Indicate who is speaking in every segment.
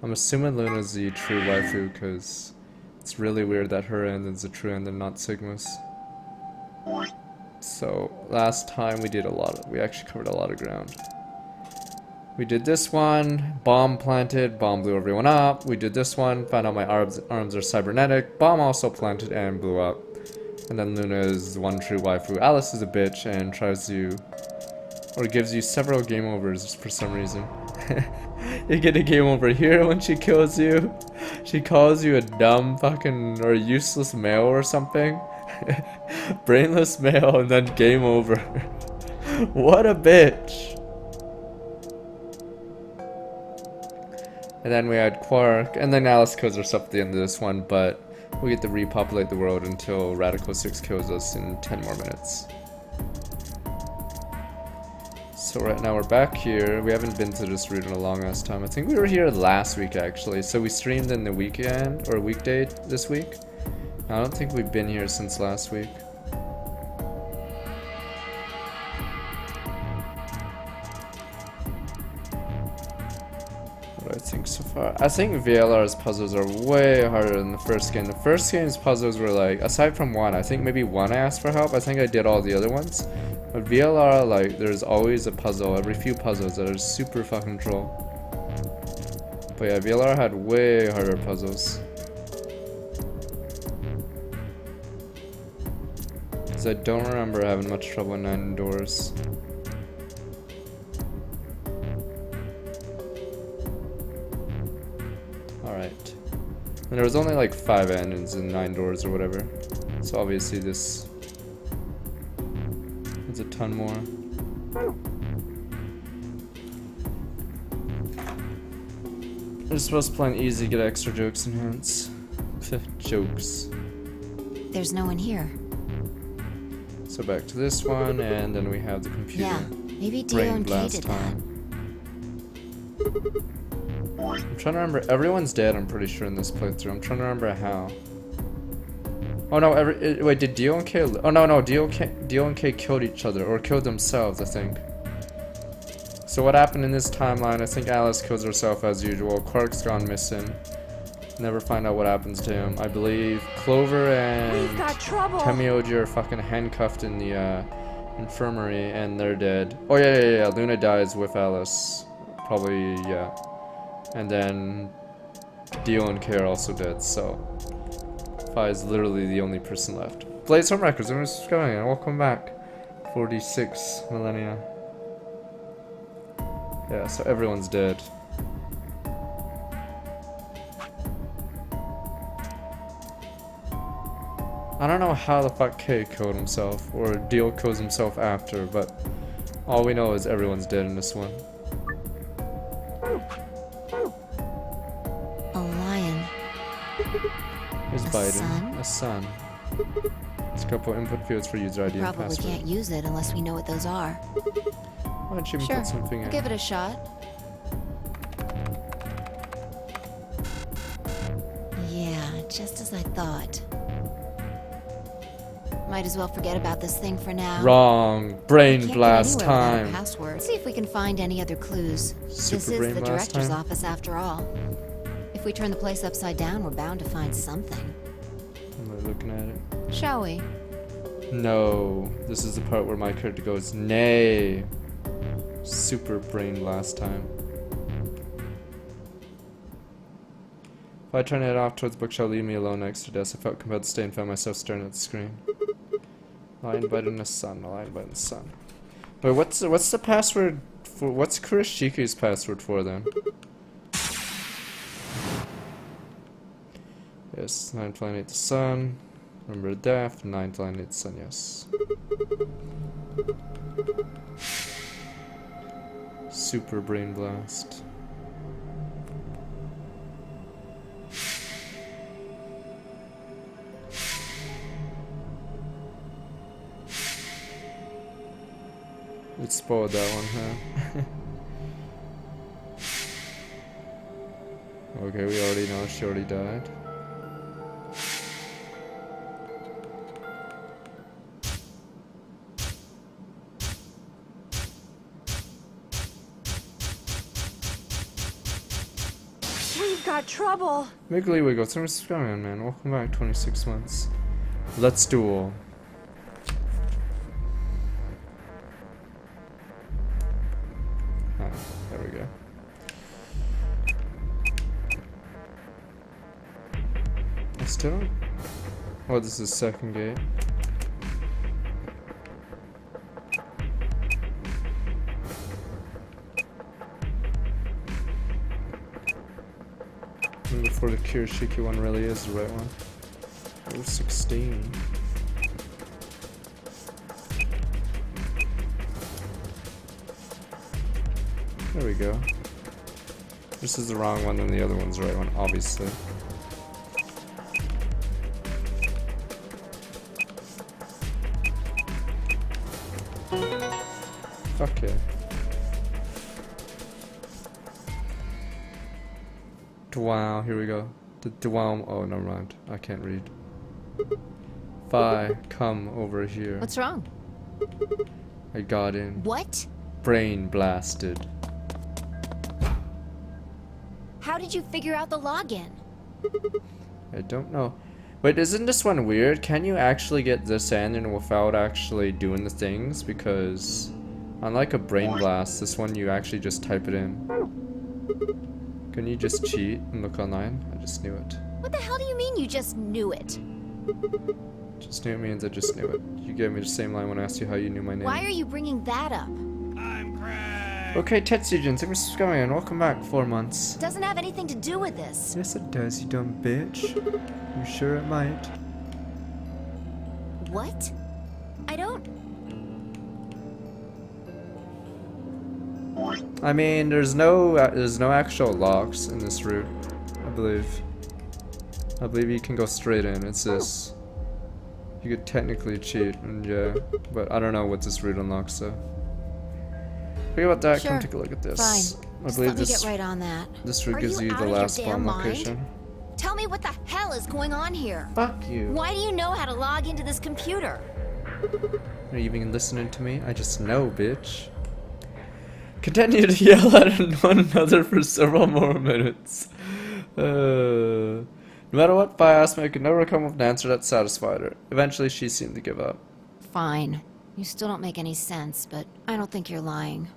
Speaker 1: I'm assuming Luna's the true waifu because it's really weird that her end is the true end and not Sigma's. So last time we actually covered a lot of ground. We did this one, bomb planted, bomb blew everyone up. We did this one, found out my arms are cybernetic, bomb also planted and blew up. And then Luna is one true waifu. Alice is a bitch and tries to, or gives you several game overs for some reason. You get a game over here when she kills you. She calls you a dumb fucking, or useless male or something. Brainless male and then game over. What a bitch. And then we had Quark, and then Alice kills herself at the end of this one, but we get to repopulate the world until Radical 6 kills us in 10 more minutes. So right now we're back here. We haven't been to this route in a long ass time. I think we were here last week actually. So we streamed in the weekend, or weekday this week. I don't think we've been here since last week. I think so far. I think VLR's puzzles are way harder than the first game. The first game's puzzles were like, aside from one, I think maybe one I asked for help. I think I did all the other ones. But VLR, like, there's always a puzzle, every few puzzles that are super fucking troll. But yeah, VLR had way harder puzzles. Because I don't remember having much trouble in 9 doors. Alright. And there was only like 5 endings in 9 doors or whatever. So obviously this is a ton more. You're supposed to play an easy, get extra jokes enhance. Jokes.
Speaker 2: There's no one here.
Speaker 1: So back to this one, and then we have the computer.
Speaker 2: Yeah, maybe Dio
Speaker 1: Brain
Speaker 2: and Kay
Speaker 1: blast
Speaker 2: did
Speaker 1: time. I'm trying to remember. Everyone's dead, I'm pretty sure, in this playthrough. I'm trying to remember how. Oh no, wait, did Dio and Kay... Oh no, Dio and Kay killed each other, or killed themselves, I think. So what happened in this timeline, I think Alice kills herself as usual. Quark's gone missing. Never find out what happens to him. I believe Clover and Temioji are fucking handcuffed in the infirmary, and they're dead. Oh yeah, Luna dies with Alice. Probably, yeah. And then Dio and Kay are also dead, so Phi is literally the only person left. Blaze Home Records, I'm just going, and welcome back. 46 millennia. Yeah, so everyone's dead. I don't know how the fuck Kay killed himself, or Dio kills himself after, but all we know is everyone's dead in this one.
Speaker 2: A lion.
Speaker 1: Here's Biden. A sun. There's a couple input fields for user ID and
Speaker 2: Probably
Speaker 1: password.
Speaker 2: can't use it unless we know what those are.
Speaker 1: Why don't you even
Speaker 2: Sure,
Speaker 1: put something in?
Speaker 2: give it a shot. Yeah, just as I thought. Might as well forget about this thing for now.
Speaker 1: Wrong. Brain
Speaker 2: Can't
Speaker 1: blast
Speaker 2: get anywhere without a
Speaker 1: time.
Speaker 2: password. See if we can find any other clues.
Speaker 1: Super
Speaker 2: This is
Speaker 1: brain
Speaker 2: the
Speaker 1: blast
Speaker 2: director's
Speaker 1: time?
Speaker 2: office after all. If we turn the place upside down, we're bound to find something.
Speaker 1: I'm not looking at it.
Speaker 2: Shall we?
Speaker 1: No. This is the part where my character goes, nay. Super brain blast time. If I turn it off towards the bookshelf, leave me alone next to the desk. I felt compelled to stay and found myself staring at the screen. Lion biting the sun. Lion biting the sun. Wait, what's the password for? What's Kurishiku's password for then? Yes, 9 the sun. Remember death. 9 the sun. Yes. Super brain blast. It spoiled that one, huh? Okay, we already know she already died.
Speaker 3: We've got trouble.
Speaker 1: Wiggly Wiggle, what's going on, man? Welcome back, 26 months. Let's duel. Ah, there we go. I still don't... Oh, this is second gate. And before the Kirishiki one really is the right one. Oh, 16. There we go. This is the wrong one and the other one's the right one, obviously. Fuck yeah. Wow, here we go. The wow. Oh, never mind. I can't read. Phi, come over here.
Speaker 2: What's wrong?
Speaker 1: I got in.
Speaker 2: What?
Speaker 1: Brain blasted.
Speaker 2: How did you figure out the login?
Speaker 1: I don't know. Wait, isn't this one weird? Can you actually get this ending without actually doing the things? Because unlike a brain blast, this one you actually just type it in. Can you just cheat and look online? I just knew it.
Speaker 2: What the hell do you mean you just knew it?
Speaker 1: Just knew it means I just knew it. You gave me the same line when I asked you how you knew my name.
Speaker 2: Why are you bringing that up?
Speaker 4: I'm Craig.
Speaker 1: Okay, Tetsujin, thanks for coming in. Welcome back, 4 months.
Speaker 2: Doesn't have anything to do with this.
Speaker 1: Yes, it does, you dumb bitch. You sure it might?
Speaker 2: What? I don't...
Speaker 1: I mean, there's no actual locks in this route, I believe. I believe you can go straight in. It's this. You could technically cheat, and yeah, but I don't know what this route unlocks. So, forget about that.
Speaker 2: Sure.
Speaker 1: Come take a look at this.
Speaker 2: Fine.
Speaker 1: I
Speaker 2: Just
Speaker 1: believe
Speaker 2: let me
Speaker 1: this
Speaker 2: get right on that.
Speaker 1: this route
Speaker 2: Are
Speaker 1: gives
Speaker 2: you
Speaker 1: you
Speaker 2: out
Speaker 1: the
Speaker 2: of your
Speaker 1: last
Speaker 2: damn
Speaker 1: spawn
Speaker 2: mind?
Speaker 1: location.
Speaker 2: Tell me what the hell is going on here.
Speaker 1: Fuck you.
Speaker 2: Why do you know how to log into this computer?
Speaker 1: Are you even listening to me? I just know, bitch. Continue to yell at one another for several more minutes. No matter what Phi asked me, I could never come with an answer that satisfied her. Eventually, she seemed to give up.
Speaker 2: Fine. You still don't make any sense, but I don't think you're lying.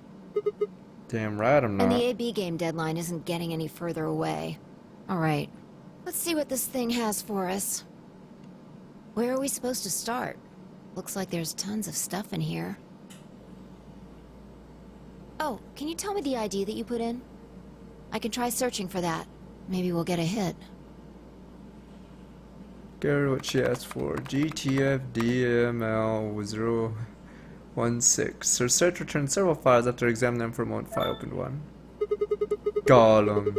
Speaker 1: Damn right I'm
Speaker 2: And
Speaker 1: not.
Speaker 2: the AB game deadline isn't getting any further away. Alright, let's see what this thing has for us. Where are we supposed to start? Looks like there's tons of stuff in here. Oh, can you tell me the ID that you put in? I can try searching for that. Maybe we'll get a hit.
Speaker 1: Get her what she asked for. GTFDML016. Her search returned several files after examining them for a moment. Phi opened one. Golem.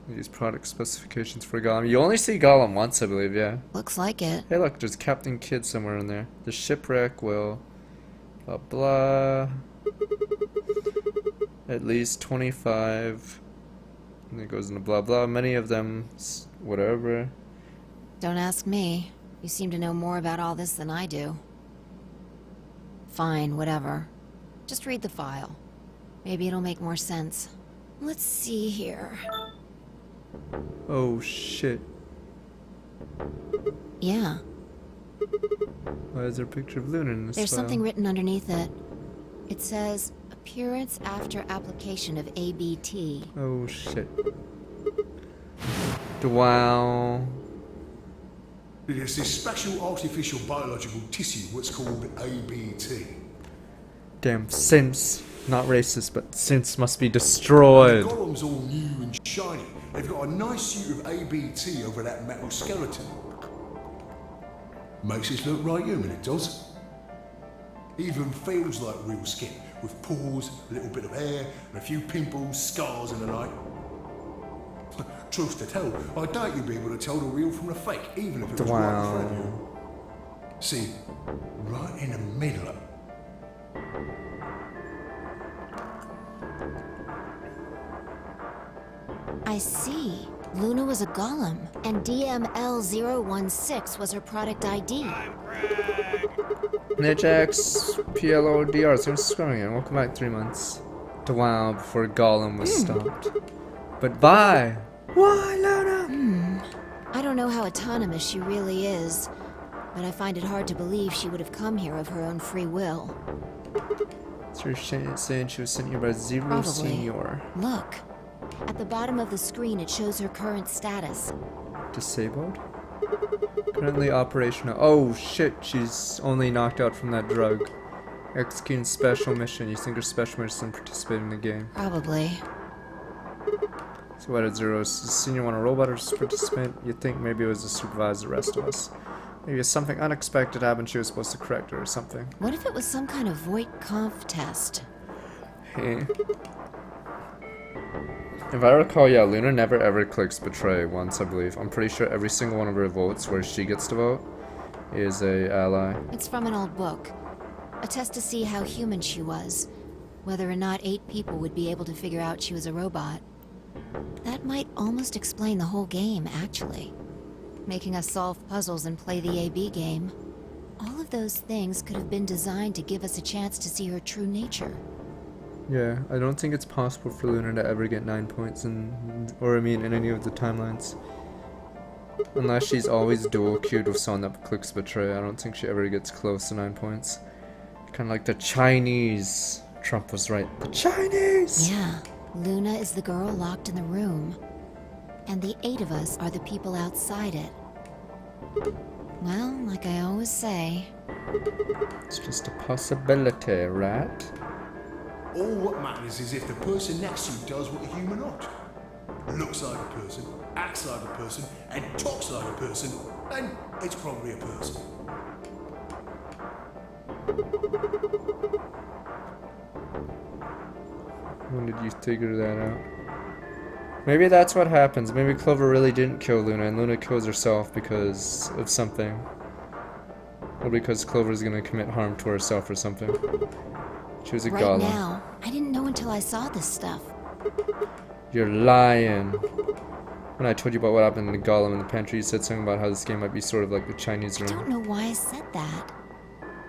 Speaker 1: These product specifications for Golem. You only see Golem once, I believe, yeah.
Speaker 2: Looks like it.
Speaker 1: Hey look, there's Captain Kidd somewhere in there. The shipwreck will... blah blah. At least 25. And it goes into blah blah. Many of them, whatever.
Speaker 2: Don't ask me. You seem to know more about all this than I do. Fine, whatever. Just read the file. Maybe it'll make more sense. Let's see here.
Speaker 1: Oh shit.
Speaker 2: Yeah,
Speaker 1: Why is there a picture of Luna in this
Speaker 2: there's
Speaker 1: file?
Speaker 2: something written underneath it. It says, appearance after application of ABT.
Speaker 1: Oh shit. Wow.
Speaker 5: There's this special artificial biological tissue, what's called ABT.
Speaker 1: Damn, synths. Not racist, but synths must be destroyed.
Speaker 5: The golem's all new and shiny. They've got a nice suit of ABT over that metal skeleton. Makes it look right human, it does. Even feels like real skin, with pores, a little bit of hair, and a few pimples, scars and the like. Truth to tell, I doubt you'd be able to tell the real from the fake, even if it was right in front of you. See, right in the middle.
Speaker 2: I see. Luna was a golem, and DML016 was her product ID.
Speaker 1: NHX PLODR, thanks for coming in. Welcome back, 3 months. Wow, before Gollum was stopped. But bye! Why, Luna?
Speaker 2: I don't know how autonomous she really is, but I find it hard to believe she would have come here of her own free will.
Speaker 1: So you're saying she was sent here by Zero
Speaker 2: Probably.
Speaker 1: Senior.
Speaker 2: Look. At the bottom of the screen, it shows her current status.
Speaker 1: Disabled? Currently operational. Oh shit, she's only knocked out from that drug. Executing special mission. You think her special mission participate in the game?
Speaker 2: Probably.
Speaker 1: So what did Zero Senior want a robot or just participant? You'd think maybe it was to supervise the rest of us. Maybe something unexpected happened, she was supposed to correct her or something.
Speaker 2: What if it was some kind of Voight-Kampff test?
Speaker 1: Hey. If I recall, yeah, Luna never ever clicks betray once, I believe. I'm pretty sure every single one of her votes where she gets to vote is a ally.
Speaker 2: It's from an old book. A test to see how human she was. Whether or not 8 people would be able to figure out she was a robot. That might almost explain the whole game, actually. Making us solve puzzles and play the AB game. All of those things could have been designed to give us a chance to see her true nature.
Speaker 1: Yeah, I don't think it's possible for Luna to ever get 9 points in any of the timelines. Unless she's always dual queued with someone that clicks betray, I don't think she ever gets close to 9 points. Kinda like the Chinese. Trump was right. The Chinese!
Speaker 2: Yeah, Luna is the girl locked in the room. And the 8 of us are the people outside it. Well, like I always say...
Speaker 1: It's just a possibility, right?
Speaker 5: All what matters is if the person next to you does what a human ought. Looks like a person, acts like a person, and talks like a person, then it's probably a person.
Speaker 1: When did you figure that out? Maybe that's what happens. Maybe Clover really didn't kill Luna and Luna kills herself because of something. Or because Clover's gonna commit harm to herself or something. She was a
Speaker 2: Right
Speaker 1: golem.
Speaker 2: now, I didn't know until I saw this stuff.
Speaker 1: You're lying. When I told you about what happened in the golem in the pantry, you said something about how this game might be sort of like the Chinese
Speaker 2: I
Speaker 1: room.
Speaker 2: don't know why I said that.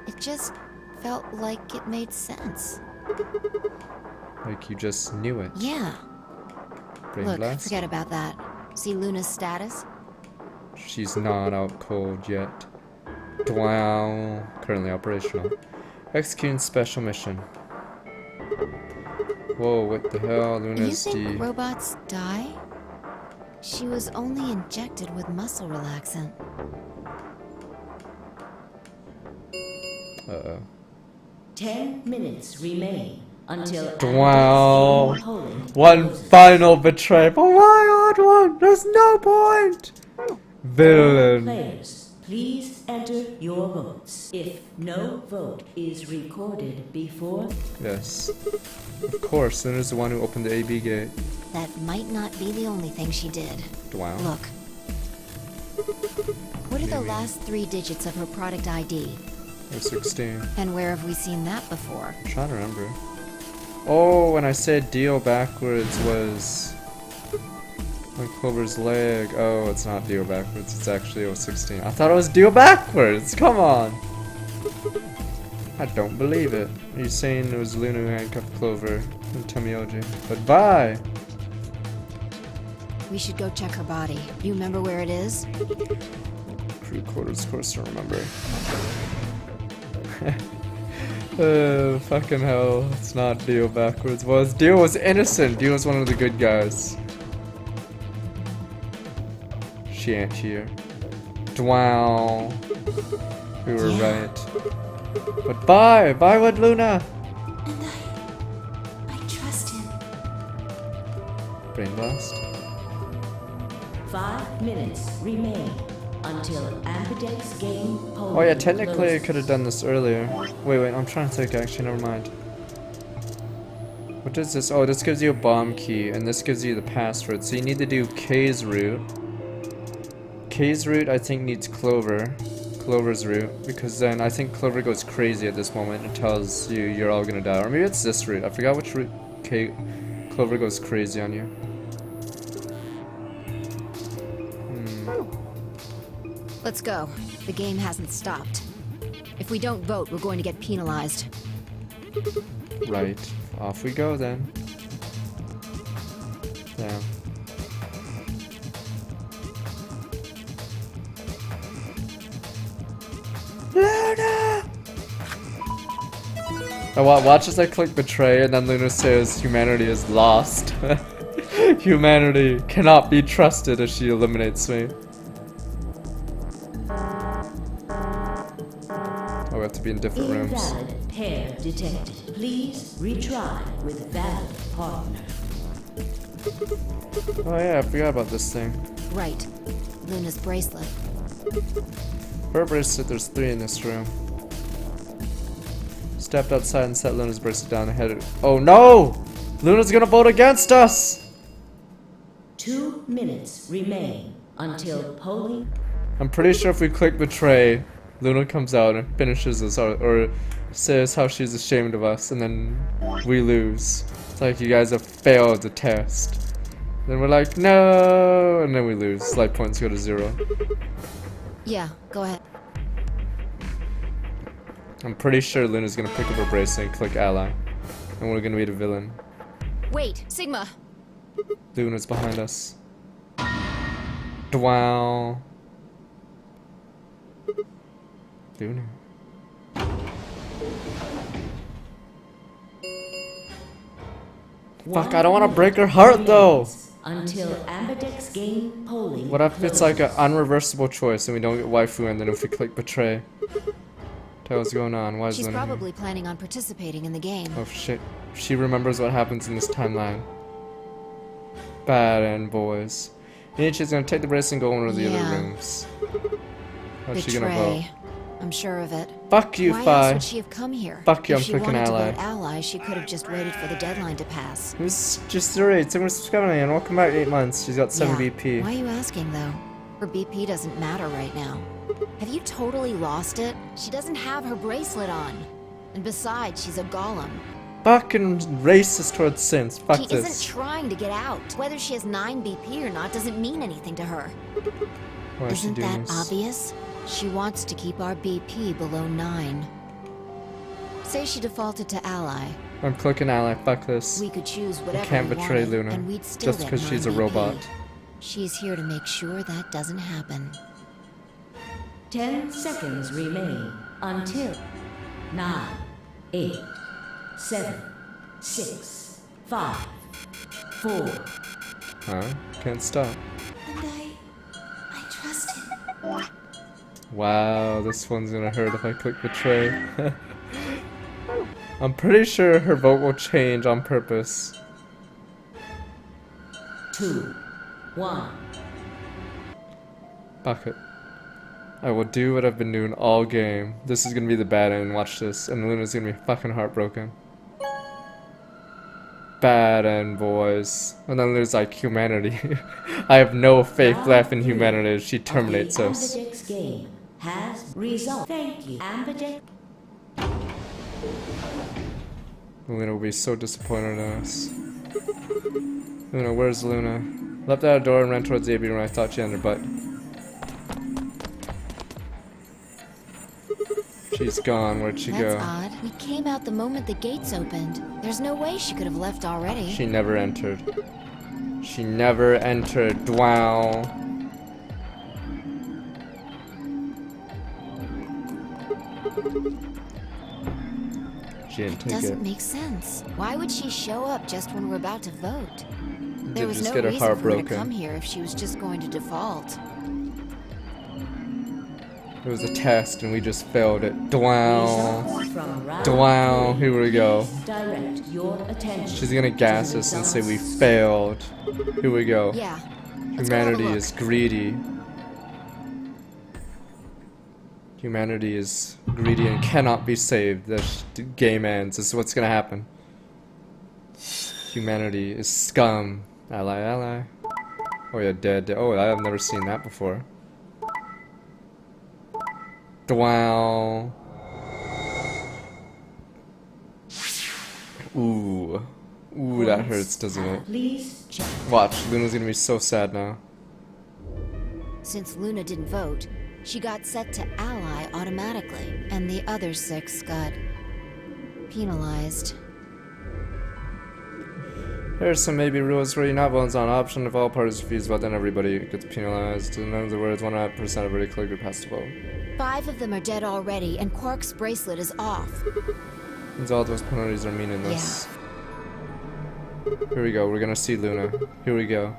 Speaker 2: It just felt like it made sense.
Speaker 1: Like you just knew it.
Speaker 2: Yeah.
Speaker 1: Brain
Speaker 2: Look,
Speaker 1: blast?
Speaker 2: forget about that. See Luna's status?
Speaker 1: She's not out cold yet. Wow. Currently operational. Executing special mission. Whoa, what the hell?
Speaker 2: You
Speaker 1: Luna's
Speaker 2: think robots die? She was only injected with muscle relaxant.
Speaker 1: Uh-oh.
Speaker 3: 10 minutes remain until
Speaker 1: Wow.
Speaker 3: Amber's polling
Speaker 1: One
Speaker 3: closes.
Speaker 1: final betrayal. But why odd one? There's no point. Villain.
Speaker 3: Players, please enter your votes. If no vote is recorded before...
Speaker 1: Yes. Of course, Luna's the one who opened the AB gate.
Speaker 2: That might not be the only thing she did.
Speaker 1: Wow.
Speaker 2: Look. What are the last 3 digits of her product ID?
Speaker 1: Or 16.
Speaker 2: And where have we seen that before?
Speaker 1: I'm trying to remember. Oh, when I said deal backwards was... on Clover's leg. Oh, it's not deal backwards. It's actually 016. I thought it was deal backwards. Come on. I don't believe it. Are you saying it was Luna who handcuffed Clover and Tomioji? But bye.
Speaker 2: We should go check her body. You remember where it is?
Speaker 1: Crew quarters, of course I remember. Fucking hell. It's not Dio backwards. Dio was innocent. Dio was one of the good guys. She ain't here. Wow. We were
Speaker 2: Yeah.
Speaker 1: right. But bye! Bye with Luna!
Speaker 2: And I trust him.
Speaker 1: Brain blast.
Speaker 3: 5 minutes remain until Ambidex game polling
Speaker 1: Oh yeah, technically I
Speaker 3: closes.
Speaker 1: could have done this earlier. Wait, I'm trying to think actually, never mind. What does this? Oh, this gives you a bomb key, and this gives you the password. So you need to do K's route. K's route I think needs Clover's route, because then I think Clover goes crazy at this moment and tells you you're all gonna die. Or maybe it's this route. I forgot which route Clover goes crazy on you.
Speaker 2: Let's go. The game hasn't stopped. If we don't vote, we're going to get penalized.
Speaker 1: Right. Off we go then. Damn. Luna! Watch as I click betray and then Luna says humanity is lost. Humanity cannot be trusted as she eliminates me. Oh, we have to be in different rooms.
Speaker 3: Invalid pair detected. Please retry with valid partner.
Speaker 1: Oh yeah, I forgot about this thing.
Speaker 2: Right. Luna's bracelet.
Speaker 1: Her bracelet, there's 3 in this room. Stepped outside and set Luna's bracelet down and headed. Oh no! Luna's gonna vote against us!
Speaker 3: 2 minutes remain until polling.
Speaker 1: I'm pretty sure if we click betray, Luna comes out and finishes us or says how she's ashamed of us, and then we lose. It's like you guys have failed the test. Then we're like, no, and then we lose. Life points go to 0.
Speaker 2: Yeah, go ahead.
Speaker 1: I'm pretty sure Luna's gonna pick up her bracelet and click ally, and we're gonna be the villain.
Speaker 2: Wait, Sigma!
Speaker 1: Luna's behind us. Wow. Luna. Fuck, I don't want to break her heart though.
Speaker 3: Until Ambidex gain polling.
Speaker 1: What if it's like an unreversible choice and we don't get waifu, and then if we click betray? Tell what's going on. Why is
Speaker 2: She's
Speaker 1: Luna
Speaker 2: probably planning on participating in the game.
Speaker 1: here? Oh shit. She remembers what happens in this timeline. Bad end, boys. Nietzsche's gonna take the bracelet and go in one of the other
Speaker 2: Yeah.
Speaker 1: rooms. How's she gonna vote?
Speaker 2: Betray. I'm sure of it.
Speaker 1: Fuck you,
Speaker 2: Why else
Speaker 1: Phi.
Speaker 2: would she have come here?
Speaker 1: Fuck you,
Speaker 2: If
Speaker 1: I'm
Speaker 2: she
Speaker 1: clicking
Speaker 2: wanted to
Speaker 1: ally.
Speaker 2: vote ally, she could have just waited for the deadline to pass.
Speaker 1: Who's just 08? Someone subscribing and welcome back 8 months. She's got 7
Speaker 2: Yeah.
Speaker 1: BP.
Speaker 2: Why are you asking, though? Her BP doesn't matter right now. Have you totally lost it? She doesn't have her bracelet on. And besides, she's a golem.
Speaker 1: Fucking racist towards sins. Fuck
Speaker 2: She
Speaker 1: this.
Speaker 2: isn't trying to get out. Whether she has 9 BP or not doesn't mean anything to her.
Speaker 1: Why is she
Speaker 2: Isn't
Speaker 1: doing
Speaker 2: that
Speaker 1: this?
Speaker 2: obvious? She wants to keep our BP below 9. Say she defaulted to ally.
Speaker 1: I'm clicking ally. Fuck this.
Speaker 2: We could choose whatever
Speaker 1: can't
Speaker 2: we
Speaker 1: betray
Speaker 2: wanted,
Speaker 1: Luna
Speaker 2: and we'd still
Speaker 1: just
Speaker 2: get
Speaker 1: because she's a
Speaker 2: 9
Speaker 1: robot.
Speaker 2: BP. She's here to make sure that doesn't happen.
Speaker 3: 10 seconds remain until 9, 8, 7, 6, 5, 4.
Speaker 1: Huh? Can't stop.
Speaker 2: And I trust him.
Speaker 1: Wow, this one's gonna hurt if I click betray. I'm pretty sure her vote will change on purpose.
Speaker 3: 2, 1.
Speaker 1: Fuck it. I will do what I've been doing all game. This is gonna be the bad end. Watch this. And Luna's gonna be fucking heartbroken. Bad end, boys. And then there's like humanity. I have no faith left in humanity as she terminates us.
Speaker 3: Ambidex game has resolved. Thank you, Ambidex.
Speaker 1: Luna will be so disappointed in us. Luna, where's Luna? Left out a door and ran towards the AB room. I thought she had her butt. She's gone. Where'd she
Speaker 2: That's
Speaker 1: go?
Speaker 2: odd. We came out the moment the gates opened. There's no way she could have left already.
Speaker 1: She never entered. She never entered. Wow. She didn't take it.
Speaker 2: Doesn't make sense. Why would she show up just when we're about to vote? There was
Speaker 1: just
Speaker 2: no
Speaker 1: get her
Speaker 2: reason
Speaker 1: heart
Speaker 2: for her to come
Speaker 1: broken.
Speaker 2: here if she was just going to default.
Speaker 1: It was a test and we just failed it. Wow.
Speaker 3: Results from round
Speaker 1: Wow.
Speaker 3: 3.
Speaker 1: Here we go.
Speaker 3: Please direct your attention.
Speaker 1: She's gonna gas
Speaker 3: to the
Speaker 1: us and say we
Speaker 3: results.
Speaker 1: failed. Here we go.
Speaker 2: Yeah. Let's go have a
Speaker 1: Humanity
Speaker 2: look.
Speaker 1: is greedy. Humanity is greedy and cannot be saved. The game ends. This is what's gonna happen. Humanity is scum. Ally, ally. Oh yeah, dead. Oh, I've never seen that before. Wow. Ooh. Ooh, that hurts, doesn't it?
Speaker 3: Please check.
Speaker 1: Watch, Luna's gonna be so sad now.
Speaker 2: Since Luna didn't vote, she got set to ally automatically, and the other 6 got penalized.
Speaker 1: Here's some maybe rules where not votes on option. If all parties refuse to vote, then everybody gets penalized. In other words, 100% of every click group has to vote.
Speaker 2: 5 of them are dead already, and Quark's bracelet is off.
Speaker 1: Means all those penalties are meaningless. Here we go. We're gonna see Luna. Here we go.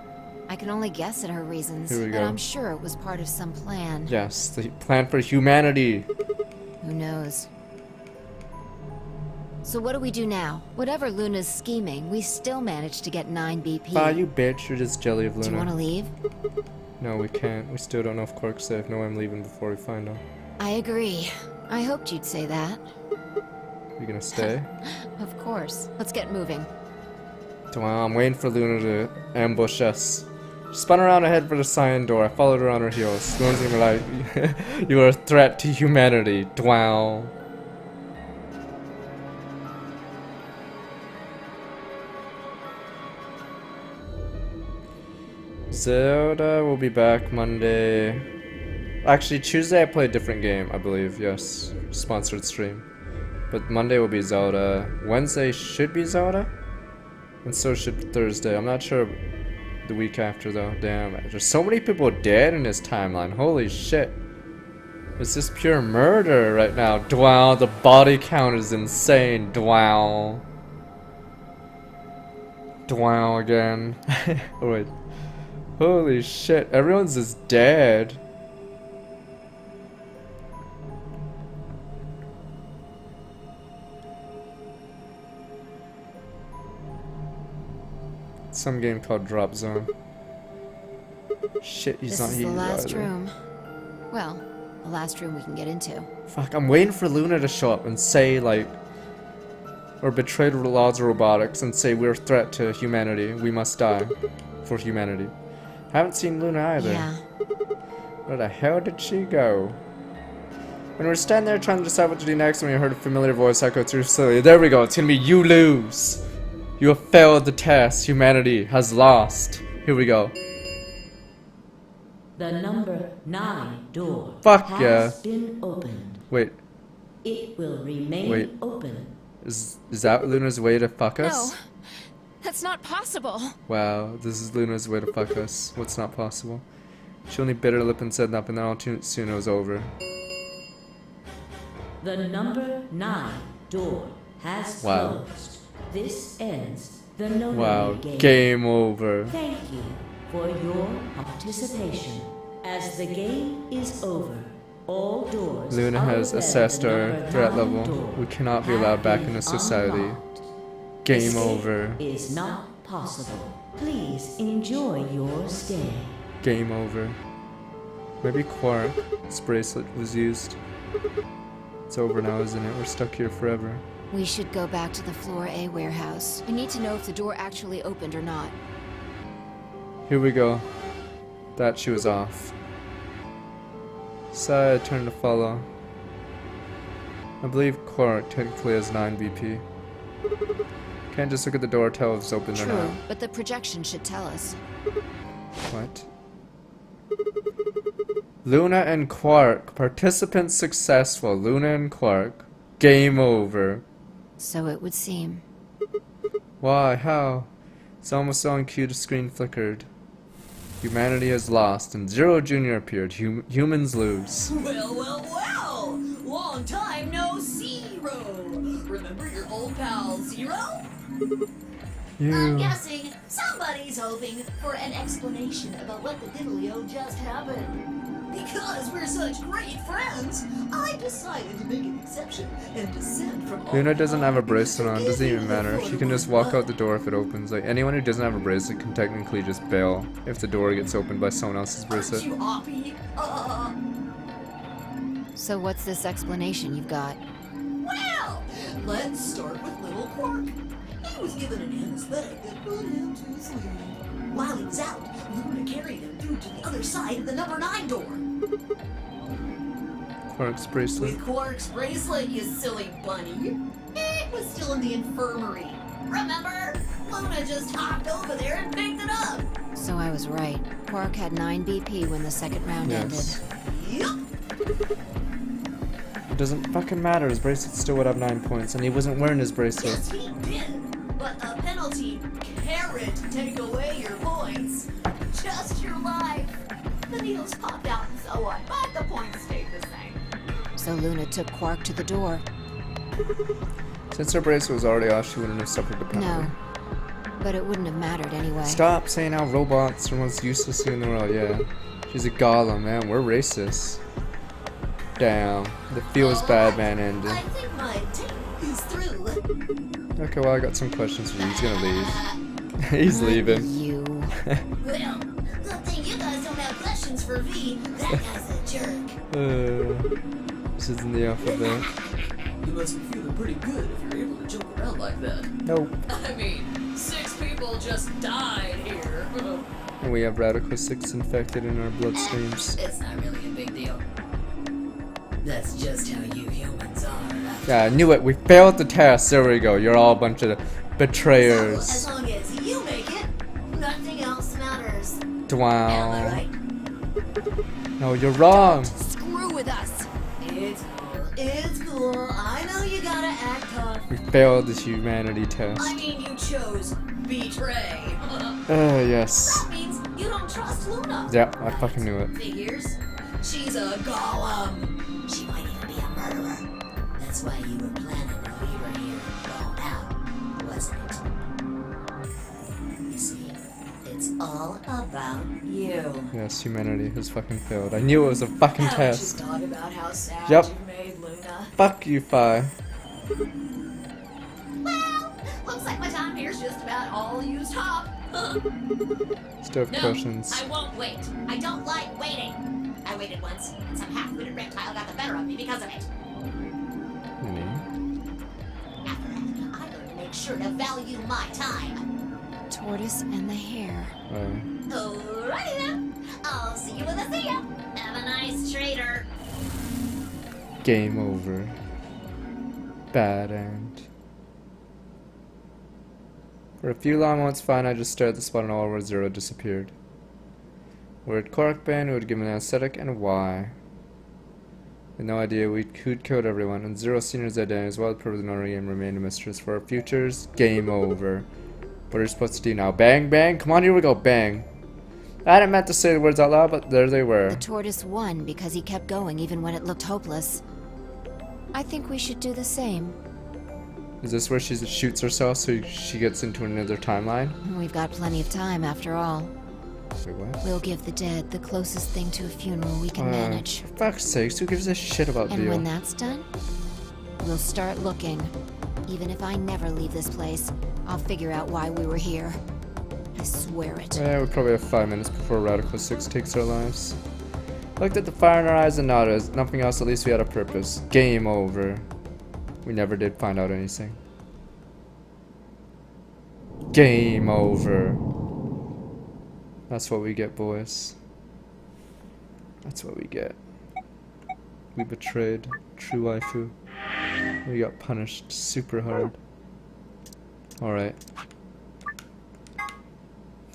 Speaker 2: I can only guess at her reasons,
Speaker 1: Here we
Speaker 2: but
Speaker 1: go.
Speaker 2: I'm sure it was part of some plan.
Speaker 1: Yes, the plan for humanity.
Speaker 2: Who knows? So what do we do now? Whatever Luna's scheming, we still managed to get 9 BP.
Speaker 1: Ah, you bitch. You're just jelly of Luna.
Speaker 2: Do you want to leave?
Speaker 1: No, we can't. We still don't know if Quark's safe. No, I'm leaving before we find him.
Speaker 2: I agree. I hoped you'd say that.
Speaker 1: You gonna stay?
Speaker 2: Of course. Let's get moving.
Speaker 1: Well, I'm waiting for Luna to ambush us. She spun around and head for the cyan door. I followed her on her heels. Luna's gonna be like, you are a threat to humanity. Dwow. Zelda will be back Monday. Actually, Tuesday I play a different game, I believe. Yes, sponsored stream. But Monday will be Zelda. Wednesday should be Zelda. And so should Thursday. I'm not sure the week after though. Damn, there's so many people dead in this timeline. Holy shit. It's just pure murder right now. Dwow, the body count is insane. Dwow. Dwow again. Oh wait. Holy shit, everyone's just dead. Some game called Drop Zone. Shit, he's
Speaker 2: This
Speaker 1: not
Speaker 2: is
Speaker 1: here
Speaker 2: the last
Speaker 1: either.
Speaker 2: room. Well, the last room we can get into.
Speaker 1: Fuck, I'm waiting for Luna to show up and say, like, or betray the laws of robotics and say we're a threat to humanity. We must die for humanity. Haven't seen Luna either.
Speaker 2: Yeah.
Speaker 1: Where the hell did she go? When we were standing there trying to decide what to do next, when we heard a familiar voice echo through Celia. There we go, it's gonna be you lose. You have failed the test. Humanity has lost. Here we go.
Speaker 3: The number 9 door
Speaker 1: Fuck
Speaker 3: has
Speaker 1: yeah.
Speaker 3: been opened.
Speaker 1: Wait,
Speaker 3: It will remain
Speaker 1: Wait.
Speaker 3: open.
Speaker 1: is that Luna's way to fuck us?
Speaker 2: No, that's not possible.
Speaker 1: Wow, this is Luna's way to fuck us. What's not possible? She only bit her lip and said nothing, then all too soon it was over.
Speaker 3: The number 9 door has
Speaker 1: Wow.
Speaker 3: closed. This ends the no
Speaker 1: Wow,
Speaker 3: game.
Speaker 1: game over.
Speaker 3: Thank you for your participation. As the game is over, all doors
Speaker 1: Luna
Speaker 3: other
Speaker 1: has
Speaker 3: than
Speaker 1: assessed
Speaker 3: the
Speaker 1: our
Speaker 3: number
Speaker 1: threat
Speaker 3: 9
Speaker 1: level.
Speaker 3: door
Speaker 1: We cannot be
Speaker 3: have
Speaker 1: allowed back
Speaker 3: been
Speaker 1: into society.
Speaker 3: unlocked.
Speaker 1: Game
Speaker 3: Escape
Speaker 1: over.
Speaker 3: is not possible. Please enjoy your stay.
Speaker 1: Game over. Maybe Quark's bracelet was used. It's over now, isn't it? We're stuck here forever.
Speaker 2: We should go back to the floor A warehouse. I need to know if the door actually opened or not.
Speaker 1: Here we go. That she was off. Side turn to follow. I believe Quark technically has 9 BP. Can't just look at the door, tell if it's open or
Speaker 2: True,
Speaker 1: not.
Speaker 2: but the projection should tell us.
Speaker 1: What? Luna and Quark. Participants successful. Luna and Quark. Game over.
Speaker 2: So it would seem.
Speaker 1: Why? How? It's almost on cue, the screen flickered. Humanity has lost, and Zero Jr. appeared. Humans lose.
Speaker 6: Well, well, well! Long time no Zero! Remember your old pal Zero? I'm
Speaker 1: You.
Speaker 6: guessing somebody's hoping for an explanation about what the diddlio just happened. Because we're such great friends, I decided to make an exception and descend from all
Speaker 1: Luna doesn't have a bracelet on,
Speaker 6: to
Speaker 1: doesn't
Speaker 6: give
Speaker 1: even
Speaker 6: you the
Speaker 1: matter. She can
Speaker 6: full
Speaker 1: just walk out the
Speaker 6: blood.
Speaker 1: door if it opens. Like, anyone who doesn't have a bracelet can technically just bail if the door gets opened by someone else's
Speaker 6: Aren't
Speaker 1: bracelet.
Speaker 6: you happy?
Speaker 2: So what's this explanation you've got?
Speaker 6: Well, let's start with little Quark. He was given an anesthetic that put him to sleep. While he was out, Luna carried him through to the other side of the number 9 door.
Speaker 1: Quark's bracelet.
Speaker 6: With Quark's bracelet, you silly bunny. It was still in the infirmary. Remember? Luna just hopped over there and picked it up.
Speaker 2: So I was right. Quark had 9 BP when the second round
Speaker 1: Yes.
Speaker 2: ended.
Speaker 6: Yup.
Speaker 1: It doesn't fucking matter. His bracelet still would have 9 points, and he wasn't wearing his bracelet.
Speaker 6: Yes, he did. But a penalty carried it to take away your points. Just your life. The needles popped out and so on, but the points stayed the same.
Speaker 2: So Luna took Quark to the door.
Speaker 1: Since her bracelet was already off, she wouldn't have suffered the penalty.
Speaker 2: No. But it wouldn't have mattered anyway.
Speaker 1: Stop saying how robots are the most useless thing in the world, yeah. She's a golem, man. We're racist. Damn. The feels bad man ending.
Speaker 6: I think my tape is through.
Speaker 1: Okay, well, I got some questions for you. He's gonna leave. He's leaving.
Speaker 2: You.
Speaker 6: Well, good thing you guys don't have questions for V. That guy's a jerk.
Speaker 1: This isn't the alphabet.
Speaker 6: You must be feeling pretty good if you're able to joke around like that.
Speaker 1: Nope.
Speaker 6: I mean, 6 people just died here.
Speaker 1: And we have Radical 6 infected in our bloodstreams.
Speaker 6: It's not really a big deal. That's just how you humans are.
Speaker 1: Yeah, I knew it. We failed the test. There we go. You're all a bunch of
Speaker 6: So,
Speaker 1: betrayers.
Speaker 6: as long as you make it, nothing else matters. Am I
Speaker 1: Wow.
Speaker 6: right?
Speaker 1: No, you're wrong.
Speaker 2: Screw with us.
Speaker 6: It's cool. It's cool. I know you gotta act tough.
Speaker 1: We failed this humanity test.
Speaker 6: I mean, you chose betray.
Speaker 1: Yes.
Speaker 6: That means you don't trust Luna.
Speaker 1: Yeah, I fucking knew it.
Speaker 6: Figures. She's a golem. She might even be a murderer. That's why you were planning to leave her here and go out, wasn't it? You see, it's all about you.
Speaker 1: Yes, humanity has fucking failed. I knew it was a fucking
Speaker 6: Haven't
Speaker 1: test.
Speaker 6: you thought about how sad
Speaker 1: Yep.
Speaker 6: you made Luna?
Speaker 1: Fuck you, Phi.
Speaker 6: Well, looks like my time here's just about all used up.
Speaker 1: Still have questions.
Speaker 6: I won't wait. I don't like waiting. I waited once, and some half-witted reptile got the better of me because of it.
Speaker 1: Any?
Speaker 6: After that, I learned to make sure to value my time.
Speaker 2: Tortoise and the hare.
Speaker 6: Alrighty then. I'll see you when I see ya. Have a nice trader.
Speaker 1: Game over. Bad end. For a few long moments, Phi and I just stared at the spot and all where Zero disappeared. Where'd Quark been? Who had given an aesthetic, and why? With no idea who'd killed everyone, and Zero Senior's identity as well as part of the Nori game remained a mystery. For our futures, game over. What are we supposed to do now? Bang, bang? Come on, here we go, bang. I hadn't meant to say the words out loud, but there they were.
Speaker 2: The tortoise won because he kept going even when it looked hopeless. I think we should do the same.
Speaker 1: Is this where she shoots herself so she gets into another timeline?
Speaker 2: We've got plenty of time after all.
Speaker 1: Wait, what?
Speaker 2: We'll give the dead the closest thing to a funeral we can manage.
Speaker 1: For fuck's sakes, who gives a shit about
Speaker 2: And
Speaker 1: Dio?
Speaker 2: when that's done, we'll start looking. Even if I never leave this place, I'll figure out why we were here. I swear it.
Speaker 1: Yeah, we probably have 5 minutes before Radical 6 takes our lives. Looked at the fire in our eyes and nodded. Nothing else, at least we had a purpose. Game over. We never did find out anything. Game over. That's what we get, boys. That's what we get. We betrayed true waifu. We got punished super hard. Alright.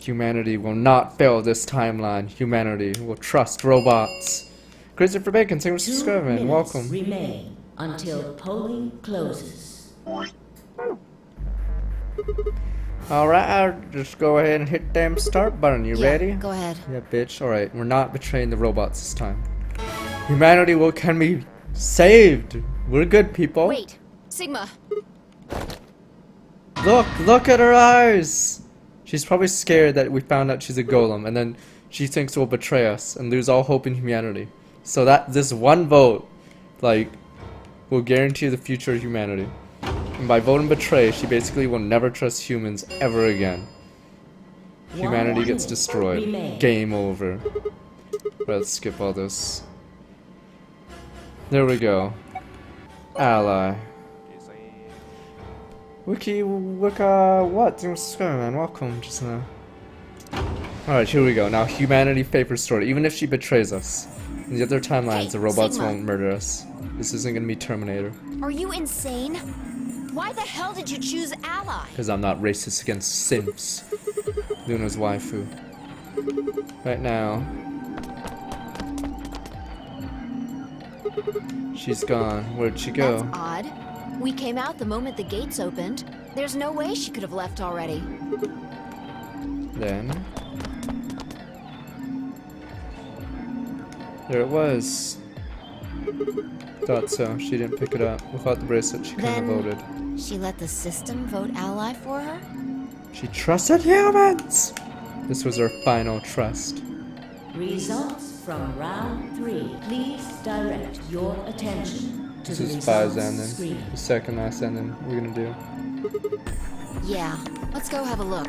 Speaker 1: Humanity will not fail this timeline. Humanity will trust robots. Christopher Bacon, thank you for
Speaker 3: 2
Speaker 1: subscribing.
Speaker 3: minutes
Speaker 1: Welcome.
Speaker 3: remain until polling closes.
Speaker 1: Alright, I'll just go ahead and hit damn start button. You
Speaker 2: Yeah,
Speaker 1: ready?
Speaker 2: go ahead.
Speaker 1: Yeah, bitch. Alright, we're not betraying the robots this time. Humanity can be saved. We're good people.
Speaker 2: Wait, Sigma.
Speaker 1: Look at her eyes. She's probably scared that we found out she's a golem, and then she thinks we'll betray us and lose all hope in humanity. So that this one vote, like, will guarantee the future of humanity. And by voting betray, she basically will never trust humans ever again. Humanity gets destroyed. Game over. Let's skip all this. There we go. Ally. Wicca, what? Thanks for subscribing, man. Welcome, just now. Alright, here we go. Now, humanity favors story. Even if she betrays us. In the other timelines,
Speaker 2: Hey,
Speaker 1: the robots
Speaker 2: Sigma.
Speaker 1: won't murder us. This isn't gonna be Terminator.
Speaker 2: Are you insane? Why the hell did you choose Ally?
Speaker 1: Because I'm not racist against simps. Luna's waifu. Right now. She's gone. Where'd she go?
Speaker 2: That's odd. We came out the moment the gates opened. There's no way she could have left already.
Speaker 1: Then there it was. Thought so. She didn't pick it up. Without the bracelet, she couldn't have
Speaker 2: Then
Speaker 1: voted.
Speaker 2: she let the system vote ally for her?
Speaker 1: She trusted humans! This was her final trust.
Speaker 3: Results from round 3. Please direct your attention to
Speaker 1: This
Speaker 3: the
Speaker 1: is Phi's
Speaker 3: results
Speaker 1: ending.
Speaker 3: screen.
Speaker 1: The second last ending we're gonna do.
Speaker 2: Yeah, let's go have a look.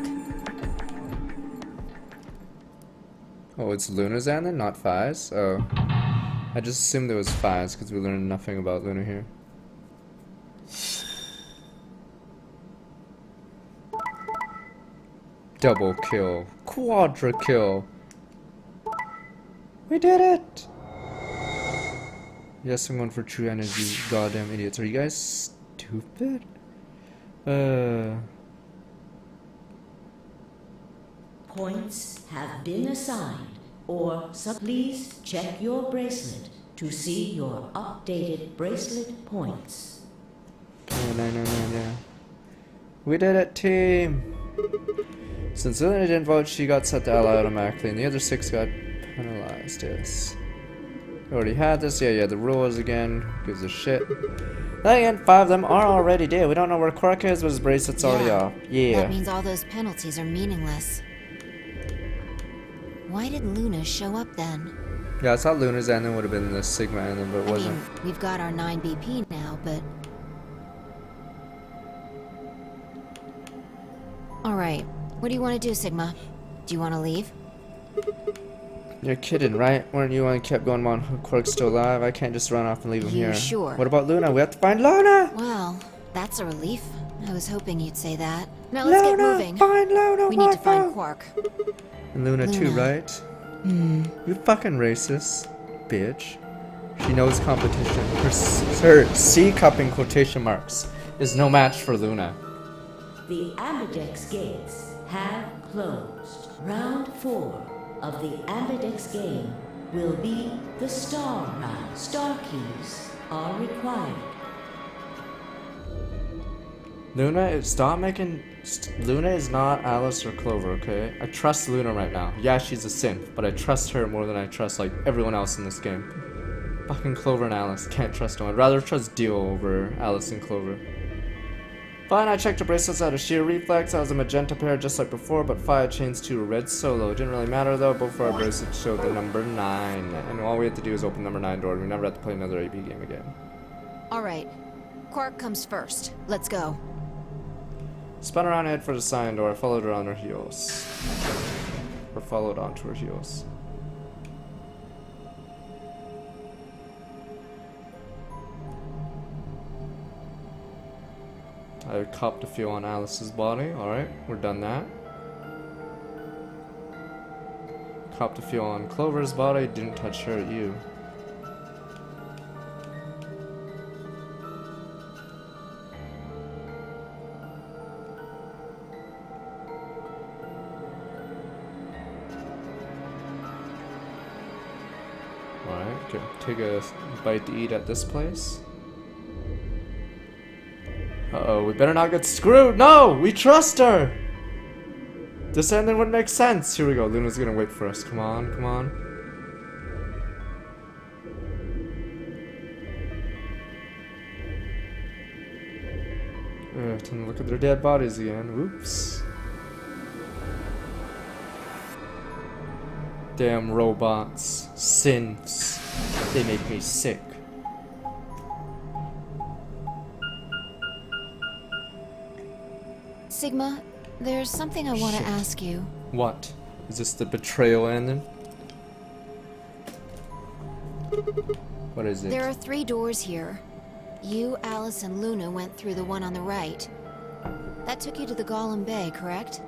Speaker 1: Oh, it's Luna's ending, not Phi's? Oh. I just assumed it was Phi's because we learned nothing about Luna here. Double kill. Quadra kill. We did it! Yes, I'm going for true energy. Goddamn idiots. Are you guys stupid?
Speaker 3: Points have been assigned, or please check your bracelet to see your updated bracelet points.
Speaker 1: No. We did it, team! Since Luna didn't vote, she got set to ally automatically, and the other 6 got penalized. Yes. We already had this. Yeah, the rules again. Who gives a shit? Then again, 5 of them are already dead. We don't know where Quark is, but his bracelet's already off. Yeah.
Speaker 2: That means all those penalties are meaningless. Why did Luna show up then?
Speaker 1: Yeah, I thought Luna's ending would have been the Sigma ending, but it
Speaker 2: I
Speaker 1: wasn't.
Speaker 2: mean, we've got our 9 BP now, but... Alright, what do you want to do, Sigma? Do you want to leave?
Speaker 1: You're kidding, right? Weren't you one kept going on? Quark's still alive. I can't just run off and leave him
Speaker 2: You
Speaker 1: here.
Speaker 2: sure?
Speaker 1: What about Luna? We have to find Luna!
Speaker 2: Well, that's a relief. I was hoping you'd say that. Now let's get moving.
Speaker 1: Find Luna!
Speaker 2: We need to find
Speaker 1: Marco!
Speaker 2: Quark.
Speaker 1: And Luna too,
Speaker 2: Luna.
Speaker 1: right? You fucking racist, bitch. She knows competition. Her C cup in quotation marks is no match for Luna.
Speaker 3: The Ambidex gates have closed. Round 4 of the Ambidex game will be the Star Round. Star keys are required.
Speaker 1: Luna, stop making. Luna is not Alice or Clover, okay? I trust Luna right now. Yeah, she's a synth, but I trust her more than I trust, like, everyone else in this game. Fucking Clover and Alice. Can't trust no one. I'd rather trust Dio over Alice and Clover. Fine, I checked her bracelets out of sheer reflex. I was a magenta pair just like before, but Phi changed to a red solo. It didn't really matter though. Both of our bracelets showed the number 9. And all we had to do was open number 9 door. We never had to play another AB game again.
Speaker 2: Alright, Quark comes first. Let's go.
Speaker 1: Spun around and head for the sign door. I followed her on her heels. Or followed onto her heels. I copped a feel on Alice's body. Alright, we're done that. Copped a feel on Clover's body. Didn't touch her at you. Alright, okay. Take a bite to eat at this place. Uh-oh, we better not get screwed! No! We trust her! This ending would make sense! Here we go, Luna's gonna wait for us. Come on, come on. Time to look at their dead bodies again. Oops. Damn robots. Synths. They make me sick.
Speaker 2: Sigma, there's something I want to
Speaker 1: Shit.
Speaker 2: ask you.
Speaker 1: What? Is this the betrayal ending? What is it?
Speaker 2: There are 3 doors here. You, Alice, and Luna went through the one on the right. That took you to the Golem Bay, correct?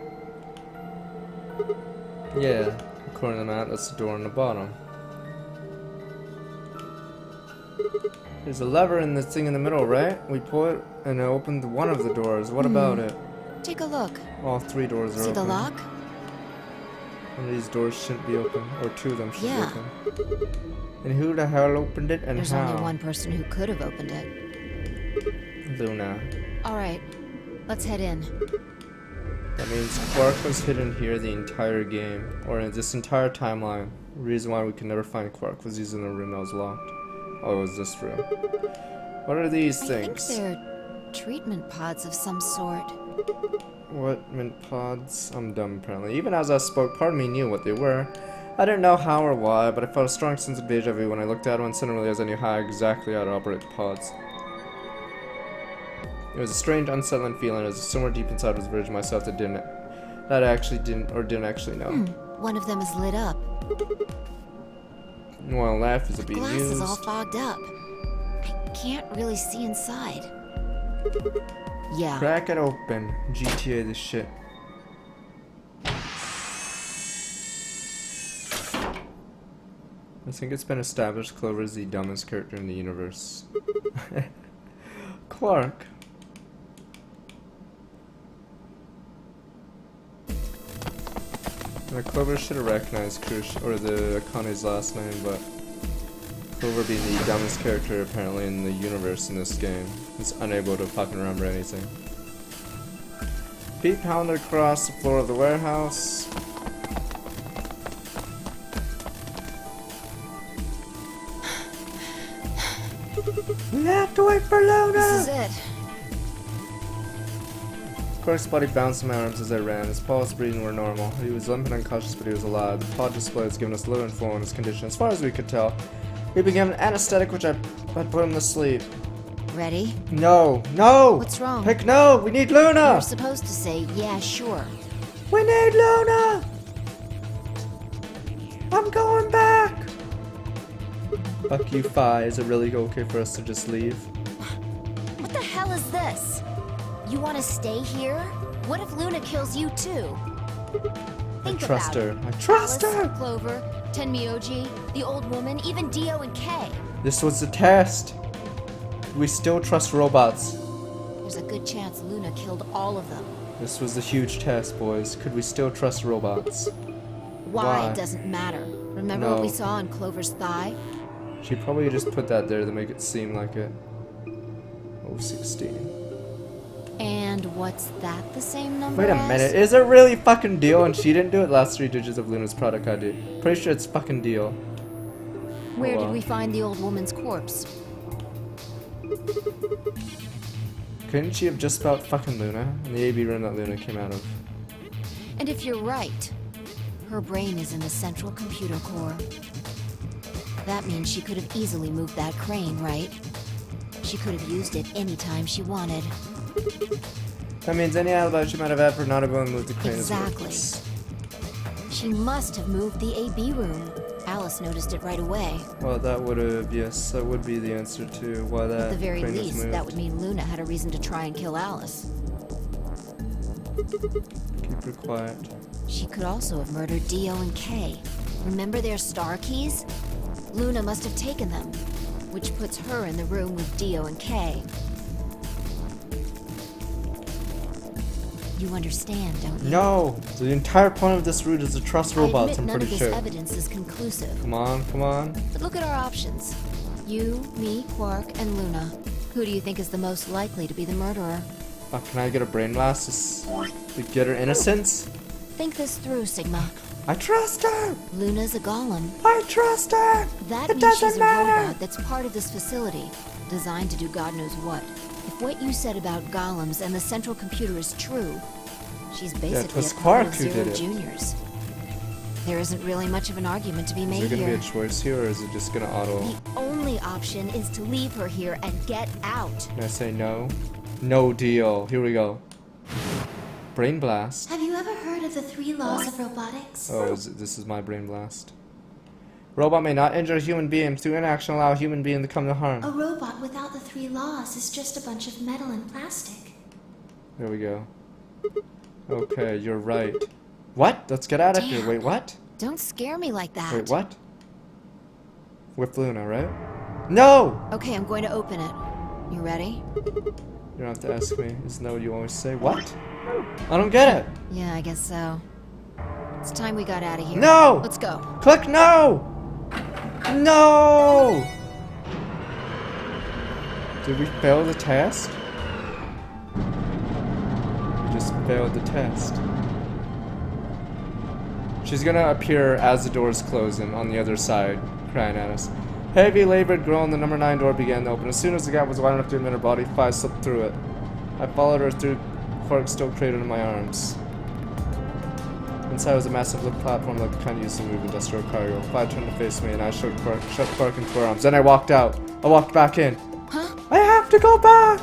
Speaker 1: Yeah, according to the map, that's the door on the bottom. There's a lever in this thing in the middle, right? We pull it and it opened one of the doors. What about it?
Speaker 2: Take a look.
Speaker 1: All 3 doors are
Speaker 2: See
Speaker 1: open.
Speaker 2: the lock?
Speaker 1: One of these doors shouldn't be open, or 2 of them should
Speaker 2: Yeah.
Speaker 1: be open. And who the hell opened it and
Speaker 2: There's
Speaker 1: how?
Speaker 2: only one person who could have opened it.
Speaker 1: Luna.
Speaker 2: Alright, let's head in.
Speaker 1: That means Quark was hidden here the entire game, or in this entire timeline. The reason why we could never find Quark was he's in a room that was locked. Oh, it was this room. What are these
Speaker 2: I
Speaker 1: things?
Speaker 2: think they're treatment pods of some sort.
Speaker 1: What mint pods? I'm dumb apparently. Even as I spoke, part of me knew what they were. I didn't know how or why, but I felt a strong sense of deja vu when I looked at them and suddenly realized I knew how exactly how to operate the pods. It was a strange, unsettling feeling as if somewhere deep inside was a version of myself that actually didn't know.
Speaker 2: One of them is lit up.
Speaker 1: While life is being
Speaker 2: Glass
Speaker 1: used.
Speaker 2: is all fogged up. I can't really see inside. Yeah.
Speaker 1: Crack it open. GTA this shit. I think it's been established Clover is the dumbest character in the universe. Clark. Now, Clover should have recognized Krush or the Akane's last name, but Clover being the dumbest character apparently in the universe in this game is unable to fucking remember anything. Feet pounded across the floor of the warehouse. We have to wait for Luna!
Speaker 2: This is it.
Speaker 1: Clark's body bounced in my arms as I ran. His pulse breathing were normal. He was limp and unconscious, but he was alive. The pod display has given us little info on his condition, as far as we could tell. He began an anesthetic, which I put him to sleep.
Speaker 2: Ready?
Speaker 1: No! No!
Speaker 2: What's wrong?
Speaker 1: Pick no! We need Luna!
Speaker 2: You're supposed to say, yeah, sure.
Speaker 1: We need Luna! I'm going back! Fuck you, Phi. Is it really okay for us to just leave?
Speaker 2: What the hell is this? You want to stay here? What if Luna kills you too? Think
Speaker 1: I trust
Speaker 2: about
Speaker 1: her.
Speaker 2: it.
Speaker 1: I trust
Speaker 2: Alice,
Speaker 1: her!
Speaker 2: Clover, Tenmyoji, the old woman, even Dio and Kay.
Speaker 1: This was the test. We still trust robots.
Speaker 2: There's a good chance Luna killed all of them.
Speaker 1: This was a huge test, boys. Could we still trust robots?
Speaker 2: Why,
Speaker 1: Why?
Speaker 2: doesn't matter. Remember
Speaker 1: No.
Speaker 2: what we saw on Clover's thigh?
Speaker 1: She probably just put that there to make it seem like it. 016.
Speaker 2: And what's that the same number
Speaker 1: Wait a
Speaker 2: as?
Speaker 1: minute, is it really fucking Deal and she didn't do it? Last 3 digits of Luna's product ID. Pretty sure it's fucking Deal.
Speaker 2: Where
Speaker 1: Oh,
Speaker 2: did
Speaker 1: well.
Speaker 2: we find the old woman's corpse?
Speaker 1: Couldn't she have just spelled fucking Luna in the AB room that Luna came out of?
Speaker 2: And if you're right, her brain is in the central computer core. That means she could have easily moved that crane, right? She could have used it anytime she wanted.
Speaker 1: That means any alibi she might have had for not able to move the crane
Speaker 2: Exactly.
Speaker 1: is worthless.
Speaker 2: She must have moved the AB room. Alice noticed it right away.
Speaker 1: Well, that would have, yes, that would be the answer to why that
Speaker 2: At the very
Speaker 1: crane was
Speaker 2: least,
Speaker 1: moved.
Speaker 2: that would mean Luna had a reason to try and kill Alice.
Speaker 1: Keep her quiet.
Speaker 2: She could also have murdered Dio and Kay. Remember their star keys? Luna must have taken them, which puts her in the room with Dio and Kay. You understand, don't you?
Speaker 1: No! The entire point of this route is to trust
Speaker 2: I
Speaker 1: robots,
Speaker 2: admit
Speaker 1: I'm
Speaker 2: none
Speaker 1: pretty
Speaker 2: of this
Speaker 1: sure.
Speaker 2: evidence is conclusive.
Speaker 1: Come on, come on.
Speaker 2: But look at our options. You, me, Quark, and Luna. Who do you think is the most likely to be the murderer?
Speaker 1: Can I get a brain blast to get her innocence?
Speaker 2: Think this through, Sigma.
Speaker 1: I trust her!
Speaker 2: Luna's a golem.
Speaker 1: I trust her!
Speaker 2: That
Speaker 1: It
Speaker 2: means she's
Speaker 1: doesn't
Speaker 2: a
Speaker 1: matter!
Speaker 2: robot that's part of this facility, designed to do God knows what. If what you said about golems and the central computer is true, she's basically
Speaker 1: was
Speaker 2: a part
Speaker 1: Quark
Speaker 2: of
Speaker 1: who
Speaker 2: Zero
Speaker 1: did it.
Speaker 2: Juniors. There isn't really much of an argument to be
Speaker 1: Is
Speaker 2: made
Speaker 1: there gonna
Speaker 2: here.
Speaker 1: be a choice here, or is it just gonna auto?
Speaker 2: The only option is to leave her here and get out.
Speaker 1: Can I say no? No deal. Here we go. Brain blast.
Speaker 6: Have you ever heard of the 3 laws of robotics?
Speaker 1: Oh, this is my brain blast. Robot may not injure a human being. Through inaction, allow a human being to come to harm.
Speaker 6: A robot without the 3 laws is just a bunch of metal and plastic.
Speaker 1: There we go. Okay, you're right. What? Let's get out of here.
Speaker 2: Damn.
Speaker 1: Wait, what?
Speaker 2: Don't scare me like that.
Speaker 1: Wait, what? With Luna, right? No!
Speaker 2: Okay, I'm going to open it. You ready?
Speaker 1: You don't have to ask me. Isn't that what you always say? What? I don't get it.
Speaker 2: Yeah, I guess so. It's time we got out of here.
Speaker 1: No!
Speaker 2: Let's go.
Speaker 1: Click no! No! Did we fail the test? We just failed the test. She's gonna appear as the door's closing on the other side, crying at us. Heavy labored groan, the number 9 door began to open. As soon as the gap was wide enough to admit her body, Phi slipped through it. I followed her through Quark still cradled in my arms. Inside was a massive lift platform like the kind used to move industrial cargo. Phi turned to face me and I shoved Quark into her arms. Then I walked out. I walked back in.
Speaker 2: Huh?
Speaker 1: I have to go back!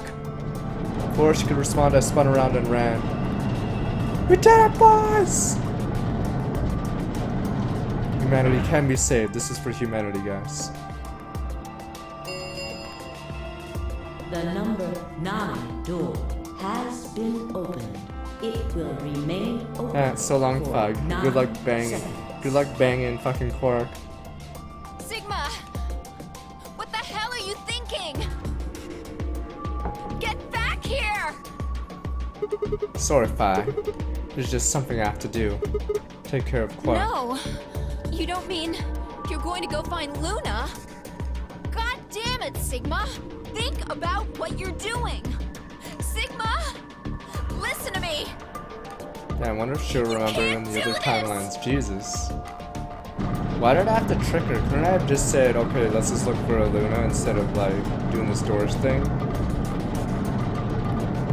Speaker 1: Before she could respond, I spun around and ran. We did it, boys! Humanity can be saved. This is for humanity, guys.
Speaker 3: The number 9 door has been opened. It will remain open.
Speaker 1: Yeah, so long,
Speaker 3: for
Speaker 1: Phi.
Speaker 3: 9
Speaker 1: Good luck banging.
Speaker 3: seconds.
Speaker 1: Good luck banging fucking Quark.
Speaker 2: Sigma! What the hell are you thinking? Get back here!
Speaker 1: Sorry, Phi. There's just something I have to do. Take care of Quark.
Speaker 2: No! You don't mean you're going to go find Luna? God damn it, Sigma! Think about what you're doing! Sigma! Listen to me!
Speaker 1: Yeah, I wonder if she'll remember in the
Speaker 2: can't
Speaker 1: other
Speaker 2: do
Speaker 1: timelines. Jesus. Why did I have to trick her? Couldn't I have just said, okay, let's just look for a Luna instead of, like, doing the storage thing?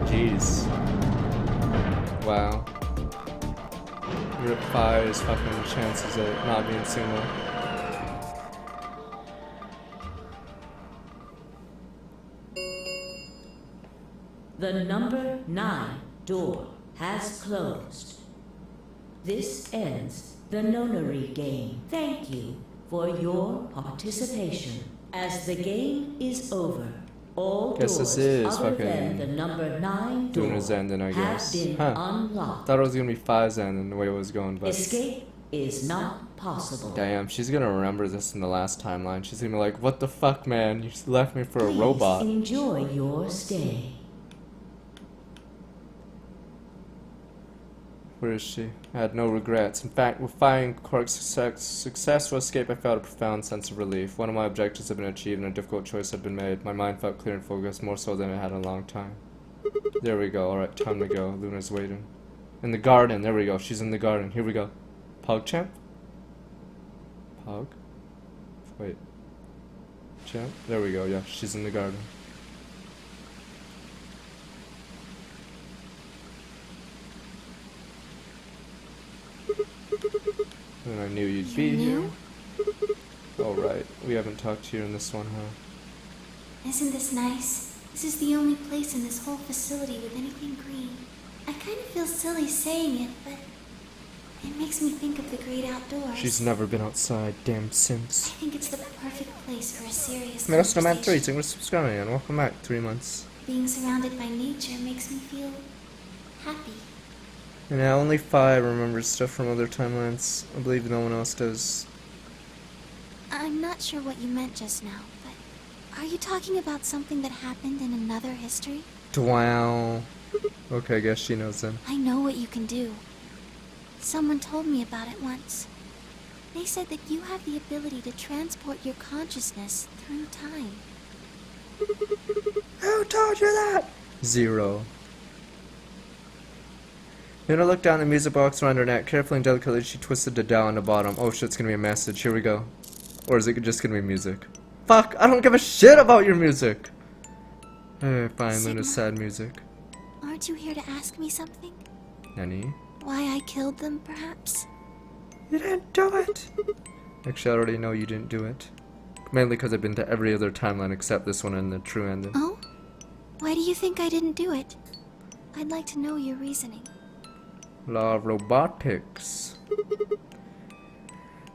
Speaker 1: Jeez. Wow. Rip Phi's fucking chances at not being Sigma.
Speaker 3: The number 9 door has closed. This ends the nonary game. Thank you for your participation. As the game is over, all
Speaker 1: Guess
Speaker 3: doors
Speaker 1: this is
Speaker 3: other
Speaker 1: fucking
Speaker 3: than the number 9 door
Speaker 1: Luna's ending, I
Speaker 3: have
Speaker 1: guess.
Speaker 3: been
Speaker 1: Huh.
Speaker 3: unlocked.
Speaker 1: Thought it was gonna be Phi's ending the way it was going, but
Speaker 3: Escape is not possible.
Speaker 1: damn, she's gonna remember this in the last timeline. She's gonna be like, what the fuck, man? You left me for a
Speaker 3: Please
Speaker 1: robot.
Speaker 3: enjoy your stay.
Speaker 1: Where is she? I had no regrets. In fact, with finding Quark's successful escape, I felt a profound sense of relief. One of my objectives had been achieved and a difficult choice had been made. My mind felt clear and focused, more so than it had in a long time. There we go. Alright, time to go. Luna's waiting. In the garden. There we go. She's in the garden. Here we go. PogChamp? Pog? Wait. Champ? There we go. Yeah, she's in the garden. And I knew you'd be here. Oh, right. We haven't talked to you in this one, huh?
Speaker 7: Isn't this nice? This is the only place in this whole facility with anything green. I kind of feel silly saying it, but it makes me think of the great outdoors.
Speaker 1: She's never been outside, damn
Speaker 7: I
Speaker 1: simps.
Speaker 7: think it's the perfect place for a serious
Speaker 1: Made us Snowman 3,
Speaker 7: conversation.
Speaker 1: thanks for subscribing and welcome back, 3 months.
Speaker 7: Being surrounded by nature makes me feel happy.
Speaker 1: And now only 5 remembers stuff from other timelines. I believe no one else does.
Speaker 7: I'm not sure what you meant just now, but are you talking about something that happened in another history?
Speaker 1: Wow. Okay, I guess she knows then.
Speaker 7: I know what you can do. Someone told me about it once. They said that you have the ability to transport your consciousness through time.
Speaker 1: Who told you that? 0. Luna looked down the music box around her neck. Carefully and delicately, she twisted the dial on the bottom. Oh shit, it's gonna be a message. Here we go. Or is it just gonna be music? Fuck, I don't give a shit about your music! Fine,
Speaker 7: Sigma.
Speaker 1: Luna's sad music.
Speaker 7: Aren't you here to ask me something?
Speaker 1: Nani?
Speaker 7: Why I killed them, perhaps?
Speaker 1: You didn't do it! Actually, I already know you didn't do it. Mainly because I've been to every other timeline except this one and the true ending.
Speaker 7: Oh? Why do you think I didn't do it? I'd like to know your reasoning.
Speaker 1: Law of robotics.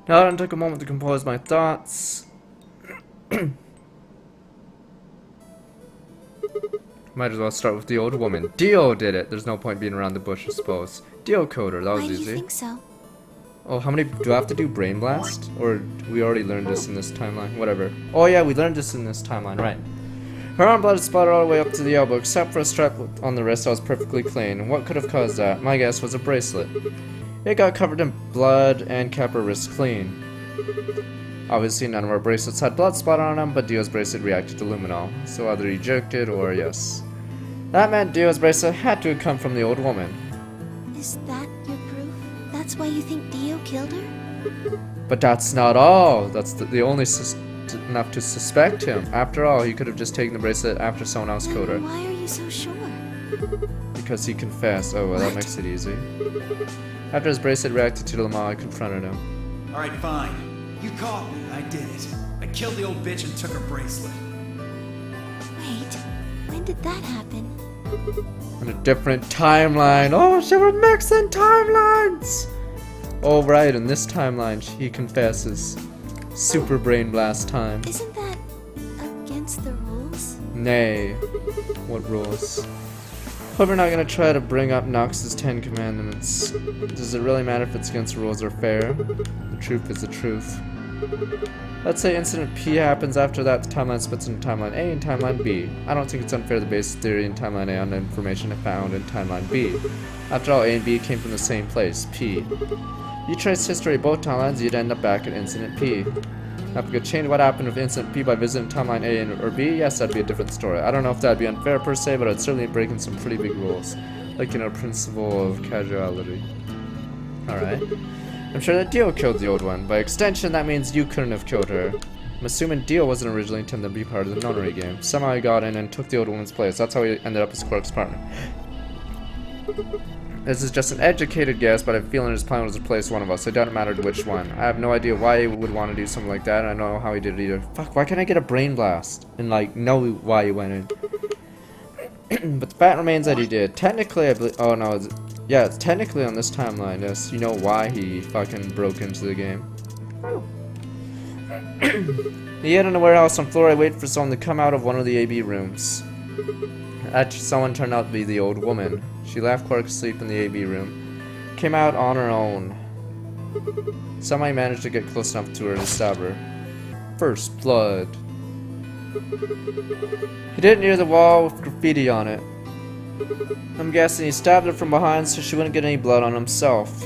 Speaker 1: Now I took a moment to compose my thoughts. Might as well start with the old woman. Dio did it. There's no point being around the bush, I suppose. Dio coder, that was
Speaker 7: Why do you
Speaker 1: easy.
Speaker 7: think so?
Speaker 1: Oh, how many do I have to do? Brain blast? Or we already learned this in this timeline? Whatever. Oh yeah, we learned this in this timeline, right. Her arm blood is splattered all the way up to the elbow, except for a stripe on the wrist that was perfectly clean. What could have caused that? My guess was a bracelet. It got covered in blood and kept her wrist clean. Obviously, none of our bracelets had blood splattered on them, but Dio's bracelet reacted to luminol. So either ejected or yes. That meant Dio's bracelet had to have come from the old woman.
Speaker 2: Is that your proof? That's why you think Dio killed her?
Speaker 1: But that's not all. That's the only enough to suspect him. After all, he could have just taken the bracelet after someone else killed her.
Speaker 2: Then why are you so sure?
Speaker 1: Because he confessed. Oh, well, that makes it easy. After his bracelet reacted to Lamar, I confronted him.
Speaker 4: Alright, fine. You caught me. I did it. I killed the old bitch and took her bracelet.
Speaker 2: Wait, when did that happen?
Speaker 1: On a different timeline. Oh, she was mixing timelines! Oh, right, in this timeline, he confesses. Super brain blast time.
Speaker 2: Isn't that against the rules?
Speaker 1: Nay. What rules? Hope we're not gonna try to bring up Nox's 10 Commandments. Does it really matter if it's against rules or fair? The truth is the truth. Let's say incident P happens after that, the timeline splits into timeline A and timeline B. I don't think it's unfair to base theory in timeline A on the information found in timeline B. After all, A and B came from the same place, P. You trace history of both timelines, you'd end up back at incident P. Now, if we could change what happened with incident P by visiting timeline A or B, yes, that'd be a different story. I don't know if that'd be unfair per se, but I'd certainly be breaking some pretty big rules. Like, you know, principle of casuality. Alright. I'm sure that Dio killed the old one. By extension, that means you couldn't have killed her. I'm assuming Dio wasn't originally intended to be part of the nunnery game. Somehow he got in and took the old woman's place. That's how he ended up as Quark's partner. This is just an educated guess, but I have a feeling his plan was to replace one of us. It doesn't matter which one. I have no idea why he would want to do something like that, and I don't know how he did it either. Fuck, why can't I get a brain blast? And, like, know why he went in. But the fact remains that he did. Technically, I believe... Oh, no. Yeah, it's technically on this timeline. Yes, you know why he fucking broke into the game. He hid in a warehouse on floor. I waited for someone to come out of one of the AB rooms. That someone turned out to be the old woman. She left Quark asleep in the AB room. Came out on her own. Somehow managed to get close enough to her to stab her. First blood. He did it near the wall with graffiti on it. I'm guessing he stabbed her from behind so she wouldn't get any blood on himself.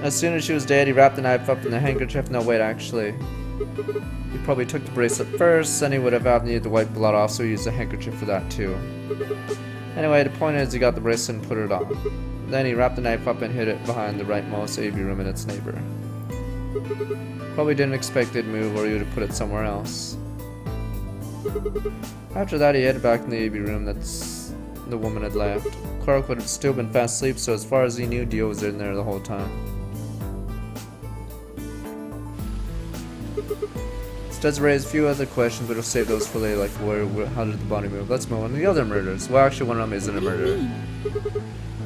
Speaker 1: As soon as she was dead, he wrapped the knife up in the handkerchief. No, wait, actually. He probably took the bracelet first, then he would have needed to wipe blood off, so he used a handkerchief for that too. Anyway, the point is he got the bracelet and put it on. Then he wrapped the knife up and hid it behind the rightmost AV room in its neighbor. Probably didn't expect it to move, or he would have put it somewhere else. After that, he headed back in the AV room that's the woman had left. Quark would have still been fast asleep, so as far as he knew, Dio was in there the whole time. This does raise a few other questions, but we'll save those for later, like how did the body move? Let's move on to the other murders. Well, actually, one of them isn't a murder.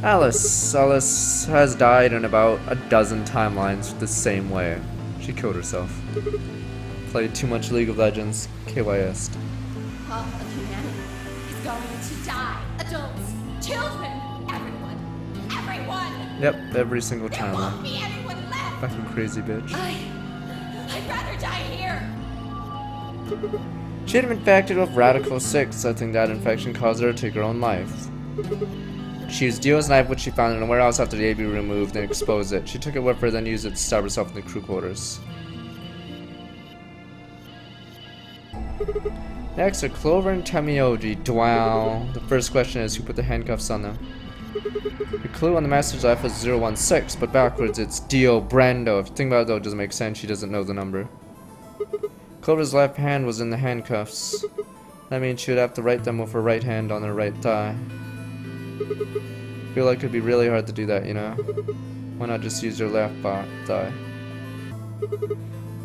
Speaker 1: Alice. Alice has died in about a dozen timelines the same way. She killed herself. Played too much League of Legends. KYS.
Speaker 8: All of humanity is going to die. Adults, children, everyone.
Speaker 1: Yep, every single
Speaker 8: There won't
Speaker 1: timeline.
Speaker 8: be anyone left.
Speaker 1: Fucking crazy bitch.
Speaker 8: I'd rather die here.
Speaker 1: She had been infected with Radical 6. I think that infection caused her to take her own life. She used Dio's knife, which she found in a warehouse after the AB room moved, and exposed it. She took it with her, then used it to stab herself in the crew quarters. Next are Clover and Tamioji. Wow. The first question is, who put the handcuffs on them? The clue on the message left is 016, but backwards it's Dio Brando. If you think about it though, it doesn't make sense. She doesn't know the number. Clover's left hand was in the handcuffs. That means she would have to write them with her right hand on her right thigh. I feel like it'd be really hard to do that, you know? Why not just use your left thigh?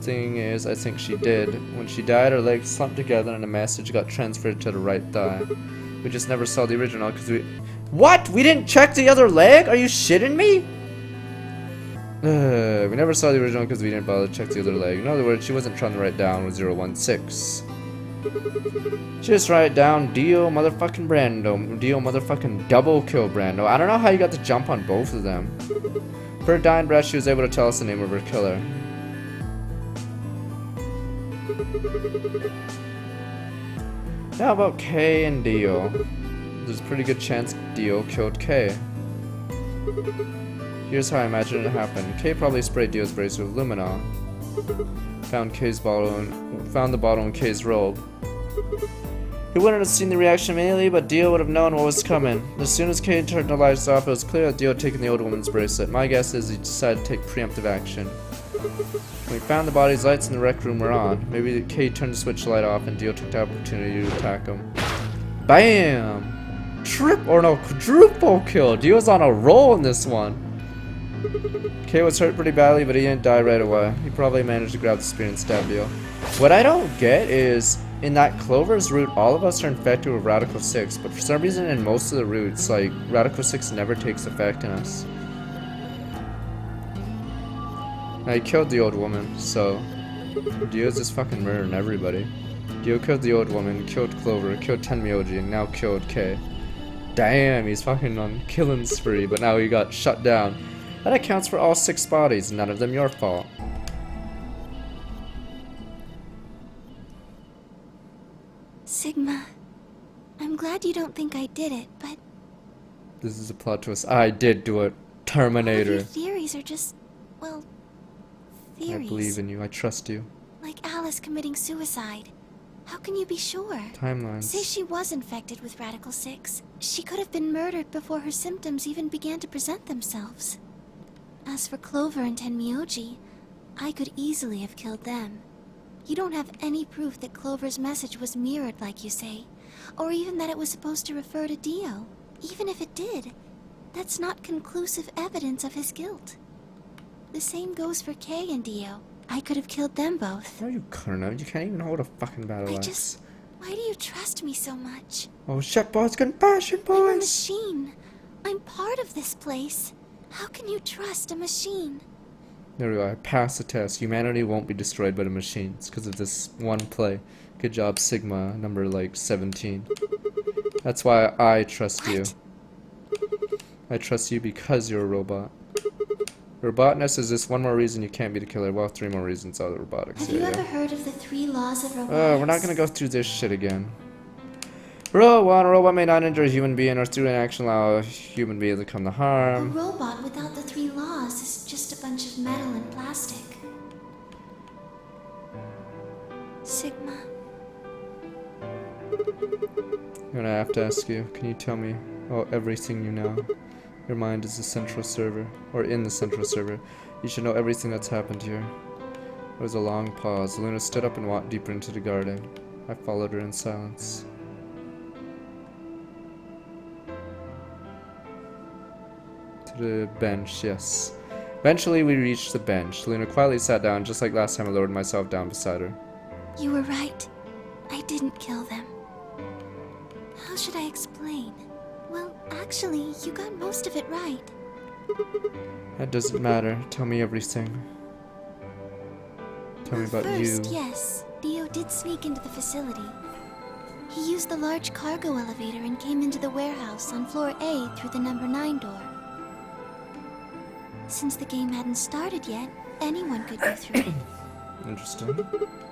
Speaker 1: Thing is, I think she did. When she died, her legs slumped together and the message got transferred to the right thigh. We just never saw the original because we... What? We didn't check the other leg? Are you shitting me? We never saw the original because we didn't bother to check the other leg. In other words, she wasn't trying to write down with 016. Just write down Dio motherfucking Brando. Dio motherfucking double kill Brando. I don't know how you got to jump on both of them. For her dying breath, she was able to tell us the name of her killer. Now about Kay and Dio. There's a pretty good chance Dio killed Kay. Here's how I imagine it happened. Kay probably sprayed Dio's bracelet with Luna+Phi. Found the bottle in Kay's robe. He wouldn't have seen the reaction immediately, but Dio would have known what was coming. As soon as Kay turned the lights off, it was clear that Dio had taken the old woman's bracelet. My guess is he decided to take preemptive action. When he found the bodies, lights in the rec room were on. Maybe Kay turned the switch light off and Dio took the opportunity to attack him. BAM! Quadruple kill! Dio's on a roll in this one. Kay was hurt pretty badly, but he didn't die right away. He probably managed to grab the spear and stab Dio. What I don't get is, in that Clover's route, all of us are infected with Radical 6, but for some reason in most of the routes, like, Radical 6 never takes effect in us. Now, he killed the old woman, so Dio's just fucking murdering everybody. Dio killed the old woman, killed Clover, killed Tenmyoji, and now killed Kay. Damn, he's fucking on killing spree, but now he got shut down. That accounts for all 6 bodies, none of them your fault.
Speaker 7: Sigma, I'm glad you don't think I did it, but
Speaker 1: This is a plot twist. I did do it.
Speaker 7: all of
Speaker 1: Terminator.
Speaker 7: your theories are just, well, theories.
Speaker 1: I believe in you. I trust you.
Speaker 7: Like Alice committing suicide. How can you be sure?
Speaker 1: Timelines.
Speaker 7: Say she was infected with Radical 6. She could have been murdered before her symptoms even began to present themselves. As for Clover and Tenmyoji, I could easily have killed them. You don't have any proof that Clover's message was mirrored like you say, or even that it was supposed to refer to Dio. Even if it did, that's not conclusive evidence of his guilt. The same goes for Kay and Dio. I could have killed them both.
Speaker 1: No, you couldn't. You can't even hold a fucking battle
Speaker 7: I
Speaker 1: axe.
Speaker 7: just... Why do you trust me so much?
Speaker 1: Oh shit, boys, confession,
Speaker 7: I'm a
Speaker 1: boys!
Speaker 7: machine. I'm part of this place. How can you trust a machine?
Speaker 1: There we go. I passed the test. Humanity won't be destroyed by the machines because of this one play. Good job, Sigma, number like 17. That's why I trust you. I trust you because you're a robot. Robotness is just one more reason you can't be the killer. Well, 3 more reasons out of robotics.
Speaker 7: Have you ever heard of the 3 laws of robotics?
Speaker 1: We're not gonna go through this shit again. Rule 1, a robot may not injure a human being or through inaction allow a human being to come to
Speaker 7: A
Speaker 1: harm.
Speaker 7: robot without the 3 laws is just a bunch of metal and plastic. Sigma,
Speaker 1: I'm gonna have to ask you, can you tell me everything you know? Your mind is the central server, or in the central server. You should know everything that's happened here. There was a long pause. Luna stood up and walked deeper into the garden. I followed her in silence. To the bench, yes. Eventually we reached the bench. Luna quietly sat down, just like last time I lowered myself down beside her.
Speaker 7: you were right. I didn't kill them. How should I explain? Well, actually, you got most of it right.
Speaker 1: That doesn't matter. Tell me everything. Tell me about
Speaker 7: First,
Speaker 1: you.
Speaker 7: yes, Dio did sneak into the facility. He used the large cargo elevator and came into the warehouse on floor A through the number 9 door. Since the game hadn't started yet, anyone could go through it.
Speaker 1: Interesting.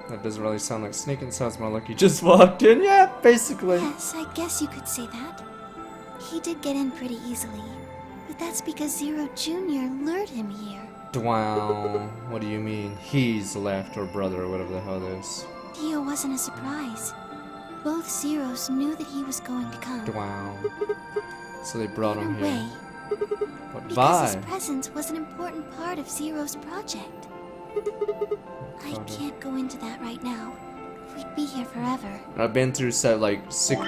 Speaker 1: That doesn't really sound like sneaking. Sounds more like you just walked in. Yeah, basically.
Speaker 7: Yes, I guess you could say that. He did get in pretty easily, but that's because Zero Jr. lured him here.
Speaker 1: Wow. What do you mean? He's left, or brother, or whatever the hell it is.
Speaker 7: Dio wasn't a surprise. Both Zeros knew that he was going to come.
Speaker 1: Wow. So they brought
Speaker 7: In
Speaker 1: him
Speaker 7: a
Speaker 1: here.
Speaker 7: way,
Speaker 1: But
Speaker 7: because his
Speaker 1: why?
Speaker 7: presence was an important part of Zero's project. I
Speaker 1: Got it.
Speaker 7: can't go into that right now. We'd be here forever.
Speaker 1: I've been through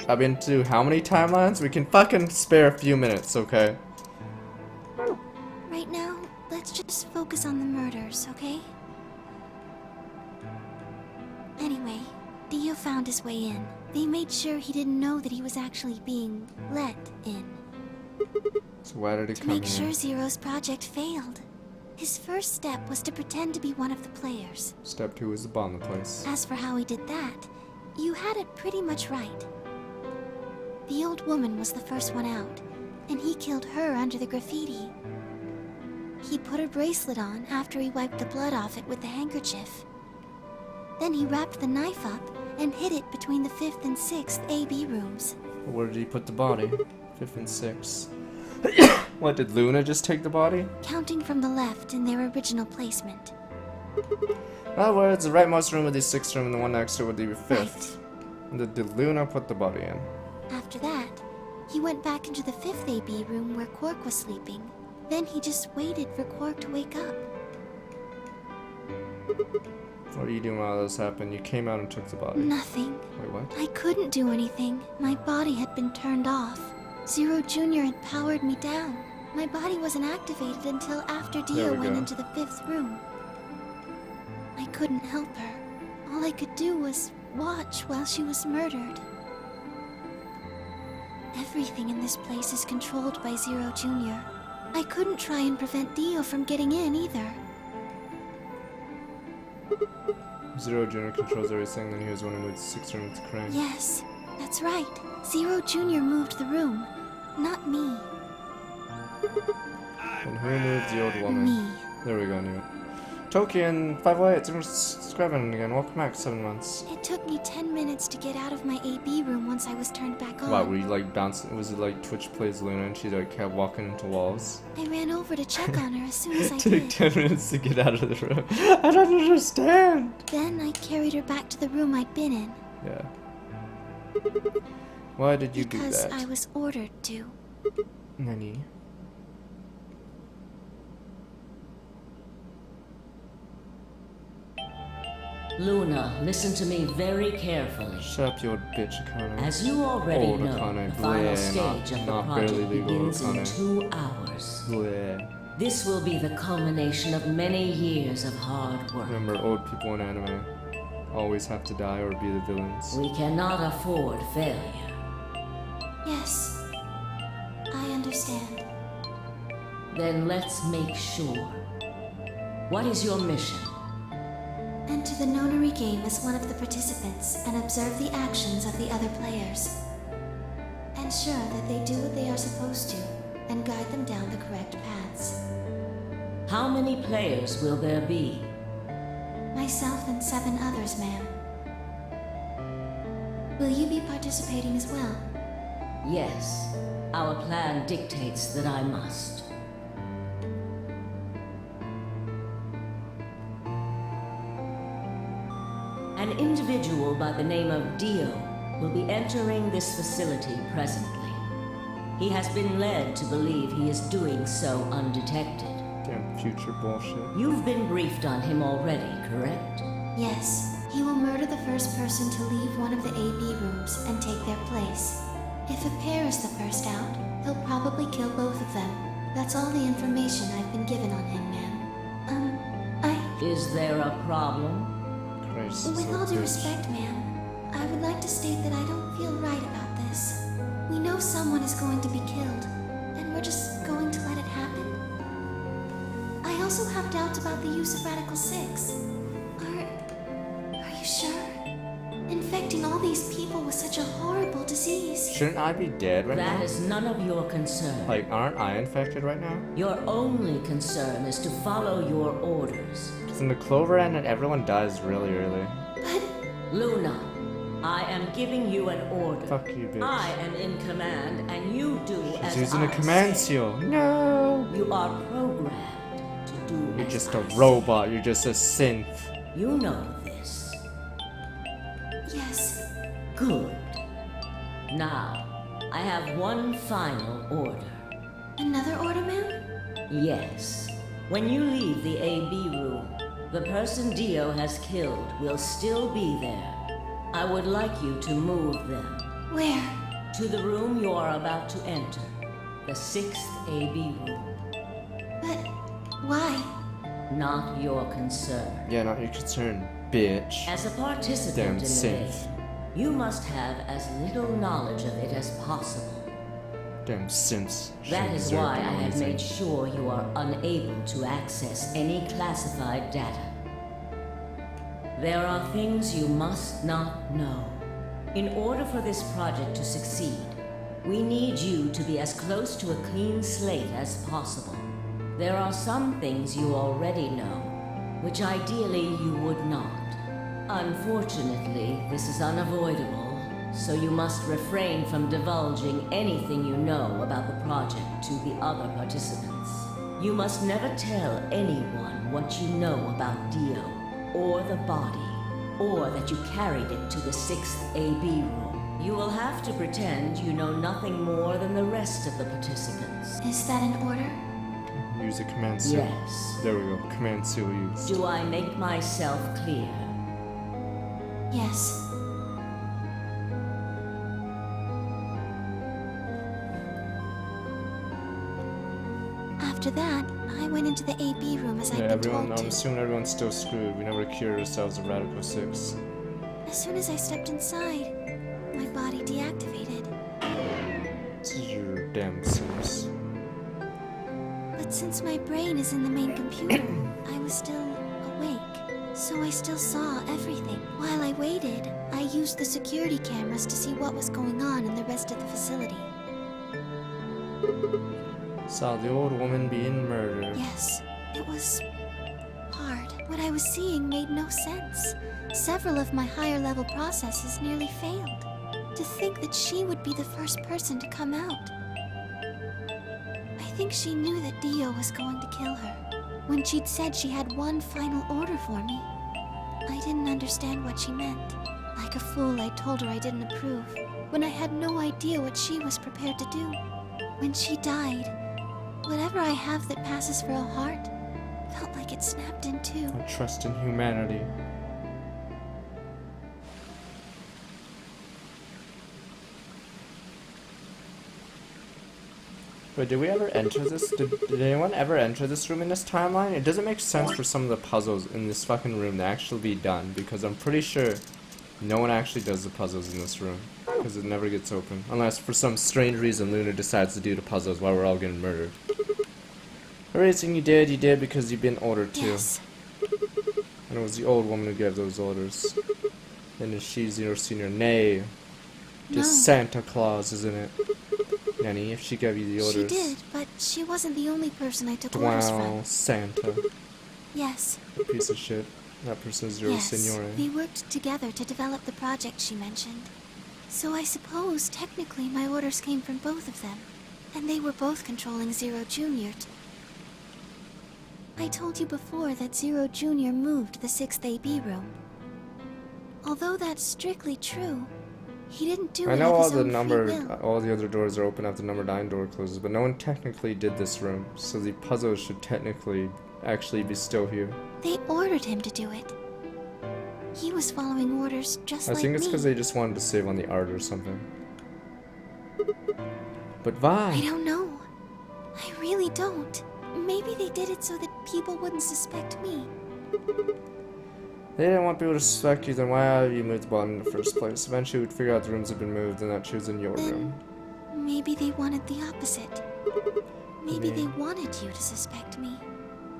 Speaker 1: I've been through how many timelines? We can fucking spare a few minutes, okay?
Speaker 7: Right now, let's just focus on the murders, okay? Anyway, Dio found his way in. They made sure he didn't know that he was actually being let in.
Speaker 1: So why did he
Speaker 7: To
Speaker 1: come
Speaker 7: make
Speaker 1: here?
Speaker 7: sure Zero's project failed. His first step was to pretend to be one of the players.
Speaker 1: Step 2 is to bomb the place.
Speaker 7: As for how he did that, you had it pretty much right. The old woman was the first one out, and he killed her under the graffiti. He put her bracelet on after he wiped the blood off it with the handkerchief. Then he wrapped the knife up and hid it between the 5th and 6th AB rooms.
Speaker 1: Where did he put the body? 5th and 6th. What, did Luna just take the body?
Speaker 7: Counting from the left in their original placement.
Speaker 1: In other words, the rightmost room would be 6th room and the one next to it would be 5th.
Speaker 7: Right.
Speaker 1: Did Luna put the body in?
Speaker 7: After that, he went back into the 5th AB room where Quark was sleeping. Then he just waited for Quark to wake up.
Speaker 1: What are you doing while this happened? You came out and took the body.
Speaker 7: Nothing.
Speaker 1: Wait, what?
Speaker 7: I couldn't do anything. My body had been turned off. Zero Jr. had powered me down. My body wasn't activated until after
Speaker 1: There
Speaker 7: Dio
Speaker 1: we
Speaker 7: went
Speaker 1: go.
Speaker 7: into the 5th room. I couldn't help her. All I could do was watch while she was murdered. Everything in this place is controlled by Zero Jr. I couldn't try and prevent Dio from getting in either.
Speaker 1: Zero Jr. controls everything, then he was one who moved 6 rooms with Crane.
Speaker 7: Yes, that's right. Zero Jr. moved the room, not me.
Speaker 1: And who moved the old woman?
Speaker 7: Me.
Speaker 1: There we go, knew it. Tokian 508, thanks for subscribing again. Welcome back, 7 months.
Speaker 7: It took me 10 minutes to get out of my AB room once I was turned back on.
Speaker 1: Wow, were you like bouncing? Was it like Twitch plays Luna and she like kept walking into walls?
Speaker 7: I ran over to check on her as soon as I
Speaker 1: Took
Speaker 7: did.
Speaker 1: 10 minutes to get out of the room. I don't understand.
Speaker 7: Then I carried her back to the room I'd been in.
Speaker 1: Yeah. Why did you
Speaker 7: Because
Speaker 1: do that?
Speaker 7: I was ordered to.
Speaker 1: Nani?
Speaker 3: Luna, listen to me very carefully.
Speaker 1: Shut up, you old bitch, Akane.
Speaker 3: As you already
Speaker 1: Old
Speaker 3: know,
Speaker 1: Akane,
Speaker 3: the final
Speaker 1: bleh,
Speaker 3: stage of the
Speaker 1: not barely
Speaker 3: project
Speaker 1: legal
Speaker 3: begins in
Speaker 1: Akane.
Speaker 3: 2 hours.
Speaker 1: Bleh.
Speaker 3: This will be the culmination of many years of hard work.
Speaker 1: Remember, old people in anime always have to die or be the villains.
Speaker 3: We cannot afford failure.
Speaker 7: Yes, I understand.
Speaker 3: Then let's make sure. What is your mission?
Speaker 7: Enter the nonary game as one of the participants and observe the actions of the other players. Ensure that they do what they are supposed to and guide them down the correct paths.
Speaker 3: How many players will there be?
Speaker 7: Myself and 7 others, ma'am. Will you be participating as well?
Speaker 3: Yes, our plan dictates that I must. An individual by the name of Dio will be entering this facility presently. He has been led to believe he is doing so undetected.
Speaker 1: Damn future bullshit.
Speaker 3: You've been briefed on him already, correct?
Speaker 7: Yes. He will murder the first person to leave one of the AB rooms and take their place. If a pair is the first out, he'll probably kill both of them. That's all the information I've been given on him, ma'am.
Speaker 3: Is there a problem?
Speaker 1: Christ,
Speaker 7: With
Speaker 1: so
Speaker 7: all due
Speaker 1: bitch.
Speaker 7: respect, ma'am, I would like to state that I don't feel right about this. We know someone is going to be killed, and we're just going to let it happen. I also have doubts about the use of Radical 6. Are you sure? Infecting all these people with such a horrible disease.
Speaker 1: Shouldn't I be dead right
Speaker 3: That
Speaker 1: now?
Speaker 3: is none of your concern.
Speaker 1: Like, aren't I infected right now?
Speaker 3: Your only concern is to follow your orders.
Speaker 1: Because in the Clover End, everyone dies really early.
Speaker 7: But
Speaker 3: Luna, I am giving you an order.
Speaker 1: Fuck you, bitch.
Speaker 3: I am in command, and you do as
Speaker 1: She's using
Speaker 3: I
Speaker 1: a command
Speaker 3: say.
Speaker 1: seal. No!
Speaker 3: You are programmed to do
Speaker 1: You're
Speaker 3: as
Speaker 1: just
Speaker 3: I
Speaker 1: a
Speaker 3: say.
Speaker 1: robot. You're just a synth.
Speaker 3: You know this.
Speaker 7: yes,
Speaker 3: Good. Now, I have one final order.
Speaker 7: another order, ma'am?
Speaker 3: Yes. When you leave the AB room, the person Dio has killed will still be there. I would like you to move them
Speaker 7: Where?
Speaker 3: to the room you are about to enter, the 6th AB room.
Speaker 7: But why?
Speaker 3: Not your concern.
Speaker 1: Yeah, not your concern, bitch.
Speaker 3: As a participant
Speaker 1: Damn
Speaker 3: in the
Speaker 1: synth.
Speaker 3: game, you must have as little knowledge of it as possible.
Speaker 1: Damn synths.
Speaker 3: That
Speaker 1: Shouldn't
Speaker 3: is
Speaker 1: deserve
Speaker 3: why
Speaker 1: to
Speaker 3: I
Speaker 1: do
Speaker 3: have
Speaker 1: anything.
Speaker 3: made sure you are unable to access any classified data. There are things you must not know. In order for this project to succeed, we need you to be as close to a clean slate as possible. There are some things you already know, which ideally you would not. Unfortunately, this is unavoidable, so you must refrain from divulging anything you know about the project to the other participants. You must never tell anyone what you know about Dio or the body. or that you carried it to the 6th AB room. You will have to pretend you know nothing more than the rest of the participants.
Speaker 7: Is that an order?
Speaker 1: Use a command seal.
Speaker 3: Yes.
Speaker 1: There we go. Command seal used.
Speaker 3: Do I make myself clear?
Speaker 7: Yes. After that, I went into the AB room as I'd
Speaker 1: Yeah,
Speaker 7: been
Speaker 1: everyone.
Speaker 7: told
Speaker 1: I'm
Speaker 7: to.
Speaker 1: assuming everyone's still screwed. We never cured ourselves of Radical 6.
Speaker 7: As soon as I stepped inside, my body deactivated.
Speaker 1: This is your damn Sims.
Speaker 7: But since my brain is in the main computer, I was still awake. So I still saw everything. While I waited, I used the security cameras to see what was going on in the rest of the facility.
Speaker 1: Saw the old woman being murdered.
Speaker 7: Yes, it was hard. What I was seeing made no sense. Several of my higher level processes nearly failed. To think that she would be the first person to come out. I think she knew that Dio was going to kill her. When she'd said she had one final order for me, I didn't understand what she meant. Like a fool, I told her I didn't approve, when I had no idea what she was prepared to do. When she died, whatever I have that passes for a heart felt like it snapped in two.
Speaker 1: I trust in humanity. Wait, did we ever enter this? Did anyone ever enter this room in this timeline? It doesn't make sense for some of the puzzles in this fucking room to actually be done, because I'm pretty sure no one actually does the puzzles in this room, because it never gets open. Unless for some strange reason Luna decides to do the puzzles while we're all getting murdered. Everything you did because you've been ordered to.
Speaker 7: Yes.
Speaker 1: And it was the old woman who gave those orders. And she's your senior. Nay. Just
Speaker 7: No.
Speaker 1: Santa Claus, isn't it? Nanny, if she gave you the orders.
Speaker 7: She did, but she wasn't the only person I took orders
Speaker 1: Wow,
Speaker 7: from.
Speaker 1: Santa.
Speaker 7: Yes.
Speaker 1: A piece of shit. That person is your
Speaker 7: Yes.
Speaker 1: signore.
Speaker 7: We worked together to develop the project she mentioned. So I suppose technically my orders came from both of them. And they were both controlling Zero Jr. I told you before that Zero Jr. moved the 6th AB room. Although that's strictly true, he didn't do
Speaker 1: I
Speaker 7: it
Speaker 1: know
Speaker 7: of
Speaker 1: all
Speaker 7: his
Speaker 1: the
Speaker 7: own
Speaker 1: number,
Speaker 7: free will.
Speaker 1: all the other doors are open after number 9 door closes, but no one technically did this room, so the puzzle should technically actually be still here.
Speaker 7: They ordered him to do it. He was following orders just
Speaker 1: I
Speaker 7: like
Speaker 1: think it's
Speaker 7: me.
Speaker 1: because they just wanted to save on the art or something. But why?
Speaker 7: I don't know. I really don't. Maybe they did it so that people wouldn't suspect me.
Speaker 1: They didn't want people to suspect you, then why have you moved the button in the first place? Eventually we'd figure out the rooms have been moved and that she was in your room.
Speaker 7: Then maybe they wanted the opposite. Maybe
Speaker 1: Yeah.
Speaker 7: they wanted you to suspect me.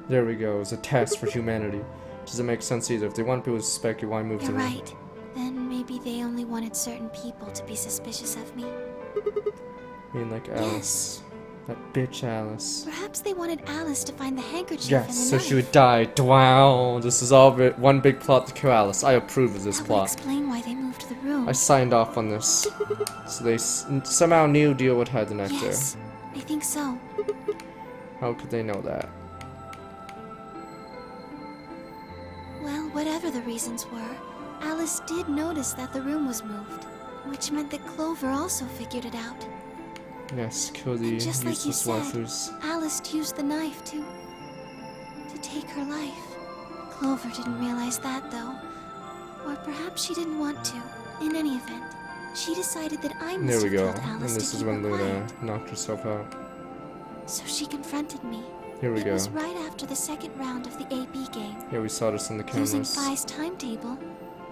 Speaker 1: There we go, it's a test for humanity. Doesn't make sense either. If they want people to suspect you, why move
Speaker 7: You're
Speaker 1: the room?
Speaker 7: right. Then maybe they only wanted certain people to be suspicious of me.
Speaker 1: I mean, like Alice. That bitch Alice.
Speaker 7: Perhaps they wanted Alice to find the handkerchief
Speaker 1: Yes,
Speaker 7: and
Speaker 1: so
Speaker 7: the
Speaker 1: she
Speaker 7: knife.
Speaker 1: would die. Wow, this is all one big plot to kill Alice. I approve of this
Speaker 7: That would
Speaker 1: plot.
Speaker 7: explain why they moved the room.
Speaker 1: I signed off on this. So they somehow knew Dio would hide the knife
Speaker 7: Yes, I think so.
Speaker 1: there. How could they know that?
Speaker 7: Well, whatever the reasons were, Alice did notice that the room was moved, which meant that Clover also figured it out.
Speaker 1: Yes, kill the
Speaker 7: And just like you
Speaker 1: useless
Speaker 7: said,
Speaker 1: waifus.
Speaker 7: Alice used the knife to take her life. Clover didn't realize that, though. Or perhaps she didn't want to. In any event, she decided that I must
Speaker 1: There we
Speaker 7: have
Speaker 1: go.
Speaker 7: killed
Speaker 1: And
Speaker 7: Alice
Speaker 1: this
Speaker 7: to
Speaker 1: is
Speaker 7: keep
Speaker 1: when
Speaker 7: her
Speaker 1: Luna
Speaker 7: quiet.
Speaker 1: knocked herself out.
Speaker 7: So she confronted me.
Speaker 1: Here we
Speaker 7: It
Speaker 1: go.
Speaker 7: was right after the second round of the AB game.
Speaker 1: Yeah, we saw this in the
Speaker 7: Using
Speaker 1: cameras.
Speaker 7: Phi's timetable,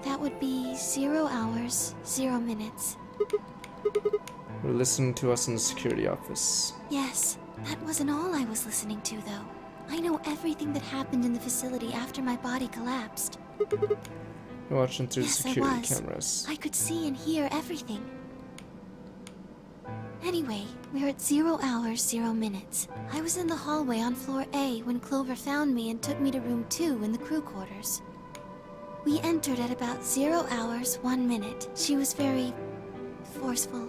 Speaker 7: that would be 0 hours, 0 minutes.
Speaker 1: You're listening to us in the security office.
Speaker 7: Yes, that wasn't all I was listening to, though. I know everything that happened in the facility after my body collapsed.
Speaker 1: You're watching through
Speaker 7: Yes,
Speaker 1: the
Speaker 7: I
Speaker 1: security
Speaker 7: was.
Speaker 1: cameras.
Speaker 7: I could see and hear everything. Anyway, we're at 0 hours, 0 minutes. I was in the hallway on floor A when Clover found me and took me to room 2 in the crew quarters. We entered at about 0 hours, 1 minute. She was very forceful.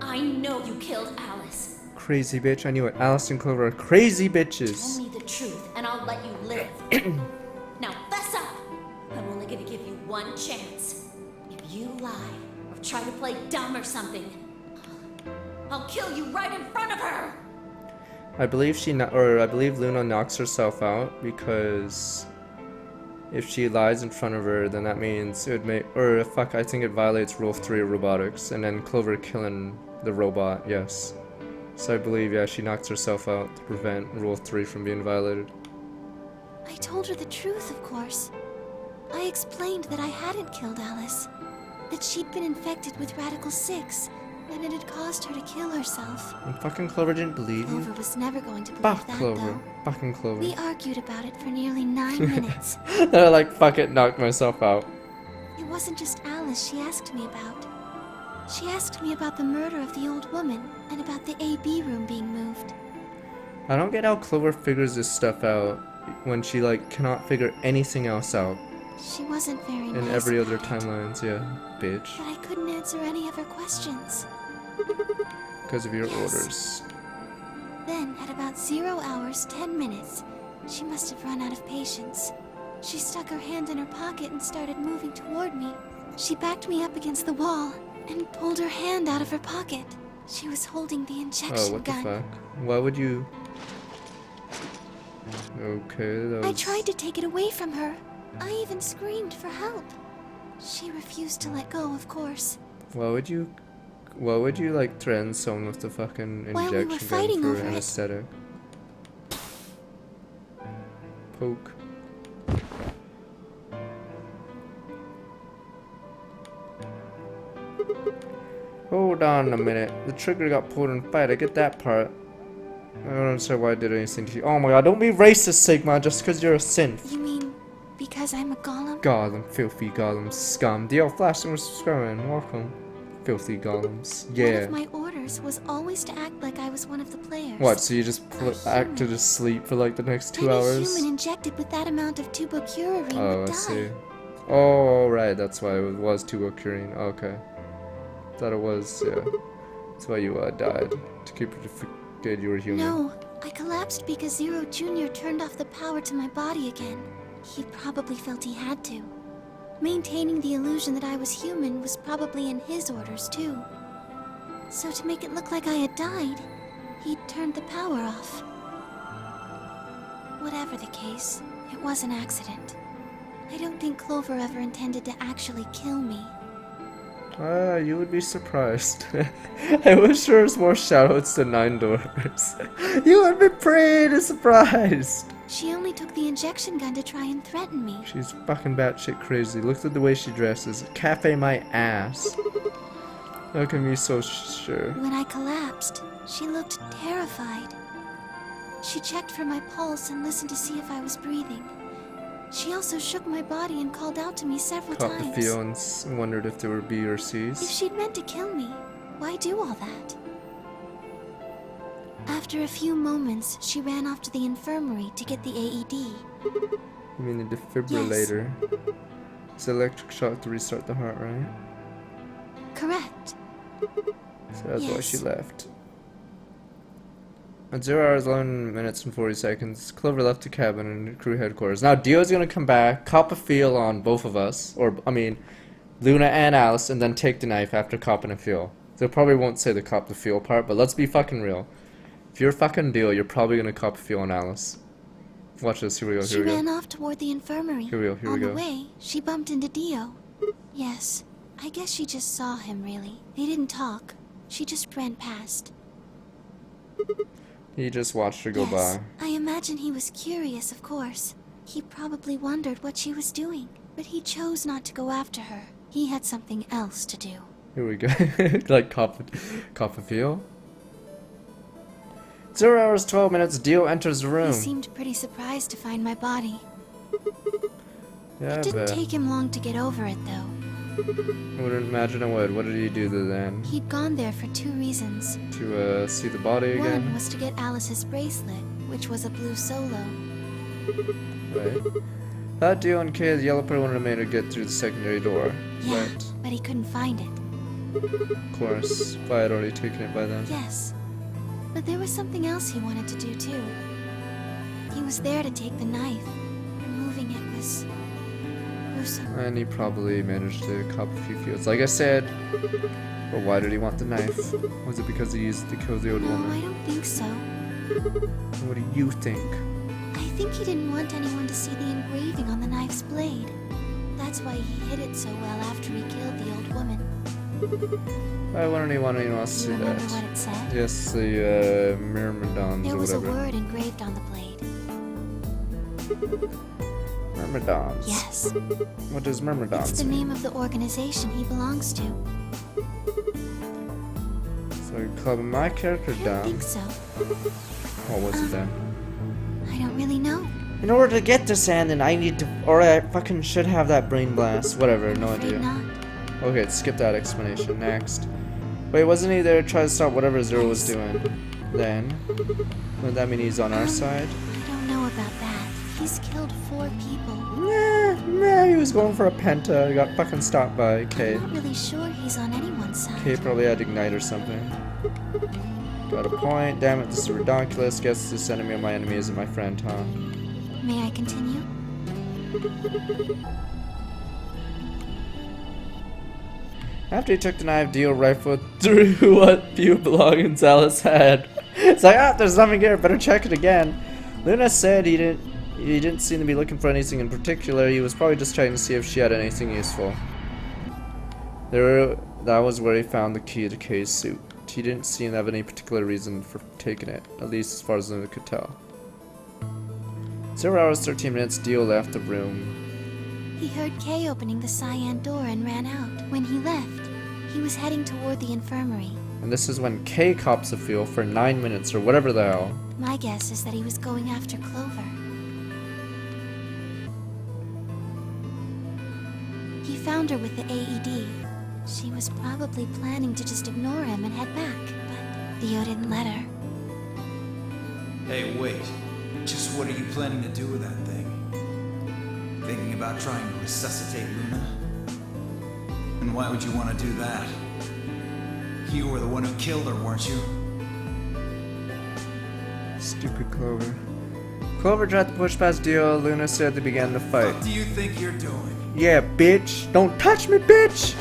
Speaker 8: I know you killed Alice.
Speaker 1: Crazy bitch, I knew it. Alice and Clover are crazy bitches.
Speaker 8: Tell me the truth, and I'll let you live. Now fess up! I'm only gonna give you one chance. If you lie or try to play dumb or something, I'll kill you right in front of her.
Speaker 1: I believe I believe Luna knocks herself out because if she lies in front of her, then that means it would make, or fuck, I think it violates Rule 3 of robotics, and then Clover killing the robot, yes. So I believe, yeah, she knocks herself out to prevent Rule 3 from being violated.
Speaker 7: I told her the truth, of course. I explained that I hadn't killed Alice, that she'd been infected with Radical 6, and it had caused her to kill herself.
Speaker 1: And fucking Clover didn't believe
Speaker 7: Clover
Speaker 1: you?
Speaker 7: was never going to believe
Speaker 1: Fuck
Speaker 7: that,
Speaker 1: Clover.
Speaker 7: though.
Speaker 1: Fucking Clover.
Speaker 7: We argued about it for nearly 9 minutes.
Speaker 1: They're like, fuck it, knocked myself out.
Speaker 7: It wasn't just Alice she asked me about. She asked me about the murder of the old woman, and about the AB room being moved.
Speaker 1: I don't get how Clover figures this stuff out when she, like, cannot figure anything else out.
Speaker 7: She wasn't very nice
Speaker 1: In every other
Speaker 7: about it,
Speaker 1: timelines, yeah, bitch.
Speaker 7: but I couldn't answer any of her questions.
Speaker 1: Because of your
Speaker 7: Yes.
Speaker 1: orders.
Speaker 7: Then, at about 0 hours, 10 minutes, she must have run out of patience. She stuck her hand in her pocket and started moving toward me. She backed me up against the wall and pulled her hand out of her pocket. She was holding the injection
Speaker 1: Oh, what the
Speaker 7: gun.
Speaker 1: fuck? Why would you... Okay, that was...
Speaker 7: I tried to take it away from her. I even screamed for help. She refused to let go, of course.
Speaker 1: Why would you, like, threaten someone with the fucking
Speaker 7: While we were
Speaker 1: injection
Speaker 7: fighting
Speaker 1: gun
Speaker 7: over
Speaker 1: for
Speaker 7: it.
Speaker 1: anesthetic? Poke. Hold on a minute. The trigger got pulled in fight. I get that part. I don't understand why I did anything to you. Oh my god, don't be racist, Sigma, just because you're a synth.
Speaker 7: You mean because I'm a golem?
Speaker 1: Golem, filthy golem scum. DL Flash, and we're subscribing. Welcome. Filthy golems.
Speaker 7: One
Speaker 1: Yeah.
Speaker 7: of my orders was always to act like I was one of the players.
Speaker 1: What, so you just
Speaker 7: A
Speaker 1: acted
Speaker 7: human.
Speaker 1: asleep for like the next 2
Speaker 7: Any
Speaker 1: hours?
Speaker 7: human injected with that amount of tubocurarine
Speaker 1: Oh,
Speaker 7: would
Speaker 1: I
Speaker 7: die.
Speaker 1: see. Oh, right, that's why it was tubocurine. Okay. Thought it was, yeah. That's why you died. To keep you to forget you were human.
Speaker 7: No, I collapsed because Zero Jr. turned off the power to my body again. He probably felt he had to. Maintaining the illusion that I was human was probably in his orders, too. So to make it look like I had died, he turned the power off. Whatever the case, it was an accident. I don't think Clover ever intended to actually kill me.
Speaker 1: Ah, you would be surprised. I wish there was more shoutouts to Nine Doors. You would be pretty surprised.
Speaker 7: She only took the injection gun to try and threaten me.
Speaker 1: She's fucking batshit crazy. Look at the way she dresses. Cafe my ass. How can you be so sure?
Speaker 7: When I collapsed, she looked terrified. She checked for my pulse and listened to see if I was breathing. She also shook my body and called out to me several
Speaker 1: Caught the
Speaker 7: times.
Speaker 1: feel and wondered if there were B or
Speaker 7: If
Speaker 1: C's.
Speaker 7: she'd meant to kill me, why do all that? After a few moments, she ran off to the infirmary to get the AED.
Speaker 1: You mean the defibrillator? It's electric shock to restart the heart, right?
Speaker 7: Correct.
Speaker 1: So that's why she
Speaker 7: Yes.
Speaker 1: left. At 0 hours, 11 minutes, and 40 seconds, Clover left the cabin and crew headquarters. Now, Dio's gonna come back, cop a feel on both of us, or, I mean, Luna and Alice, and then take the knife after copping a feel. They probably won't say the cop the feel part, but let's be fucking real. If you're fucking Dio, you're probably gonna cop a feel on Alice. Watch this, here we go,
Speaker 7: She
Speaker 1: here we
Speaker 7: ran
Speaker 1: go.
Speaker 7: off toward the infirmary.
Speaker 1: Here we go, here we
Speaker 7: On
Speaker 1: go.
Speaker 7: the way, she bumped into Dio. Yes, I guess she just saw him, really. They didn't talk. She just ran past.
Speaker 1: He just watched her go
Speaker 7: Yes,
Speaker 1: by.
Speaker 7: I imagine he was curious, of course. He probably wondered what she was doing, but he chose not to go after her. He had something else to do.
Speaker 1: Here we go. Like, cop a feel? 0 hours, 12 minutes, Dio enters the room.
Speaker 7: He seemed pretty surprised to find my body.
Speaker 1: Yeah, I
Speaker 7: It didn't
Speaker 1: bet.
Speaker 7: take him long to get over it, though.
Speaker 1: I wouldn't imagine I would. What did he do then?
Speaker 7: He'd gone there for 2 reasons.
Speaker 1: To see the body again?
Speaker 7: One was to get Alice's bracelet, which was a blue solo.
Speaker 1: Right. That Dio and Kay, the yellow part wanted to get through the secondary door.
Speaker 7: Yeah,
Speaker 1: Right.
Speaker 7: but he couldn't find it.
Speaker 1: Of course. If I had already taken it by then.
Speaker 7: Yes. But there was something else he wanted to do, too. He was there to take the knife. Removing it was person.
Speaker 1: And he probably managed to cop a few kills. Like I said, but why did he want the knife? Was it because he used it to kill the old
Speaker 7: No,
Speaker 1: woman?
Speaker 7: I don't think so.
Speaker 1: What do you think?
Speaker 7: I think he didn't want anyone to see the engraving on the knife's blade. That's why he hid it so well after he killed the old woman.
Speaker 1: Why wouldn't he want anyone else to
Speaker 7: You
Speaker 1: see
Speaker 7: remember
Speaker 1: that?
Speaker 7: what it said?
Speaker 1: Yes, the Myrmidons
Speaker 7: There
Speaker 1: or
Speaker 7: was a
Speaker 1: whatever.
Speaker 7: word engraved on the blade.
Speaker 1: Myrmidons.
Speaker 7: Yes.
Speaker 1: What does
Speaker 7: It's
Speaker 1: Myrmidons
Speaker 7: the
Speaker 1: mean?
Speaker 7: name of the organization he belongs to.
Speaker 1: So you're clubbing my character
Speaker 7: I don't
Speaker 1: down.
Speaker 7: think so.
Speaker 1: What was it then?
Speaker 7: I don't really know.
Speaker 1: In order to get this ending, I need to, or I fucking should have that brain blast. Whatever, no
Speaker 7: Afraid
Speaker 1: idea.
Speaker 7: not.
Speaker 1: Okay, skip that explanation. Next. Wait, wasn't he there to try to stop whatever Zero was doing? Then, would that mean he's on our side?
Speaker 7: I don't know about that. He's killed 4 people.
Speaker 1: Nah, he was going for a penta. He got fucking stopped by K.
Speaker 7: I'm not really sure he's on anyone's side.
Speaker 1: K probably had Ignite or something. Got a point. Damn it, this is ridiculous. Guess this enemy of my enemy isn't my friend, huh?
Speaker 7: May I continue?
Speaker 1: After he took the knife, Dio rifled through what few belongings Alice had. It's like, there's nothing here, better check it again. Luna said he didn't seem to be looking for anything in particular. He was probably just trying to see if she had anything useful. That was where he found the key to Kay's suit. He didn't seem to have any particular reason for taking it, at least as far as Luna could tell. 0 hours 13 minutes, Dio left the room.
Speaker 7: He heard Kay opening the cyan door and ran out. When he left, he was heading toward the infirmary.
Speaker 1: And this is when Kay cops a feel for 9 minutes or whatever the hell.
Speaker 7: My guess is that he was going after Clover. He found her with the AED. She was probably planning to just ignore him and head back, but Theo didn't let her.
Speaker 4: Hey, wait. Just what are you planning to do with that thing? Thinking about trying to resuscitate Luna? And why would you want to do that? You were the one who killed her, weren't you?
Speaker 1: Stupid Clover. Clover tried to push past Dio. Luna said they began to fight.
Speaker 4: What do you think you're doing?
Speaker 1: Yeah, bitch! Don't touch me, bitch!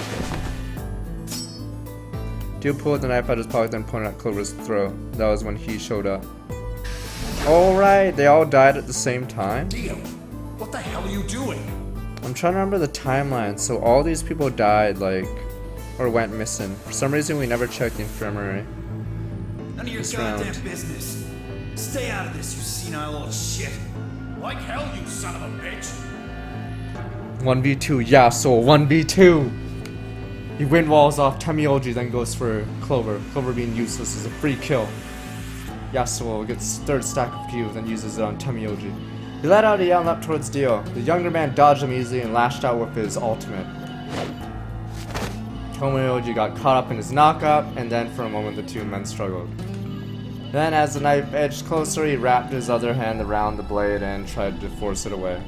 Speaker 1: Dio pulled the knife out of his pocket and pointed at Clover's throat. That was when he showed up. Alright, they all died at the same time?
Speaker 5: Dio, what the hell are you doing?
Speaker 1: I'm trying to remember the timeline. So all these people died, like, or went missing. For some reason, we never checked the infirmary.
Speaker 4: None of your
Speaker 1: This
Speaker 4: goddamn
Speaker 1: round.
Speaker 4: business. Stay out of this, you senile old shit.
Speaker 5: Like hell, you son of a bitch!
Speaker 1: 1v2, yeah, so 1v2! He wind walls off Tamioji, then goes for Clover. Clover being useless is a free kill. Yasuo gets third stack of Q, then uses it on Tamioji. He let out a yell and up towards Dio. The younger man dodged him easily and lashed out with his ultimate. Tamioji got caught up in his knockup, and then for a moment the two men struggled. Then as the knife edged closer, he wrapped his other hand around the blade and tried to force it away.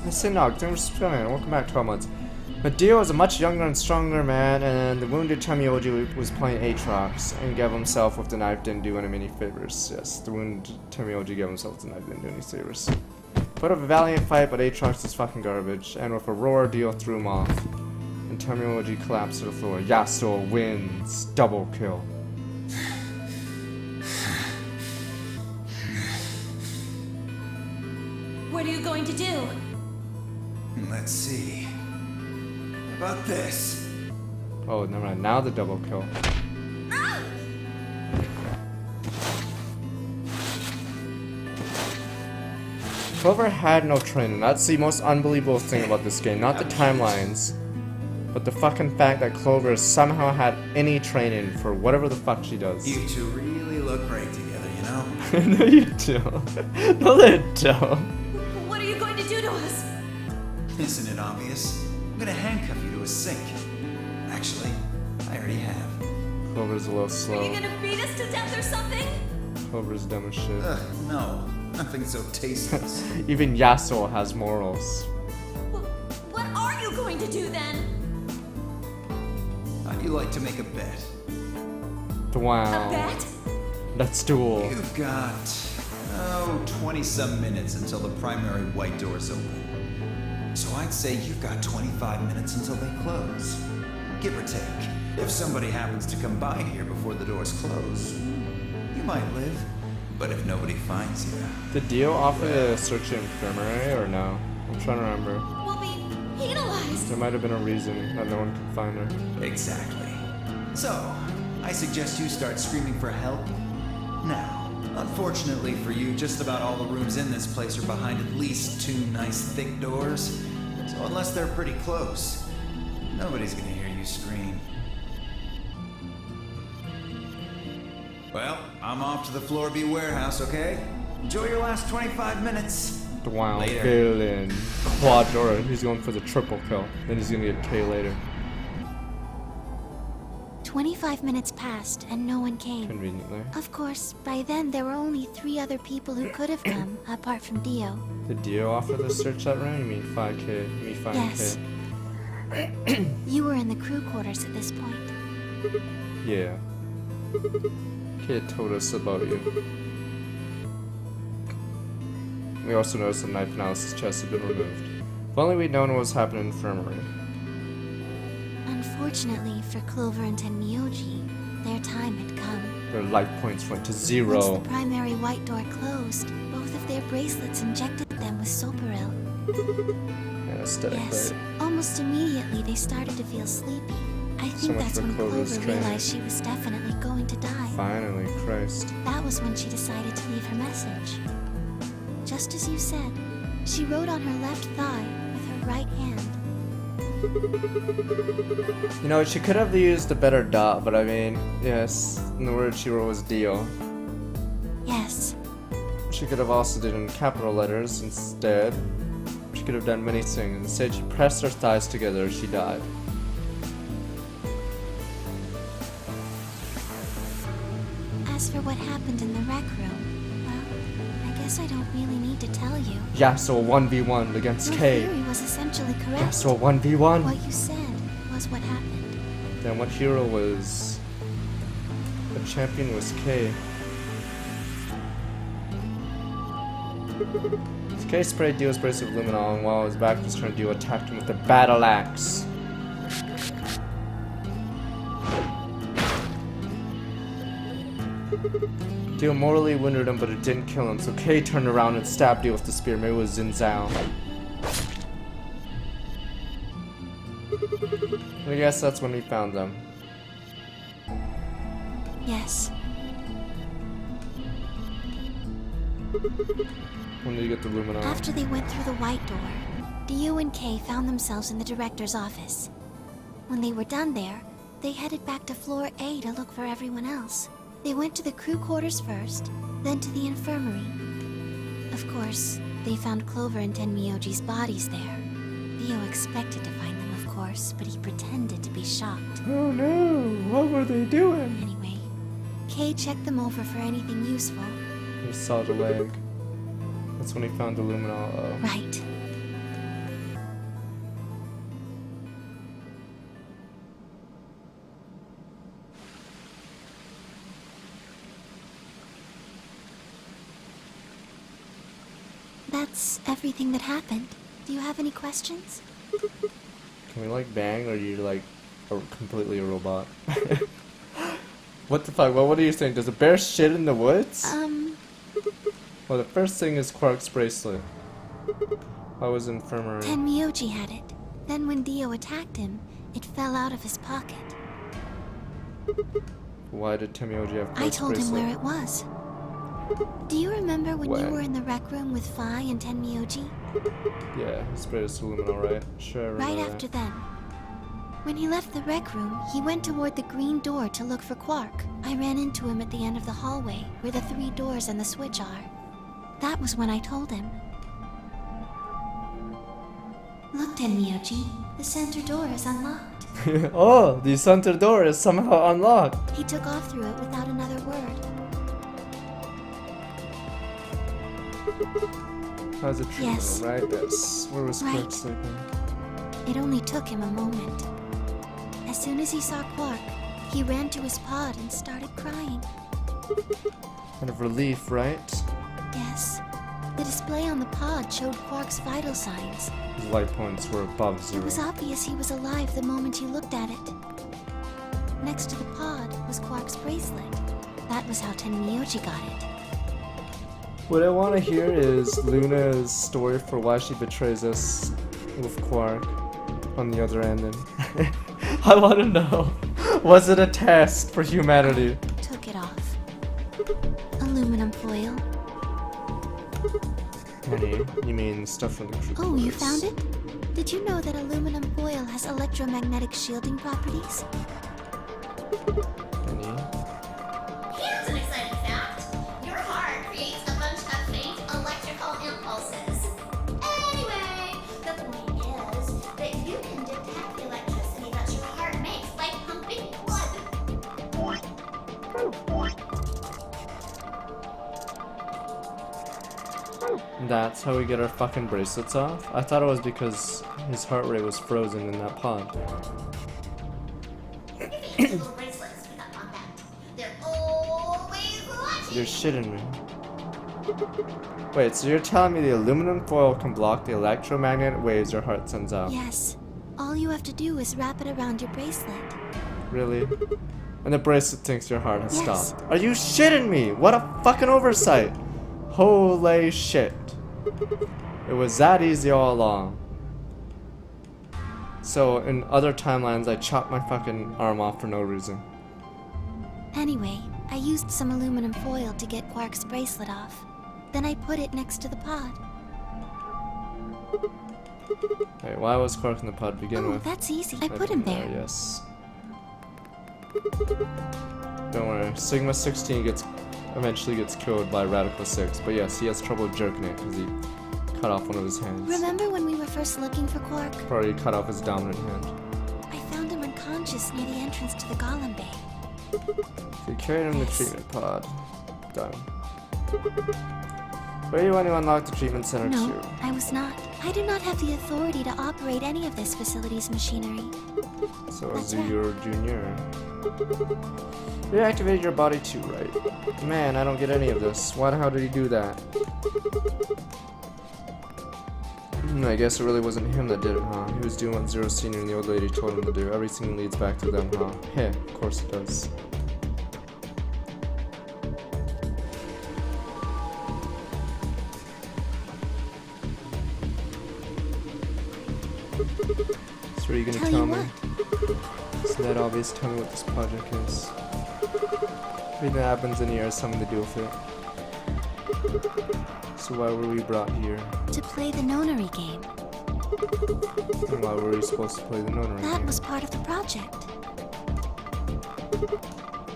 Speaker 1: Sinog, thanks for spinning. Welcome back 12 months. But Dio was a much younger and stronger man, and the wounded Tamioji was playing Aatrox, and gave himself with the knife didn't do him any favors. Yes, the wounded Tamioji gave himself with the knife didn't do any favors. Put up a valiant fight, but Aatrox is fucking garbage, and with a roar, Dio threw him off. And Tamioji collapsed to the floor. Yasuo wins. Double kill.
Speaker 8: What are you going to do?
Speaker 4: Let's see. How about this?
Speaker 1: Oh, never mind. Now the double kill. Clover had no training. That's the most unbelievable thing about this game. Not the timelines, but the fucking fact that Clover somehow had any training for whatever the fuck she does.
Speaker 4: You two really look great together, you know?
Speaker 1: No, you don't. No, they don't.
Speaker 8: What are you going to do to us?
Speaker 4: Isn't it obvious? I'm gonna handcuff you to a sink. Actually, I already have.
Speaker 1: Clover's a little
Speaker 8: Are
Speaker 1: slow.
Speaker 8: you gonna beat us to death or something?
Speaker 1: Clover's dumb as shit.
Speaker 4: Ugh, no. Nothing so tasteless.
Speaker 1: Even Yasuo has morals.
Speaker 8: What are you going to do then?
Speaker 4: How'd you like to make a bet?
Speaker 1: Wow.
Speaker 8: A bet?
Speaker 1: Let's duel.
Speaker 4: You've got, 20-some minutes until the primary white doors open. So I'd say you've got 25 minutes until they close. Give or take. If somebody happens to come by here before the doors close, you might live. But if nobody finds you...
Speaker 1: Did Dio offer to search the infirmary or no? I'm trying to remember.
Speaker 8: We'll be penalized.
Speaker 1: There might have been a reason that no one could find her.
Speaker 4: Exactly. So, I suggest you start screaming for help now. Unfortunately for you, just about all the rooms in this place are behind at least 2 nice thick doors. So unless they're pretty close, nobody's gonna hear you scream. Well, I'm off to the Floor B warehouse, okay? Enjoy your last 25 minutes.
Speaker 1: Wow,
Speaker 4: Later.
Speaker 1: villain. Quadora. He's going for the triple kill. Then he's gonna get K later.
Speaker 7: 25 minutes passed and no one came.
Speaker 1: Conveniently.
Speaker 7: Of course, by then there were only 3 other people who could have come, apart from Dio.
Speaker 1: Did Dio offer to search that room? You mean 5K? Me 5K?
Speaker 7: Yes. You were in the crew quarters at this point.
Speaker 1: Yeah. Kid told us about you. We also noticed the knife analysis chest had been removed. If only we'd known what was happening in the infirmary.
Speaker 7: Unfortunately for Clover and Tenmyoji, their time had come.
Speaker 1: Their life points went to
Speaker 7: Once
Speaker 1: 0.
Speaker 7: the primary white door closed, both of their bracelets injected them with Soparil.
Speaker 1: Anesthetic,
Speaker 7: Yes,
Speaker 1: right?
Speaker 7: almost immediately they started to feel sleepy. I
Speaker 1: So
Speaker 7: think
Speaker 1: much
Speaker 7: that's
Speaker 1: for
Speaker 7: when
Speaker 1: Clover's
Speaker 7: Clover
Speaker 1: training.
Speaker 7: realized she was definitely going to die.
Speaker 1: Finally, Christ.
Speaker 7: That was when she decided to leave her message. Just as you said, she wrote on her left thigh with her right hand.
Speaker 1: You know, she could have used a better dot, but I mean, yes, and the word she wrote was Dio.
Speaker 7: Yes,
Speaker 1: She could have also did it in capital letters instead. She could have done many things. Instead, she pressed her thighs together as she died.
Speaker 7: as for what happened in the rec room, well, I guess I don't really need to tell you.
Speaker 1: Yeah, so a 1v1 against
Speaker 7: Your
Speaker 1: K.
Speaker 7: theory was essentially correct.
Speaker 1: Yeah, so a 1v1.
Speaker 7: What you said was what happened.
Speaker 1: Then what hero was... The champion was K. K sprayed Dio's brace of luminol, and while his back was turned, Dio attacked him with the battle axe. Dio mortally wounded him, but it didn't kill him, so K turned around and stabbed Dio with the spear. Maybe it was Xin Zhao. I guess that's when we found them.
Speaker 7: Yes,
Speaker 1: When did you get the luminol?
Speaker 7: after they went through the white door, Dio and Kay found themselves in the director's office. When they were done there, they headed back to floor A to look for everyone else. They went to the crew quarters first, then to the infirmary. Of course, they found Clover and Tenmyoji's bodies there. Dio expected to find them, of course, but he pretended to be shocked.
Speaker 1: Oh no, what were they doing?
Speaker 7: Anyway, Kay checked them over for anything useful.
Speaker 1: He saw the leg. That's when he found the luminol. Oh.
Speaker 7: Right. That's everything that happened. Do you have any questions?
Speaker 1: Can we like bang, or are you like completely a robot? What the fuck? Well, what do you think? Does a bear shit in the woods? Well, the first thing is Quark's bracelet. I was infirmary.
Speaker 7: Tenmyoji had it. Then when Dio attacked him, it fell out of his pocket.
Speaker 1: Why did Tenmyoji have Quark's
Speaker 7: I told him
Speaker 1: bracelet?
Speaker 7: where it was. Do you remember when you
Speaker 1: When?
Speaker 7: were in the rec room with Phi and Tenmyoji?
Speaker 1: Yeah, he sprayed us with luminol, right? Sure, I remember
Speaker 7: Right after
Speaker 1: that.
Speaker 7: then. When he left the rec room, he went toward the green door to look for Quark. I ran into him at the end of the hallway, where the 3 doors and the switch are. That was when I told him. Look, Tenmyoji, the center door is unlocked.
Speaker 1: Oh, the center door is somehow unlocked.
Speaker 7: He took off through it without another word.
Speaker 1: How's it true?
Speaker 7: Yes.
Speaker 1: Right? Yes. Where was Quark
Speaker 7: Right.
Speaker 1: sleeping?
Speaker 7: It only took him a moment. As soon as he saw Quark, he ran to his pod and started crying.
Speaker 1: Kind of relief, right?
Speaker 7: Yes. The display on the pod showed Quark's vital signs.
Speaker 1: His light points were above
Speaker 7: It
Speaker 1: zero.
Speaker 7: was obvious he was alive the moment you looked at it. Next to the pod was Quark's bracelet. That was how Tenmyoji got it.
Speaker 1: What I want to hear is Luna's story for why she betrays us with Quark on the other end. And I want to know, was it a test for humanity?
Speaker 7: Took it off. Aluminum foil.
Speaker 1: Honey, you mean stuff from the crew?
Speaker 7: Oh, you found it? Did you know that aluminum foil has electromagnetic shielding properties?
Speaker 1: Honey?
Speaker 8: Here's an exciting fact. Your heart creates a bunch of faint electrical impulses. Anyway, the point is that you can detect the electricity that your heart makes by pumping blood.
Speaker 1: That's how we get our fucking bracelets off? I thought it was because his heart rate was frozen in that pod.
Speaker 8: Little bracelets pick up on that. They're always watching.
Speaker 1: You're shitting me. Wait, so you're telling me the aluminum foil can block the electromagnetic waves your heart sends out?
Speaker 7: Yes. All you have to do is wrap it around your bracelet.
Speaker 1: Really? And the bracelet thinks your heart has
Speaker 7: Yes.
Speaker 1: stopped. Are you shitting me? What a fucking oversight! Holy shit. It was that easy all along. So, in other timelines, I chopped my fucking arm off for no reason.
Speaker 7: Anyway, I used some aluminum foil to get Quark's bracelet off. Then I put it next to the pod.
Speaker 1: Wait, why was Quark in the pod to begin
Speaker 7: Oh,
Speaker 1: with?
Speaker 7: that's easy. I put him there.
Speaker 1: Yes. Don't worry, Sigma 16 eventually gets killed by Radical 6, but yes, he has trouble jerking it because he cut off one of his hands.
Speaker 7: Remember when we were first looking for Quark?
Speaker 1: Probably cut off his dominant hand.
Speaker 7: I found him unconscious near the entrance to the Golem Bay.
Speaker 1: So you carried him to the treatment pod. Done. Where you want to unlock the treatment center
Speaker 7: No,
Speaker 1: too?
Speaker 7: I was not. I do not have the authority to operate any of this facility's machinery.
Speaker 1: So
Speaker 7: That's
Speaker 1: Azure Jr. Reactivated your body too, right? Man, I don't get any of this. Why the hell did he do that? I guess it really wasn't him that did it, huh? He was doing what Zero Senior and the old lady told him to do. Everything leads back to them, huh? Heh, of course it does. So are you gonna
Speaker 7: Tell
Speaker 1: tell
Speaker 7: you
Speaker 1: me?
Speaker 7: what.
Speaker 1: It's not obvious. Tell me what this project is. Everything that happens in here has something to do with it. So why were we brought here?
Speaker 7: To play the nonary game.
Speaker 1: And why were we supposed to play the nonary
Speaker 7: That
Speaker 1: game?
Speaker 7: was part of the project.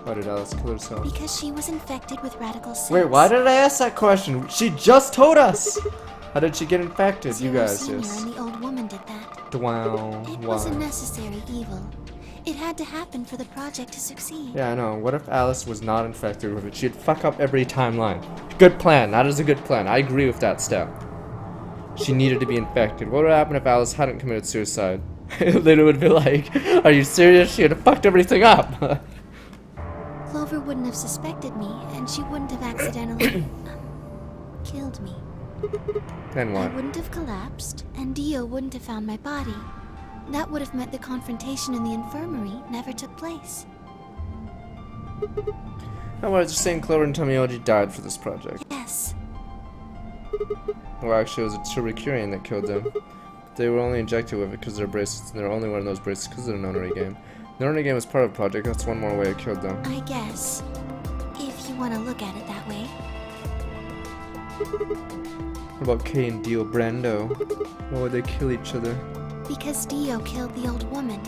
Speaker 1: Why did Alice kill herself?
Speaker 7: Because she was infected with Radical 6.
Speaker 1: Wait, why did I ask that question? She just told us! How did she get infected? You
Speaker 7: Zero
Speaker 1: guys
Speaker 7: Senior
Speaker 1: just...
Speaker 7: and the old woman did that.
Speaker 1: Wow,
Speaker 7: It
Speaker 1: why?
Speaker 7: was a necessary evil. It had to happen for the project to succeed.
Speaker 1: Yeah, I know. What if Alice was not infected with it? She'd fuck up every timeline. Good plan. That is a good plan. I agree with that step. She needed to be infected. What would happen if Alice hadn't committed suicide? Luna would be like, are you serious? She would have fucked everything up.
Speaker 7: Clover wouldn't have suspected me, and she wouldn't have accidentally killed me.
Speaker 1: Then
Speaker 7: I
Speaker 1: what?
Speaker 7: wouldn't have collapsed, and Dio wouldn't have found my body. That would have meant the confrontation in the infirmary never took place.
Speaker 1: I was just saying Clover and Tomioji died for this project.
Speaker 7: Yes.
Speaker 1: Well, actually, it was a Turicurian that killed them. They were only injected with it because of their bracelets, and they were only wearing those bracelets because of the nonary game. The nonary game was part of the project. That's one more way it killed them.
Speaker 7: I guess. If you want to look at it that way.
Speaker 1: What about Kay and Dio Brando? Why would they kill each other?
Speaker 7: Because Dio killed the old woman.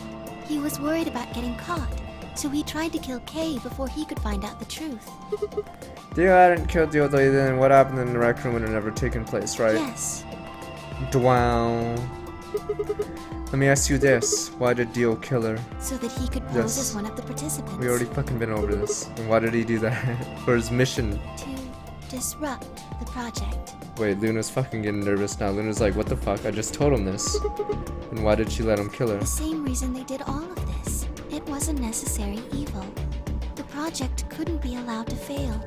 Speaker 7: He was worried about getting caught, so he tried to kill Kay before he could find out the truth.
Speaker 1: Dio hadn't killed the old lady, then what happened in the rec room would have never taken place, right?
Speaker 7: Yes.
Speaker 1: Wow. Let me ask you this. Why did Dio kill her?
Speaker 7: So that he could pose
Speaker 1: Yes.
Speaker 7: as one of the participants.
Speaker 1: We already fucking been over this. And why did he do that? For his mission.
Speaker 7: To disrupt the project.
Speaker 1: Wait, Luna's fucking getting nervous now. Luna's like, what the fuck? I just told him this. And why did she let him kill her?
Speaker 7: The same reason they did all of this. It was a necessary evil. The project couldn't be allowed to fail.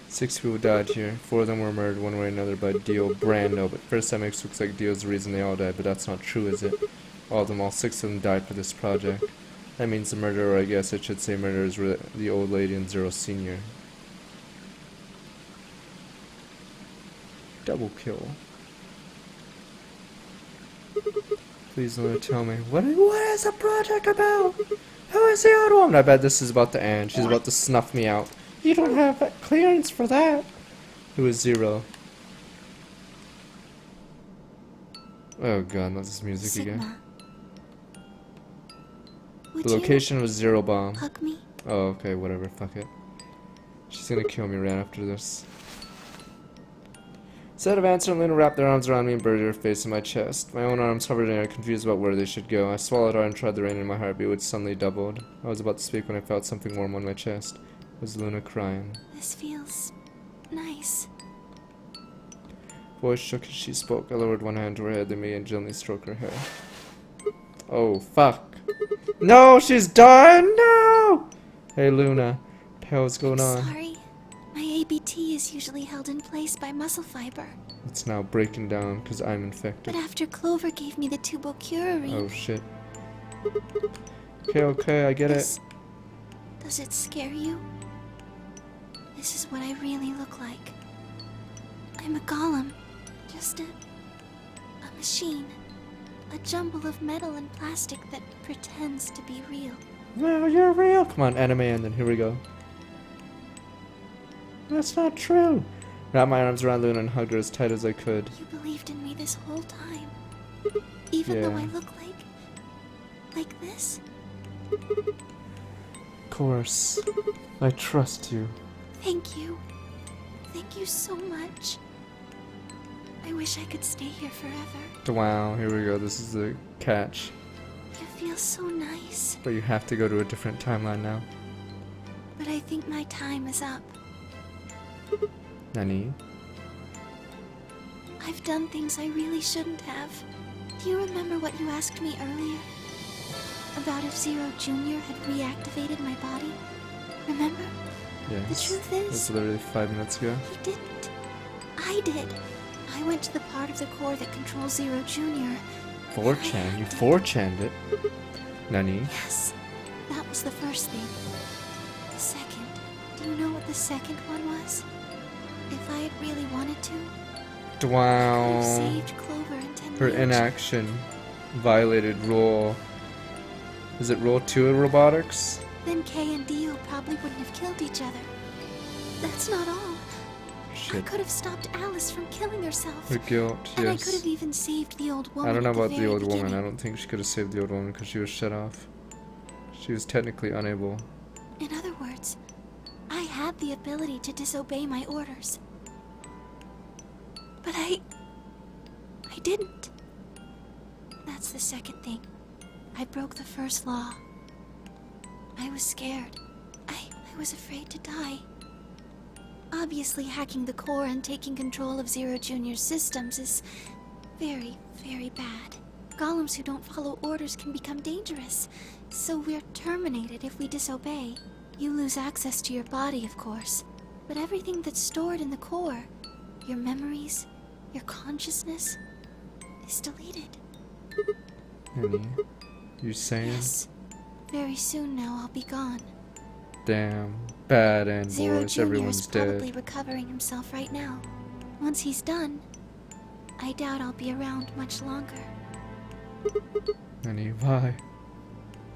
Speaker 1: Six people died here. 4 of them were murdered one way or another by Dio Brando, but first that makes it look like Dio's the reason they all died, but that's not true, is it? All 6 of them died for this project. That means the murderer, or I guess I should say murderers, were the old lady and Zero Senior. Double kill. Please Luna, tell me, what is the project about? Who is the old woman? I bet this is about to end. She's about to snuff me out. You don't have clearance for that. Who is Zero? Oh god, not this music
Speaker 7: Sigma.
Speaker 1: again.
Speaker 7: Would
Speaker 1: The
Speaker 7: you
Speaker 1: location was Zero Bomb.
Speaker 7: hug me?
Speaker 1: Oh, okay, whatever, fuck it. She's gonna kill me right after this. Instead of answering, Luna wrapped their arms around me and buried her face in my chest. My own arms hovered in air, confused about where they should go. I swallowed hard and tried to rein in my heartbeat, which suddenly doubled. I was about to speak when I felt something warm on my chest. It was Luna crying.
Speaker 7: This feels nice.
Speaker 1: Voice shook as she spoke. I lowered one hand to her head, then began gently stroke her hair. Oh, fuck. No, she's done! No! Hey, Luna. What the hell is going on?
Speaker 7: Sorry. My ABT is usually held in place by muscle fiber.
Speaker 1: It's now breaking down because I'm infected.
Speaker 7: But after Clover gave me the tubocurarine...
Speaker 1: Oh, shit. Okay, I get it.
Speaker 7: Does it scare you? This is what I really look like. I'm a golem. Just a machine. A jumble of metal and plastic that pretends to be real.
Speaker 1: No, you're real. Come on, anime, and then here we go. That's not true. Wrapped my arms around Luna and hugged her as tight as I could.
Speaker 7: You believed in me this whole time. Even though
Speaker 1: Yeah.
Speaker 7: I look like this?
Speaker 1: Of course. I trust you.
Speaker 7: Thank you. Thank you so much. I wish I could stay here forever.
Speaker 1: Wow, here we go. This is the catch.
Speaker 7: You feel so nice.
Speaker 1: But you have to go to a different timeline now.
Speaker 7: But I think my time is up.
Speaker 1: Nani?
Speaker 7: I've done things I really shouldn't have. Do you remember what you asked me earlier? About if Zero Jr. had reactivated my body? Remember?
Speaker 1: Yes.
Speaker 7: The truth is...
Speaker 1: That's literally 5 minutes ago.
Speaker 7: He didn't. I did. I went to the part of the core that controls Zero Jr.
Speaker 1: 4chan? You 4chan'd it? Nani?
Speaker 7: Yes, that was the first thing. The second. Do you know what the second one was? If I had really wanted to, I could
Speaker 1: Wow.
Speaker 7: have saved Clover and 10
Speaker 1: Her inaction violated rule. Is it rule 2 of robotics?
Speaker 7: Then Kay and Dio probably wouldn't have killed each other. That's not all. I
Speaker 1: Shit.
Speaker 7: could have stopped Alice from killing herself.
Speaker 1: Her guilt,
Speaker 7: And I could
Speaker 1: yes.
Speaker 7: have even saved the old woman.
Speaker 1: I don't know
Speaker 7: at
Speaker 1: about the
Speaker 7: very
Speaker 1: old woman.
Speaker 7: beginning.
Speaker 1: I don't think she could have saved the old woman because she was shut off. She was technically unable.
Speaker 7: In other words, I had the ability to disobey my orders. But I didn't. That's the second thing. I broke the first law. I was scared. I was afraid to die. Obviously, hacking the core and taking control of Zero Jr.'s systems is very, very bad. Golems who don't follow orders can become dangerous, so we're terminated if we disobey. You lose access to your body, of course, but everything that's stored in the core, your memories, your consciousness, is deleted.
Speaker 1: Nani? You saying?
Speaker 7: Yes. Very soon now I'll be gone.
Speaker 1: Damn. Bad end,
Speaker 7: Zero
Speaker 1: boys.
Speaker 7: Jr. is
Speaker 1: Everyone's
Speaker 7: probably
Speaker 1: dead.
Speaker 7: recovering himself right now. Once he's done, I doubt I'll be around much longer.
Speaker 1: Nani, why?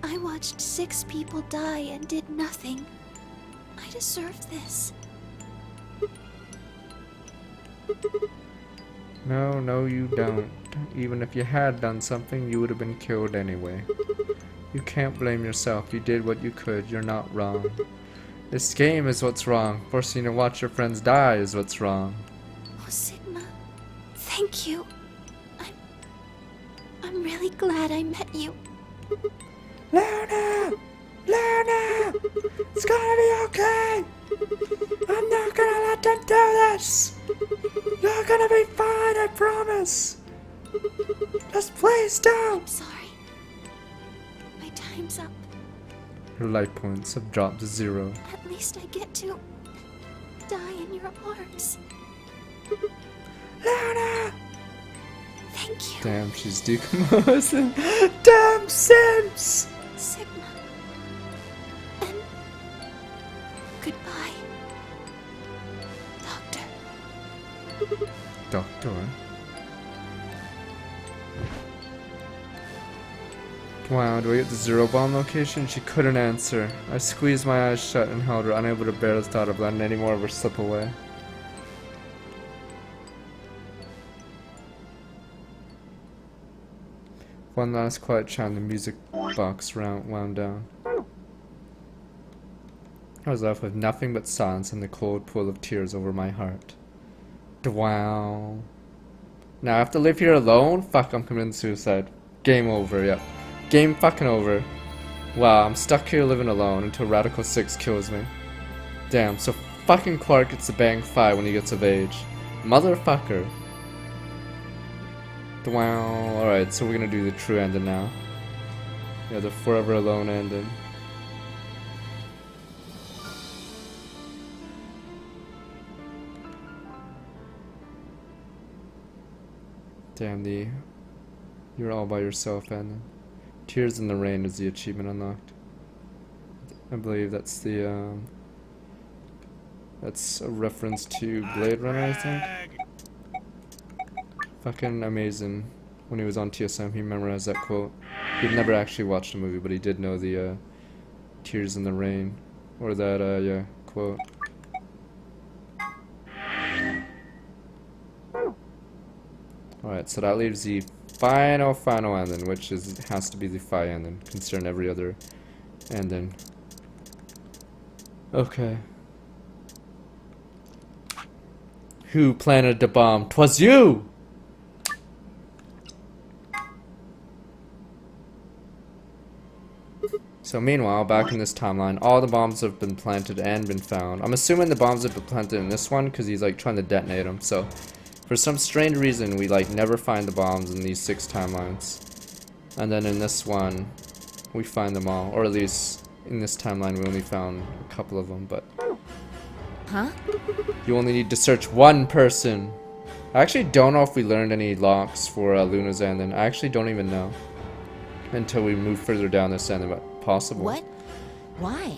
Speaker 7: I watched 6 people die and did nothing. I deserved this.
Speaker 1: No, you don't. Even if you had done something, you would have been killed anyway. You can't blame yourself. You did what you could. You're not wrong. This game is what's wrong. Forcing you to watch your friends die is what's wrong.
Speaker 7: Oh, Sigma, thank you. I'm really glad I met you.
Speaker 1: Luna! Luna! It's gonna be okay! I'm not gonna let them do this! You're gonna be fine, I promise! Just please don't!
Speaker 7: I'm sorry. My time's up.
Speaker 1: Her life points have dropped to 0.
Speaker 7: At least I get to die in your arms.
Speaker 1: Luna!
Speaker 7: Thank you,
Speaker 1: Damn, she's decomposing. Damn Sims!
Speaker 7: Sigma. And goodbye, Doctor.
Speaker 1: Doctor. Wow, do I get the 0 bomb location? She couldn't answer. I squeezed my eyes shut and held her, unable to bear the thought of letting any more of her slip away. One last quiet chime, the music box wound down. I was left with nothing but silence and the cold pool of tears over my heart. Wow. Now I have to live here alone? Fuck, I'm committing suicide. Game over, yep. Game fucking over. Wow, I'm stuck here living alone until Radical 6 kills me. Damn, so fucking Clark gets to bang Phi when he gets of age. Motherfucker. Wow, alright, so we're gonna do the true ending now. Yeah, the forever alone ending. Damn, you're all by yourself ending. Tears in the Rain is the achievement unlocked. I believe that's the, that's a reference to Blade Runner, I think. Fucking amazing. When he was on TSM, he memorized that quote. He'd never actually watched the movie, but he did know the, Tears in the Rain. Or that, yeah, quote. Alright, so that leaves the final ending, which has to be the Phi ending, considering every other ending. Okay. Who planted the bomb? 'Twas you! So meanwhile, back in this timeline, all the bombs have been planted and been found. I'm assuming the bombs have been planted in this one, because he's like trying to detonate them, so... For some strange reason, we like never find the bombs in these 6 timelines. And then in this one, we find them all. Or at least, in this timeline, we only found a couple of them, but...
Speaker 2: Huh?
Speaker 1: You only need to search one person! I actually don't know if we learned any locks for Luna's ending. I actually don't even know. Until we move further down this ending, but possible.
Speaker 2: What? Why?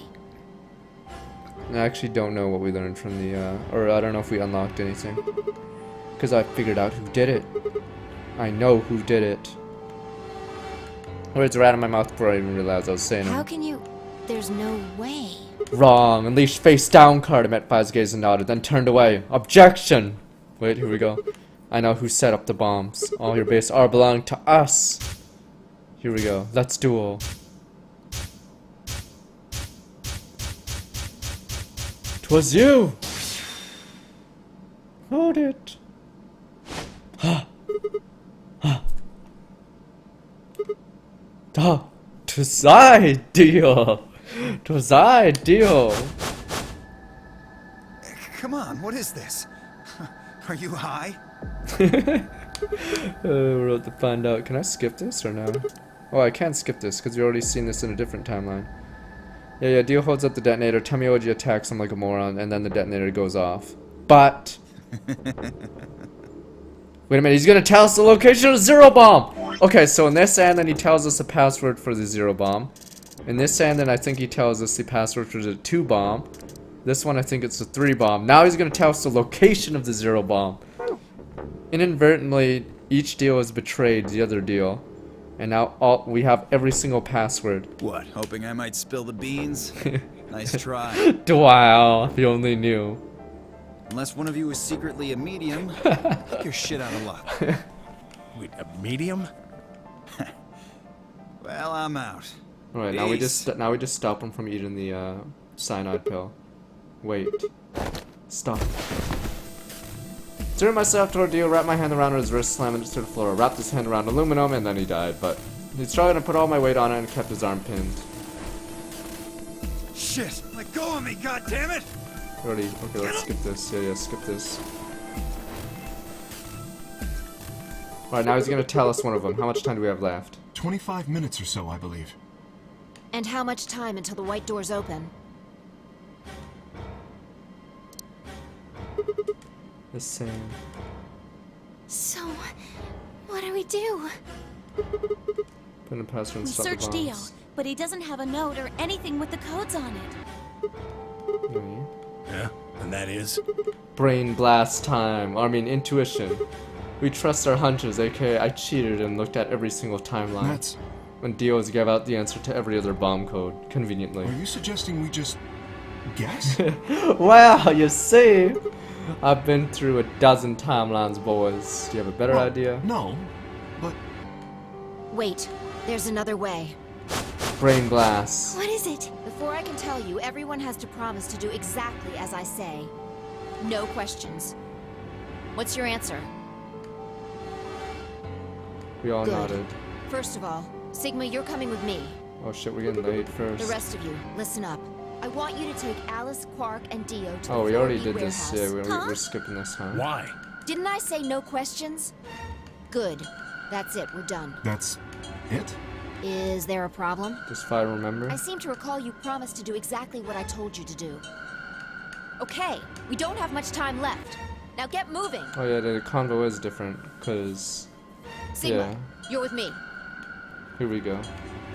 Speaker 1: I actually don't know what we learned from the, or I don't know if we unlocked anything. Because I figured out who did it. I know who did it. Words were out of my mouth before I even realized I was saying
Speaker 2: How
Speaker 1: them.
Speaker 2: can you... There's no way.
Speaker 1: Wrong. Unleashed face down card. I met Phi's gaze and nodded, then turned away. Objection! Wait, here we go. I know who set up the bombs. All your base are belong to us. Here we go. Let's duel. Twas you! Hold it. Twas I, deal. Twas I, deal.
Speaker 4: Come on, what is this? Are you high?
Speaker 1: We're about to find out. Can I skip this or no? Oh, I can't skip this because we've already seen this in a different timeline. Yeah, Dio holds up the detonator. Tamioji attacks him like a moron, and then the detonator goes off. But... Wait a minute, he's gonna tell us the location of the 0 bomb! Okay, so in this end, then he tells us the password for the 0 bomb. In this end, then I think he tells us the password for the 2 bomb. This one, I think it's the 3 bomb. Now he's gonna tell us the location of the 0 bomb. Inadvertently, each deal has betrayed the other deal. And now we have every single password.
Speaker 4: What, hoping I might spill the beans? Nice try.
Speaker 1: Wow, if you only knew.
Speaker 4: Unless one of you is secretly a medium, take your shit out of luck.
Speaker 5: Wait, a medium?
Speaker 4: Well, I'm out.
Speaker 1: Alright, now we just stop him from eating the cyanide pill. Wait. Stop. Turned myself toward Dio, wrapped my hand around his wrist, slammed it to the floor, wrapped his hand around aluminum, and then he died, but he's trying to put all my weight on it and kept his arm pinned.
Speaker 4: Shit! Let go of me, goddammit!
Speaker 1: Already. Okay, let's skip this. Yeah, skip this. Alright, now he's gonna tell us one of them. How much time do we have left?
Speaker 9: 25 minutes or so, I believe.
Speaker 2: And how much time until the white doors open?
Speaker 1: The same.
Speaker 7: So, what do we do?
Speaker 1: Put in a password and stop the
Speaker 7: Search Dio,
Speaker 1: bombs.
Speaker 7: but he doesn't have a note or anything with the codes on it.
Speaker 1: Hmm.
Speaker 5: Yeah, and that is?
Speaker 1: Brain blast time. I mean, intuition. We trust our hunches, aka I cheated and looked at every single timeline.
Speaker 9: That's...
Speaker 1: When Dio's gave out the answer to every other bomb code, conveniently.
Speaker 9: Are you suggesting we just... guess?
Speaker 1: Wow, you see? I've been through a dozen timelines, boys. Do you have a better
Speaker 9: Well,
Speaker 1: idea?
Speaker 9: No, but...
Speaker 2: Wait, there's another way.
Speaker 1: Brain blast.
Speaker 7: What is it?
Speaker 2: Before I can tell you, everyone has to promise to do exactly as I say. No questions. What's your answer?
Speaker 1: We all
Speaker 2: Good.
Speaker 1: nodded.
Speaker 2: First of all, Sigma, you're coming with me.
Speaker 1: Oh shit, we're getting late first.
Speaker 2: The rest of you, listen up. I want you to take Alice, Quark, and Dio to
Speaker 1: Oh,
Speaker 2: the
Speaker 1: we already
Speaker 2: 4B
Speaker 1: did this.
Speaker 2: warehouse.
Speaker 1: Yeah,
Speaker 7: Huh?
Speaker 1: we're skipping this, huh?
Speaker 5: Why?
Speaker 2: Didn't I say no questions? Good. That's it, we're done.
Speaker 9: That's... it?
Speaker 2: Is there a problem?
Speaker 1: Just if I remember.
Speaker 2: I seem to recall you promised to do exactly what I told you to do. Okay, we don't have much time left. Now get moving.
Speaker 1: Oh yeah, the convo is different, cause...
Speaker 2: Sigma,
Speaker 1: Yeah.
Speaker 2: you're with me.
Speaker 1: Here we go.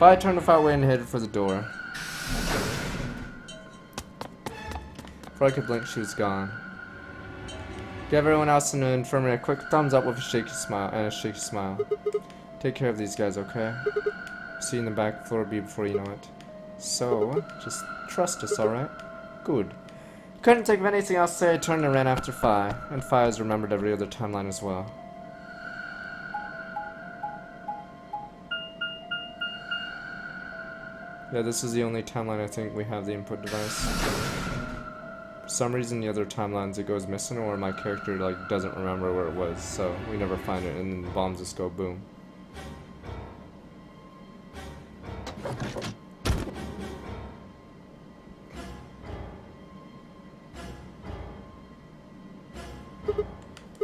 Speaker 1: Phi turned the far away and headed for the door. Before I could blink, she was gone. Give everyone else in the infirmary a quick thumbs up with a shaky smile. Take care of these guys, okay? See you in the back floor B before you know it. So, just trust us, alright? Good. Couldn't think of anything else to say. I turned and ran after Phi, and Phi has remembered every other timeline as well. Yeah, this is the only timeline I think we have the input device. For some reason, the other timelines it goes missing, or my character like doesn't remember where it was, so we never find it, and then the bombs just go boom.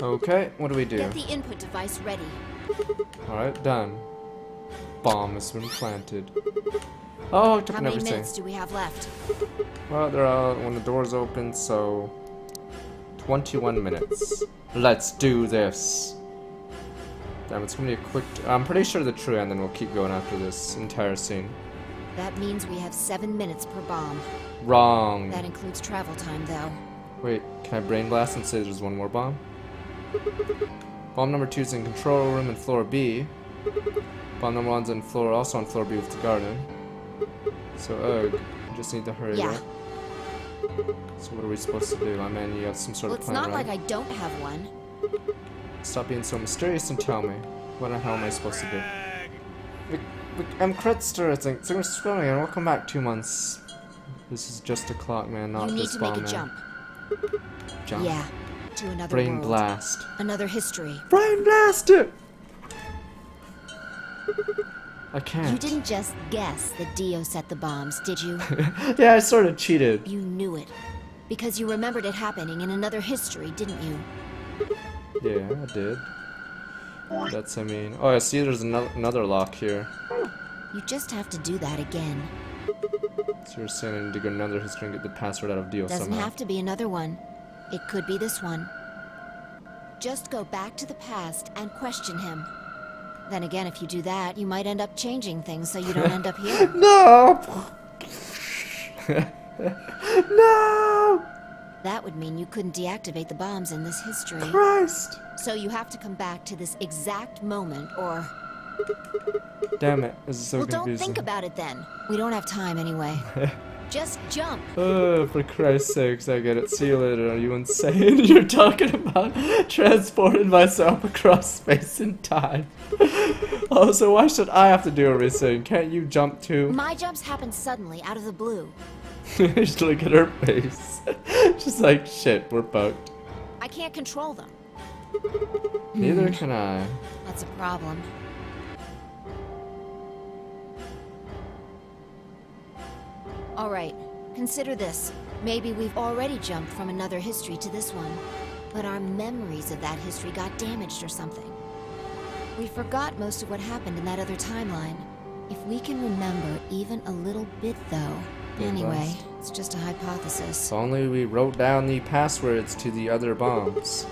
Speaker 1: Okay, what do we do?
Speaker 2: Get the input device ready.
Speaker 1: Alright, done. Bomb has been planted. Oh, hooked up
Speaker 2: How
Speaker 1: and
Speaker 2: many
Speaker 1: everything.
Speaker 2: minutes do we have left?
Speaker 1: Well, they're all when the doors open, so 21 minutes. Let's do this. Damn, it's gonna be a quick. I'm pretty sure the true end, and we'll keep going after this entire scene.
Speaker 2: That means we have 7 minutes per bomb.
Speaker 1: Wrong.
Speaker 2: That includes travel time, though.
Speaker 1: Wait, can I brain blast and say there's one more bomb? Bomb number 2 is in control room in floor B. Bomb number 1's in floor, also on floor B with the garden. So, ugh, you just need to hurry
Speaker 2: Yeah.
Speaker 1: up. So what are we supposed to do? I mean, you have some sort
Speaker 2: Well,
Speaker 1: of
Speaker 2: it's
Speaker 1: plan,
Speaker 2: not
Speaker 1: right?
Speaker 2: like I don't have one.
Speaker 1: Stop being so mysterious and tell me. What the hell am I supposed to do? I'm Kretster, I think. So we're scrolling and we'll come back 2 months. This is just a clock, man, not
Speaker 2: You need
Speaker 1: this
Speaker 2: to
Speaker 1: bomb,
Speaker 2: make a
Speaker 1: man.
Speaker 2: jump.
Speaker 1: Jump.
Speaker 2: Yeah, to another
Speaker 1: Brain
Speaker 2: world.
Speaker 1: blast.
Speaker 2: Another history.
Speaker 1: Brain blast it! I
Speaker 2: You
Speaker 1: can't.
Speaker 2: didn't just guess that Dio set the bombs, did you?
Speaker 1: Yeah, I sort of cheated.
Speaker 2: You knew it. Because you remembered it happening in another history, didn't you?
Speaker 1: Yeah, I did. That's, I mean... Oh, I see there's another lock here.
Speaker 2: You just have to do that again.
Speaker 1: So you're saying I need to go to another history and get the password out of Dio
Speaker 2: Doesn't
Speaker 1: somehow.
Speaker 2: have to be another one. It could be this one. Just go back to the past and question him. Then again, if you do that, you might end up changing things so you don't end up here.
Speaker 1: No! No!
Speaker 2: That would mean you couldn't deactivate the bombs in this history.
Speaker 1: Christ!
Speaker 2: So you have to come back to this exact moment, or...
Speaker 1: Damn it, this is so
Speaker 2: well,
Speaker 1: confusing.
Speaker 2: don't think about it then. We don't have time anyway. Just jump.
Speaker 1: Oh, for Christ's sakes, I get it. See you later. Are you insane? You're talking about transporting myself across space and time. Oh, so why should I have to do everything? Can't you jump too?
Speaker 2: My jumps happen suddenly, out of the blue.
Speaker 1: Just look at her face. Just like, shit, we're fucked.
Speaker 2: I can't control them.
Speaker 1: Neither can I.
Speaker 2: That's a problem. Alright, consider this. Maybe we've already jumped from another history to this one, but our memories of that history got damaged or something. We forgot most of what happened in that other timeline. If we can remember even a little bit, though. Anyway, it's just a hypothesis.
Speaker 1: If only we wrote down the passwords to the other bombs.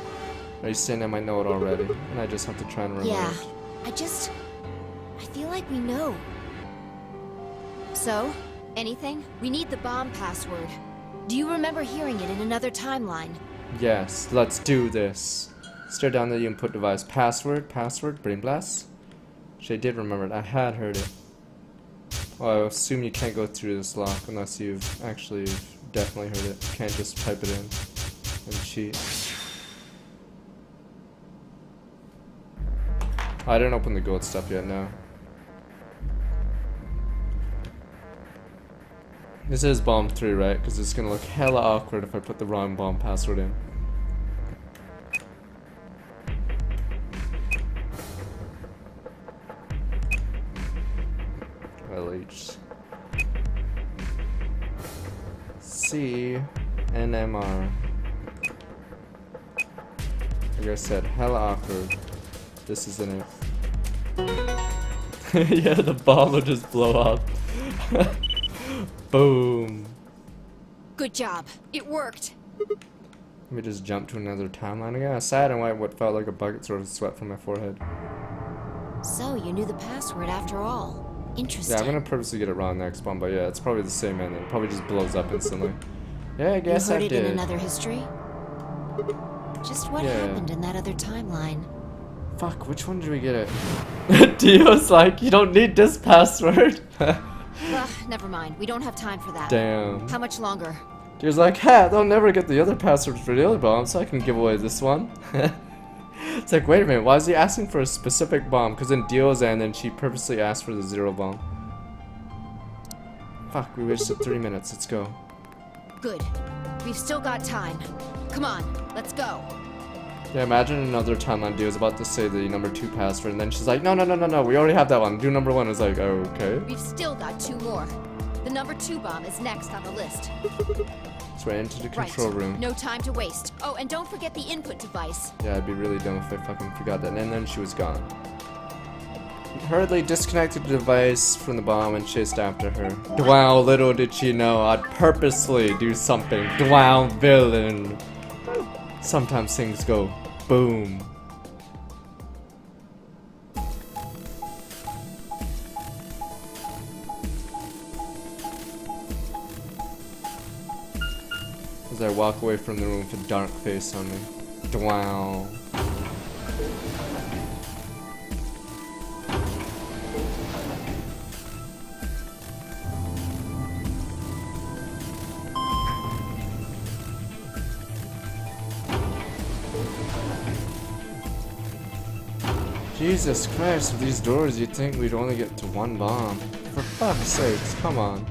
Speaker 1: Are you saying I might know it already? And I just have to try and remember
Speaker 2: Yeah,
Speaker 1: it.
Speaker 2: I feel like we know. So, anything? We need the bomb password. Do you remember hearing it in another timeline?
Speaker 1: Yes, let's do this. Stare down the input device. Password, brain blast. She did remember it. I had heard it. Well, I assume you can't go through this lock unless you've actually definitely heard it. You can't just type it in and cheat. I didn't open the gold stuff yet, no. This is bomb 3, right? Because it's gonna look hella awkward if I put the wrong bomb password in. LH C NMR. Like I said, hella awkward. This isn't it. Yeah, the bomb will just blow up. Boom.
Speaker 2: Good job. It worked.
Speaker 1: Let me just jump to another timeline again. I sat and wiped what felt like a bucket sort of sweat from my forehead.
Speaker 2: So, you knew the password after all. Interesting.
Speaker 1: Yeah, I'm gonna purposely get it wrong next bomb, but yeah, it's probably the same ending. It probably just blows up instantly. Yeah, I guess
Speaker 2: you heard
Speaker 1: I
Speaker 2: it
Speaker 1: did.
Speaker 2: in another history? Just what happened in that other timeline?
Speaker 1: Fuck, which one did we get it? Dio's like, you don't need this password.
Speaker 2: Never mind. We don't have time for that.
Speaker 1: Damn.
Speaker 2: How much longer?
Speaker 1: Dio's like, ha, they'll never get the other passwords for the other bomb, so I can give away this one. It's like, wait a minute, why is he asking for a specific bomb? Because in Dio's end, then she purposely asked for the 0 bomb. Fuck, we wasted 3 minutes, let's go.
Speaker 2: Good. We've still got time. Come on, let's go.
Speaker 1: Yeah, imagine another timeline Dio's about to say the number 2 password, and then she's like, no, we already have that one. Do number 1. It's like, okay.
Speaker 2: We've still got 2 more. The number 2 bomb is next on the list.
Speaker 1: It's right into the control room.
Speaker 2: No time to waste. Oh, and don't forget the input device.
Speaker 1: Yeah, I'd be really dumb if I fucking forgot that. And then she was gone. Hurriedly disconnected the device from the bomb and chased after her. Wow, little did she know I'd purposely do something. Wow, villain. Sometimes things go boom. As I walk away from the room with a dark face on me. Wow. Jesus Christ, with these doors you'd think we'd only get to 1 bomb. For fuck's sakes, come on.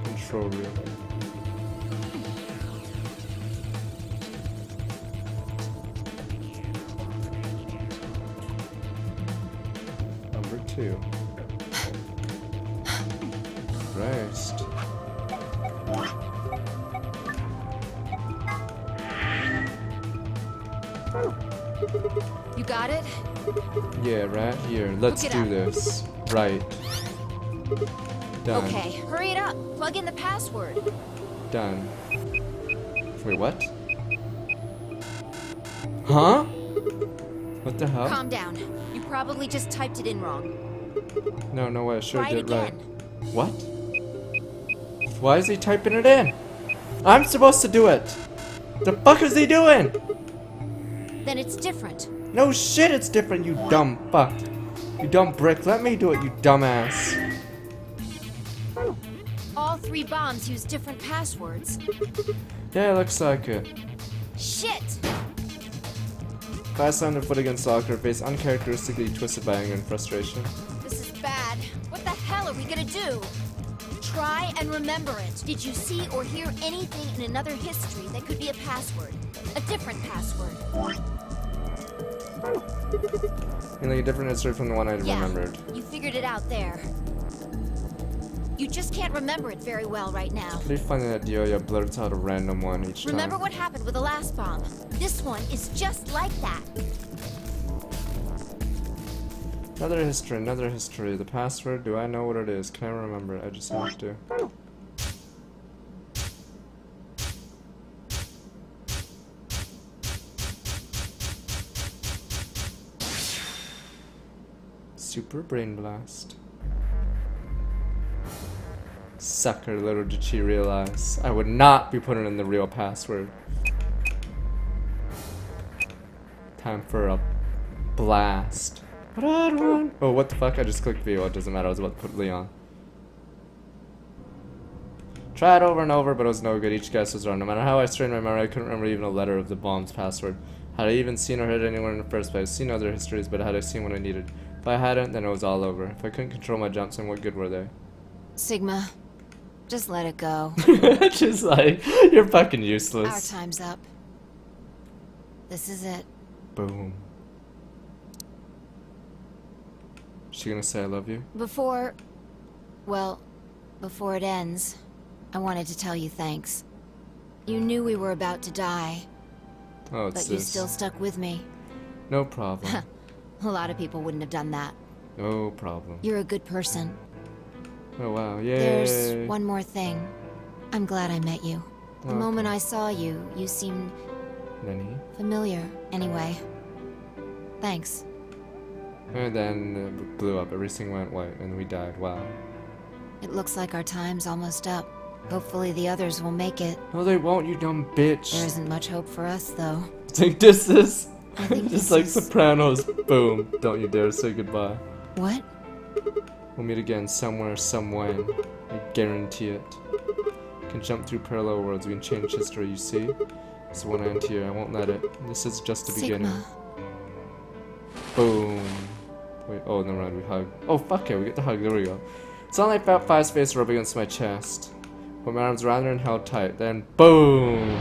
Speaker 1: Control room. Number 2. Christ.
Speaker 2: You got it?
Speaker 1: Yeah, right here. Let's
Speaker 2: Look it
Speaker 1: do
Speaker 2: up.
Speaker 1: this. Right. Done.
Speaker 2: Okay, hurry it up. Plug in the password.
Speaker 1: Done. Wait, what? Huh? What the hell?
Speaker 2: Calm down. You probably just typed it in wrong.
Speaker 1: No way, I sure
Speaker 2: Try it
Speaker 1: did right.
Speaker 2: again.
Speaker 1: What? Why is he typing it in? I'm supposed to do it! The fuck is he doing?
Speaker 2: Then it's different.
Speaker 1: No shit, it's different, you dumb fuck. You dumb brick, let me do it, you dumbass.
Speaker 2: All 3 bombs use different passwords.
Speaker 1: Yeah, looks like it.
Speaker 2: Shit!
Speaker 1: Class slammed her foot against the locker, her face uncharacteristically twisted by anger and frustration.
Speaker 2: This is bad. What the hell are we gonna do? Try and remember it. Did you see or hear anything in another history that could be a password? A different password?
Speaker 1: Like a different history from the one I remembered.
Speaker 2: You figured it out there. You just can't remember it very well right now.
Speaker 1: Pretty funny that Dioya blurts out a random one each time.
Speaker 2: Remember what happened with the last bomb? This one is just like that.
Speaker 1: Another history, another history. The password, do I know what it is? Can I remember it? I just have to. Super Brain Blast. Sucker, little did she realize. I would not be putting in the real password. Time for a blast. Oh, what the fuck? I just clicked V. Well, it doesn't matter. I was about to put Leon. Tried over and over, but it was no good. Each guess was wrong. No matter how I strained my memory, I couldn't remember even a letter of the bomb's password. Had I even seen or heard anyone in the first place? Seen other histories, but had I seen what I needed? If I hadn't, then it was all over. If I couldn't control my jumps, then what good were they?
Speaker 2: Sigma, just let it go.
Speaker 1: Just like, you're fucking
Speaker 2: Our
Speaker 1: useless.
Speaker 2: time's up. This is it.
Speaker 1: Boom. She gonna say I love you?
Speaker 2: Before it ends, I wanted to tell you thanks. You knew we were about to die,
Speaker 1: Oh, it's
Speaker 2: but you
Speaker 1: this.
Speaker 2: still stuck with me.
Speaker 1: No problem.
Speaker 2: A lot of people wouldn't have done that.
Speaker 1: No problem.
Speaker 2: You're a good person.
Speaker 1: Oh wow, yay.
Speaker 2: There's one more thing. I'm glad I met you. The
Speaker 1: Okay.
Speaker 2: moment I saw you, you seemed
Speaker 1: Nani?
Speaker 2: familiar. Anyway, thanks.
Speaker 1: And then it blew up. Everything went white, and we died. Wow.
Speaker 2: It looks like our time's almost up. Hopefully the others will make it.
Speaker 1: No, they won't, you dumb bitch.
Speaker 2: There isn't much hope for us, though.
Speaker 1: Think this is
Speaker 2: I think
Speaker 1: just
Speaker 2: this
Speaker 1: like
Speaker 2: is-
Speaker 1: Sopranos. Boom. Don't you dare say goodbye.
Speaker 2: What?
Speaker 1: We'll meet again somewhere, somewhen. I guarantee it. We can jump through parallel worlds. We can change history. You see? It's one end here. I won't let it. This is just the beginning.
Speaker 2: Sigma.
Speaker 1: Boom. Wait, oh, never mind, we hug. Oh, fuck it, we get the hug, there we go. Suddenly I felt Phi's face rub against my chest. Put my arms around her and held tight, then boom!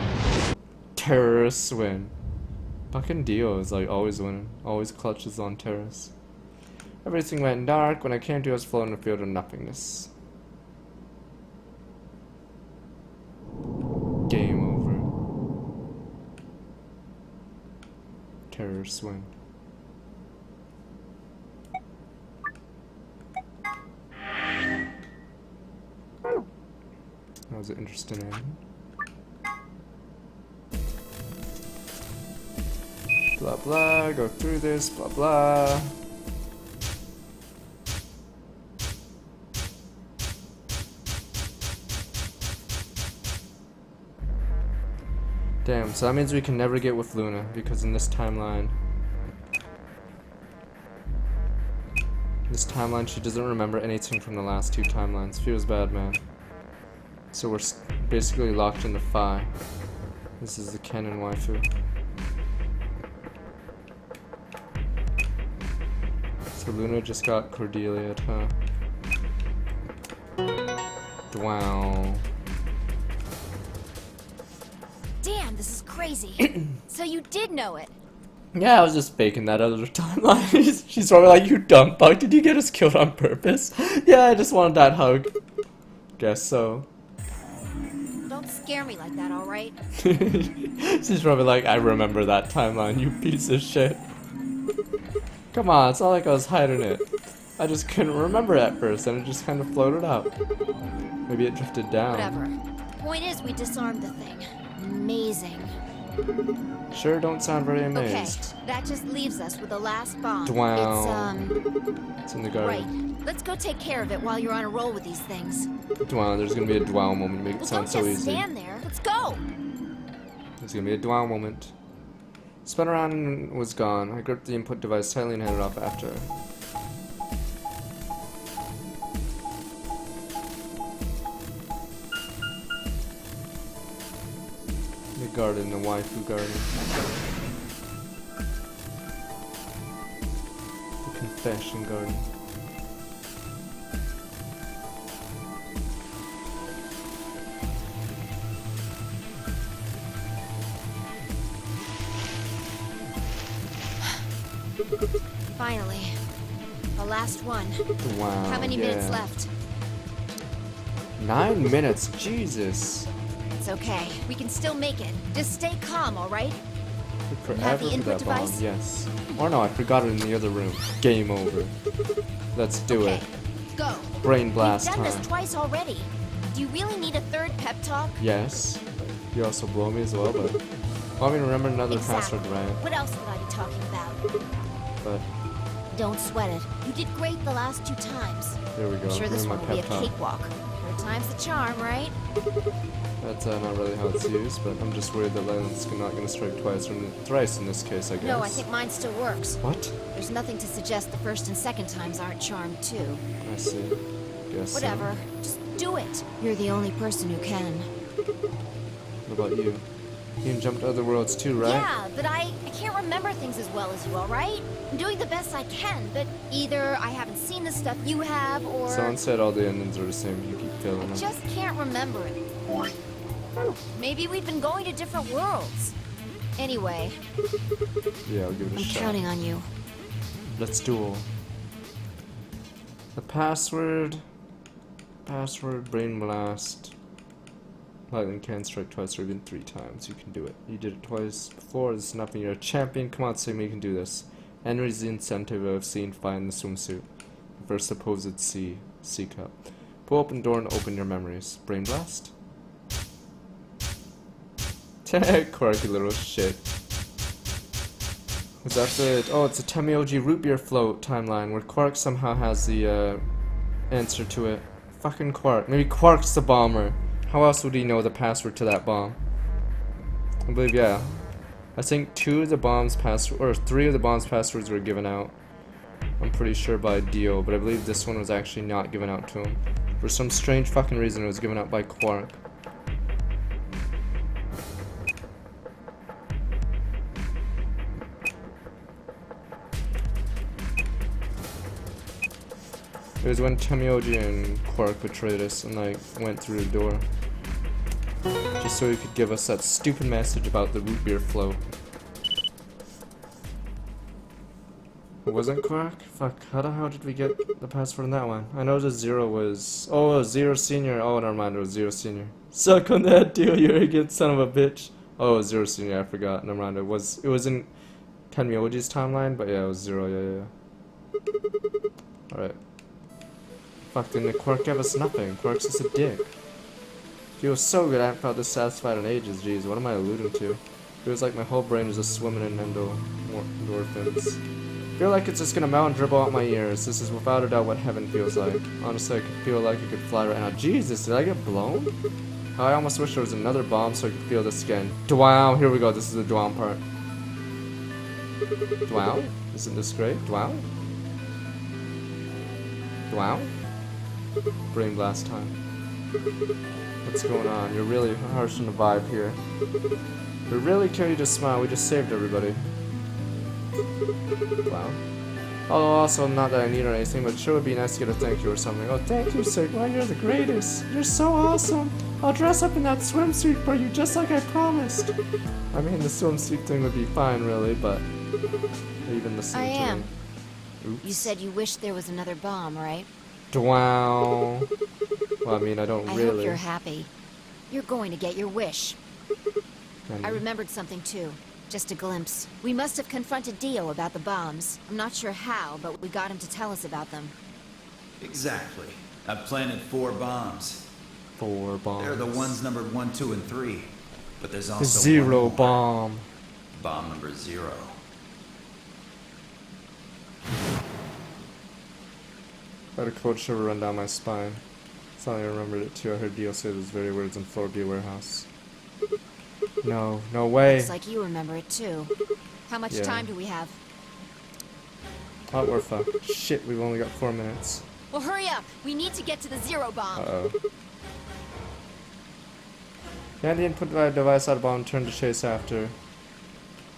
Speaker 1: Terrorists win. Fucking Dio is like always winning. Always clutches on terrorists. Everything went dark. When I came to, I was floating in a field of nothingness. Game over. Terrorists win. That was an interesting ending. Blah blah, go through this, blah blah. Damn, so that means we can never get with Luna, because in this timeline, she doesn't remember anything from the last two timelines. Feels bad, man. So we're basically locked into Phi. This is the canon waifu. So Luna just got Cordelia, huh? Wow.
Speaker 2: Damn, this is crazy. So you did know it.
Speaker 1: Yeah, I was just faking that other timeline. She's probably like, you dumb fuck, did you get us killed on purpose? Yeah, I just wanted that hug. Guess so.
Speaker 2: Don't scare me like that, alright?
Speaker 1: She's probably like, I remember that timeline, you piece of shit. Come on, it's not like I was hiding it. I just couldn't remember at first, and it just kind of floated out. Maybe it drifted down.
Speaker 2: Whatever. Point is, we disarmed the thing. Amazing.
Speaker 1: Sure don't sound very amazed.
Speaker 2: Okay, that just leaves us with the last bomb.
Speaker 1: Wow. It's in the garden.
Speaker 2: Right. Let's go take care of it while you're on a roll with these things.
Speaker 1: Wow, there's gonna be a dwell moment to make it
Speaker 2: Well,
Speaker 1: sound
Speaker 2: don't
Speaker 1: so
Speaker 2: just
Speaker 1: easy.
Speaker 2: stand there. Let's go.
Speaker 1: There's gonna be a dwell moment. Spun around and was gone. I gripped the input device tightly and headed off after her. The garden, the waifu garden. The confession garden.
Speaker 2: Finally. The last one.
Speaker 1: Wow.
Speaker 2: How many minutes left?
Speaker 1: 9 minutes. Jesus.
Speaker 2: It's okay. We can still make it. Just stay calm, alright?
Speaker 1: Took
Speaker 2: Have the
Speaker 1: forever for
Speaker 2: input
Speaker 1: that bomb.
Speaker 2: device?
Speaker 1: Yes. Or no, I forgot it in the other room. Game over. Let's do
Speaker 2: Okay.
Speaker 1: it.
Speaker 2: Go.
Speaker 1: Brain blast
Speaker 2: We've done
Speaker 1: time.
Speaker 2: this twice already. Do you really need a third pep talk?
Speaker 1: Yes. You also blow me as well, but want me to remember another
Speaker 2: Exactly.
Speaker 1: password, right?
Speaker 2: What else would I be talking about?
Speaker 1: But
Speaker 2: Don't sweat it. You did great the last 2 times.
Speaker 1: there we go.
Speaker 2: I'm sure this
Speaker 1: Remember
Speaker 2: one
Speaker 1: my
Speaker 2: will be a
Speaker 1: pep talk.
Speaker 2: cakewalk. Third time's the charm, right?
Speaker 1: That's not really how it's used, but I'm just worried that Len's not gonna strike twice or thrice in this case, I guess.
Speaker 2: No, I think mine still works.
Speaker 1: What?
Speaker 2: There's nothing to suggest the first and second times aren't charmed too.
Speaker 1: I see. Guess so.
Speaker 2: Whatever. Just do it. You're the only person who can.
Speaker 1: What about you? You can jump to other worlds too, right?
Speaker 2: Yeah, but I can't remember things as well as you, alright? I'm doing the best I can, but either I haven't seen the stuff you have, or...
Speaker 1: Someone said all the endings are the same. You keep failing
Speaker 2: I
Speaker 1: them.
Speaker 2: just can't remember it. Maybe we've been going to different worlds. Anyway,
Speaker 1: Yeah, I'll give it a
Speaker 2: I'm
Speaker 1: shot.
Speaker 2: counting on you.
Speaker 1: Let's duel. The password. Password, brain blast. Lightning can strike twice or even 3 times. You can do it. You did it twice before. This is nothing. You're a champion. Come on, Sigma, you can do this. Enters the incentive of seeing Phi in the swimsuit. First supposed C cup. Pull open door and open your memories. Brain blast. Quirky little shit. Was that the... Oh, it's a Temioji root beer float timeline where Quark somehow has the answer to it. Fucking Quark. Maybe Quark's the bomber. How else would he know the password to that bomb? I believe, yeah. I think 2 of the bomb's password, or 3 of the bomb's passwords were given out. I'm pretty sure by Dio, but I believe this one was actually not given out to him. For some strange fucking reason, it was given out by Quark. It was when Temioji and Quark betrayed us and like went through the door. Just so he could give us that stupid message about the root beer float. It wasn't Quark? Fuck, how the hell did we get the password on that one? I know the 0 was... Oh, it was 0 Senior. Oh, never mind, it was 0 Senior. Suck on that deal, you arrogant son of a bitch. Oh, it was 0 Senior, I forgot. Never mind, it was in Tenmyoji's timeline, but yeah, it was 0, yeah. Alright. Fuck, didn't Quark give us nothing? Quark's just a dick. Feels so good, I haven't felt this satisfied in ages. Jeez, what am I alluding to? Feels like my whole brain is just swimming in endorphins. Feel like it's just gonna melt and dribble out my ears. This is without a doubt what heaven feels like. Honestly, I could feel like I could fly right now. Jesus, did I get blown? I almost wish there was another bomb so I could feel this again. Dwow, here we go, this is the dwow part. Dwow? Isn't this great? Dwow? Dwow? Brain blast time. What's going on? You're really harsh on the vibe here. But really, can you just smile? We just saved everybody. Wow. Although also, not that I need or anything, but it sure would be nice to get a thank you or something. Oh, thank you, Sigma. You're the greatest. You're so awesome. I'll dress up in that swimsuit for you just like I promised. I mean, the swimsuit thing would be fine, really, but even the
Speaker 2: I am.
Speaker 1: Oops.
Speaker 2: You said you wished there was another bomb, right?
Speaker 1: Wow. Well, I mean, I don't
Speaker 2: I
Speaker 1: really.
Speaker 2: hope you're happy. You're going to get your wish.
Speaker 1: And
Speaker 2: I remembered something too. Just a glimpse. We must have confronted Dio about the bombs. I'm not sure how, but we got him to tell us about them.
Speaker 4: Exactly. I've planted 4 bombs.
Speaker 1: 4 bombs.
Speaker 4: They're the ones numbered 1, 2, and 3. But there's also
Speaker 1: 0
Speaker 4: one more.
Speaker 1: bomb.
Speaker 4: Bomb number 0.
Speaker 1: I had a cold shiver run down my spine. Suddenly I remembered it too. I heard Dio say those very words in Floorby Warehouse. No, no way.
Speaker 2: Looks like you remember it too. How much
Speaker 1: Yeah.
Speaker 2: time do we have?
Speaker 1: Oh, we're fucked. Shit, we've only got 4 minutes.
Speaker 2: Well, hurry up. We need to get to the 0 bomb.
Speaker 1: Uh-oh. Hand the input device out of bomb and turn to chase after.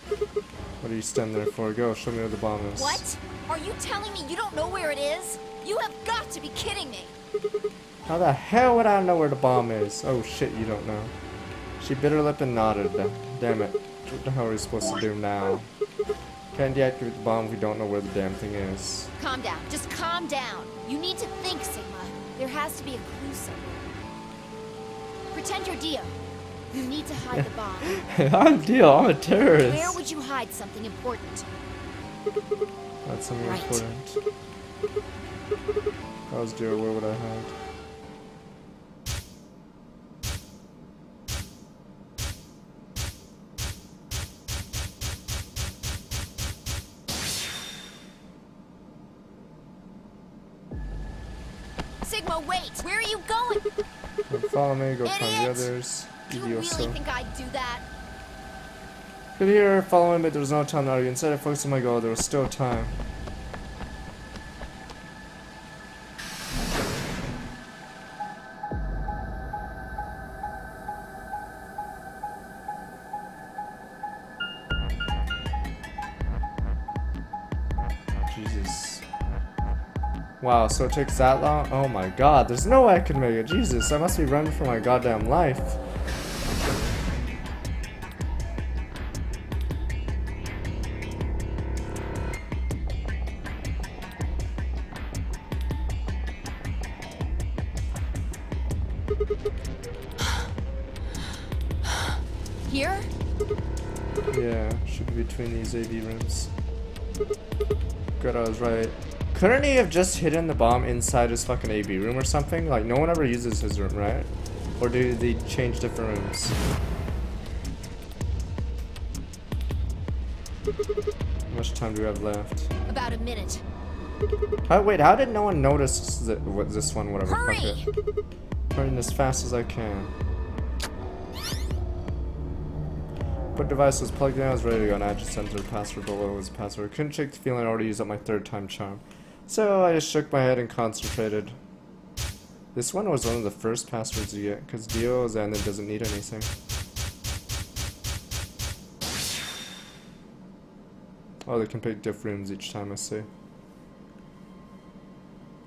Speaker 1: What are you standing there for? Go, show me where the bomb is.
Speaker 2: What? Are you telling me you don't know where it is? You have got to be kidding me.
Speaker 1: How the hell would I know where the bomb is? Oh shit, you don't know. She bit her lip and nodded. Damn it. What the hell are we supposed to do now? Can't deactivate the bomb if we don't know where the damn thing is.
Speaker 2: Calm down. Just calm down. You need to think, Sigma. There has to be a clue somewhere. Pretend you're Dio. You need to hide the bomb.
Speaker 1: I'm Dio, I'm a terrorist.
Speaker 2: Where would you hide something important?
Speaker 1: That's something
Speaker 2: Right.
Speaker 1: important. If I was Dio, where would I hide?
Speaker 2: Sigma, wait! Where are you going?
Speaker 1: Follow me, go find the
Speaker 2: Idiot!
Speaker 1: others.
Speaker 2: Do you really
Speaker 1: Idioso.
Speaker 2: think I'd do that?
Speaker 1: Good here, following me, there was no time to argue. Instead, I focused on my goal, there was still time. Jesus. Wow, so it takes that long? Oh my god, there's no way I can make it. Jesus, I must be running for my goddamn life.
Speaker 2: Here?
Speaker 1: Yeah, should be between these AV rooms. Good, I was right. Couldn't he have just hidden the bomb inside his fucking AV room or something? Like, no one ever uses his room, right? Or do they change different rooms? How much time do we have left?
Speaker 2: About a minute.
Speaker 1: Oh, wait, how did no one notice this one, whatever?
Speaker 2: Hurry!
Speaker 1: Fuck it. Running as fast as I can. Put device was plugged in, I was ready to go, and I just entered the password, but what was the password? Couldn't shake the feeling I already used up my third time charm. So I just shook my head and concentrated. This one was one of the first passwords you get, because Dio Xandon doesn't need anything. Oh, they can pick diff rooms each time, I see.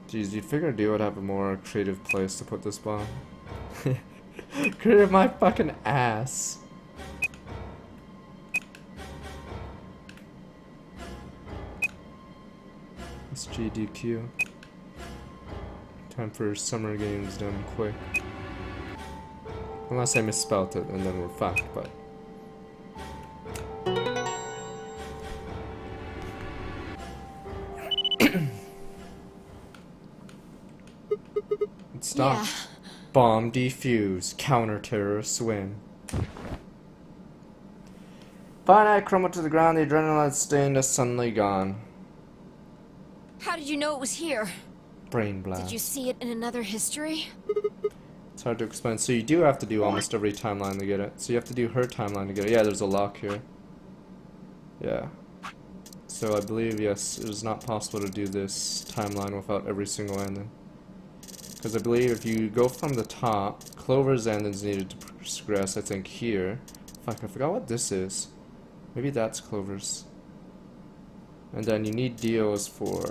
Speaker 1: Jeez, you'd figure Dio would have a more creative place to put this bomb. Creative my fucking ass. SGDQ. Time for summer games done quick. Unless I misspelled it and then we're fucked, but. Stop.
Speaker 2: Yeah.
Speaker 1: Bomb defuse. Counter-terrorists win. Finite crumbled to the ground, the adrenaline stained is suddenly gone.
Speaker 2: How did you know it was here?
Speaker 1: Brain blast.
Speaker 2: Did you see it in another history?
Speaker 1: It's hard to explain. So you do have to do almost every timeline to get it. So you have to do her timeline to get it. Yeah, there's a lock here. Yeah. So I believe, yes, it is not possible to do this timeline without every single ending. Because I believe if you go from the top, Clover's ending's needed to progress, I think, here. Fuck, I forgot what this is. Maybe that's Clover's. And then you need Dio's for,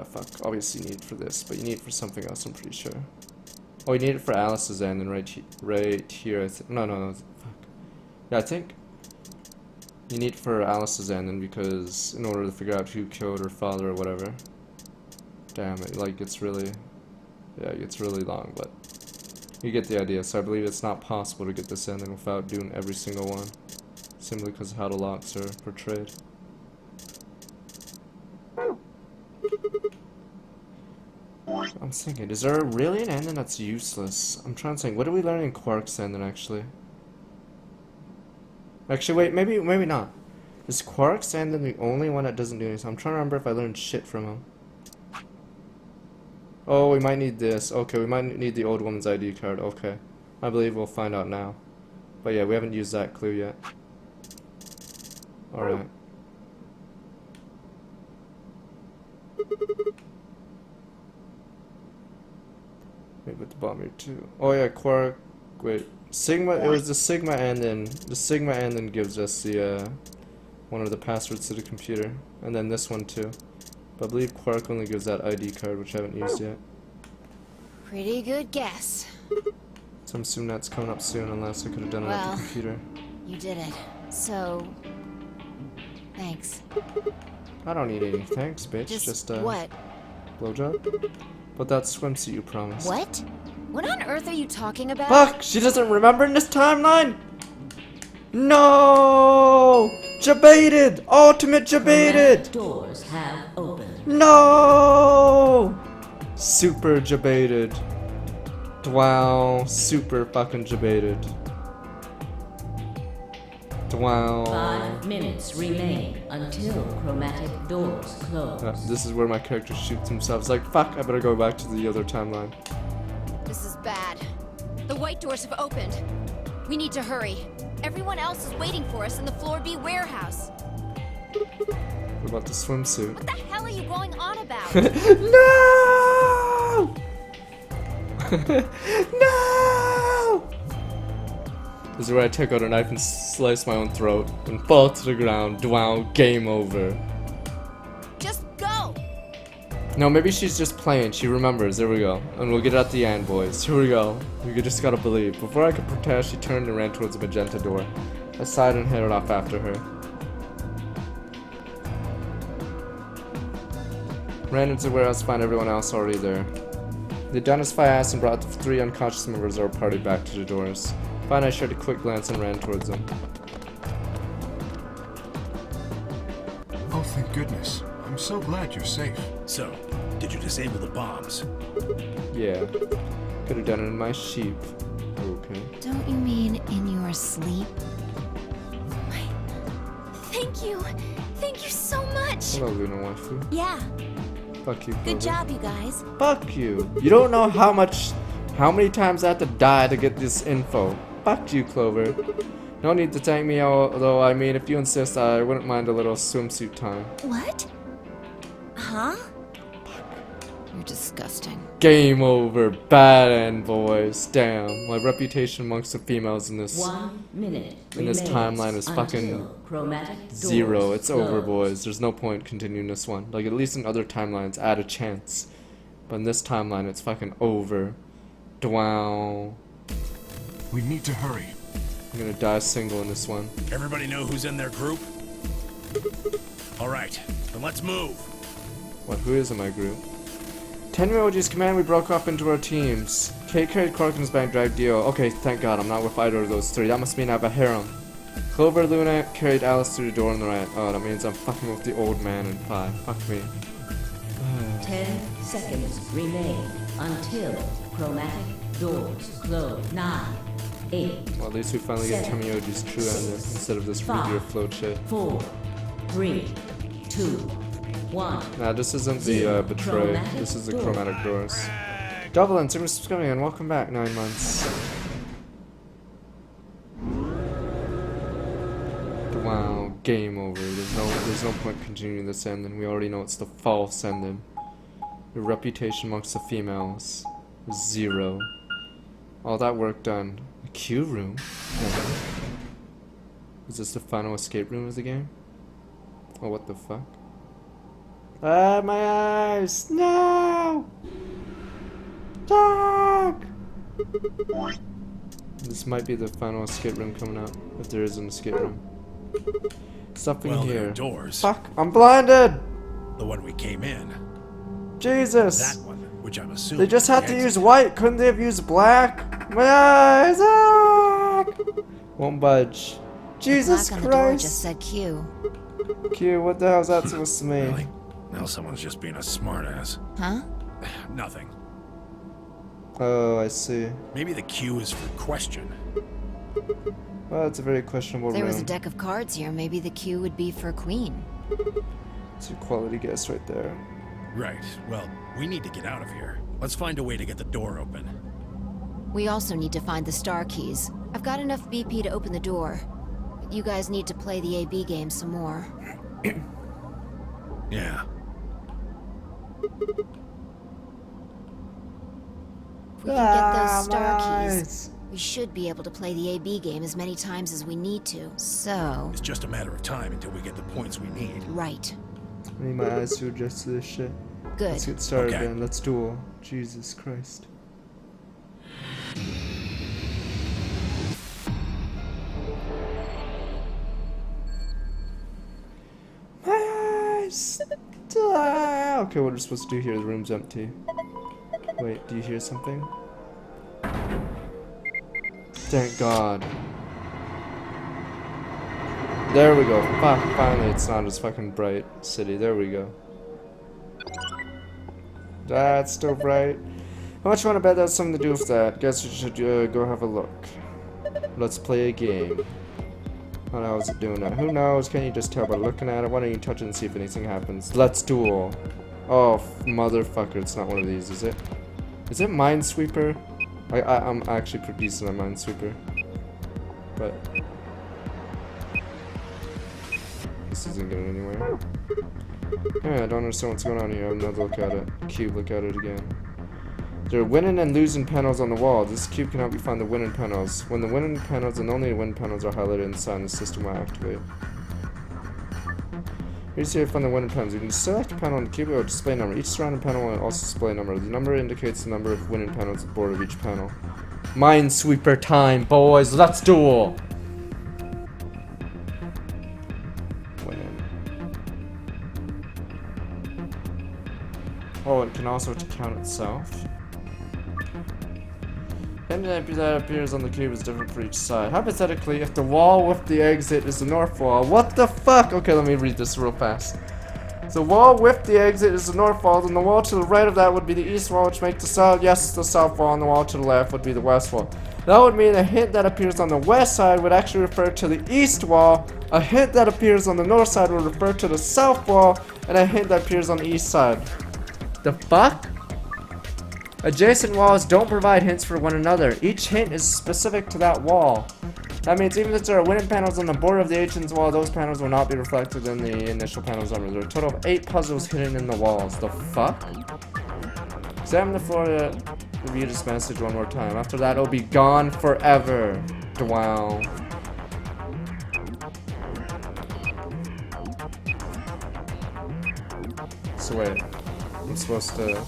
Speaker 1: fuck, obviously you need it for this, but you need it for something else, I'm pretty sure. Oh, you need it for Alice's end, and right here, no, fuck. Yeah, I think you need it for Alice's end, and because, in order to figure out who killed her father or whatever. Damn it, like, it's really, yeah, it's really long, but you get the idea. So I believe it's not possible to get this ending without doing every single one, simply because of how the locks are portrayed. I'm thinking, is there really an ending that's useless? I'm trying to think, what did we learn in Quark's ending, actually? Actually, wait, maybe not. Is Quark's ending the only one that doesn't do anything? I'm trying to remember if I learned shit from him. Oh, we might need this. Okay, we might need the old woman's ID card. Okay. I believe we'll find out now. But yeah, we haven't used that clue yet. Alright. Maybe with the bomb here too. Oh yeah, Quark. Wait, Sigma. It was the Sigma ending. The Sigma ending gives us the one of the passwords to the computer, and then this one too. But I believe Quark only gives that ID card, which I haven't used yet.
Speaker 2: Pretty good guess.
Speaker 1: So I'm assuming that's coming up soon, unless I could have done it at the computer.
Speaker 2: You did it. So... there. Thanks.
Speaker 1: I don't need any thanks, bitch. Just
Speaker 2: what?
Speaker 1: blowjob. But that swimsuit you promised.
Speaker 2: What? What on earth are you talking about?
Speaker 1: Fuck! She doesn't remember in this timeline! No! Jebaited! Ultimate jebaited!
Speaker 3: Doors have opened.
Speaker 1: No! Super jebaited. Wow, super fucking jebaited. Wow.
Speaker 3: 5 minutes remain until chromatic doors close.
Speaker 1: This is where my character shoots himself. It's like, fuck, I better go back to the other timeline.
Speaker 2: This is bad. The white doors have opened. We need to hurry. Everyone else is waiting for us in the Floor B warehouse.
Speaker 1: What about the swimsuit?
Speaker 2: What the hell are you going on about?
Speaker 1: No! No! This is where I take out a knife and slice my own throat and fall to the ground. Wow, game over.
Speaker 2: Just go!
Speaker 1: No, maybe she's just playing. She remembers. There we go. And we'll get it at the end, boys. Here we go. We just gotta believe. Before I could protest, she turned and ran towards the magenta door. I sighed and headed off after her. Ran into the warehouse to find everyone else already there. The Luna+Phi asked and brought the 3 unconscious members of our party back to the doors. Fine, I shared a quick glance and ran towards them.
Speaker 9: Oh, thank goodness. I'm so glad you're safe.
Speaker 10: So, did you disable the bombs?
Speaker 1: Yeah. Could have done it in my sheep. Okay.
Speaker 2: Don't you mean in your sleep?
Speaker 7: Thank you. Thank you so much.
Speaker 1: Hello, Luna+Phi.
Speaker 7: Yeah.
Speaker 1: Fuck you, Clover.
Speaker 7: Good job, you guys.
Speaker 1: Fuck you. You don't know how many times I have to die to get this info. Fuck you, Clover. No need to thank me, although, I mean, if you insist, I wouldn't mind a little swimsuit time.
Speaker 7: What? Huh?
Speaker 2: You're disgusting.
Speaker 1: Game over. Bad end, boys. Damn. My reputation amongst the females in this
Speaker 3: 1 minute
Speaker 1: in this
Speaker 3: remains
Speaker 1: timeline is fucking
Speaker 3: until chromatic
Speaker 1: 0.
Speaker 3: doors
Speaker 1: It's over,
Speaker 3: close.
Speaker 1: boys. There's no point continuing this one. Like, at least in other timelines, add a chance. But in this timeline, it's fucking over. Wow.
Speaker 9: We need to hurry.
Speaker 1: I'm gonna die single in this one.
Speaker 10: Everybody know who's in their group? Alright, then let's move.
Speaker 1: What? Who is in my group? 10 Myoji's command, we broke up into our teams. Kate carried Clark in his bag, dragged Dio. Okay, thank God, I'm not with either of those 3. That must mean I have a harem. Clover Luna carried Alice through the door on the right. Oh, that means I'm fucking with the old man and Phi. Fuck me.
Speaker 3: 10 seconds remain until chromatic doors close. 9, 8,
Speaker 1: Well, at least we finally get 10 Myoji's true ender instead of this meteor float shit.
Speaker 3: 4, 3, 2, 1.
Speaker 1: Nah, this isn't the betray. This is the chromatic doors. Dublin, thanks for subscribing and welcome back. 9 months. Wow, game over. There's no point continuing this ending. We already know it's the false ending. Your reputation amongst the females is 0. All that work done. A queue room. Is this the final escape room of the game? Oh, what the fuck? Ah, my eyes! No! Dog! This might be the final escape room coming up, if there is an escape room. Something
Speaker 10: Well, there
Speaker 1: here.
Speaker 10: are doors.
Speaker 1: Fuck! I'm blinded!
Speaker 10: The one we came in.
Speaker 1: Jesus!
Speaker 10: That one, which I'm assuming.
Speaker 1: They just had to
Speaker 10: the
Speaker 1: use white. Couldn't they have used black? My eyes! Ah! Won't budge. Jesus
Speaker 2: The plaque on the door
Speaker 1: Christ!
Speaker 2: just said Q.
Speaker 1: Q, what the hell is that supposed to mean?
Speaker 10: Really? Now someone's just being a smartass.
Speaker 2: Huh?
Speaker 10: Nothing.
Speaker 1: Oh, I see.
Speaker 10: Maybe the Q is for question.
Speaker 1: Well, it's a very questionable
Speaker 2: If there
Speaker 1: room.
Speaker 2: was a deck of cards here, maybe the Q would be for Queen.
Speaker 1: It's a quality guess right there.
Speaker 10: Right. Well, we need to get out of here. Let's find a way to get the door open.
Speaker 2: We also need to find the star keys. I've got enough BP to open the door. You guys need to play the AB game some more.
Speaker 10: Yeah.
Speaker 2: If we can get those star
Speaker 1: my
Speaker 2: keys,
Speaker 1: eyes.
Speaker 2: we should be able to play the AB game as many times as we need to. So,
Speaker 10: It's just a matter of time until we get the points we need.
Speaker 2: right.
Speaker 1: I need my eyes to adjust to this shit. Let's
Speaker 2: Good.
Speaker 1: get started
Speaker 10: Okay.
Speaker 1: then. Let's duel. Jesus Christ. Christ! Okay, what are we supposed to do here? The room's empty. Wait, do you hear something? Thank God. There we go. Fuck, finally it's not as fucking bright. City, there we go. That's still bright. How much you want to bet that's something to do with that? Guess we should go have a look. Let's play a game. How is it doing that? Who knows? Can you just tell by looking at it? Why don't you touch it and see if anything happens? Let's duel. Oh, motherfucker. It's not one of these, is it? Is it Minesweeper? I'm actually pretty decent at Minesweeper. But this isn't going anywhere. Yeah, I don't understand what's going on here. I have another look at it. Cube, look at it again. There are winning and losing panels on the wall. This cube can help you find the winning panels. When the winning panels and only winning panels are highlighted inside, the system will activate. Here you see how to find the winning panels. You can select a panel on the cube or display number. Each surrounding panel will also display a number. The number indicates the number of winning panels at the border of each panel. Minesweeper time, boys. Let's duel! Winning. Oh, it can also count itself. And that appears on the cube is different for each side. Hypothetically, if the wall with the exit is the north wall, what the fuck? Okay, let me read this real fast. The wall with the exit is the north wall, then the wall to the right of that would be the east wall, which makes the south, yes, the south wall, and the wall to the left would be the west wall. That would mean a hint that appears on the west side would actually refer to the east wall, a hint that appears on the north side would refer to the south wall, and a hint that appears on the east side. The fuck? Adjacent walls don't provide hints for one another. Each hint is specific to that wall. That means even if there are winning panels on the border of the adjacent wall, those panels will not be reflected in the initial panel's number. There are a total of 8 puzzles hidden in the walls. The fuck? Examine the floor to review this message one more time. After that, it'll be gone forever. Wow. So wait, I'm supposed to...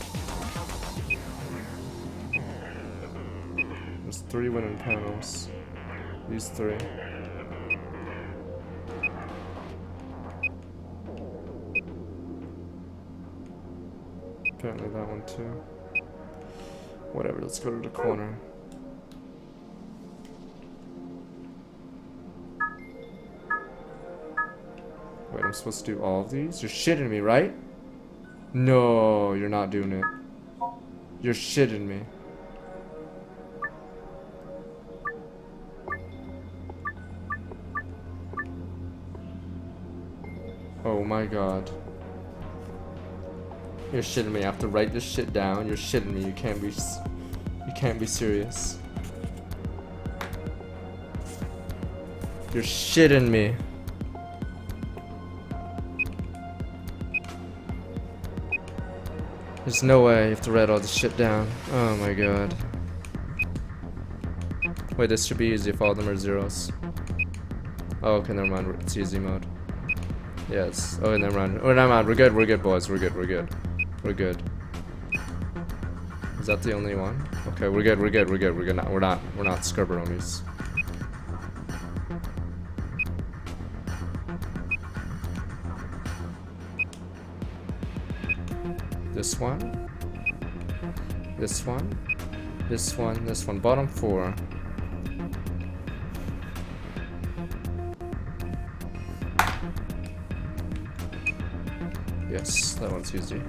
Speaker 1: There's 3 winning panels. These 3. Apparently that one too. Whatever, let's go to the corner. Wait, I'm supposed to do all of these? You're shitting me, right? No, you're not doing it. You're shitting me. Oh my god. You're shitting me. I have to write this shit down. You're shitting me. You can't be serious. You're shitting me. There's no way you have to write all this shit down. Oh my god. Wait, this should be easy if all of them are zeros. Oh, okay, never mind. It's easy mode. Yes. Oh, never mind. Oh, never mind. We're good. We're good, boys. We're good. We're good. We're good. Is that the only one? Okay, we're good. We're good. We're good. We're good. We're not scrubberomies. This one. This one. This one. This one. Bottom 4. Yes, that one's easy.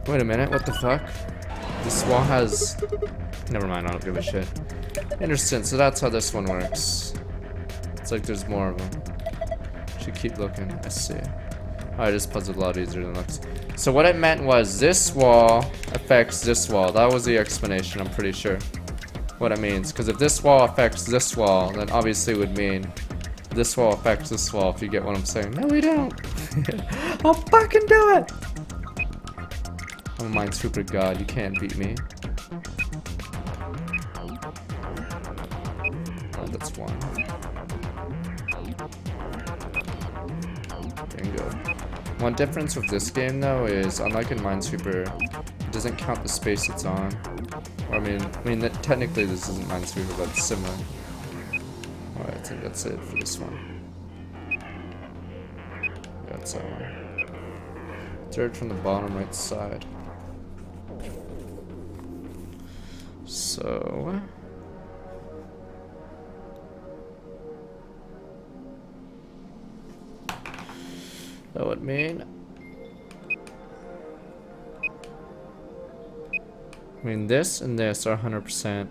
Speaker 1: Wait a minute, what the fuck? This wall has... Never mind, I don't give a shit. Interesting, so that's how this one works. It's like there's more of them. Should keep looking, I see. Alright, this puzzle's a lot easier than it looks. So what it meant was this wall affects this wall. That was the explanation, I'm pretty sure. What it means. Because if this wall affects this wall, then obviously it would mean this wall affects this wall, if you get what I'm saying. No, we don't. I'll fucking do it! I'm a Minesweeper god, you can't beat me. Oh, that's one. Bingo. One difference with this game, though, is unlike in Minesweeper, it doesn't count the space it's on. Or, I mean, technically this isn't Minesweeper, but it's similar. Alright, I think that's it for this one. That's that one. Third from the bottom right side. So that would mean this and this are 100%.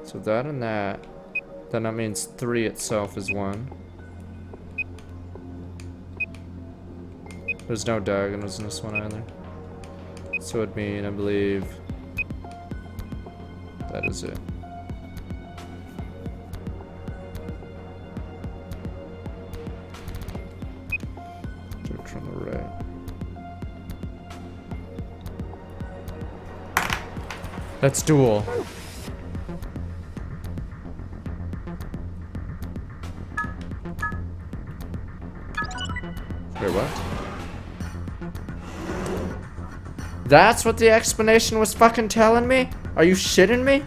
Speaker 1: So that and that. Then that means 3 itself is 1. There's no diagonals in this one either. So it'd mean, I believe, that is it. Third from the right. Let's duel. Wait, what? That's what the explanation was fucking telling me? Are you shitting me?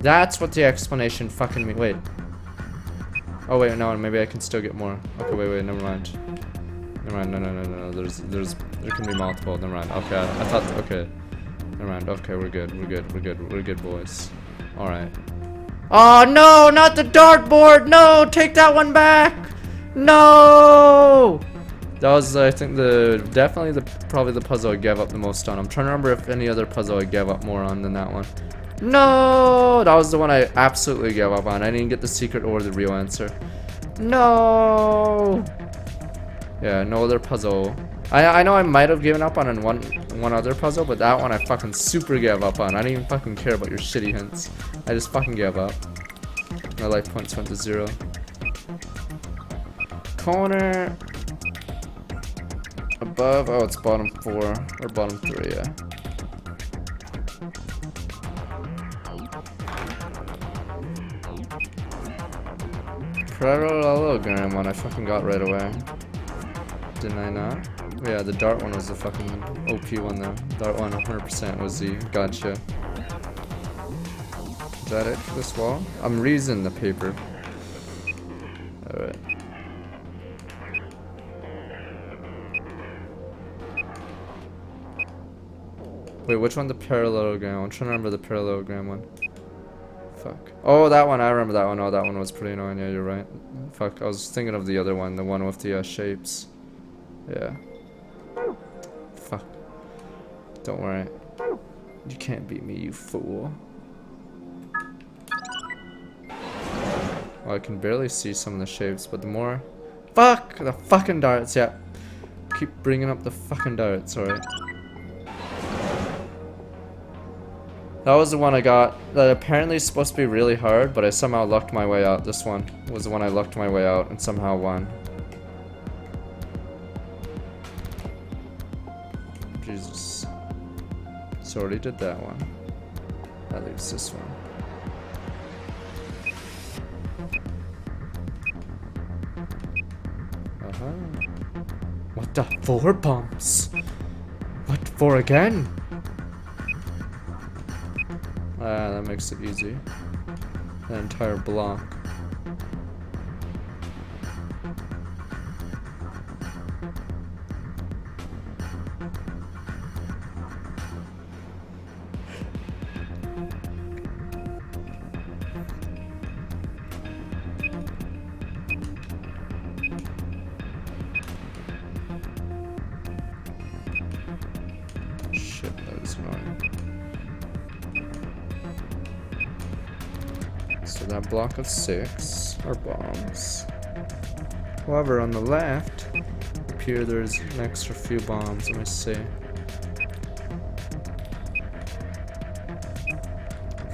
Speaker 1: That's what the explanation fucking me. Wait. Oh wait, no, maybe I can still get more. Okay, wait, never mind. Never mind, no. There can be multiple. Never mind. Okay, I thought. Okay, never mind. Okay, we're good, boys. All right. Oh no, not the dartboard! No, take that one back! No! That was, I think, probably the puzzle I gave up the most on. I'm trying to remember if any other puzzle I gave up more on than that one. No! That was the one I absolutely gave up on. I didn't get the secret or the real answer. No! Yeah, no other puzzle. I know I might have given up on one other puzzle, but that one I fucking super gave up on. I didn't even fucking care about your shitty hints. I just fucking gave up. My life points went to 0. Corner. Above. Oh, it's bottom 4. Or bottom 3, yeah. Parallelogram one I fucking got right away. Didn't I not? Yeah, the dart one was the fucking OP one though. Dart one 100% was the gotcha. Is that it for this wall? I'm reusing the paper. Alright. Wait, which one? The parallelogram? I'm trying to remember the parallelogram one. Fuck. Oh, that one. I remember that one. Oh, that one was pretty annoying. Yeah, you're right. Fuck. I was thinking of the other one. The one with the shapes. Yeah. Fuck. Don't worry. You can't beat me, you fool. Well, I can barely see some of the shapes, but the more... Fuck! The fucking darts, yeah. Keep bringing up the fucking darts, alright. That was the one I got that apparently is supposed to be really hard, but I somehow lucked my way out. This one was the one I lucked my way out and somehow won. Jesus. So already did that one. That leaves this one. What the? 4 bumps? What for again? Ah, that makes it easy. That entire block. Shit, that was annoying. So that block of 6 are bombs. However, on the left, up here there's an extra few bombs. Let me see.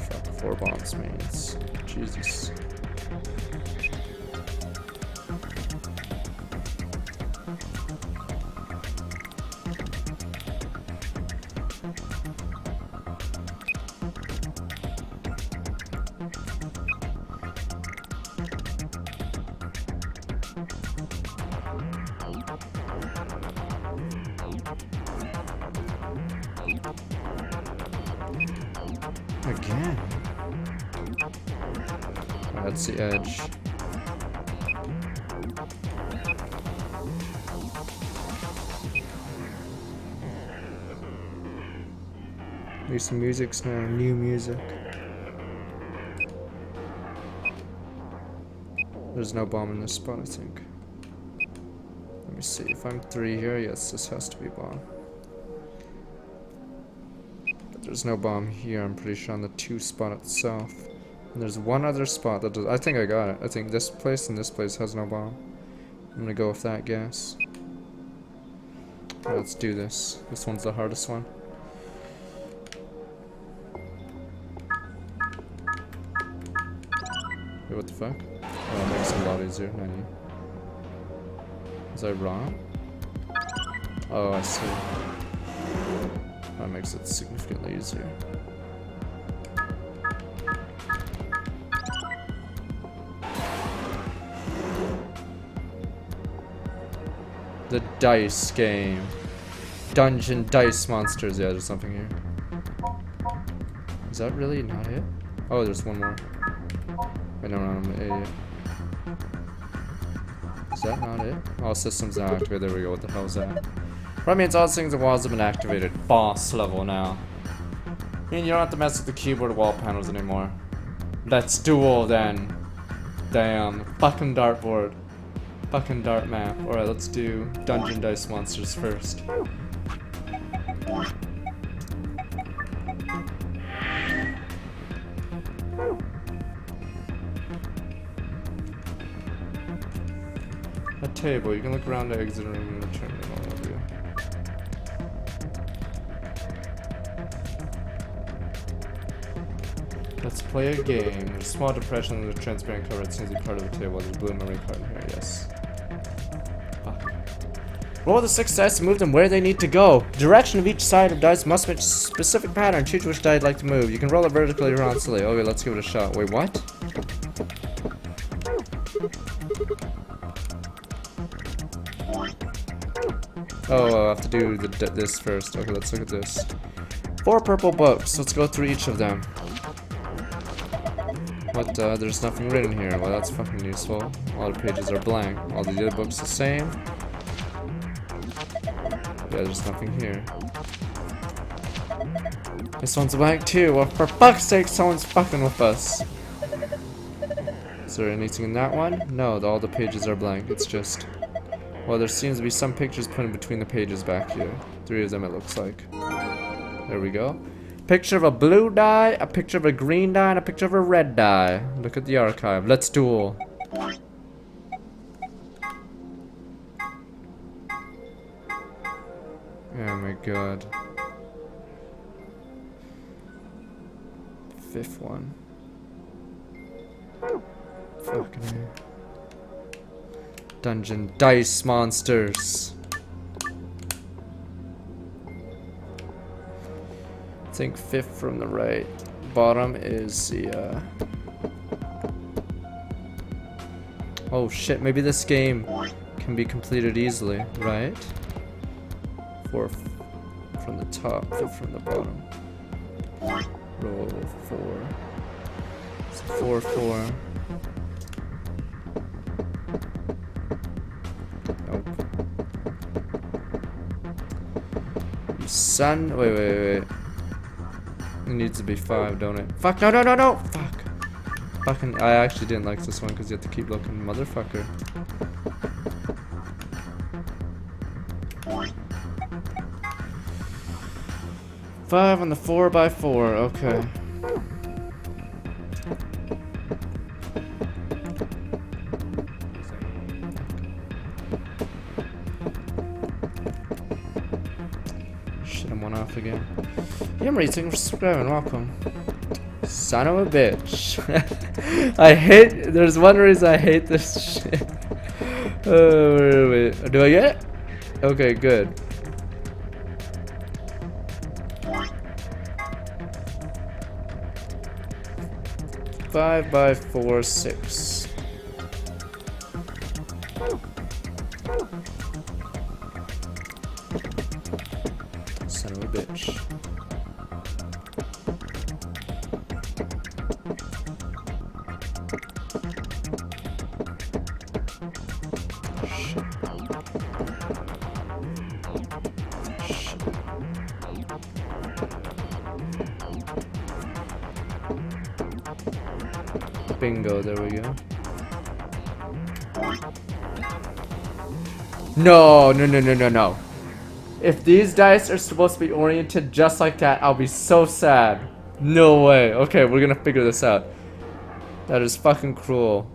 Speaker 1: Fuck, 4 bombs means. Jesus. Again. That's the edge. Need some music now, new music. There's no bomb in this spot, I think. Let me see, if I'm 3 here, yes, this has to be bomb. But there's no bomb here, I'm pretty sure on the 2 spot itself. And there's one other spot that does, I think I got it. I think this place and this place has no bomb. I'm gonna go with that guess. Let's do this. This one's the hardest one. Wait, what the fuck? Oh, it makes it a lot easier. 90. Was I wrong? Oh, I see. That makes it significantly easier. The dice game. Dungeon dice monsters. Yeah, there's something here. Is that really not it? Oh, there's one more. Wait, no, I'm an idiot. Is that not it? All systems now activated. There we go. What the hell is that? That means all things and walls have been activated. Boss level now. I mean, you don't have to mess with the keyboard wall panels anymore. Let's duel then. Damn. Fucking dartboard. Fucking dart map. Alright, let's do dungeon dice monsters first. A table. You can look around the exit room and return to normal view. Let's play a game. There's a small depression in the transparent cover. It seems to be part of the table. There's a blue memory card in here. Yes. Fuck. Roll the 6 dice to move them where they need to go. The direction of each side of dice must match a specific pattern. Choose which die you'd like to move. You can roll it vertically or horizontally. Okay, let's give it a shot. Wait, what? Oh, I'll have to do this first. Okay, let's look at this. 4 purple books. Let's go through each of them. What, there's nothing written here. Well, that's fucking useful. All the pages are blank. All the other books the same. Yeah, there's nothing here. This one's blank too. Well, for fuck's sake, someone's fucking with us. Is there anything in that one? No, all the pages are blank. It's just... Well, there seems to be some pictures put in between the pages back here. 3 of them, it looks like. There we go. Picture of a blue die, a picture of a green die, and a picture of a red die. Look at the archive. Let's duel. Oh my god. 5th one. Fucking hell. Dungeon dice monsters. I think 5th from the right. Bottom is the oh shit, maybe this game can be completed easily, right? 4th from the top, 5th from the bottom. Roll 4. It's 4, 4. Nope. You son. Wait. It needs to be 5, don't it? Fuck, no! Fuck. Fucking, I actually didn't like this one because you have to keep looking. Motherfucker. Five on the 4x4, okay. Shit, I'm 1 off again. Yamri, thank you for subscribing, welcome. Son of a bitch. I hate, there's one reason I hate this shit. Wait. Do I get it? Okay, good. Five by 4, 6. Son of a bitch. Bingo, there we go. No, no, no, no, no, no. If these dice are supposed to be oriented just like that, I'll be so sad. No way. Okay, we're gonna figure this out. That is fucking cruel.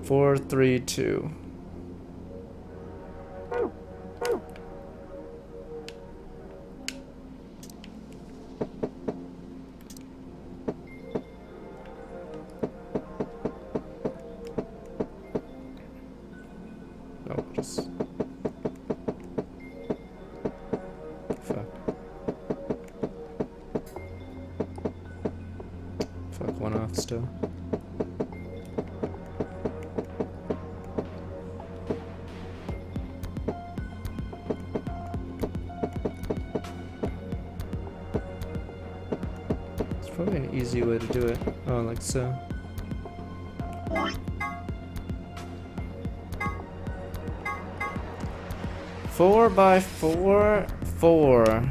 Speaker 1: 4, 3, 2. No, just... Fuck. Fuck, one off still. It's probably an easy way to do it. Oh, like so. Four by 4, 4.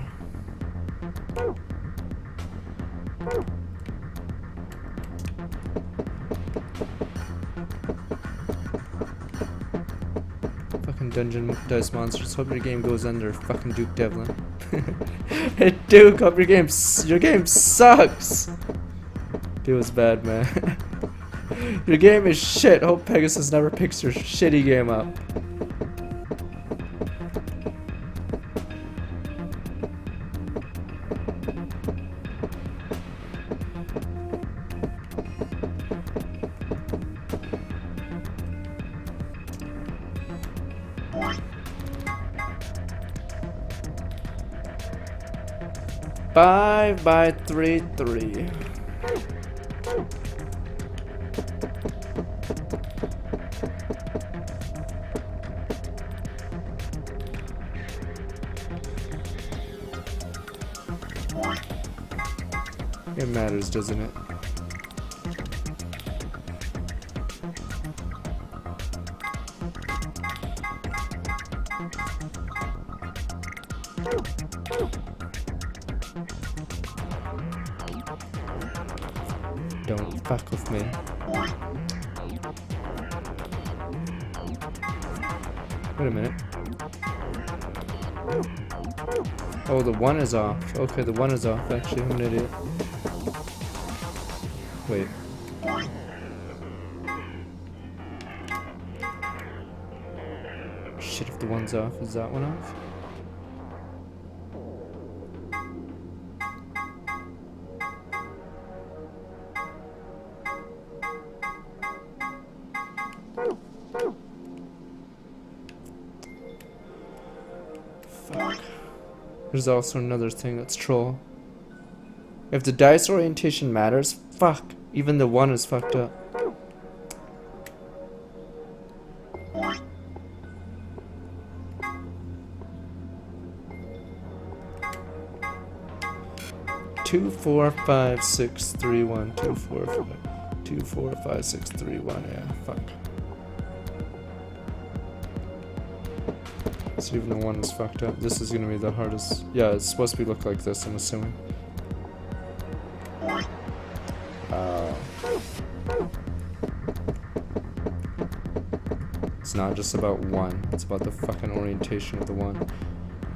Speaker 1: Fucking dungeon dice monsters. Hope your game goes under. Fucking Duke Devlin. Hey Duke, hope your game sucks. It was bad, man. Your game is shit. Hope Pegasus never picks your shitty game up. Five by 3, 3. It matters, doesn't it? Don't fuck with me. Wait a minute. Oh, the 1 is off. Okay, the 1 is off, actually. I'm an idiot. Wait. Shit, if the 1's off, is that one off? Fuck. There's also another thing that's troll. If the dice orientation matters, fuck. Even the 1 is fucked up. Two, 4, 5, 6, 3, 1. 2, 4, 5. 2, 4, 5, 6, 3, 1. Yeah, fuck. So even the 1 is fucked up. This is gonna be the hardest. Yeah, it's supposed to look like this, I'm assuming. It's not just about 1. It's about the fucking orientation of the 1.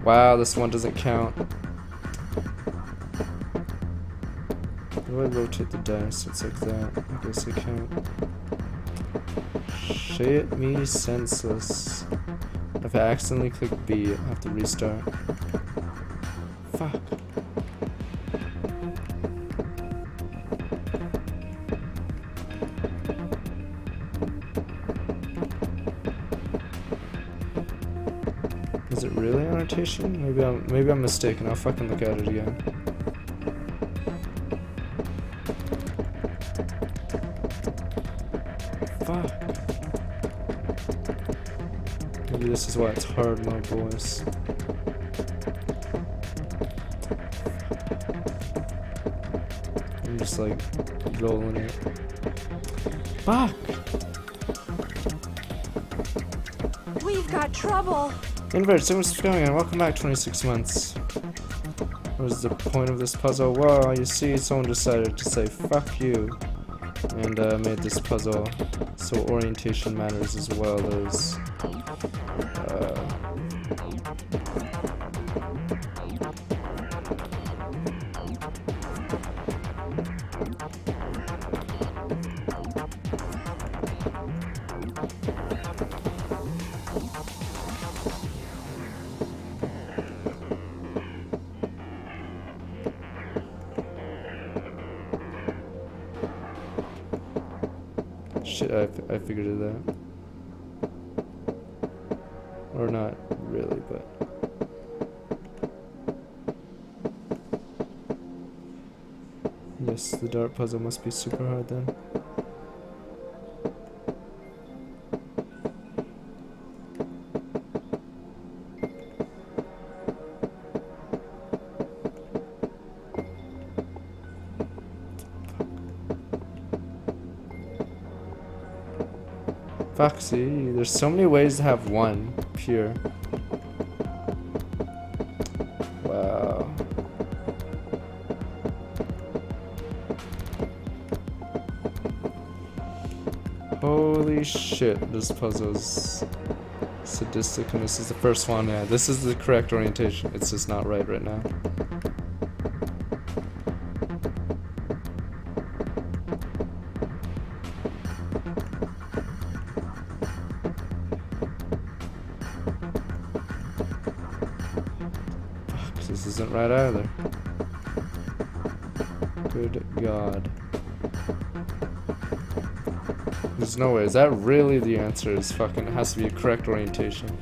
Speaker 1: Wow, this 1 doesn't count. How do I rotate the dice? It's like that. I guess I can't. Shit me senseless. If I accidentally click B, I have to restart. Fuck. Is it really annotation? Maybe I'm mistaken. I'll fucking look at it again. Fuck. Maybe this is why it's hard, my boys. I'm just like rolling it. Fuck!
Speaker 11: We've got trouble.
Speaker 1: Invert, so what's going on? Welcome back 26 months. What is the point of this puzzle? Well, you see, someone decided to say fuck you. and made this puzzle so orientation matters as well as shit, I figured it out. Or not really, but... Yes, the dart puzzle must be super hard then. Fuck, see, there's so many ways to have one pure. Wow. Holy shit, this puzzle's sadistic, and this is the first one. Yeah, this is the correct orientation. It's just not right now. This isn't right either. Good God. There's no way. Is that really the answer? Is fucking, it has to be a correct orientation.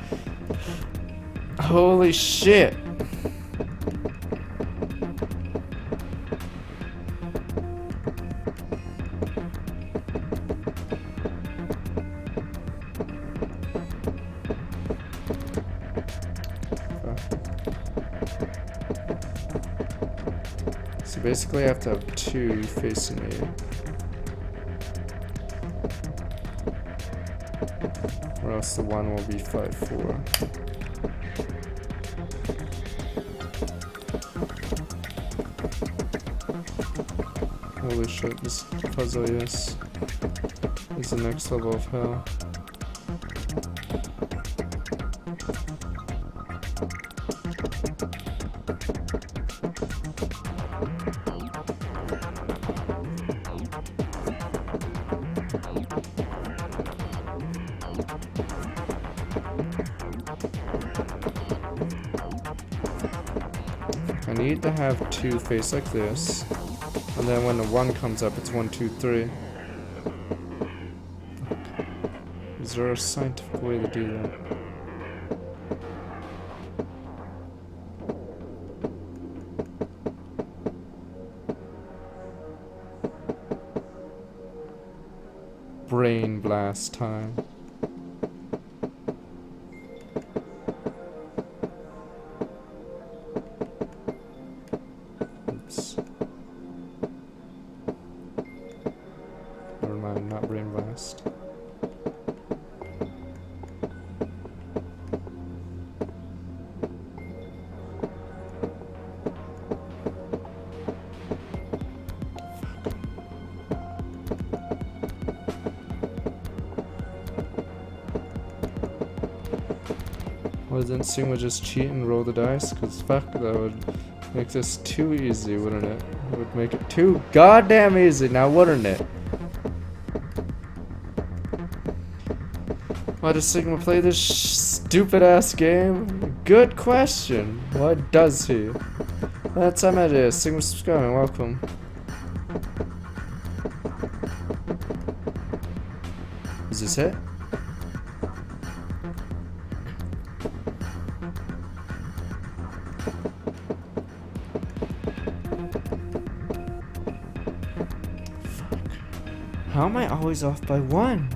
Speaker 1: Holy shit! So basically I have to have two facing me. Or else the one will be 5-4. Holy shit, this puzzle is the next level of hell. I need to have two face like this, and then when the one comes up, it's 1, 2, 3. Is there a scientific way to do that? Brain blast time. Oops. Never mind, not brain blast. Well, then Sigma just cheat and roll the dice? Cause fuck, that would make this too easy, wouldn't it? It would make it too goddamn easy, now wouldn't it? Why does Sigma play this stupid ass game? Good question. Why does he? That's how it is. Sigma subscribing, welcome. Is this it? How am I always off by 1?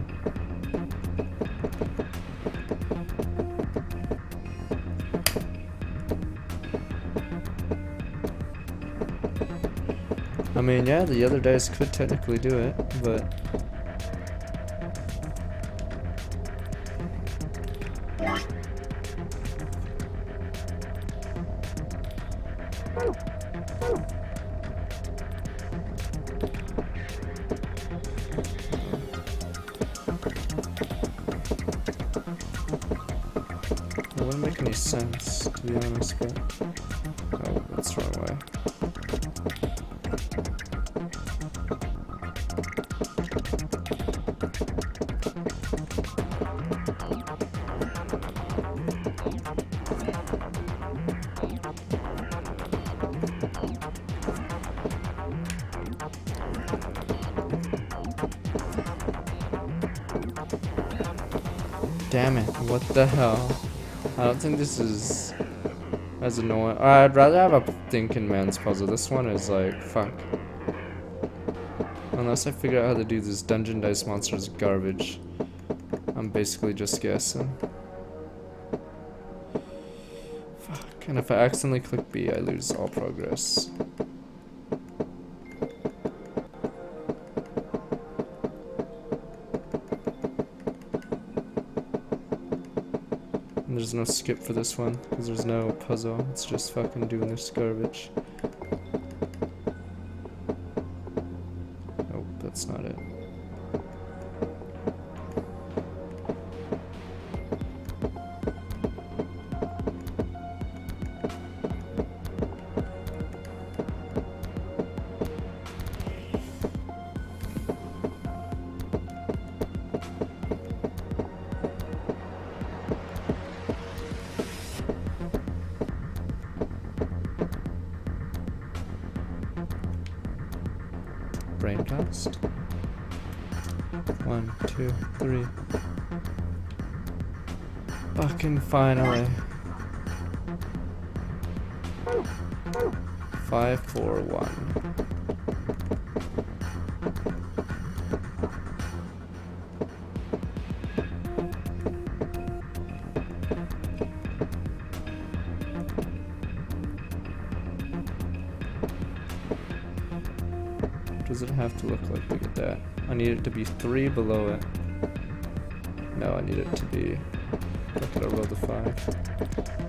Speaker 1: I mean, yeah, the other dice could technically do it, but... wouldn't make any sense, to be honest, but... Oh, that's the wrong way. Damn it, what the hell? I don't think this is as annoying. I'd rather have a thinking man's puzzle. This one is like, fuck. Unless I figure out how to do this dungeon dice monsters garbage, I'm basically just guessing. Fuck, and if I accidentally click B, I lose all progress. And there's no skip for this one, because there's no puzzle. It's just fucking doing this garbage. Nope, that's not it. Braincast. 1, 2, 3. Fucking finally. 5, 4, 1. Does it have to look like? Look at that. I need it to be 3 below it. No, I need it to be. Look at it, roll the 5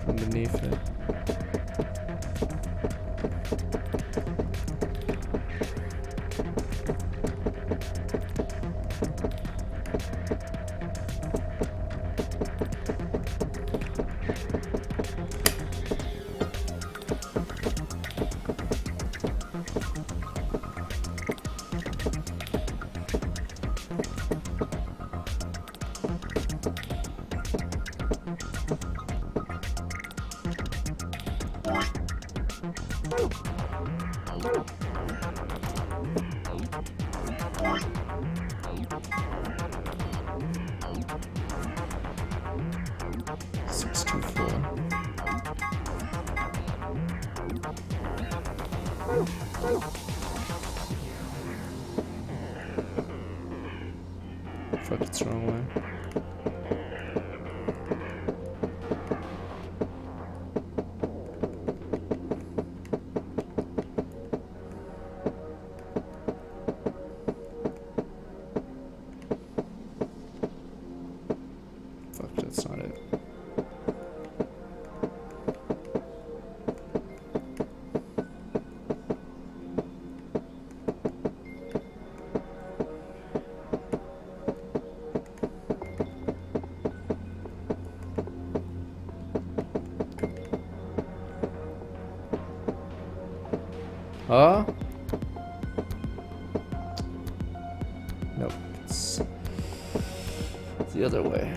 Speaker 1: from beneath it. Fuck, it's the wrong way. Fuck, that's not it. Huh? Nope, it's the other way.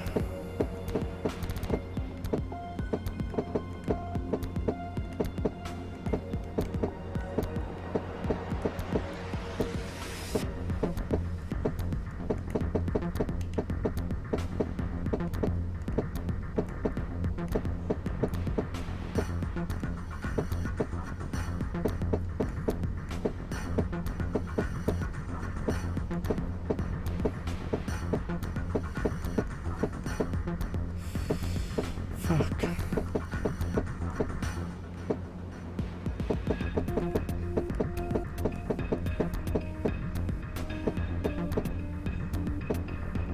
Speaker 1: Fuck.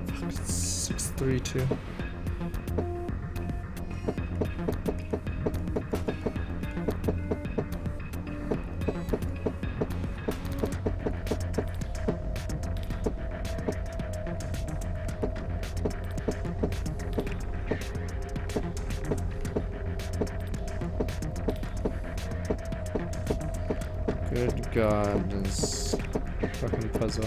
Speaker 1: Fuck, it's 632. god, this fucking puzzle.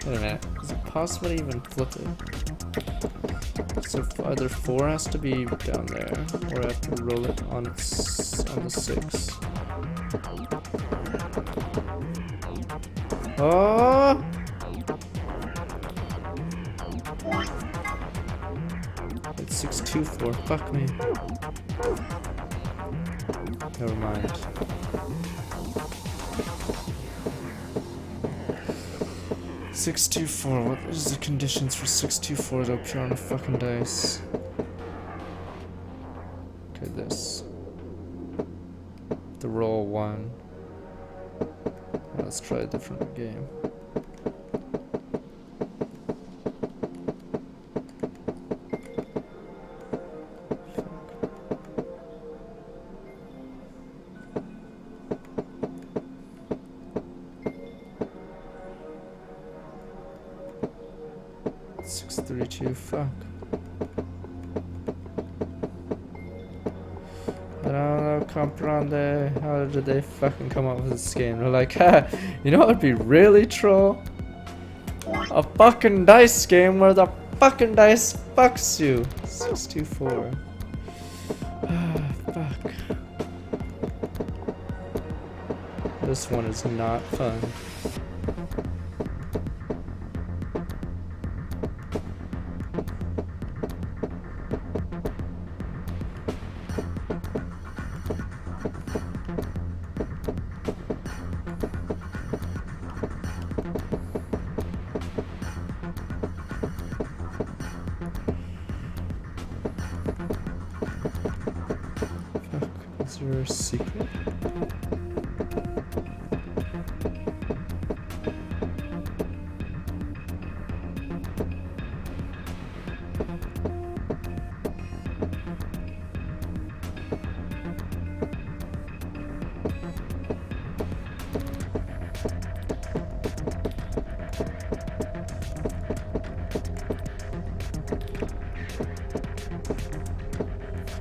Speaker 1: Wait a minute, is it possible to even flip it? So either 4 has to be down there, or I have to roll it on the 6. Oh! It's 6, 2, 4. Fuck me. Never mind. Six, 2, 4. What is the conditions for 6, 2, 4 to appear on a fucking dice? Okay, this. The roll 1. Let's try a different game. Fuck. 632, fuck. I don't know, comprende. How did they fucking come up with this game? They're like, ha, you know what would be really troll? A fucking dice game where the fucking dice fucks you. 624. Fuck. This one is not fun. Is there a secret?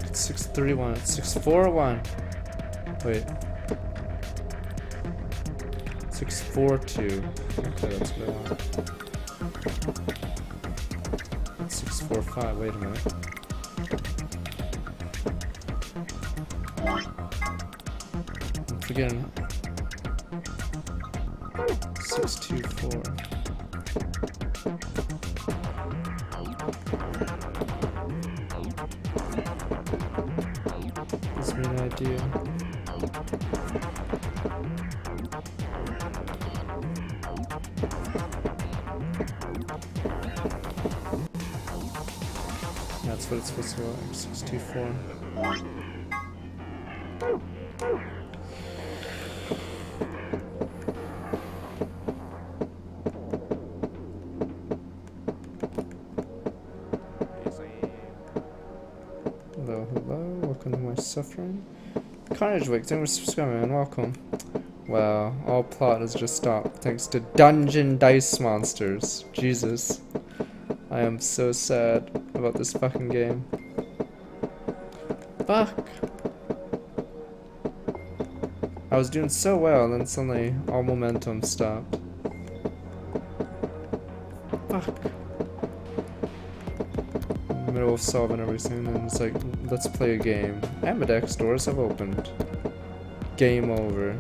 Speaker 1: It's 631. It's 641. Wait. 642. Okay, that's what I want. 645. Wait a minute. I'm forgetting. 624. Gives me an idea. That's what it's supposed to look like. 624. Hello, hello. Welcome to my suffering. Carnage Wake, thank you for subscribing and welcome. Wow, all plot has just stopped thanks to Dungeon Dice Monsters. Jesus. I am so sad about this fucking game. Fuck. I was doing so well, and then suddenly all momentum stopped. Fuck. In the middle of solving everything, and it's like, let's play a game. Ambidex doors have opened. Game over.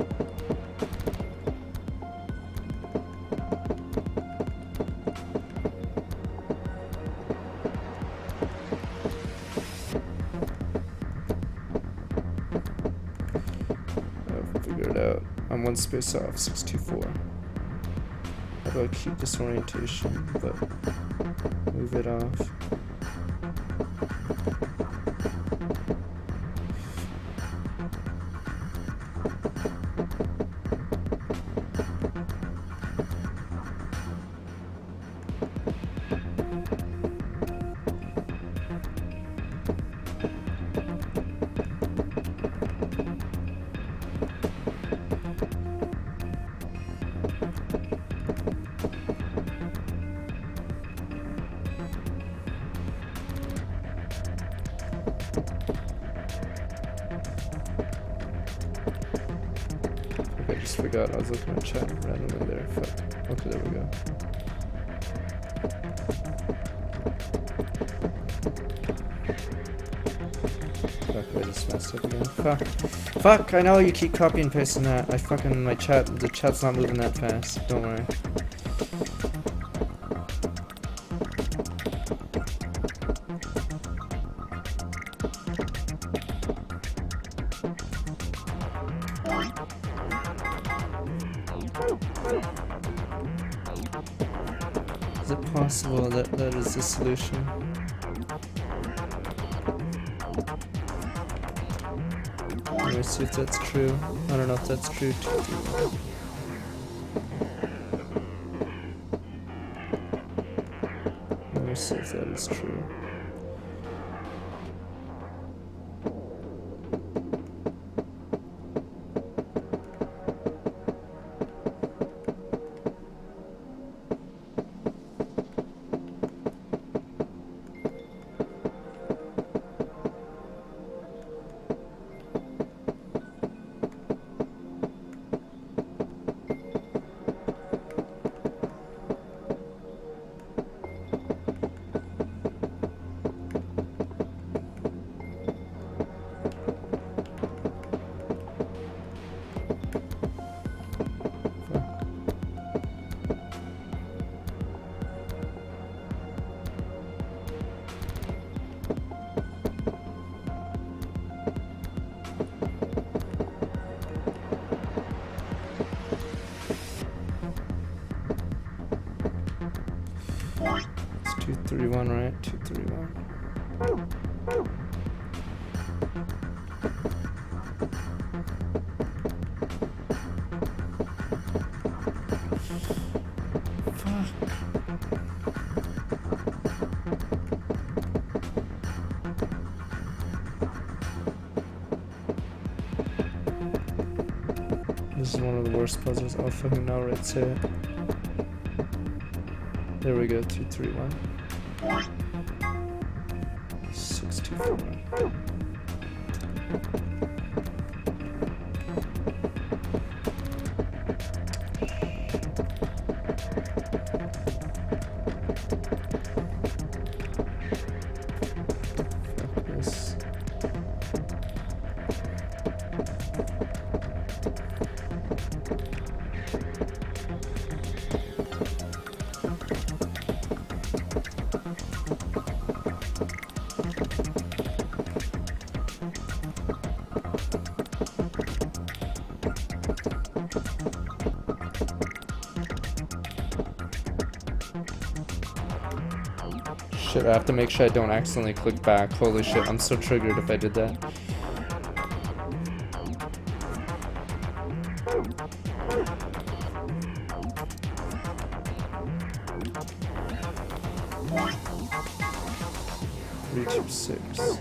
Speaker 1: I'm one space off, 624. How do I keep this orientation, but move it off? almost forgot I was looking at chat randomly there. Fuck. Okay, there we go. Fuck, I just messed up again. Fuck. Fuck, I know you keep copy and pasting that. I fucking, the chat's not moving that fast. Don't worry. Is it possible that that is the solution? Let me see if that's true. I don't know if that's true. Let me see if that is true. It's 231, right? 231. This is one of the worst puzzles. I'll fucking now right say it. There we go, 231. 6241. Fuck this. Shit, I have to make sure I don't accidentally click back. Holy shit, I'm so triggered if I did that. Three, two, six.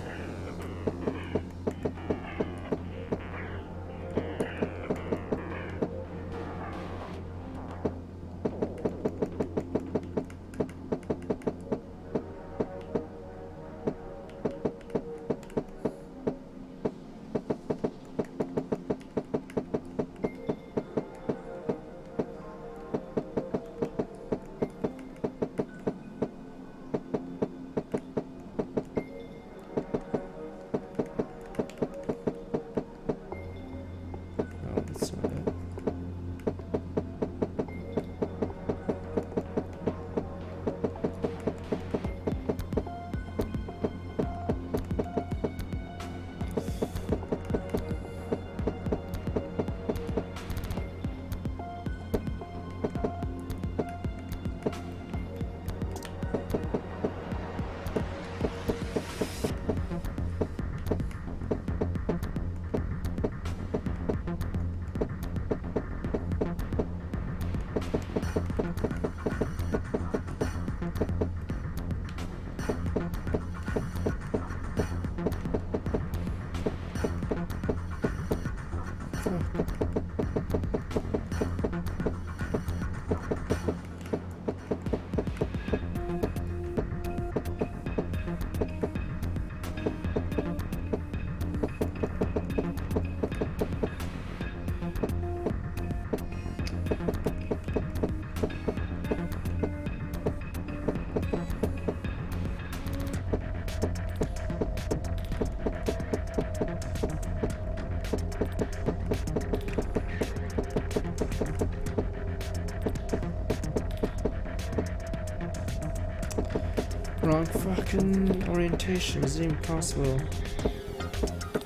Speaker 1: wrong fucking orientation. Is it even possible?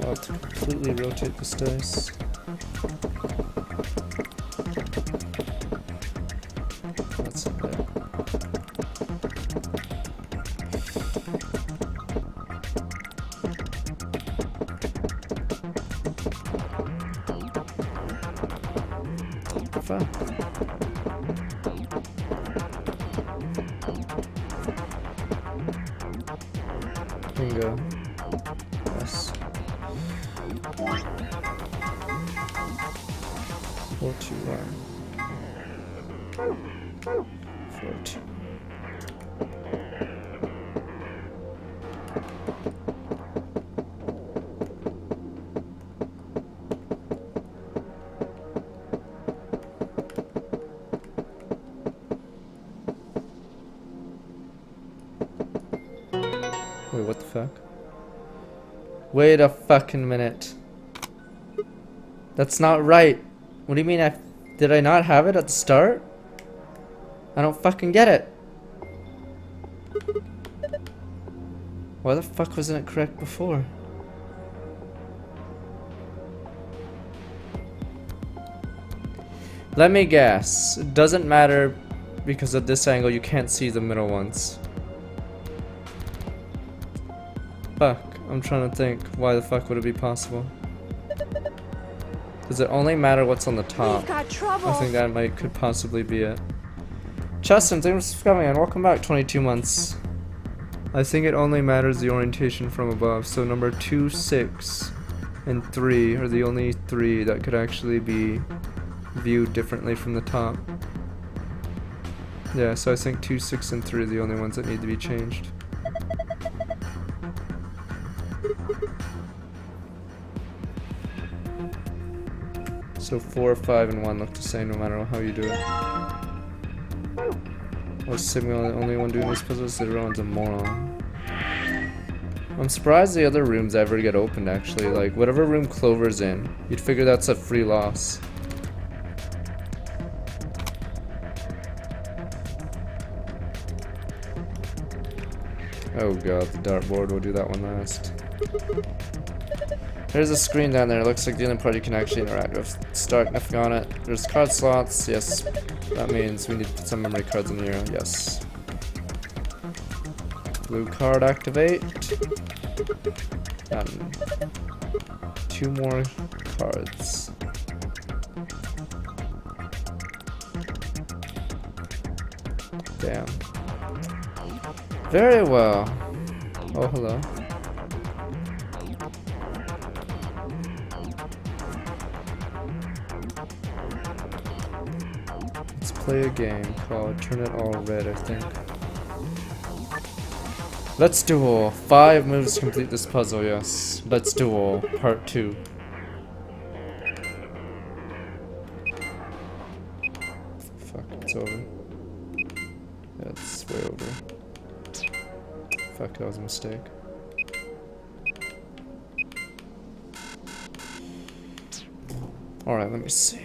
Speaker 1: I'll have to completely rotate this dice. That's it there. Fuck. Bingo. Yes. 4-2-1. 4-2. Wait, what the fuck? Wait a fucking minute. That's not right. What do you mean did I not have it at the start? I don't fucking get it. Why the fuck wasn't it correct before? Let me guess. It doesn't matter because at this angle you can't see the middle ones. Fuck. I'm trying to think. Why the fuck would it be possible? Does it only matter what's on the top?
Speaker 11: We've got trouble.
Speaker 1: I think that could possibly be it. Cheston, thanks for coming in. Welcome back, 22 months. I think it only matters the orientation from above. So number 2, 6, and 3 are the only 3 that could actually be viewed differently from the top. Yeah, so I think 2, 6, and 3 are the only ones that need to be changed. So 4, 5, and 1 look the same no matter how you do it. Was Sigma the only one doing these puzzles? Everyone's a moron. I'm surprised the other rooms ever get opened actually. Like, whatever room Clover's in, you'd figure that's a free loss. Oh god, the dartboard, we'll do that one last. There's a screen down there. It looks like the only part you can actually interact with. Start nothing on it. There's card slots. Yes. That means we need to put some memory cards in here. Yes. Blue card activate. And 2 more cards. Damn. Very well. Oh, hello. Play a game called Turn It All Red, I think. Let's duel. 5 moves to complete this puzzle, yes. Let's duel. Part 2. Fuck, it's over. Yeah, it's way over. Fuck, that was a mistake. Alright, let me see.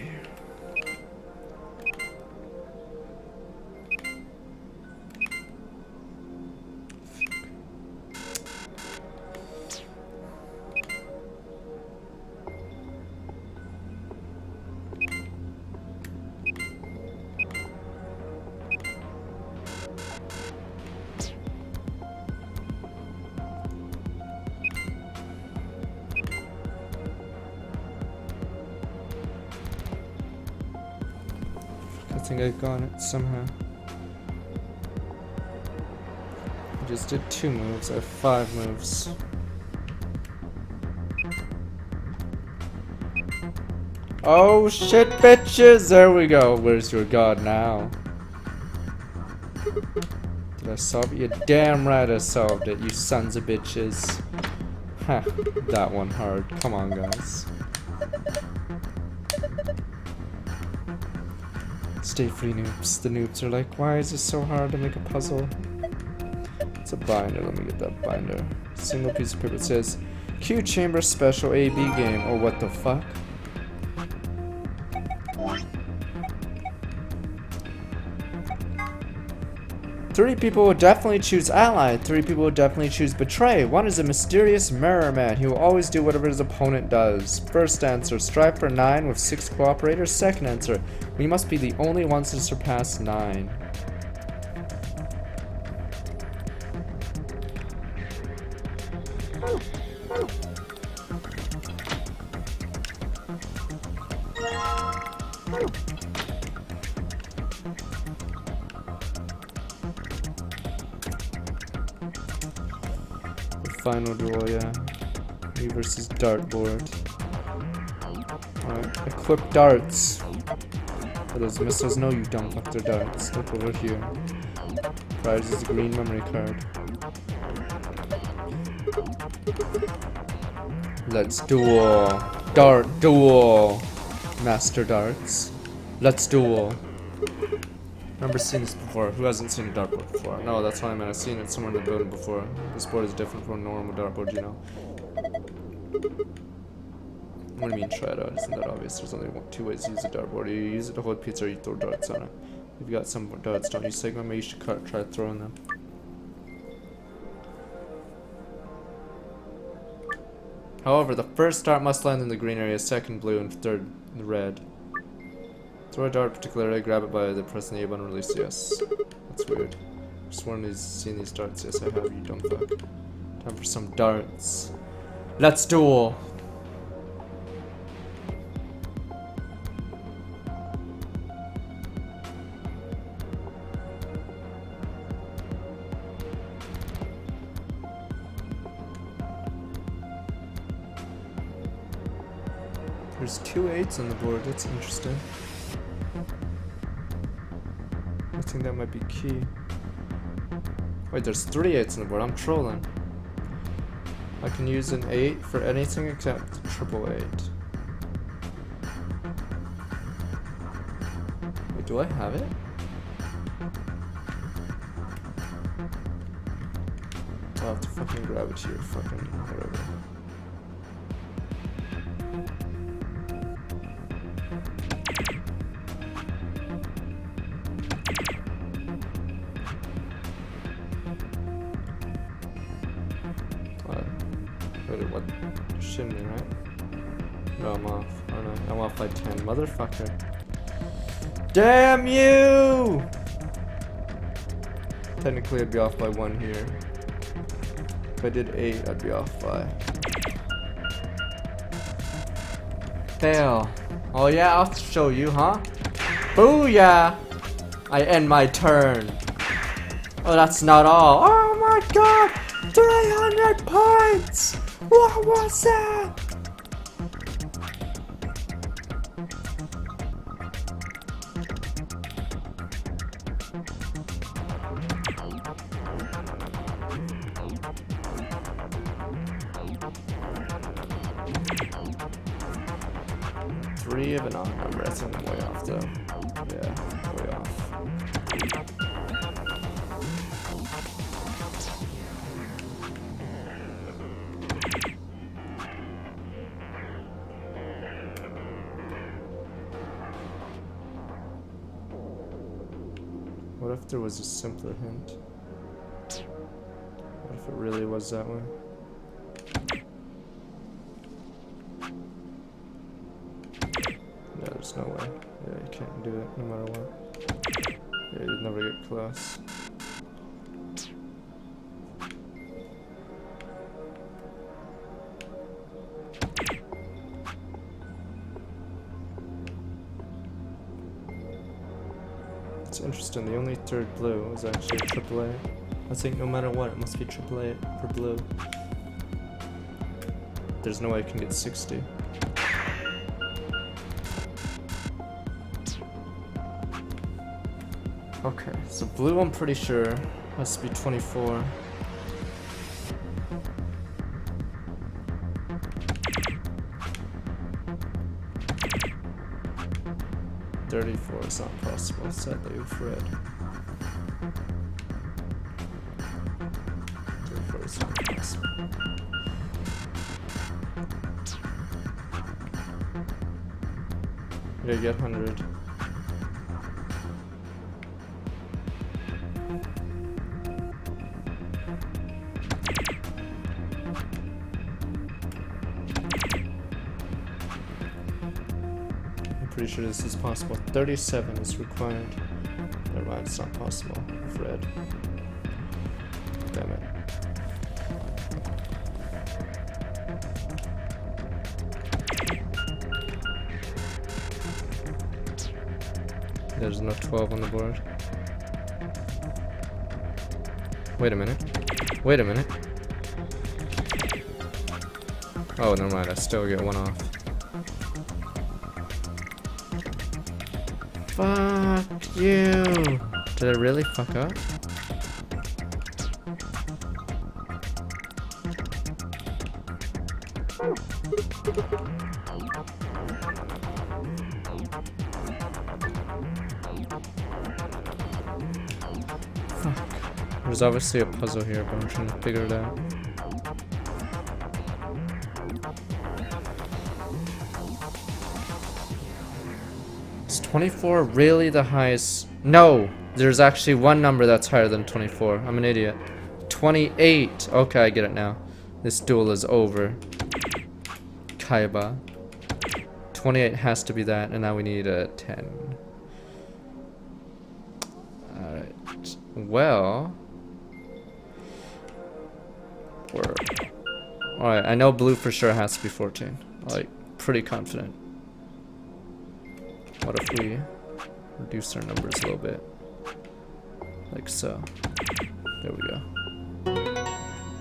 Speaker 1: I think I got it somehow. I just did 2 moves, I have 5 moves. Oh shit, bitches! There we go. Where's your god now? Did I solve it? You're damn right I solved it, you sons of bitches. Ha, that one hard. Come on, guys. Stay free, noobs. The noobs are like, why is this so hard to make a puzzle? It's a binder. Let me get that binder. Single piece of paper. It says, Q Chamber Special AB game. Oh, what the fuck? 3 people will definitely choose ally. 3 people will definitely choose betray. 1 is a mysterious mirror man. He will always do whatever his opponent does. First answer, strive for 9 with 6 cooperators. Second answer, we must be the only ones to surpass 9. Final duel, yeah. Me versus dartboard. Alright, equip darts. What those missiles? No, you dumb fuck, they're darts. Look over here. Prize is a green memory card. Let's duel. Dart duel. Master darts. Let's duel. Remember seeing this before. Who hasn't seen a dartboard before? No, that's why I meant I've seen it somewhere in the building before. This board is different from a normal dartboard, you know. What do you mean try it out? Isn't that obvious? There's only 2 ways to use a dartboard. You use it to hold pizza or you throw darts on it. If you got some darts, don't use Sigma, maybe you should try throwing them. However, the first dart must land in the green area, second blue, and third in the red. Throw a dart particularly, grab it by the pressing the A button, release, yes. That's weird. Just one of seen these darts, yes I have, you dumb fuck. Time for some darts. Let's duel! There's 2 8s on the board, that's interesting. I think that might be key. Wait, there's 3 8s on the board, I'm trolling. I can use an 8 for anything except triple 8. Wait, do I have it? I'll have to fucking grab it here, fucking whatever. What? Shouldn't be, right? No, I'm off. Oh no, I'm off by 10. Motherfucker. Damn you! Technically, I'd be off by 1 here. If I did 8, I'd be off by. Fail. Oh yeah, I'll show you, huh? Booyah! I end my turn. Oh, that's not all. Oh my god! 300 points! What was that? Three of an odd number. I think I'm way off though. Yeah, way off. What if there was a simpler hint? What if it really was that way? Yeah, there's no way. Yeah, you can't do it no matter what. Yeah, you'd never get close. It's interesting, the only third blue was actually AAA. I think no matter what, it must be AAA for blue. There's no way I can get 60. Okay, so blue I'm pretty sure has to be 24. $34 is not possible, sadly, with red. 34 is not possible. I gotta get 100. pretty sure this is possible. 37 is required. Never mind, it's not possible. Fred. Damn it. There's no 12 on the board. Wait a minute. Wait a minute. Oh, never mind. I still get one off. Fuck you! Did I really fuck up? Fuck. There's obviously a puzzle here, but I'm trying to figure it out. Is 24 really the highest? No! There's actually one number that's higher than 24. I'm an idiot. 28! Okay, I get it now. This duel is over. Kaiba. 28 has to be that, and now we need a 10. Alright. Well... Alright, I know blue for sure has to be 14. Like, pretty confident. What if we reduce our numbers a little bit? Like so. There we go.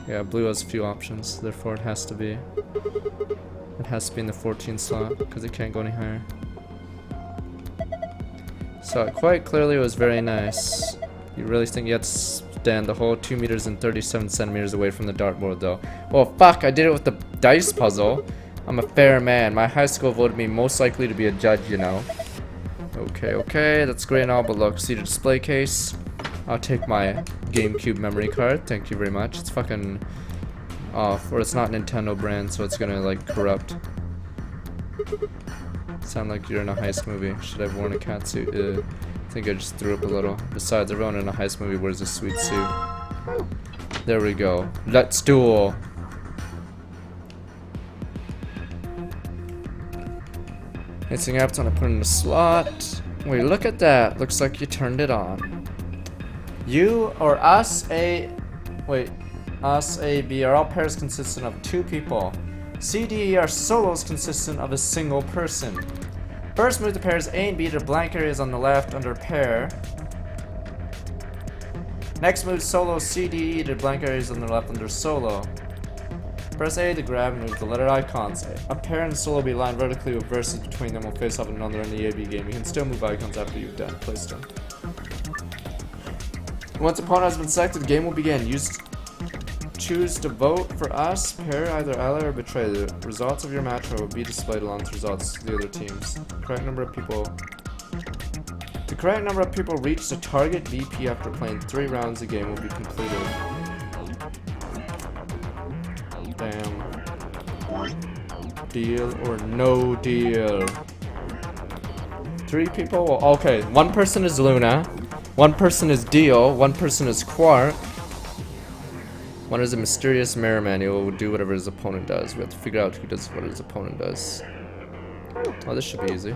Speaker 1: Yeah, blue has a few options, therefore it has to be. It has to be in the 14 slot, because it can't go any higher. So quite clearly it was very nice. You really think you had to stand the whole 2 meters and 37 centimeters away from the dartboard though. Well fuck, I did it with the dice puzzle. I'm a fair man. My high school voted me most likely to be a judge, you know. Okay, okay, that's great and all, but look, see the display case? I'll take my GameCube memory card, thank you very much. It's fucking off, or it's not Nintendo brand, so it's gonna like corrupt. Sound like you're in a heist movie. Should I have worn a cat suit? I think I just threw up a little. Besides, everyone in a heist movie wears a sweet suit. There we go. Let's duel. Anything happens when I put it in the slot. Wait, look at that. Looks like you turned it on. You or us, A... Wait. Us, A, B are all pairs consistent of 2 people. C, D, E are solos consistent of a single person. First move the pairs A and B to blank areas on the left under pair. Next move solo C, D, E to blank areas on the left under solo. Press A to grab and move the letter icons. A pair and solo be lined vertically with verses between them will face off another in the AB game. You can still move icons after you've done placed them. Once opponent has been selected, the game will begin. Choose to vote for us, pair, either ally or betray. The results of your match will be displayed along with the results of the other teams. Correct number of people. The correct number of people reach the target BP after playing 3 rounds. The game will be completed. Damn. Deal or no deal? 3 people? Well, okay, 1 person is Luna, 1 person is Deal, 1 person is Quark. 1 is a mysterious mirror man. He will do whatever his opponent does. We have to figure out who does what his opponent does. Oh, this should be easy.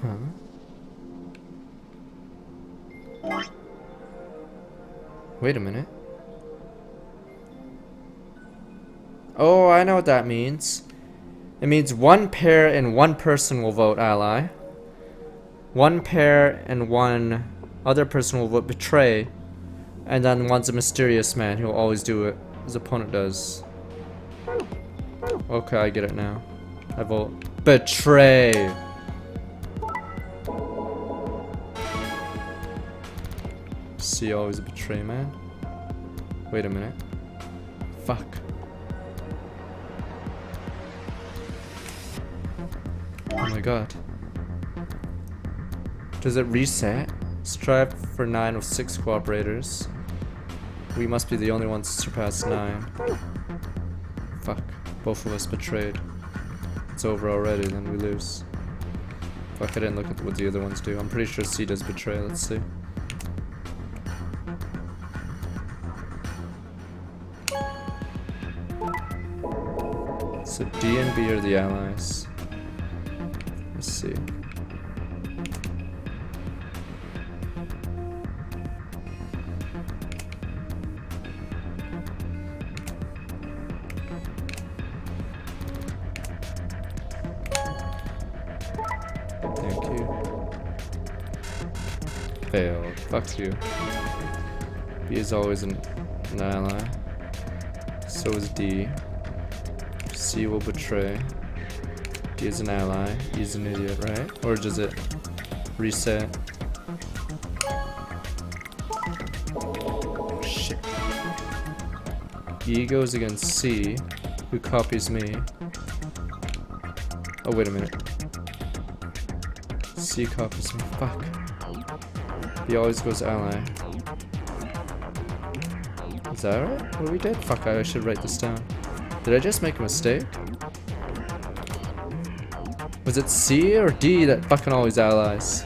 Speaker 1: Huh? Wait a minute. Oh, I know what that means. It means 1 pair and 1 person will vote ally. 1 pair and 1 other person will vote betray. And then 1's a mysterious man. He'll always do what his opponent does. Okay, I get it now. I vote betray. See, always a betray man. Wait a minute. Fuck. Oh my god. Does it reset? Strive for 9 with 6 cooperators. We must be the only ones to surpass 9. Fuck. Both of us betrayed. It's over already, then we lose. Fuck, I didn't look at what the other ones do. I'm pretty sure C does betray. Let's see. So D and B are the allies. Let's see. Thank you. Failed. Fuck you. B is always an ally. So is D. C will betray. D is an ally. E is an idiot, right? Or does it reset? Shit. E goes against C, who copies me. Oh, wait a minute. C copies me. Fuck. B always goes ally. Is that right? What we did? Fuck, I should write this down. Did I just make a mistake? Was it C or D that fucking always allies?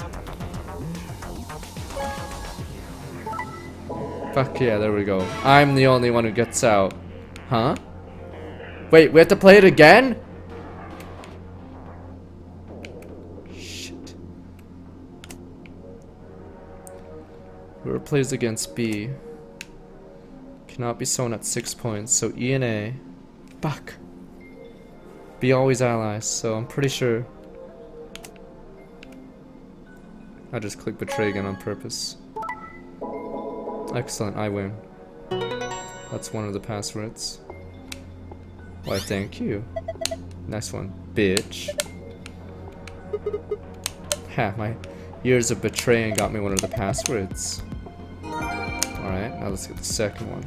Speaker 1: Fuck yeah, there we go. I'm the only one who gets out. Huh? Wait, we have to play it again? Shit. Whoever plays against B cannot be sown at 6 points, so E and A. Fuck. B always allies, so I'm pretty sure. I just clicked betray again on purpose. Excellent, I win. That's one of the passwords. Why, thank you. Next one, bitch. Ha, my years of betraying got me one of the passwords. Alright, now let's get the second one.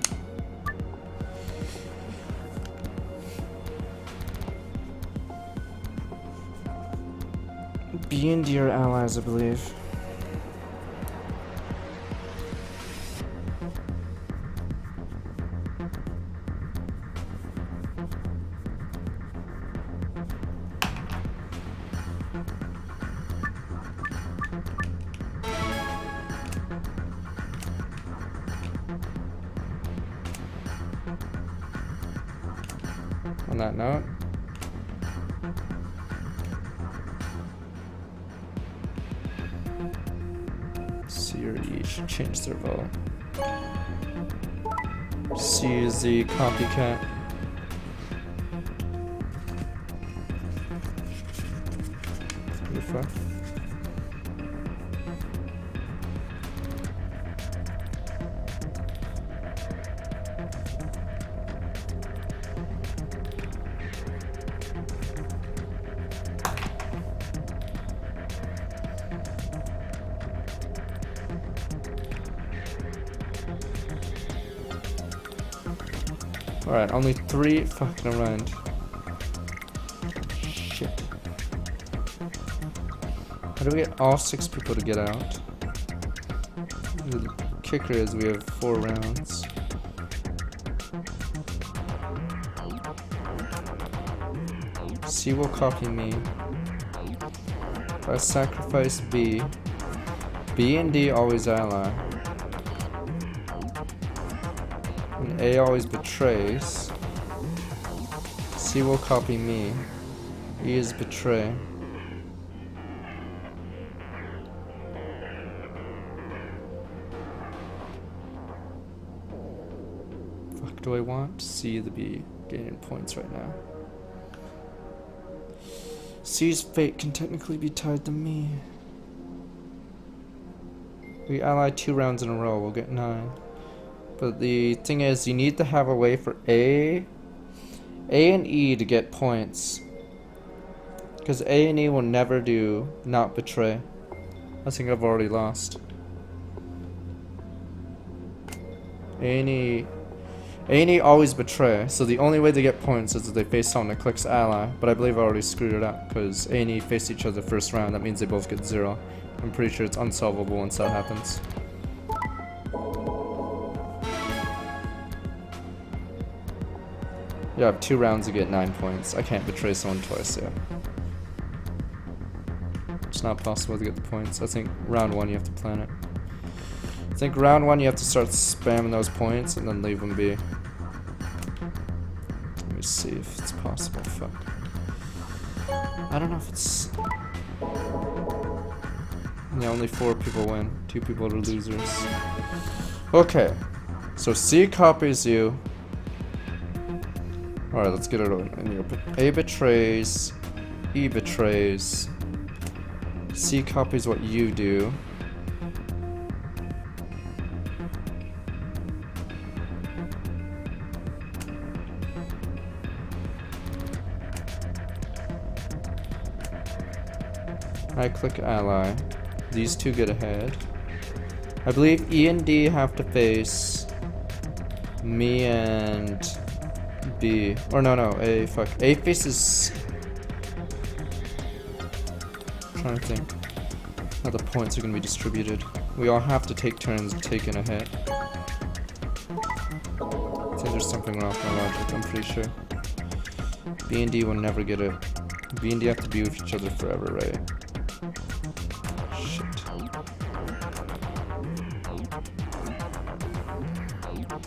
Speaker 1: B and D are allies, I believe. On that note, C or E should change their vote. C is the copycat. Luna+Phi. Alright, only 3 fucking around. Shit. How do we get all 6 people to get out? The kicker is we have 4 rounds. C will copy me. If I sacrifice B, B and D always ally. And A always betrays. C will copy me. E is betray. Fuck do I want? C the B gaining points right now. C's fate can technically be tied to me. We ally 2 rounds in a row, we'll get 9. But the thing is, you need to have a way for A and E to get points. Because A and E will never do not betray. I think I've already lost. A and E always betray, so the only way they get points is if they face someone that clicks ally, but I believe I already screwed it up, because A and E face each other first round, that means they both get 0. I'm pretty sure it's unsolvable once that happens. Yeah, I have 2 rounds to get 9 points. I can't betray someone twice, yeah. It's not possible to get the points. I think round 1 you have to plan it. I think round 1 you have to start spamming those points and then leave them be. Let me see if it's possible. Fuck. I don't know if it's... Yeah, only 4 people win. 2 people are losers. Okay. So C copies you. Alright, let's get it over. A betrays. E betrays. C copies what you do. I click ally. These 2 get ahead. I believe E and D have to face me and B. Or no, A. Fuck. A faces. I'm trying to think how the points are gonna be distributed. We all have to take turns taking a hit. I think there's something wrong with my logic. I'm pretty sure. B and D will never get it. B and D have to be with each other forever, right? Shit.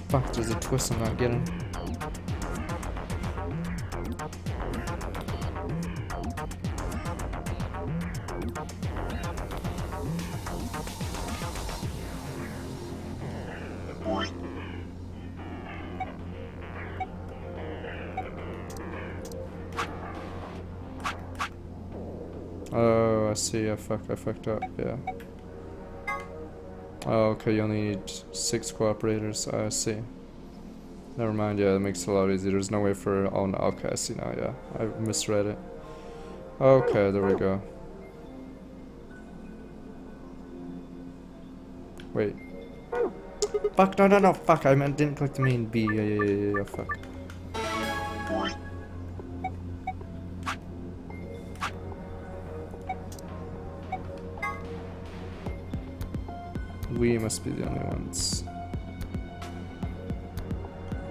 Speaker 1: Fuck, there's a twist I'm not getting. Oh, I see. I fucked up. Yeah. Oh, okay. You only need 6 cooperators. I see. Never mind. Yeah, that makes it a lot easier. There's no way for. Oh no. Okay, I see now. Yeah, I misread it. Okay, there we go. Wait. Fuck. No. Fuck. I meant didn't click the main B. Yeah. Fuck. We must be the only ones.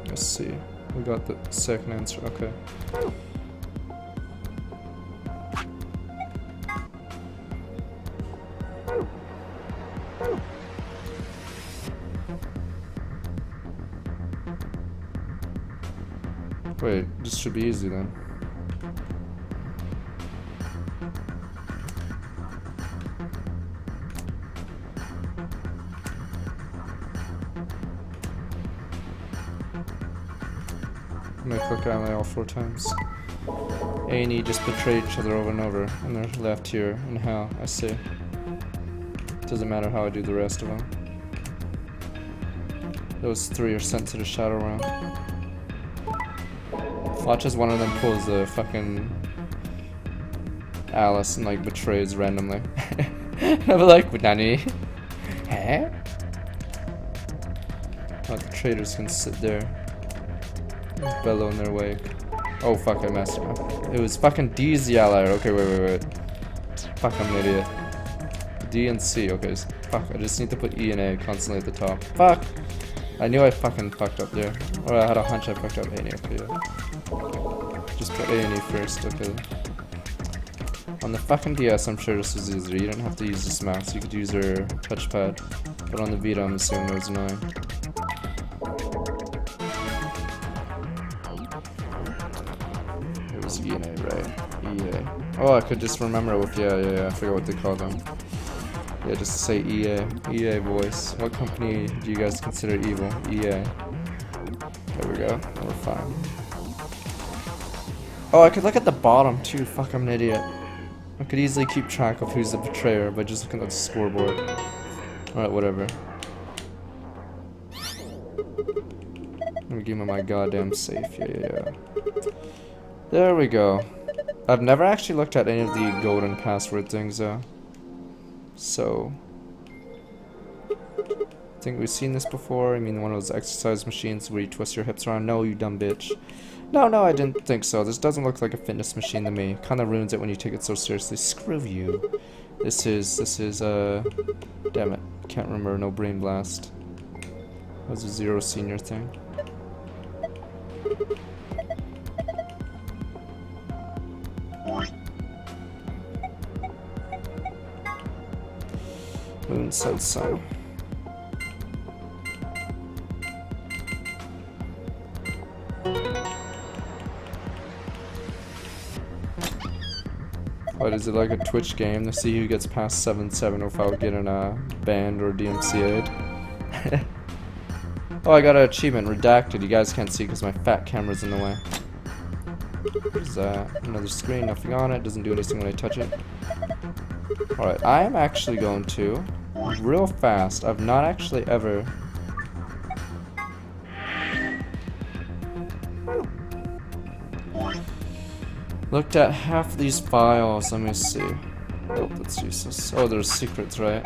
Speaker 1: Let's see. We got the second answer. Okay. Wait, this should be easy then. I'm gonna click ally all 4 times. A and E just betray each other over and over, and they're left here in hell. I see. Doesn't matter how I do the rest of them. Those 3 are sent to the shadow realm. Watch as one of them pulls the fucking Alice and like betrays randomly. I'm like, Nani? Huh? Oh, the traitors can sit there. Bellow in their wake. Oh fuck, I messed up. It was fucking D's the ally. Okay, wait. Fuck, I'm an idiot. D and C, okay. Fuck, I just need to put E and A constantly at the top. Fuck! I knew I fucking fucked up there. Or I had a hunch I fucked up A and E, okay, yeah. Just put A and E first, okay. On the fucking DS, I'm sure this was easier. You didn't have to use this mouse, you could use your touchpad. But on the Vita, I'm assuming it was annoying. E and A, right? EA. Oh, I could just remember it with, yeah, I forgot what they call them. Yeah, just say EA. EA voice. What company do you guys consider evil? EA. There we go. We're fine. Oh, I could look at the bottom too. Fuck, I'm an idiot. I could easily keep track of who's the betrayer by just looking at the scoreboard. Alright, whatever. Let me give me my goddamn safe. Yeah. There we go. I've never actually looked at any of the golden password things though. So I think we've seen this before. I mean, one of those exercise machines where you twist your hips around. No, you dumb bitch. No, I didn't think so. This doesn't look like a fitness machine to me. Kinda ruins it when you take it so seriously. Screw you. This is damn it. Can't remember, no brain blast. That was a Zero Senior thing. Moon South Sun. What is it, like a Twitch game to see who gets past 7-7 without getting banned or DMCA'd? Oh, I got an achievement, redacted. You guys can't see because my fat camera's in the way. There's another screen, nothing on it, doesn't do anything when I touch it. Alright, I am actually going to, real fast, I've not actually ever... looked at half these files, let me see. Oh, that's useless. Oh, there's secrets, right?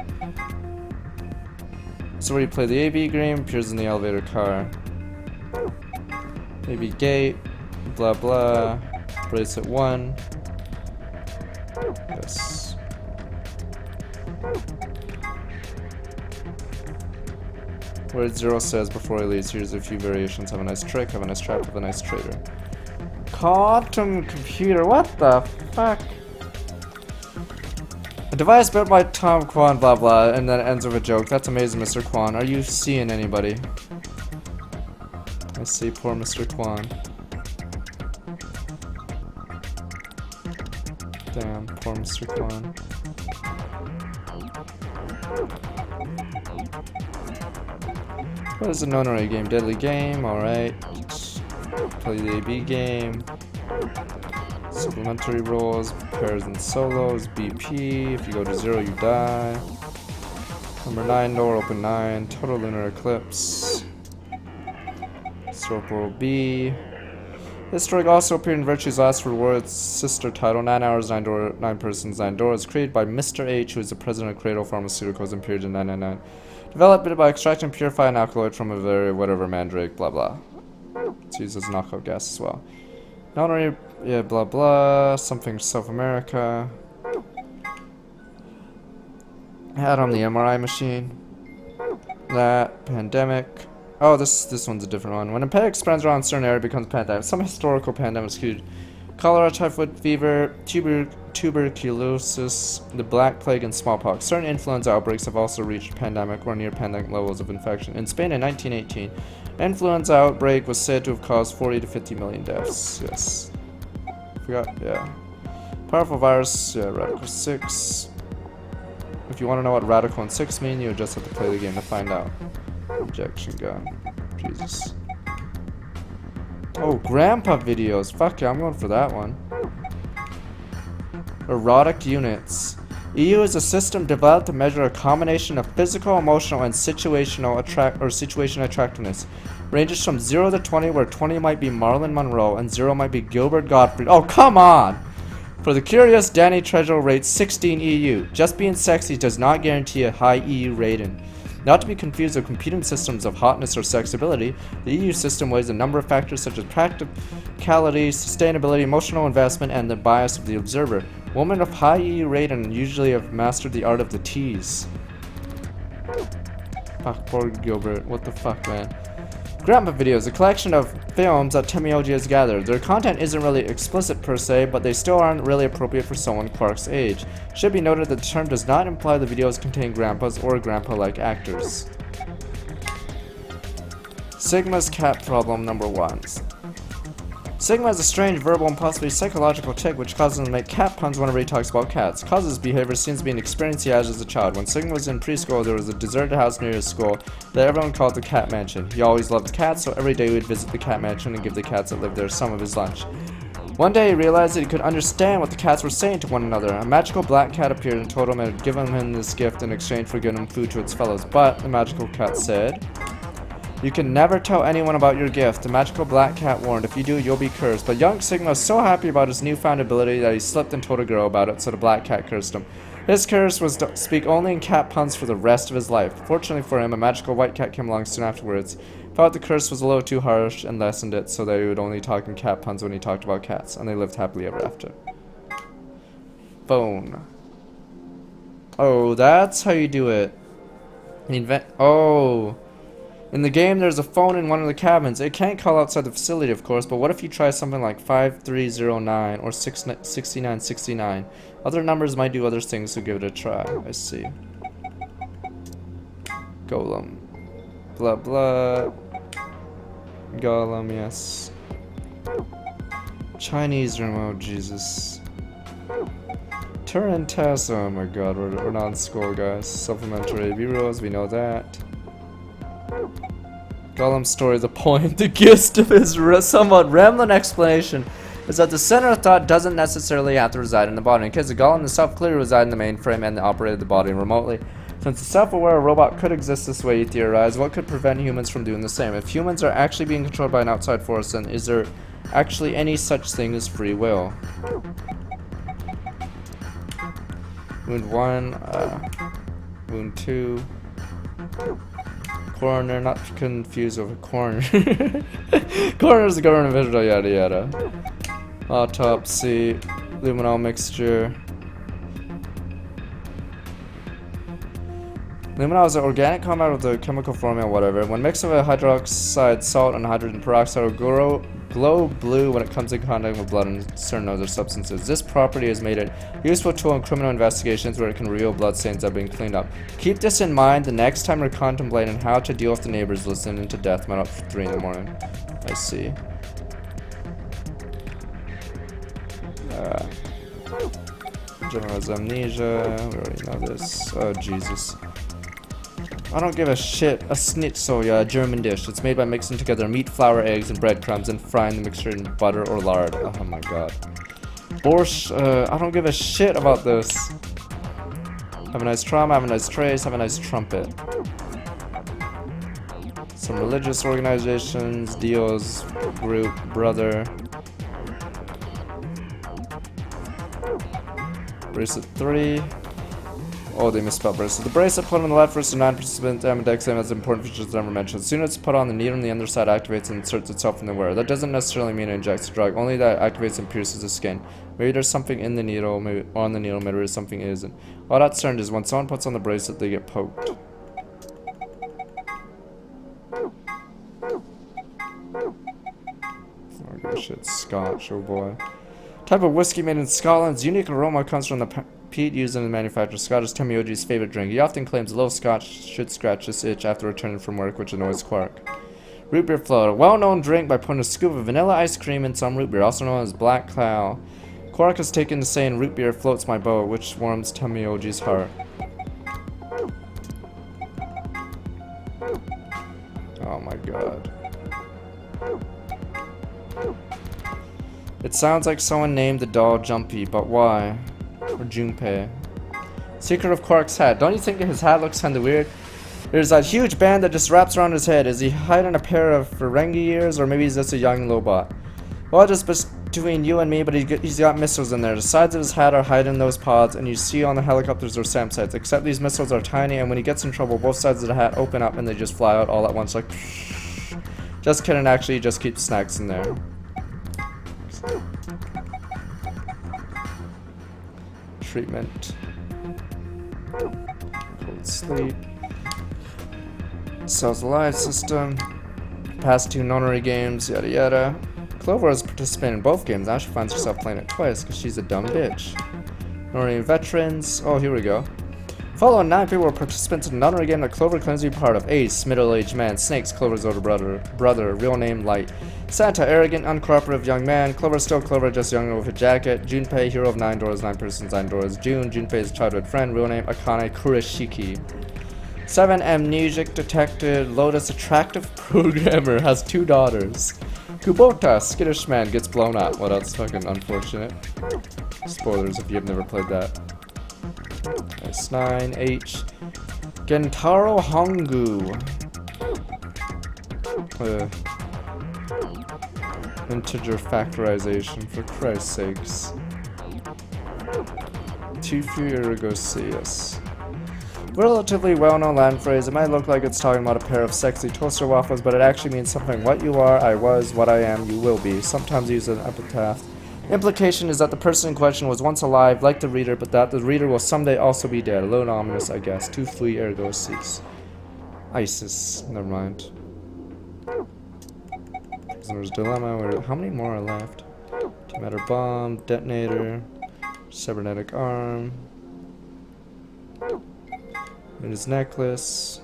Speaker 1: So where you play the AV game, appears in the elevator car. Maybe gate, blah blah, bracelet 1. Yes. Where 0 says before he leaves, here's a few variations. Have a nice trick, have a nice trap, have a nice trader. Quantum computer, what the fuck? A device built by Tom Kwan, blah blah, and then it ends with a joke. That's amazing, Mr. Kwan. Are you seeing anybody? I see poor Mr. Kwan. Damn, poor Mr. Kwan. What is a nonary game? Deadly game, alright. Play the AB game. Supplementary roles, pairs and solos, BP. If you go to 0, you die. Number 9 door, open 9. Total lunar eclipse. Historical B. Historic also appeared in Virtue's last rewards sister title, 9 hours, 9 persons, 9 doors, created by Mr. H, who is the president of Cradle Pharmaceuticals and appeared in 999. Developed by extracting and purifying alkaloid from a very whatever mandrake, blah blah. It's used as knockout gas as well. Not only, yeah, blah blah, something South America. Had on the MRI machine. That, pandemic. Oh, this one's a different one. When a pandemic spreads around a certain area, it becomes a pandemic. Some historical pandemics include cholera, typhoid fever, tuberculosis, the Black Plague, and smallpox. Certain influenza outbreaks have also reached pandemic or near pandemic levels of infection. In Spain in 1918, influenza outbreak was said to have caused 40 to 50 million deaths. Yes. Forgot, yeah. Powerful virus, yeah, Radical 6. If you want to know what Radical and 6 mean, you just have to play the game to find out. Injection gun. Jesus. Oh, grandpa videos. Fuck yeah, I'm going for that one. Erotic units. EU is a system developed to measure a combination of physical, emotional, and situational attractiveness. Ranges from 0 to 20, where 20 might be Marilyn Monroe and 0 might be Gilbert Gottfried. Oh, come on! For the curious, Danny Trejo rates 16 EU. Just being sexy does not guarantee a high EU rating. Not to be confused with competing systems of hotness or sexability, the EU system weighs a number of factors such as practicality, sustainability, emotional investment, and the bias of the observer. Women of high EU rating usually have mastered the art of the tease. Fuck, poor Gilbert. What the fuck, man? Grandpa Videos, a collection of films that Temioji has gathered. Their content isn't really explicit per se, but they still aren't really appropriate for someone Quark's age. Should be noted that the term does not imply the videos contain grandpas or grandpa-like actors. Sigma's cat problem number 1. Sigma is a strange verbal and possibly psychological tick which causes him to make cat puns whenever he talks about cats. Causes his behavior seems to be an experience he had as a child. When Sigma was in preschool, there was a deserted house near his school that everyone called the Cat Mansion. He always loved cats, so every day he would visit the Cat Mansion and give the cats that lived there some of his lunch. One day he realized that he could understand what the cats were saying to one another. A magical black cat appeared and told him it had given him this gift in exchange for giving him food to its fellows. But the magical cat said, "You can never tell anyone about your gift." The magical black cat warned, "If you do, you'll be cursed." But young Sigma was so happy about his newfound ability that he slipped and told a girl about it, so the black cat cursed him. His curse was to speak only in cat puns for the rest of his life. Fortunately for him, a magical white cat came along soon afterwards. Felt the curse was a little too harsh and lessened it so that he would only talk in cat puns when he talked about cats, and they lived happily ever after. Phone. Oh, that's how you do it. Oh. In the game, there's a phone in one of the cabins. It can't call outside the facility, of course, but what if you try something like 5309 or 6969? Other numbers might do other things, so give it a try. I see. Golem. Blah blah. Golem, yes. Chinese remote, Jesus. Turin test. Oh my god, we're not in school, guys. Supplementary AV rules, we know that. Gollum's story, the point, the gist of his somewhat rambling explanation is that the center of thought doesn't necessarily have to reside in the body. In case of Gollum, the self clearly reside in the mainframe and operated the body remotely. Since a self-aware robot could exist this way, he theorized, what could prevent humans from doing the same? If humans are actually being controlled by an outside force, then is there actually any such thing as free will? Wound 1, wound 2. Coroner, not confused with a coroner. Coroner is the government official, yada yada. Autopsy, luminol mixture. Luminol is an organic compound with a chemical formula, whatever. When mixed with a hydroxide salt and hydrogen peroxide, will glow blue when it comes in contact with blood and certain other substances. This property has made it a useful tool in criminal investigations where it can reveal blood stains that have been cleaned up. Keep this in mind the next time you're contemplating how to deal with the neighbors listening to death metal at 3 in the morning. I see. Generalized amnesia. We already know this. Oh, Jesus. I don't give a shit. A schnitzel, yeah, a German dish. It's made by mixing together meat, flour, eggs, and breadcrumbs and frying the mixture in butter or lard. Oh my god. Borscht, I don't give a shit about this. Have a nice trauma, have a nice trace, have a nice trumpet. Some religious organizations, Dio's group, brother. Bracelet 3. Oh, they misspelled bracelet. The bracelet put on the left versus the non-participant Ambidex has important features never mentioned. As soon as it's put on, the needle on the underside activates and inserts itself in the wearer. That doesn't necessarily mean it injects the drug, only that it activates and pierces the skin. Maybe there's something in the needle, maybe on the needle, maybe there's something isn't. All that's concerned is when someone puts on the bracelet, they get poked. Oh good shit, Scotch, oh boy. Type of whiskey made in Scotland's unique aroma comes from the peat used in the manufacture. Scotch is Temioji's favorite drink. He often claims a little scotch should scratch this itch after returning from work, which annoys Quark. Root beer float, a well-known drink by putting a scoop of vanilla ice cream in some root beer, also known as Black Cloud. Quark has taken to saying root beer floats my boat, which warms Temioji's heart. Oh my god. It sounds like someone named the doll Jumpy, but why? Or Junpei. Secret of Quark's hat. Don't you think his hat looks kinda weird? There's that huge band that just wraps around his head. Is he hiding a pair of Ferengi ears, or maybe he's just a young Lobot? Well, just between you and me, but he's got missiles in there. The sides of his hat are hiding those pods, and you see on the helicopters or SAM sites. Except these missiles are tiny, and when he gets in trouble, both sides of the hat open up and they just fly out all at once, like. Just kidding, actually, he just keeps snacks in there. Treatment. Cold sleep. Cells Alive system. Past 2 nonary games, yada yada. Clover has participated in both games. Now she finds herself playing it twice because she's a dumb bitch. Nonary veterans. Oh, here we go. Following 9 people were participants in another game that Clover claims to be part of. Ace, middle-aged man. Snakes, Clover's older brother, real name Light. Santa, arrogant, uncooperative young man. Clover, still Clover, just younger with a jacket. Junpei, hero of 9 doors, 9 persons, 9 doors. June, Junpei's childhood friend, real name Akane Kurashiki. 7, amnesic detected. Lotus, attractive programmer, has 2 daughters. Kubota, skittish man, gets blown up. Well, that's fucking unfortunate. Spoilers if you've never played that. That's 9, H. Gentaro Hongu. Integer factorization, for Christ's sakes. Too few Erigosius. Relatively well-known Latin phrase. It might look like it's talking about a pair of sexy toaster waffles, but it actually means something. What you are, I was. What I am, you will be. Sometimes used as an epitaph. Implication is that the person in question was once alive, like the reader, but that the reader will someday also be dead. A little ominous, I guess. Tu fui ergo sis. ISIS. Never mind. Prisoner's Dilemma. How many more are left? Antimatter bomb, detonator, cybernetic arm. And his necklace.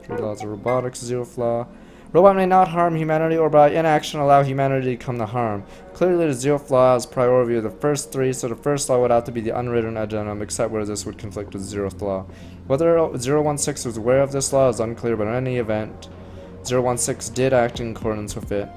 Speaker 1: 3 laws of robotics, 0 flaw. Robot may not harm humanity or by inaction allow humanity to come to harm. Clearly the zero flaw is priority of the first three, so the first law would have to be the unwritten addendum, except where this would conflict with the zeroth law. Whether 016 was aware of this law is unclear, but in any event, 016 did act in accordance with it.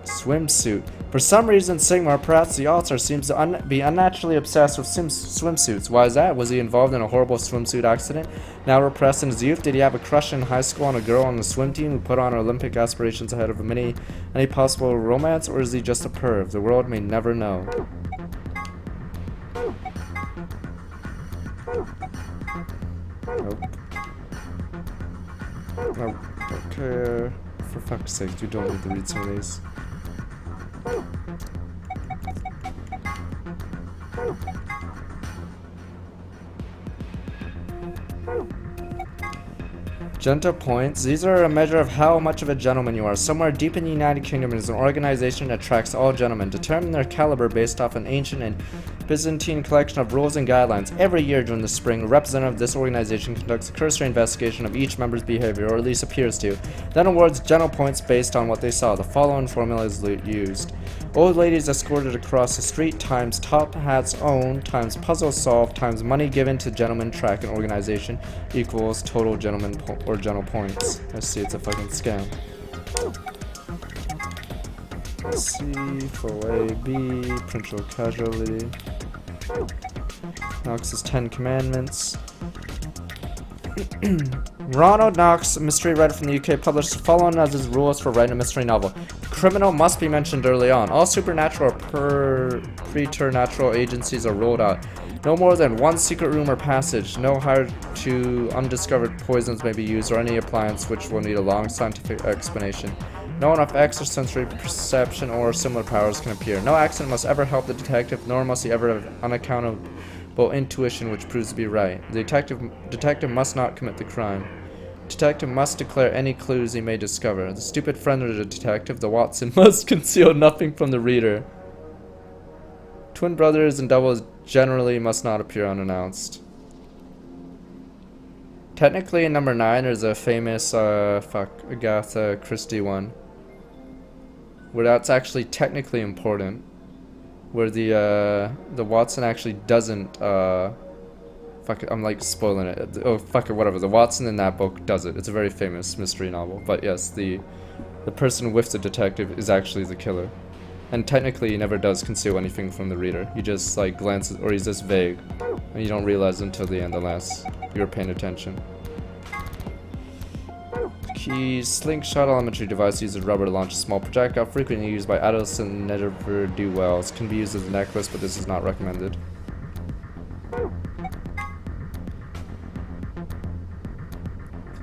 Speaker 1: Swimsuit. For some reason, Sigmar, perhaps the author, seems to be unnaturally obsessed with swimsuits. Why is that? Was he involved in a horrible swimsuit accident? Now repressed in his youth, did he have a crush in high school on a girl on the swim team who put on Olympic aspirations ahead of any possible romance, or is he just a perv? The world may never know. Nope. Nope. Okay. For fuck's sake, you don't need to read some of these. Gentle points. These are a measure of how much of a gentleman you are. Somewhere deep in the United Kingdom is an organization that tracks all gentlemen. Determine their caliber based off an ancient and Byzantine collection of rules and guidelines. Every year during the spring, a representative of this organization conducts a cursory investigation of each member's behavior, or at least appears to, then awards gentle points based on what they saw. The following formula is used. Old ladies escorted across the street times top hats owned times puzzles solved times money given to gentlemen track an organization equals total gentleman or gentle points. I see, it's a fucking scam. C, full A, B, principal casualty. Knox's 10 Commandments. Ronald Knox, a mystery writer from the UK, published the following as his rules for writing a mystery novel. Criminal must be mentioned early on. All supernatural or preternatural agencies are ruled out. No more than one secret room or passage. No higher to undiscovered poisons may be used, or any appliance which will need a long scientific explanation. No enough extrasensory perception or similar powers can appear. No accident must ever help the detective, nor must he ever have unaccountable intuition which proves to be right. The detective must not commit the crime. Detective must declare any clues he may discover. The stupid friend of the detective, the Watson, must conceal nothing from the reader. Twin brothers and doubles generally must not appear unannounced. Technically, in number 9, there's a famous, Agatha Christie one, where that's actually technically important, where the Watson actually doesn't, fuck it, I'm like spoiling it. Oh, fuck it, whatever. The Watson in that book does it. It's a very famous mystery novel. But yes, the person with the detective is actually the killer. And technically he never does conceal anything from the reader. He just like glances, or he's just vague. And you don't realize until the end unless you're paying attention. Keys. Slingshot elementary device uses rubber to launch a small projectile, frequently used by adolescent ne'er-do-wells. Can be used as a necklace, but this is not recommended.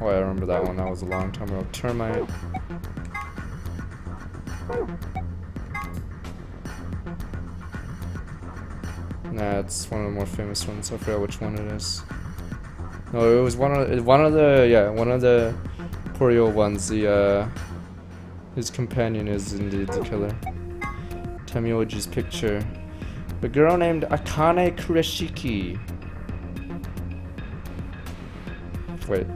Speaker 1: Oh, I remember that one. That was a long time ago. Termite. Nah, it's one of the more famous ones. I forgot which one it is. No, it was one of the Porio ones. His companion is indeed the killer. Temioji's picture. A girl named Akane Kureshiki. Wait.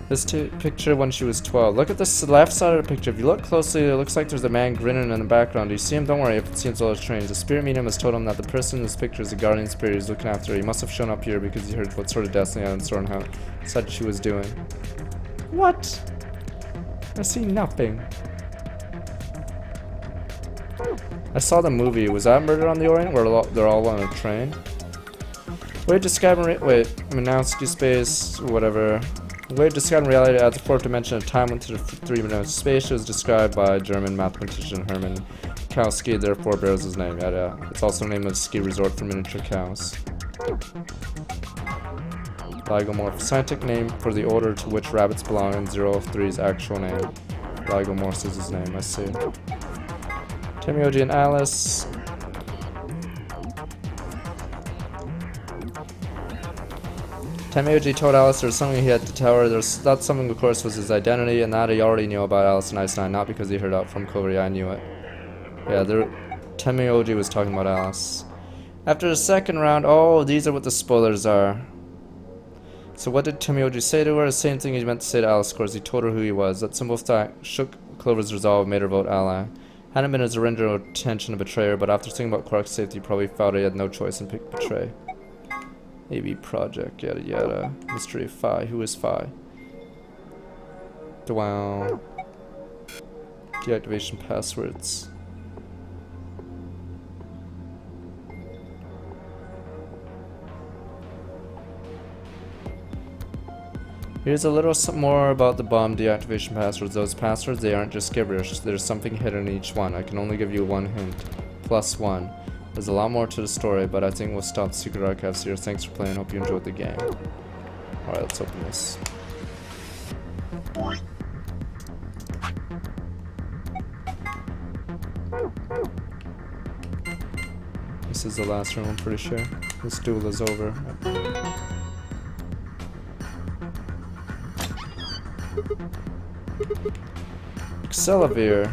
Speaker 1: This picture when she was 12. Look at the left side of the picture. If you look closely, it looks like there's a man grinning in the background. Do you see him? Don't worry if it seems a little strange. The spirit medium has told him that the person in this picture is a guardian spirit who's looking after her. He must have shown up here because he heard what sort of destiny and Sornhout said she was doing. What? I see nothing. I saw the movie. Was that Murder on the Orient where they're all on a train? Way describing Minovsky space, whatever. Way of describing reality at the fourth dimension of time went to the three-dimensional space. It was described by German mathematician Hermann Kautsky, therefore bears his name. Yeah. It's also the name of a ski resort for miniature cows. Lygomorph, scientific name for the order to which rabbits belong, and 003's actual name. Lygomorph is his name, I see. Temioji and Alice. Temioji told Alice there was something he had to tell her. That something, of course, was his identity, and that he already knew about Alice and Einstein, not because he heard out from Clover. I knew it. Yeah, Temioji was talking about Alice. After the second round, oh, these are what the spoilers are. So what did Tomioji say to her? The same thing he meant to say to Alice, of course. He told her who he was. That simple fact shook Clover's resolve, made her vote ally. Hadn't been his original intention to betray her, but after thinking about Quark's safety, he probably felt he had no choice and picked betray. AB Project, yada yada. Mystery of Phi. Who is Phi? Wow. Deactivation passwords. Here's a little more about the bomb deactivation passwords. Those passwords, they aren't just gibberish. There's something hidden in each one. I can only give you one hint. +1. There's a lot more to the story, but I think we'll stop the Secret Archives here. Thanks for playing. Hope you enjoyed the game. Alright, let's open this. This is the last room, I'm pretty sure. This duel is over. Excelavir.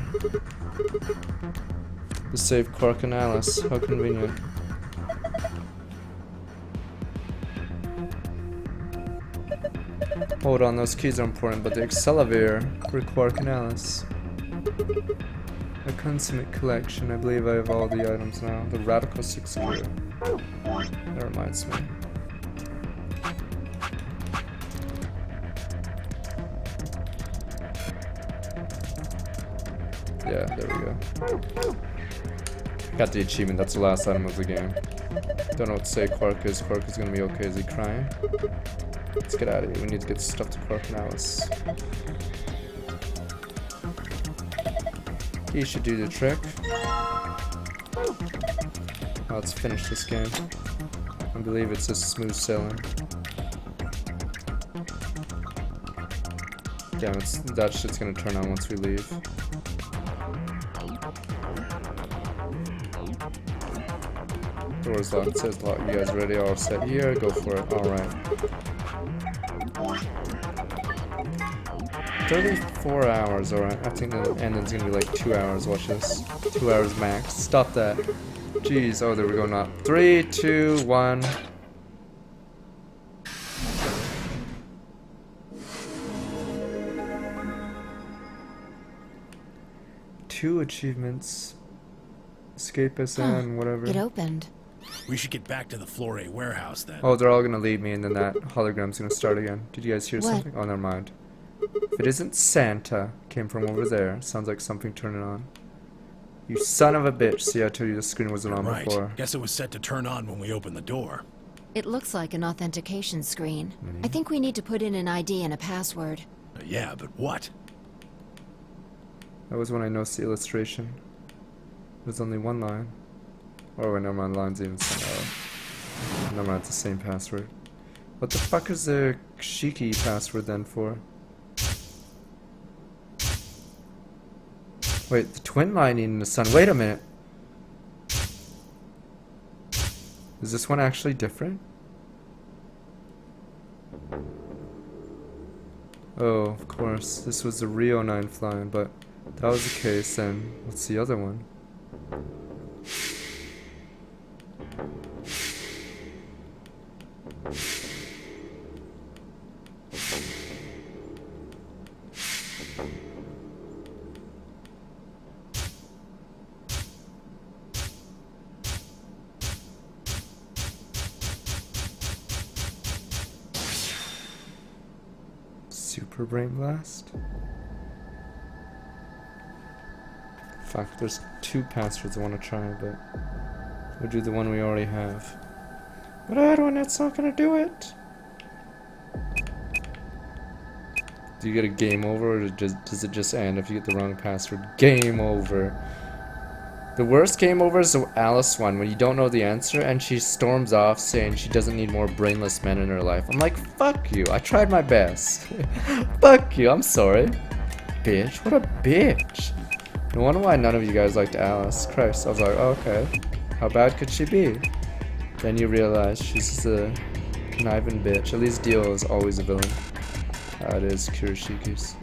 Speaker 1: To save Quark and Alice. How convenient. Hold on, those keys are important, but the Excelavir for Quark and Alice. A consummate collection. I believe I have all the items now. The Radical 6 gear. That reminds me. Yeah, there we go. Got the achievement. That's the last item of the game. Don't know what to say. Quark is gonna be okay. Is he crying? Let's get out of here. We need to get stuff to Quark and Alice. He should do the trick. Let's finish this game. I believe it's just smooth sailing. Damn, that shit's gonna turn on once we leave. Door's locked. It says locked. You guys ready? All set here. Go for it. Alright. 34 hours, alright. I think the ending's gonna be like 2 hours. Watch this. 2 hours max. Stop that. Jeez. Oh, there we go now. 3, 2, 1. Two achievements. Escape SN, whatever.
Speaker 2: It opened.
Speaker 10: We should get back to the Floor A warehouse then.
Speaker 1: Oh, they're all gonna leave me and then that hologram's gonna start again. Did you guys hear
Speaker 2: What?
Speaker 1: something? Oh, never mind. If it isn't Santa, came from over there. Sounds like something turning on. You son of a bitch. See, I told you the screen wasn't on
Speaker 10: Right.
Speaker 1: before.
Speaker 10: Guess it was set to turn on when we opened the door.
Speaker 2: It looks like an authentication screen. I think we need to put in an ID and a password.
Speaker 10: Yeah, but what?
Speaker 1: That was when I noticed the illustration. There's only one line. Oh, wait, never mind. Line's even never mind, it's the same password. What the fuck is the Shiki password then for? Wait, the twin mining in the sun. Wait a minute. Is this one actually different? Oh, of course. This was the Rio 9 flying, but if that was the case, then what's the other one? Super Brain Blast? Fuck, there's two passwords I want to try, but we'll do the one we already have. But Edwin, that's not gonna do it! Do you get a game over, or does it just end if you get the wrong password? Game over! The worst game over is the Alice one, when you don't know the answer and she storms off saying she doesn't need more brainless men in her life. I'm like, fuck you, I tried my best. Fuck you, I'm sorry. Bitch, what a bitch. No wonder why none of you guys liked Alice. Christ, I was like, oh, okay. How bad could she be? Then you realize she's just a conniving bitch. At least Dio is always a villain. It is Kuroshiki's.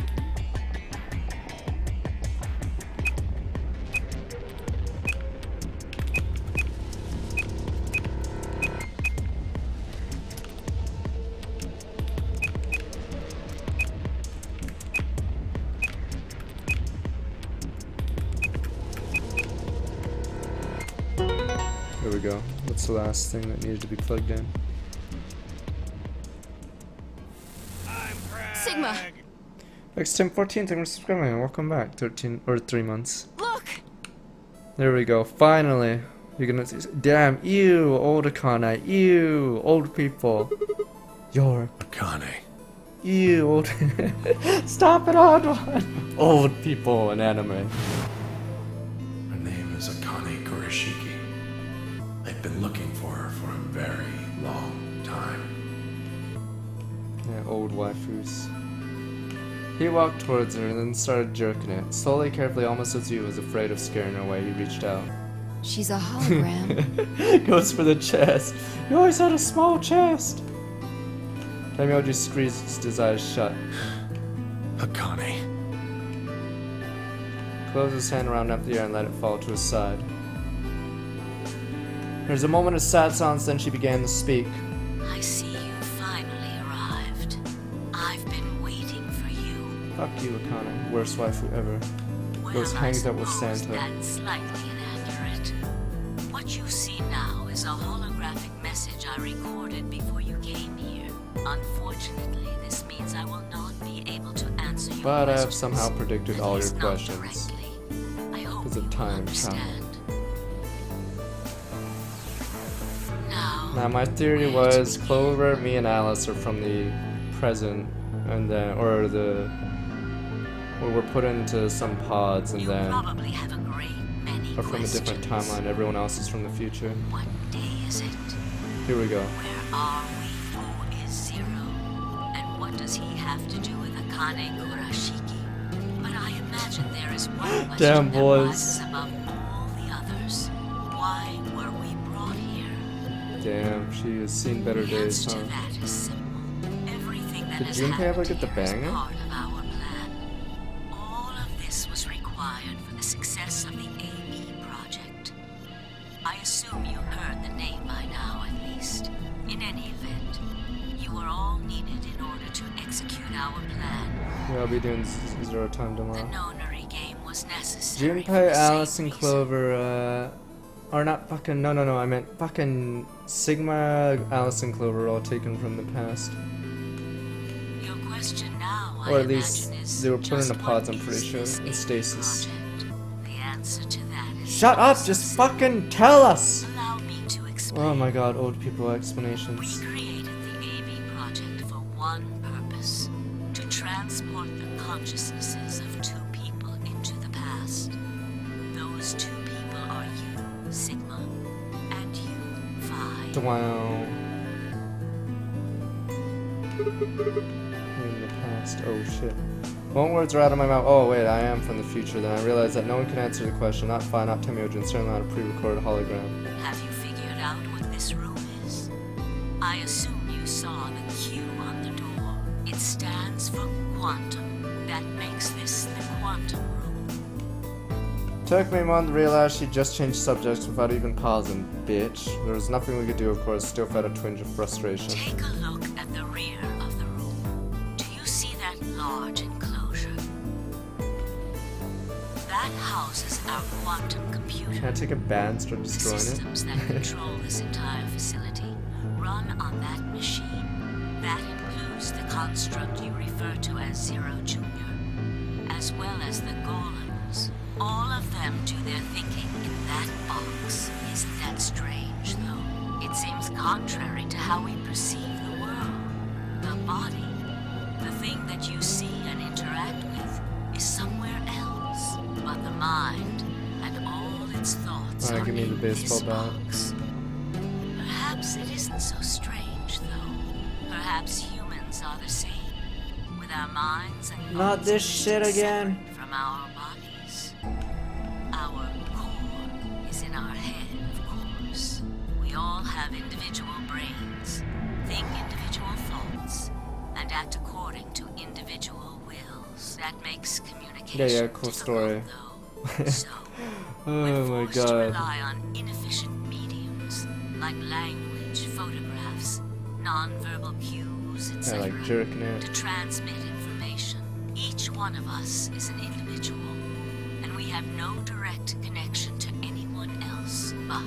Speaker 1: There we go. What's the last thing that needed to be plugged in?
Speaker 11: Sigma,
Speaker 1: XTim14, thank you for subscribing. Welcome back. 13 or 3 months.
Speaker 11: look!
Speaker 1: There we go. Finally. You're gonna see. Damn, ew, old Akane. Ew, old people. You're.
Speaker 9: Akane.
Speaker 1: Ew, old. Stop it, old one. Old people in anime.
Speaker 9: Her name is Akane Kurashiki. I've been looking for her for a very long time.
Speaker 1: Yeah, old waifus. He walked towards her and then started jerking it. Slowly, carefully, almost as if he was afraid of scaring her away, he reached out.
Speaker 2: She's a hologram.
Speaker 1: Goes for the chest. You always had a small chest. Tamioji squeezed his eyes shut.
Speaker 9: Akane.
Speaker 1: Closed his hand around empty air and let it fall to his side. There's a moment of sad silence, then she began to speak.
Speaker 3: I see you finally arrived. I've been waiting for you.
Speaker 1: Fuck you, Akane. Worst waifu ever.
Speaker 3: Well,
Speaker 1: Goes hangs out with
Speaker 3: I suppose
Speaker 1: Santa.
Speaker 3: that's slightly inaccurate. What you see now is a holographic message I recorded before you came here. Unfortunately, this means I will not be able to answer your
Speaker 1: But I have
Speaker 3: questions,
Speaker 1: somehow predicted
Speaker 3: at
Speaker 1: all your
Speaker 3: least not
Speaker 1: questions.
Speaker 3: directly. I hope
Speaker 1: Because of
Speaker 3: you
Speaker 1: time
Speaker 3: understand.
Speaker 1: Now my theory was Clover, me, and Alice are from the present, and then, or we're put into some pods, and then
Speaker 3: Probably have a great many
Speaker 1: are from a different timeline. Everyone else is from the future.
Speaker 3: What day is it?
Speaker 1: Here we go.
Speaker 3: Where are we? Who is Zero? And what does he have to do with Akane Kurashiki? But I imagine there is one question
Speaker 1: Damn,
Speaker 3: that
Speaker 1: boys.
Speaker 3: rises above all the others. Why were we brought here?
Speaker 1: Damn, she has seen better
Speaker 3: The
Speaker 1: days,
Speaker 3: answer
Speaker 1: huh?
Speaker 3: to that is simple. Everything that
Speaker 1: Did
Speaker 3: has
Speaker 1: Junpei ever
Speaker 3: happened
Speaker 1: get the
Speaker 3: here is
Speaker 1: banger?
Speaker 3: part of our plan. All of this was required for the success of the AB project. I assume you heard the name by now, at least. In any event, you are all needed in order to execute our plan.
Speaker 1: Yeah, I'll be doing zero time
Speaker 3: The
Speaker 1: tomorrow.
Speaker 3: nonary game was necessary. for
Speaker 1: Junpei,
Speaker 3: the same
Speaker 1: Alice, and
Speaker 3: reason.
Speaker 1: Clover, or not fucking, no, I meant fucking Sigma, Alice, and Clover were all taken from the past.
Speaker 3: Your question now,
Speaker 1: Or
Speaker 3: I
Speaker 1: at least
Speaker 3: imagine, is
Speaker 1: they were put
Speaker 3: just
Speaker 1: into pods,
Speaker 3: what
Speaker 1: I'm pretty
Speaker 3: is
Speaker 1: sure,
Speaker 3: this
Speaker 1: in
Speaker 3: AB
Speaker 1: stasis.
Speaker 3: project? The answer to that is
Speaker 1: Shut up, just fucking tell us!
Speaker 3: Allow me to explain.
Speaker 1: Oh my god, old people
Speaker 3: We
Speaker 1: explanations.
Speaker 3: created the AB project for one purpose: to transport the consciousnesses of two people into the past. Those two people are you, Sigma, and you, Phi.
Speaker 1: Wow. In the past, oh shit. One words are out of my mouth. Oh wait, I am from the future. Then I realized that no one can answer the question. Not Phi, not Tamioji, and certainly not a pre-recorded hologram.
Speaker 3: Have you figured out what this room is? I assume you saw the Q on the door. It stands for quantum. That makes this the quantum room.
Speaker 1: Took me a moment to realize she just changed subjects without even pausing, bitch. There was nothing we could do, of course, still felt a twinge of frustration.
Speaker 3: Take a look at the rear of the room. Do you see that large enclosure? That houses our quantum computer.
Speaker 1: Can I take a bat and start
Speaker 3: The
Speaker 1: destroying
Speaker 3: systems that
Speaker 1: it?
Speaker 3: control this entire facility run on that machine. That includes the construct you refer to as Zero Junior, as well as the golems. All of them do their thinking in that box. Isn't that strange, though? It seems contrary to how we perceive the world. The body, the thing that you see and interact with, is somewhere else. But the mind and all its thoughts
Speaker 1: Alright,
Speaker 3: are
Speaker 1: give me the
Speaker 3: in
Speaker 1: baseball
Speaker 3: this
Speaker 1: bat.
Speaker 3: box. Perhaps it isn't so strange, though. Perhaps humans are the same, with our minds and
Speaker 1: Not
Speaker 3: thoughts
Speaker 1: this shit again.
Speaker 3: separate from our bodies. Our core is in our head, of course. We all have individual brains, think individual thoughts, and act according to individual wills. That makes communication
Speaker 1: cool story.
Speaker 3: difficult, though. So,
Speaker 1: Oh
Speaker 3: we're
Speaker 1: my
Speaker 3: forced to
Speaker 1: god.
Speaker 3: rely on inefficient mediums like language, photographs, nonverbal cues,
Speaker 1: I
Speaker 3: etc.
Speaker 1: like jerking it.
Speaker 3: to transmit information. Each one of us is an individual, and we have no direct connection to anyone else but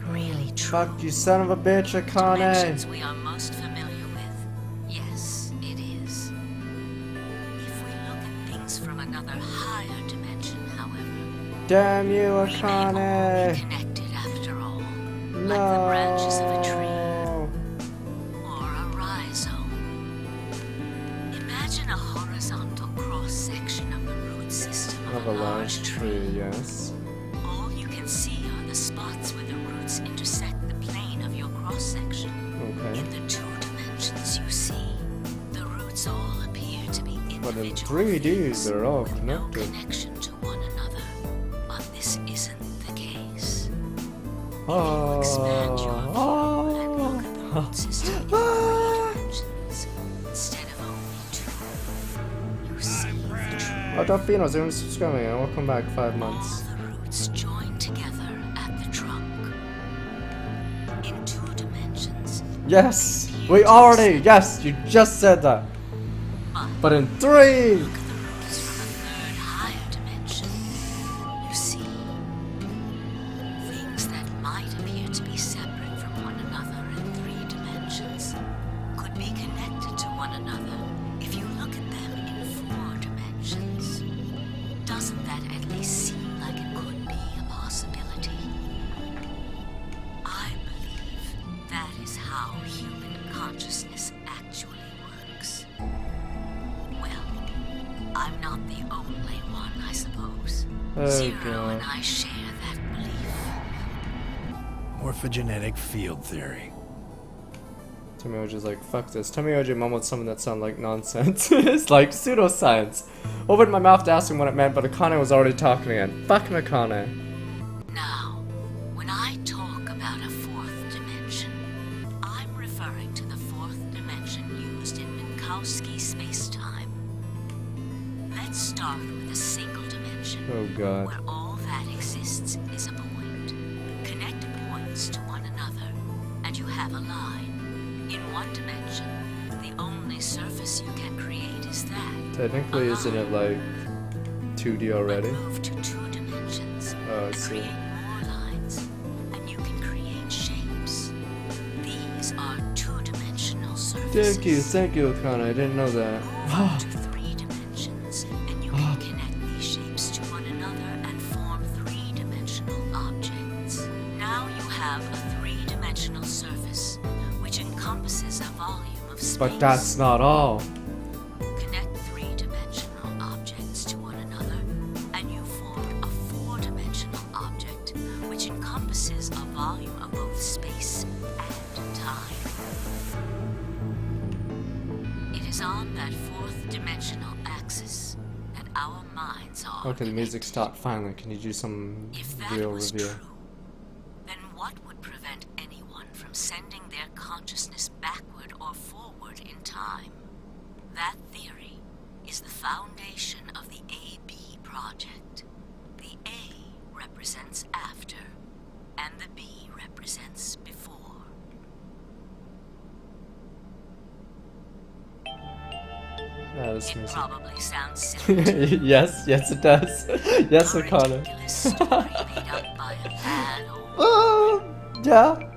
Speaker 7: really true.
Speaker 1: Fuck you, son of a bitch,
Speaker 7: Dimensions
Speaker 1: Akane.
Speaker 7: we are most familiar with. Yes, it is. If we look at things from another higher dimension, however,
Speaker 1: Damn you,
Speaker 7: we may all be
Speaker 1: Akane.
Speaker 7: connected after all. Like the branches of a tree
Speaker 1: No.
Speaker 7: or a rhizome. Imagine a horizontal cross-section of the root system
Speaker 1: Of a large tree, yes.
Speaker 7: All you can see are the spots where the roots intersect the plane of your cross-section.
Speaker 1: Okay.
Speaker 7: In the 2 dimensions you see, the roots all appear to be
Speaker 1: But in
Speaker 7: individual
Speaker 1: 3D,
Speaker 7: things
Speaker 1: they're all
Speaker 7: with no
Speaker 1: connected.
Speaker 7: connection to one another. But this isn't the case.
Speaker 1: Oh.
Speaker 7: Expand your view and look at the root system in 3 dimensions instead of only 2. You see the true.
Speaker 1: Oh, Delfino, zero subscribing, and welcome back 5 months.
Speaker 7: All the roots join together at the trunk. In 2 dimensions.
Speaker 1: Yes! We already! Yes! You just said that! But in 3!
Speaker 7: Look at the roots from a 3rd higher dimension. You see, things that might appear to be separate from one another in 3 dimensions could be connected to one another if you look at them in 4 dimensions. Doesn't that at least seem like it could be a possibility? I believe that is how human consciousness actually works. Well, I'm not the only one, I suppose.
Speaker 1: Oh,
Speaker 7: Zero
Speaker 1: God.
Speaker 7: and I share that belief.
Speaker 10: Morphogenetic field theory.
Speaker 1: Tomioji's like, fuck this. Tomioji mumbled something that sounded like nonsense. It's like pseudoscience. Opened my mouth to ask him what it meant, but Akane was already talking again. Fucking Akane.
Speaker 7: Now, when I talk about a 4th dimension, I'm referring to the 4th dimension used in Minkowski space-time. Let's start with a single dimension,
Speaker 1: Oh god.
Speaker 7: where all that exists is a point. Connect points to one another, and you have a line. In 1 dimension, the only surface you can create is that.
Speaker 1: Technically, isn't it like 2D already?
Speaker 7: Move to 2 dimensions.
Speaker 1: Oh, I see.
Speaker 7: Create more lines, and you can create shapes. These are 2-dimensional surfaces.
Speaker 1: Thank you, Akane. I didn't know that.
Speaker 7: Move to 3 dimensions, and you can connect these shapes to one another and form 3-dimensional objects. Now you have a 3-dimensional surface, which encompasses a volume of space.
Speaker 1: But that's not all.
Speaker 7: Connect 3-dimensional objects to one another, and you form a 4-dimensional object, which encompasses a volume of both space and time. It is on that 4th dimensional axis that our minds are.
Speaker 1: Okay, the music stopped finally. Can you do some
Speaker 7: If that
Speaker 1: real
Speaker 7: was
Speaker 1: review?
Speaker 7: true, then what would prevent anyone from sending their consciousness backward or forward in time? That theory is the foundation of the AB project. The A represents after, and the B represents before.
Speaker 1: Yeah, this
Speaker 7: It
Speaker 1: music.
Speaker 7: probably sounds silly.
Speaker 1: yes, it does. Yes,
Speaker 7: A
Speaker 1: Akane.
Speaker 7: ridiculous story made up by a bad old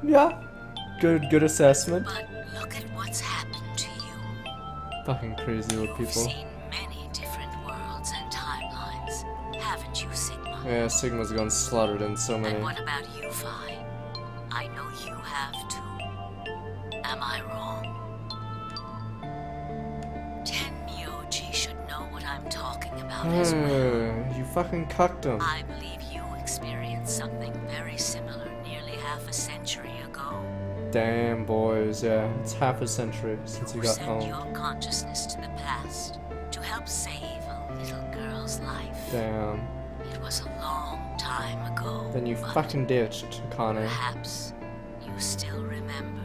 Speaker 1: Yeah. Good assessment.
Speaker 7: But look at what's happened to you.
Speaker 1: Fucking crazy little
Speaker 7: You've
Speaker 1: people.
Speaker 7: seen many different worlds and timelines, haven't you, Sigma?
Speaker 1: Yeah, Sigma's gone slaughtered in so many.
Speaker 7: And what about you, Phi? I know you have too. Am I wrong? Tenmyoji should know what I'm talking about as well.
Speaker 1: You fucking cucked him.
Speaker 7: I believe you experienced something very similar nearly half a century ago.
Speaker 1: Damn, boys. Yeah, it's half a century since you got
Speaker 7: sent
Speaker 1: home.
Speaker 7: your consciousness to the past to help save a little girl's life.
Speaker 1: Damn.
Speaker 7: It was a long time ago.
Speaker 1: Then you
Speaker 7: but
Speaker 1: fucking ditched, Akane.
Speaker 7: perhaps you still remember.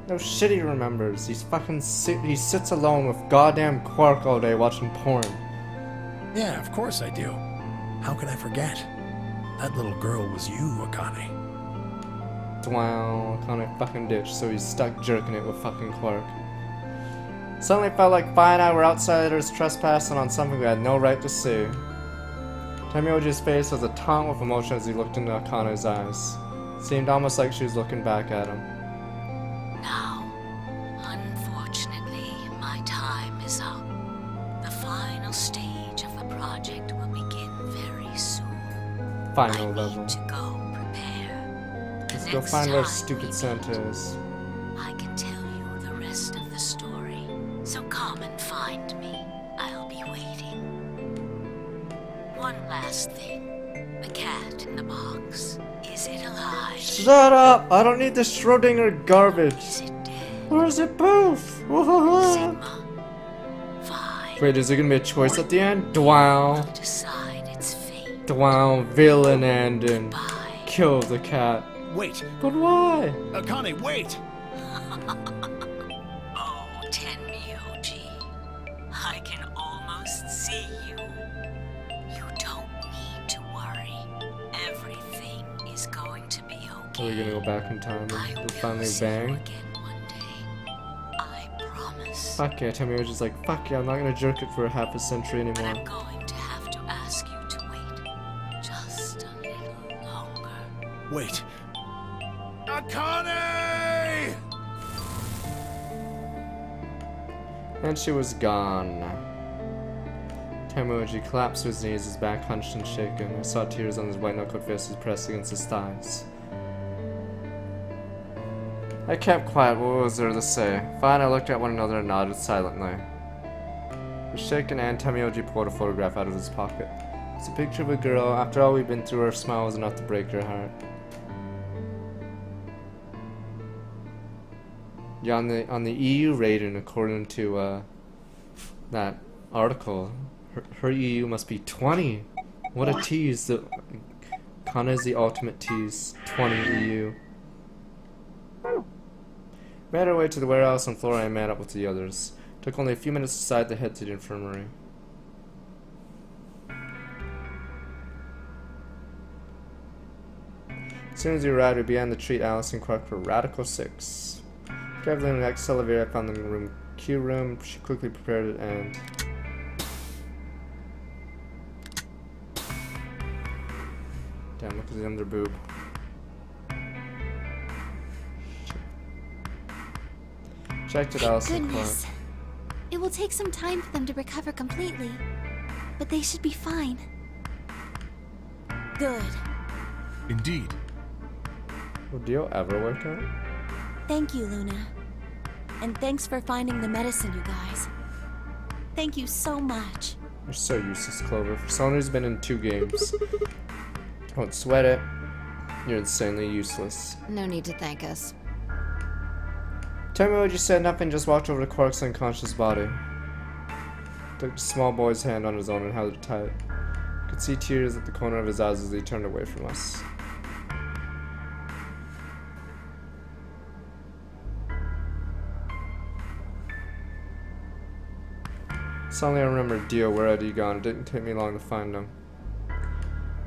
Speaker 1: No shit he remembers. He's fucking he sits alone with goddamn Quark all day watching porn.
Speaker 10: Yeah, of course I do. How could I forget? That little girl was you, Akane.
Speaker 1: Wow, Akane fucking ditched, so he's stuck jerking it with fucking Quark. Suddenly felt like Phi and I were outsiders trespassing on something we had no right to see. Tenmyoji's face was a taunt with emotion as he looked into Akane's eyes. Seemed almost like she was looking back at him.
Speaker 12: Now, unfortunately, my time is up. The final stage of the project will begin very soon.
Speaker 1: Final
Speaker 12: I
Speaker 1: level.
Speaker 12: need to go prepare.
Speaker 1: Let's
Speaker 12: The
Speaker 1: go
Speaker 12: next
Speaker 1: find where
Speaker 12: time
Speaker 1: stupid
Speaker 12: we
Speaker 1: Santa
Speaker 12: meet,
Speaker 1: is.
Speaker 12: I can tell you the rest of the story. So come and find me. I'll be waiting. One last thing. The cat in the box. Is it alive?
Speaker 1: Shut up! I don't need this Schrodinger garbage.
Speaker 12: Is it dead?
Speaker 1: Or is it both?
Speaker 12: Sigma. Phi.
Speaker 1: Wait, is there gonna be a choice at the end? Dwow.
Speaker 12: Decide its fate.
Speaker 1: Dwow, villain ending.
Speaker 12: Bye.
Speaker 1: Kill the cat.
Speaker 10: Wait!
Speaker 1: But why?
Speaker 10: Akane, wait!
Speaker 12: Oh, Tenmyoji. I can almost see you. You don't need to worry. Everything is going to be okay.
Speaker 1: Are we gonna go back in time
Speaker 12: I
Speaker 1: and
Speaker 12: will
Speaker 1: finally
Speaker 12: see you
Speaker 1: bang?
Speaker 12: again one day. I promise.
Speaker 1: Fuck yeah, Tammy was just like, fuck yeah, I'm not gonna jerk it for half a century
Speaker 12: But I'm
Speaker 1: anymore.
Speaker 12: going to have to ask you to wait just a little longer.
Speaker 10: Wait! Akane!
Speaker 1: And she was gone. Temuji collapsed to his knees, his back hunched and shaken. I saw tears on his white-knuckled fists pressed against his thighs. I kept quiet. What was there to say? Fine, I looked at one another and nodded silently. With shaken hand, Temuji pulled a photograph out of his pocket. It's a picture of a girl. After all we've been through, her smile was enough to break her heart. Yeah, on the EU rating, according to that article, her EU must be 20. What a tease! Kana is the ultimate tease. 20 EU. Made our way to the warehouse, and Flora and I met up with the others. Took only a few minutes to decide to head to the infirmary. As soon as we arrived, we began to treat Alice and Quark for Radical 6. Carefully in the next elevator, I found them in the room Q room. She quickly prepared it and... Damn, look at the under boob. Checked it, Alice and Quark.
Speaker 7: Goodness. It will take some time for them to recover completely, but they should be fine. Good.
Speaker 13: Indeed.
Speaker 1: Will Dio ever work out?
Speaker 7: Thank you, Luna. And thanks for finding the medicine, you guys. Thank you so much.
Speaker 1: You're so useless, Clover. For someone who's been in 2 games. Don't sweat it. You're insanely useless.
Speaker 2: No need to thank us.
Speaker 1: Tell me what you said. Nothing. Just walked over to Quark's unconscious body. Took the small boy's hand on his own and held it tight. Could see tears at the corner of his eyes as he turned away from us. Suddenly I remembered Dio. Where had he gone? It didn't take me long to find him.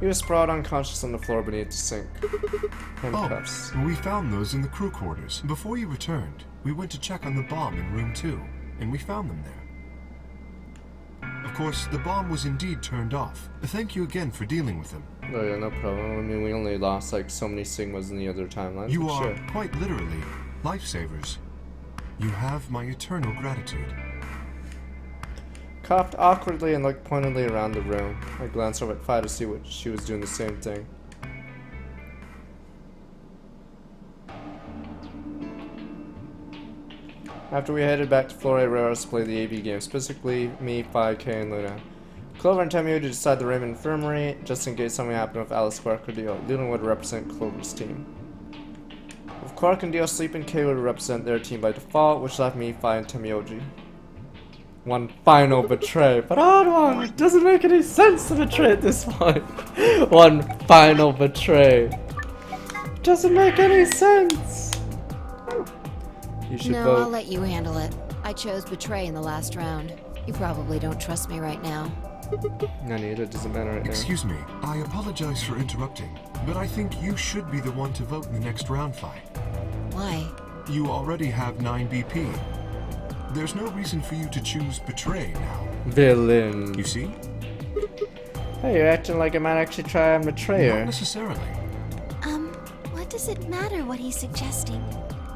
Speaker 1: He was sprawled unconscious on the floor beneath the sink. Handcuffs.
Speaker 13: Oh, we found those in the crew quarters. Before you returned, we went to check on the bomb in room 2, and we found them there. Of course, the bomb was indeed turned off. Thank you again for dealing with them.
Speaker 1: Oh yeah, no problem. I mean, we only lost like so many Sigmas in the other timelines.
Speaker 13: You
Speaker 1: but
Speaker 13: are,
Speaker 1: sure.
Speaker 13: quite literally, lifesavers. You have my eternal gratitude.
Speaker 1: Coughed awkwardly and looked pointedly around the room. I glanced over at Phi to see what she was doing the same thing. After we headed back to Flora Rares to play the AB game, specifically me, Phi, Kay, and Luna. Clover and Temu decided the Raymond Infirmary, just in case something happened with Alice, Quark, or Dio. Luna would represent Clover's team. With Quark and Dio sleeping, Kay would represent their team by default, which left me, Phi, and Temioji. One final betray, but odd one. It doesn't make any sense to betray at this point. One final betray. Doesn't make any sense. You should
Speaker 2: No,
Speaker 1: vote.
Speaker 2: I'll let you handle it. I chose betray in the last round. You probably don't trust me right now.
Speaker 1: No need, it doesn't matter right now.
Speaker 13: Excuse me, I apologize for interrupting, but I think you should be the one to vote in the next round, Phi.
Speaker 2: Why?
Speaker 13: You already have 9 BP. There's no reason for you to choose betray now.
Speaker 1: Villain.
Speaker 13: You see?
Speaker 1: Hey, you're acting like I might actually try and betray
Speaker 13: Not
Speaker 1: her.
Speaker 13: necessarily.
Speaker 7: What does it matter what he's suggesting?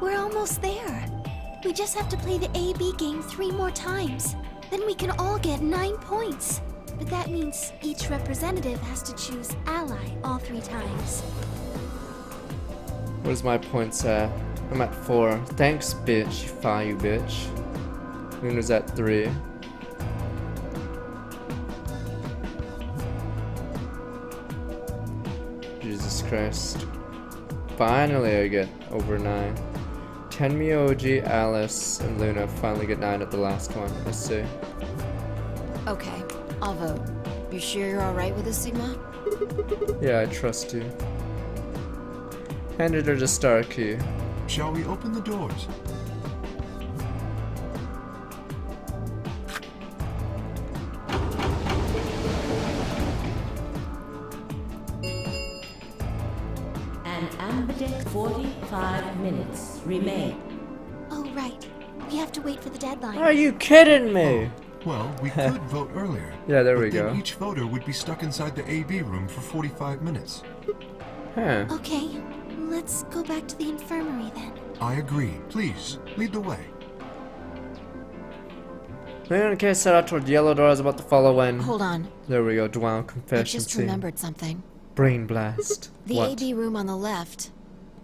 Speaker 7: We're almost there. We just have to play the A-B game 3 more times. Then we can all get 9 points. But that means each representative has to choose ally all 3 times.
Speaker 1: Where's my points at? I'm at 4. Thanks, bitch. Phi, you bitch. Luna's at 3. Jesus Christ. Finally I get over 9. 10 Miyoji, Alice, and Luna finally get 9 at the last one. Let's see.
Speaker 2: Okay, I'll vote. You sure you're alright with this, Sigma?
Speaker 1: Yeah, I trust you. Handed her the star key.
Speaker 13: Shall we open the doors?
Speaker 3: An ambidic 45 minutes remain.
Speaker 7: Oh, right. We have to wait for the deadline.
Speaker 1: Are you kidding me?
Speaker 13: Well, we could vote earlier.
Speaker 1: Yeah, there
Speaker 13: but
Speaker 1: we
Speaker 13: then
Speaker 1: go.
Speaker 13: Each voter would be stuck inside the AB room for 45 minutes.
Speaker 1: Huh.
Speaker 7: Okay, let's go back to the infirmary then.
Speaker 13: I agree. Please, lead the way.
Speaker 1: Luna K set out toward the yellow door. I was about to follow when.
Speaker 2: Hold on.
Speaker 1: There we go. Dwell
Speaker 2: I
Speaker 1: confession
Speaker 2: just
Speaker 1: scene.
Speaker 2: remembered something.
Speaker 1: Brain blast.
Speaker 2: The
Speaker 1: What?
Speaker 2: AB room on the left.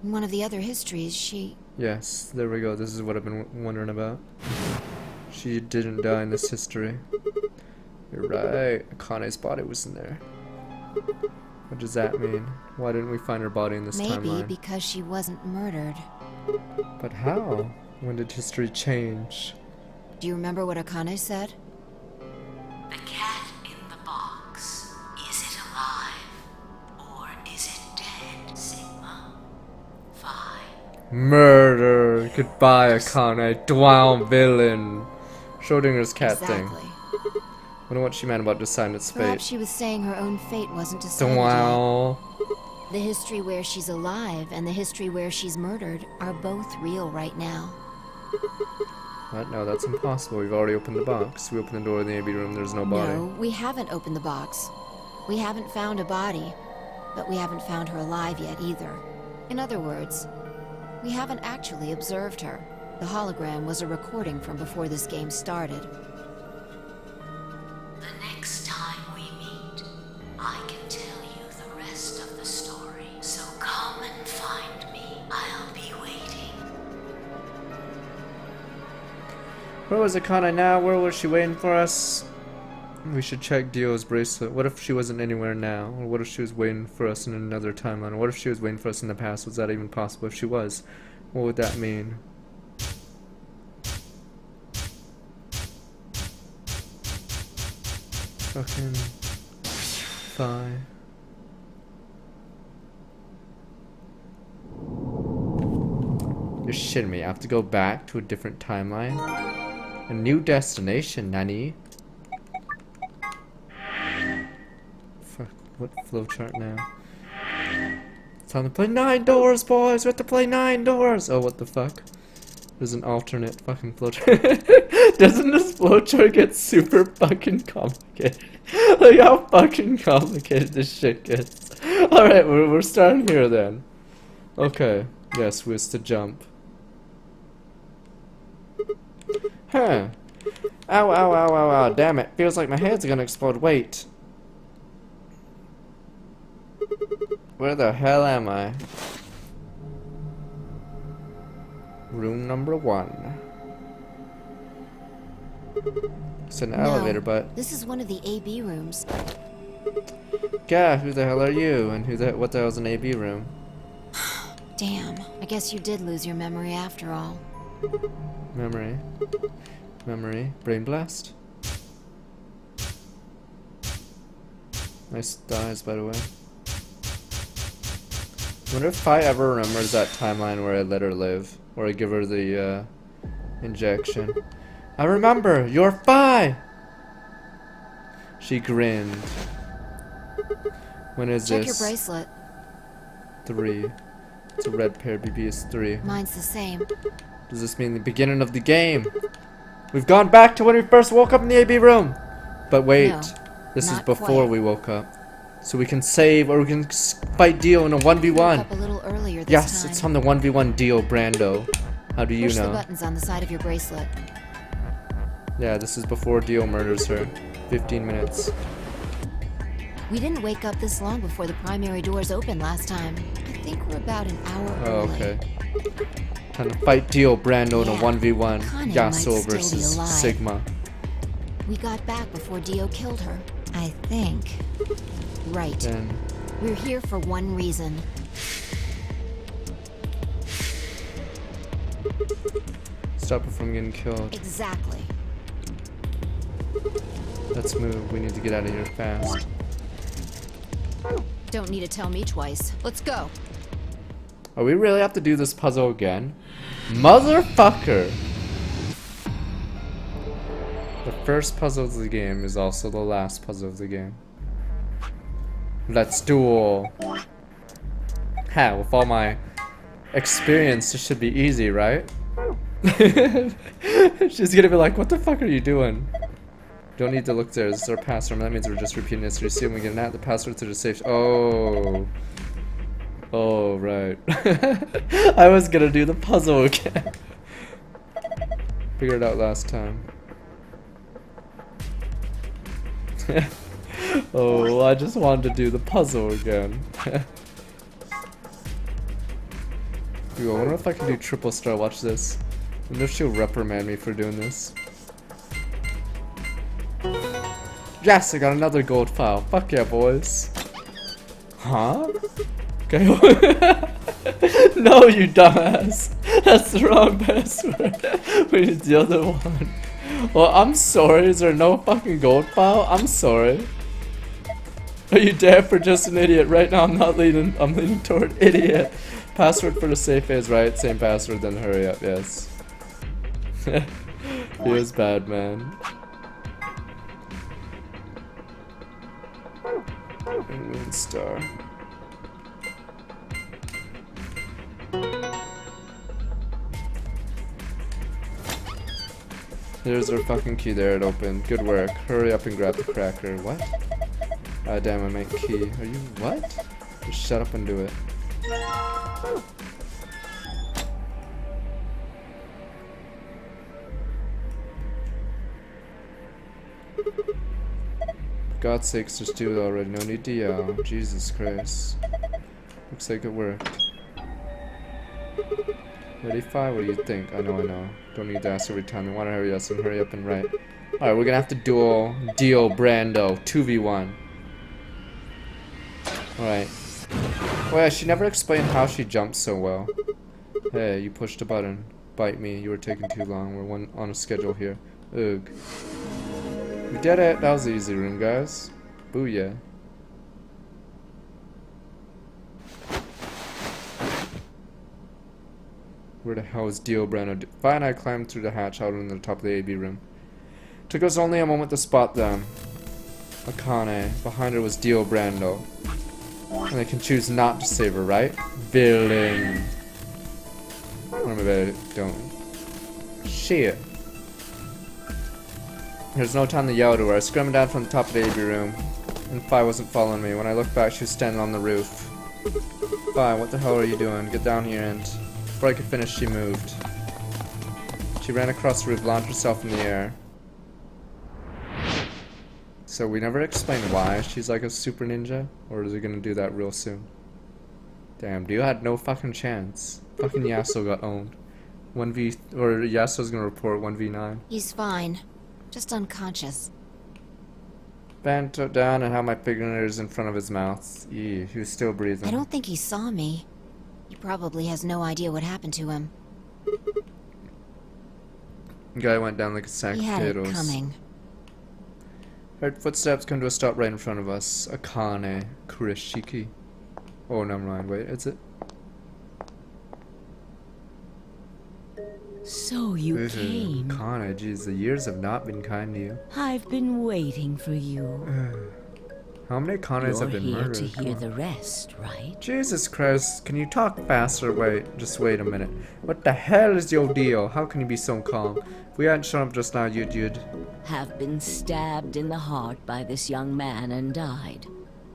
Speaker 2: In one of the other histories, she...
Speaker 1: Yes, there we go. This is what I've been wondering about. She didn't die in this history. You're right. Akane's body was in there. What does that mean? Why didn't we find her body in this
Speaker 2: Maybe
Speaker 1: timeline?
Speaker 2: because she wasn't murdered.
Speaker 1: But how? When did history change?
Speaker 2: Do you remember what Akane said?
Speaker 12: The cat in the box. Is it alive? Or is it dead, Sigma? Phi.
Speaker 1: Murder! Goodbye, Akane. Dwell villain. Schrodinger's cat thing.
Speaker 2: Exactly.
Speaker 1: Wonder what she meant about deciding its
Speaker 2: Perhaps
Speaker 1: fate.
Speaker 2: she was saying her own fate wasn't decided yet.
Speaker 1: Dwell.
Speaker 2: The history where she's alive and the history where she's murdered are both real right now.
Speaker 1: What? No, that's impossible. We've already opened the box. We opened the door in the AB room. There's no body.
Speaker 2: No, we haven't opened the box. We haven't found a body, but we haven't found her alive yet either. In other words, we haven't actually observed her. The hologram was a recording from before this game started.
Speaker 12: The next time we meet, I can tell you the rest of the story. So come and find me. I'll be waiting.
Speaker 1: Where was Akane now? Where was she waiting for us? We should check Dio's bracelet. What if she wasn't anywhere now? Or what if she was waiting for us in another timeline? Or what if she was waiting for us in the past? Was that even possible? If she was, what would that mean? Fucking Phi. You're shitting me. I have to go back to a different timeline? A new destination, Nani? Fuck, what flowchart now? It's time to play 9 doors, boys! We have to play 9 doors! Oh, what the fuck? There's an alternate fucking flowchart. Doesn't this flowchart get super fucking complicated? Look how fucking complicated this shit gets. Alright, we're starting here then. Okay, yes, we have to jump. Huh. Ow, ow, ow, ow, ow. Damn it. Feels like my head's gonna explode. Wait. Where the hell am I? Room number 1. It's an elevator, but...
Speaker 2: This is one of the AB rooms.
Speaker 1: God, who the hell are you? And what the hell's an AB room?
Speaker 2: Damn, I guess you did lose your memory after all.
Speaker 1: Memory. Brain blast. Nice thighs, by the way. Wonder if I ever remembers that timeline where I let her live. Or I give her the, injection. I remember! You're Phi! She grinned. When is
Speaker 2: Check
Speaker 1: this?
Speaker 2: your bracelet.
Speaker 1: 3. It's a red pair. BB is 3.
Speaker 2: Mine's the same.
Speaker 1: Does this mean the beginning of the game? We've gone back to when we first woke up in the AB room! But wait,
Speaker 2: No,
Speaker 1: this is
Speaker 2: not
Speaker 1: before
Speaker 2: quite.
Speaker 1: we woke up. So we can save or we can fight Dio in a 1v1.
Speaker 2: Woke up a little earlier
Speaker 1: Yes,
Speaker 2: time.
Speaker 1: it's on the 1v1 deal, Brando. How do you
Speaker 2: Push the
Speaker 1: know?
Speaker 2: buttons on the side of your bracelet.
Speaker 1: Yeah, this is before Dio murders her. 15 minutes.
Speaker 2: We didn't wake up this long before the primary doors opened last time. I think we're about an hour
Speaker 1: Oh,
Speaker 2: early.
Speaker 1: okay. Time to fight Dio Brando in a 1v1.
Speaker 2: Connie might
Speaker 1: Yasuo
Speaker 2: still be
Speaker 1: versus
Speaker 2: alive.
Speaker 1: Sigma.
Speaker 2: We got back before Dio killed her. I think. Right.
Speaker 1: Then
Speaker 2: We're here for one reason.
Speaker 1: stop her from getting killed.
Speaker 2: Exactly.
Speaker 1: Let's move. We need to get out of here fast.
Speaker 2: Don't need to tell me twice. Let's go.
Speaker 1: Oh, we really have to do this puzzle again? Motherfucker! The first puzzle of the game is also the last puzzle of the game. Let's duel. Ha, with all my experience, this should be easy, right? She's gonna be like, what the fuck are you doing? Don't need to look there, this is our password. That means we're just repeating this to see when we get out the password to the safe. Oh. Oh, right. I was gonna do the puzzle again. Figured it out last time. Oh, I just wanted to do the puzzle again. Ooh, I wonder if I can do triple star. Watch this. I wonder if she'll reprimand me for doing this. Yes, I got another gold file. Fuck yeah, boys. Huh? Okay. No, you dumbass. That's the wrong password. We need the other one. Well, I'm sorry. Is there no fucking gold file? I'm sorry. Are you dead for just an idiot? Right now, I'm not leaning. I'm leaning toward idiot. Password for the safe is right. Same password. Then hurry up. Yes. He was bad, man. And Moon Star. There's our fucking key there, it opened. Good work. Hurry up and grab the cracker. What? Ah, damn, I meant key. Are you what? Just shut up and do it. For God's sakes, just do it already. No need to yell. Jesus Christ. Looks like it worked. Ready, Phi? What do you think? I know. Don't need to ask every time. I want to hurry us and hurry up and write. Alright, we're gonna have to duel Dio Brando 2v1. Alright. Oh yeah, she never explained how she jumped so well. Hey, you pushed a button. Bite me. You were taking too long. We're on a schedule here. Ugh. We did it. That was the easy room, guys. Booyah. Where the hell is Dio Brando? Phi and I climbed through the hatch out on the top of the AB room. Took us only a moment to spot them. Akane. Behind her was Dio Brando. And they can choose not to save her, right? Villain. Or maybe I don't. Shit. There's no time to yell to her. I screamed down from the top of the AB room. And Phi wasn't following me. When I looked back, she was standing on the roof. Phi, what the hell are you doing? Get down here and... Before I could finish, she moved. She ran across the roof, launched herself in the air. So we never explained why she's like a super ninja? Or is it gonna do that real soon? Damn, Dio had no fucking chance. Fucking Yasuo got owned. 1v... Or Yasuo's gonna report 1v9.
Speaker 2: He's fine. Just unconscious.
Speaker 1: Bent down and had my fingers in front of his mouth. Eee, he was still breathing.
Speaker 2: I don't think he saw me. He probably has no idea what happened to him.
Speaker 1: The guy went down like a sack
Speaker 2: He
Speaker 1: of
Speaker 2: had it
Speaker 1: potatoes.
Speaker 2: coming.
Speaker 1: Heard footsteps come to a stop right in front of us. Akane Kurashiki. Oh, never mind. Wait, is it?
Speaker 3: So you came.
Speaker 1: Akane, geez, the years have not been kind to you.
Speaker 3: I've been waiting for you.
Speaker 1: How many Akanes have been
Speaker 3: You're here
Speaker 1: murdered?
Speaker 3: to hear
Speaker 1: Come on.
Speaker 3: the rest, right?
Speaker 1: Jesus Christ, can you talk faster? Wait, just wait a minute. What the hell is your deal? How can you be so calm? If we hadn't shown up just now, you'd...
Speaker 3: Have been stabbed in the heart by this young man and died.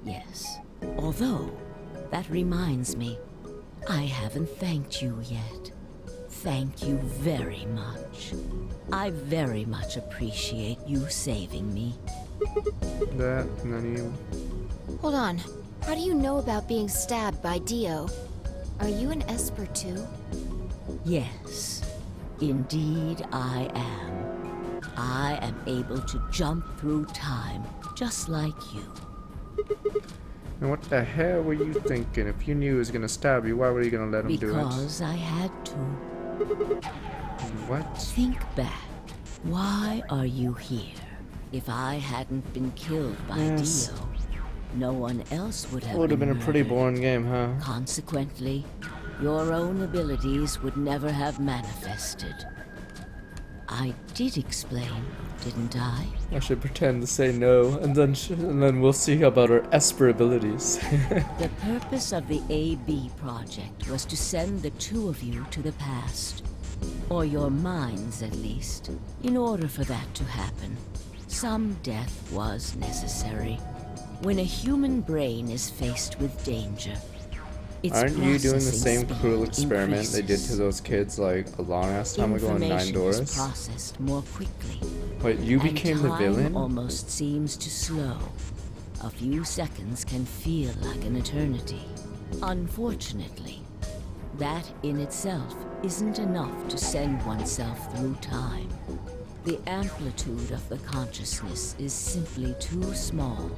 Speaker 3: Yes. Although, that reminds me. I haven't thanked you yet. Thank you very much. I very much appreciate you saving me.
Speaker 1: That, and then you...
Speaker 2: Hold on. How do you know about being stabbed by Dio? Are you an Esper too?
Speaker 3: Yes, indeed I am. I am able to jump through time, just like you.
Speaker 1: And what the hell were you thinking? If you knew he was gonna stab you, why were you gonna let him do it?
Speaker 3: Because I had to.
Speaker 1: What?
Speaker 3: Think back. Why are you here? If I hadn't been killed by
Speaker 1: Yes.
Speaker 3: Dio, no one else would have
Speaker 1: Would have
Speaker 3: been
Speaker 1: been a pretty
Speaker 3: murdered.
Speaker 1: boring game, huh?
Speaker 3: Consequently, your own abilities would never have manifested. I did explain, didn't I?
Speaker 1: I should pretend to say no, and then we'll see about our Esper abilities.
Speaker 3: The purpose of the AB project was to send the two of you to the past. Or your minds, at least. In order for that to happen, some death was necessary. When a human brain is faced with danger, its
Speaker 1: Aren't you doing the
Speaker 3: processing
Speaker 1: same cruel
Speaker 3: speed
Speaker 1: experiment they did
Speaker 3: increases.
Speaker 1: to those kids like a long ass time ago in Nine
Speaker 3: Information is
Speaker 1: Doors?
Speaker 3: processed more quickly.
Speaker 1: Wait, you
Speaker 3: and
Speaker 1: became the
Speaker 3: time
Speaker 1: villain?
Speaker 3: almost seems to slow. A few seconds can feel like an eternity. Unfortunately, that in itself isn't enough to send oneself through time. The amplitude of the consciousness is simply too small.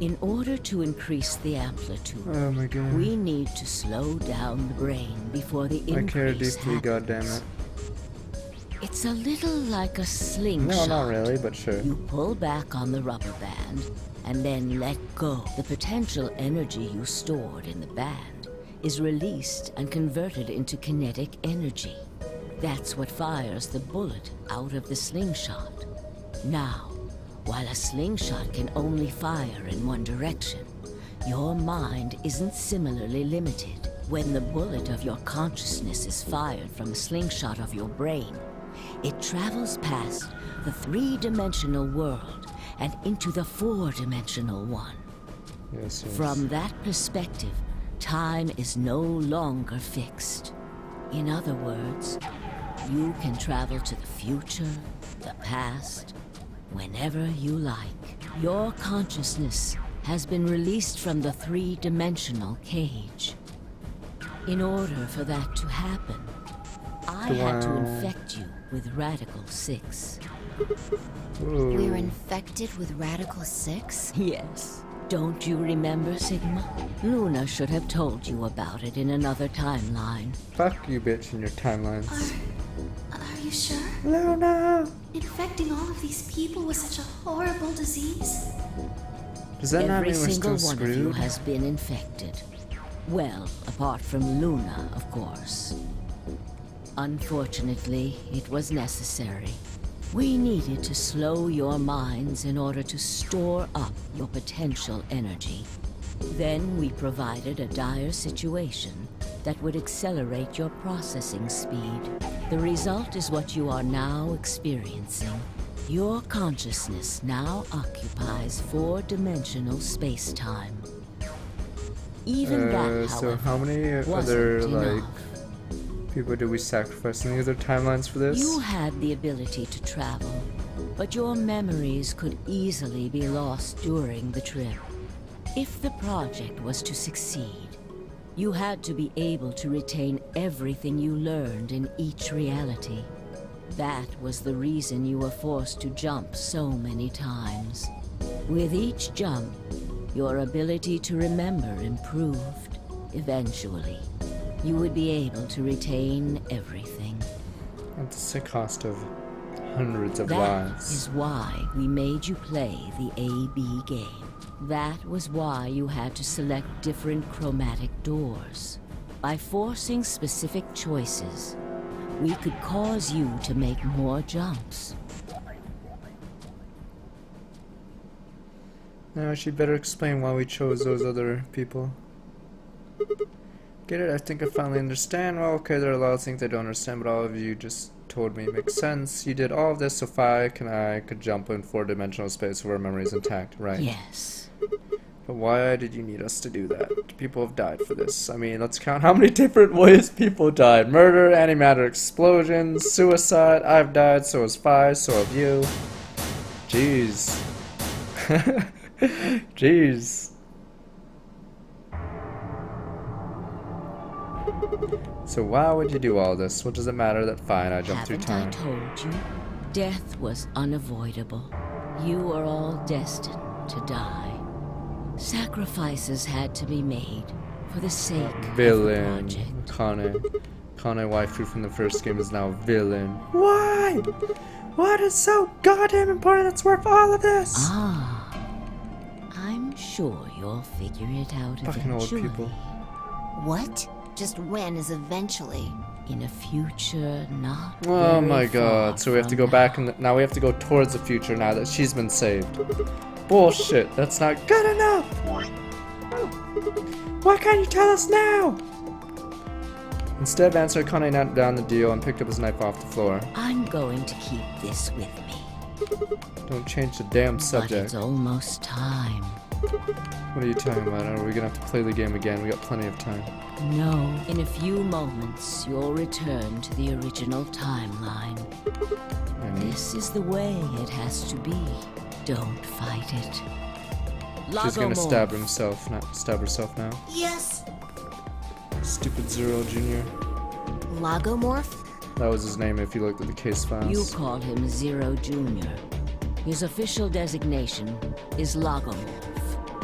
Speaker 3: In order to increase the amplitude,
Speaker 1: Oh my god.
Speaker 3: we need to slow down the brain before the
Speaker 1: I care
Speaker 3: increase
Speaker 1: deeply,
Speaker 3: happens.
Speaker 1: goddammit.
Speaker 3: It's a little like a slingshot.
Speaker 1: No, not really, but sure.
Speaker 3: You pull back on the rubber band and then let go. The potential energy you stored in the band is released and converted into kinetic energy. That's what fires the bullet out of the slingshot. Now, while a slingshot can only fire in one direction, your mind isn't similarly limited. When the bullet of your consciousness is fired from a slingshot of your brain, it travels past the three-dimensional world and into the four-dimensional one.
Speaker 1: Yes, yes.
Speaker 3: From that perspective, time is no longer fixed. In other words, you can travel to the future, the past, whenever you like. Your consciousness has been released from the three-dimensional cage. In order for that to happen, I had to infect you with Radical 6.
Speaker 2: We're infected with Radical 6?
Speaker 3: Yes. Don't you remember, Sigma? Luna should have told you about it in another timeline.
Speaker 1: Fuck you, bitch, and your timelines.
Speaker 7: Are you sure?
Speaker 1: Luna!
Speaker 7: Infecting all of these people with such a horrible disease?
Speaker 1: Does that not
Speaker 3: Every
Speaker 1: mean we're
Speaker 3: single
Speaker 1: still
Speaker 3: one of you
Speaker 1: screwed?
Speaker 3: has been infected. Well, apart from Luna, of course. Unfortunately, it was necessary. We needed to slow your minds in order to store up your potential energy. Then we provided a dire situation that would accelerate your processing speed. The result is what you are now experiencing. Your consciousness now occupies four-dimensional space-time. Even that,
Speaker 1: So
Speaker 3: however,
Speaker 1: how many
Speaker 3: wasn't
Speaker 1: other, like,
Speaker 3: enough.
Speaker 1: people did we sacrifice in the other timelines for this?
Speaker 3: You had the ability to travel, but your memories could easily be lost during the trip. If the project was to succeed, you had to be able to retain everything you learned in each reality. That was the reason you were forced to jump so many times. With each jump, your ability to remember improved. Eventually, you would be able to retain everything.
Speaker 1: At the cost of hundreds of
Speaker 3: That
Speaker 1: lives.
Speaker 3: is why we made you play the AB game. That was why you had to select different chromatic doors. By forcing specific choices, we could cause you to make more jumps.
Speaker 1: Now she'd better explain why we chose those other people. Get it? I think I finally understand. Well, okay, there are a lot of things I don't understand, but all of you just told me makes sense. You did all of this so Phi and I could jump in four-dimensional space where our memory is intact, right?
Speaker 3: Yes.
Speaker 1: But why did you need us to do that? People have died for this. I mean, let's count how many different ways people died. Murder, antimatter explosions, suicide. I've died, so has Phi, so have you. Jeez. Jeez. So why would you do all this? What does it matter that Phi and I jumped through time?
Speaker 3: Haven't I told you? Death was unavoidable. You were all destined to die. Sacrifices had to be made for the sake of the
Speaker 1: Villain.
Speaker 3: project.
Speaker 1: Kane waifu from the first game is now villain. Why? What is so goddamn important that's worth all of this?
Speaker 3: Ah, I'm sure you'll figure it out
Speaker 1: Fucking old
Speaker 3: eventually.
Speaker 1: people.
Speaker 2: What? Just when is eventually?
Speaker 3: In a future not
Speaker 1: Oh
Speaker 3: very
Speaker 1: my god,
Speaker 3: far
Speaker 1: so we have to
Speaker 3: from
Speaker 1: go
Speaker 3: now.
Speaker 1: back and now we have to go towards the future now that she's been saved. Bullshit, that's not good enough! Why can't you tell us now? Instead, answered Kane knelt down the deal and picked up his knife off the floor.
Speaker 3: I'm going to keep this with me.
Speaker 1: Don't change the damn
Speaker 3: But
Speaker 1: subject.
Speaker 3: it's almost time.
Speaker 1: What are you talking about? Are we gonna have to play the game again? We got plenty of time.
Speaker 3: No, in a few moments you'll return to the original timeline.
Speaker 1: And
Speaker 3: This is the way it has to be. Don't fight it.
Speaker 1: she's gonna stab
Speaker 3: Lagomorph.
Speaker 1: stab herself now.
Speaker 6: Yes.
Speaker 1: Stupid Zero Jr.
Speaker 2: Lagomorph?
Speaker 1: That was his name if you looked at the case files.
Speaker 3: You call him Zero Jr. His official designation is Lagomorph.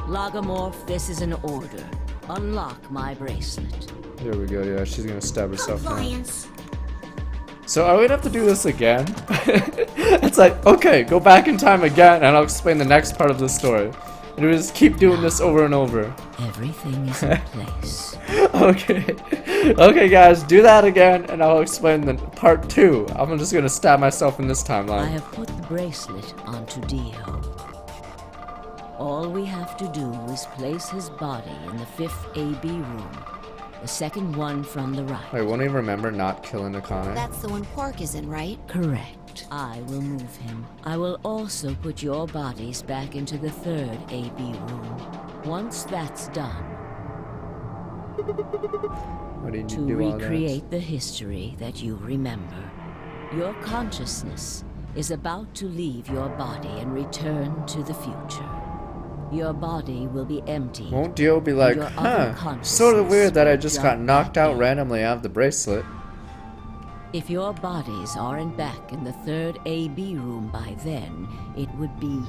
Speaker 3: Lagomorph, this is an order. Unlock my bracelet.
Speaker 1: There we go, yeah, she's gonna stab herself now.
Speaker 6: Compliance.
Speaker 1: So are we gonna have to do this again? It's like, okay, go back in time again and I'll explain the next part of the story. And we just keep doing this over and over.
Speaker 3: Everything is in place.
Speaker 1: Okay. Okay guys, do that again and I'll explain the part 2. I'm just gonna stab myself in this
Speaker 3: I
Speaker 1: timeline.
Speaker 3: have put the bracelet onto Dio. All we have to do is place his body in the 5th AB room. The second one from the right.
Speaker 1: Wait, won't he remember not killing Akane?
Speaker 2: That's the one Pork is in, right?
Speaker 3: Correct. I will move him. I will also put your bodies back into the 3rd AB room. Once that's done,
Speaker 1: Why do you need
Speaker 3: to
Speaker 1: to do all that?
Speaker 3: recreate the history that you remember, your consciousness is about to leave your body and return to the future. Your body will be empty.
Speaker 1: Won't Dio be like,
Speaker 3: your
Speaker 1: huh,
Speaker 3: other
Speaker 1: sort of weird that I just got
Speaker 3: jump
Speaker 1: knocked
Speaker 3: back
Speaker 1: out
Speaker 3: in.
Speaker 1: randomly out of the bracelet.
Speaker 3: If your bodies aren't back in the 3rd AB room by then, it would be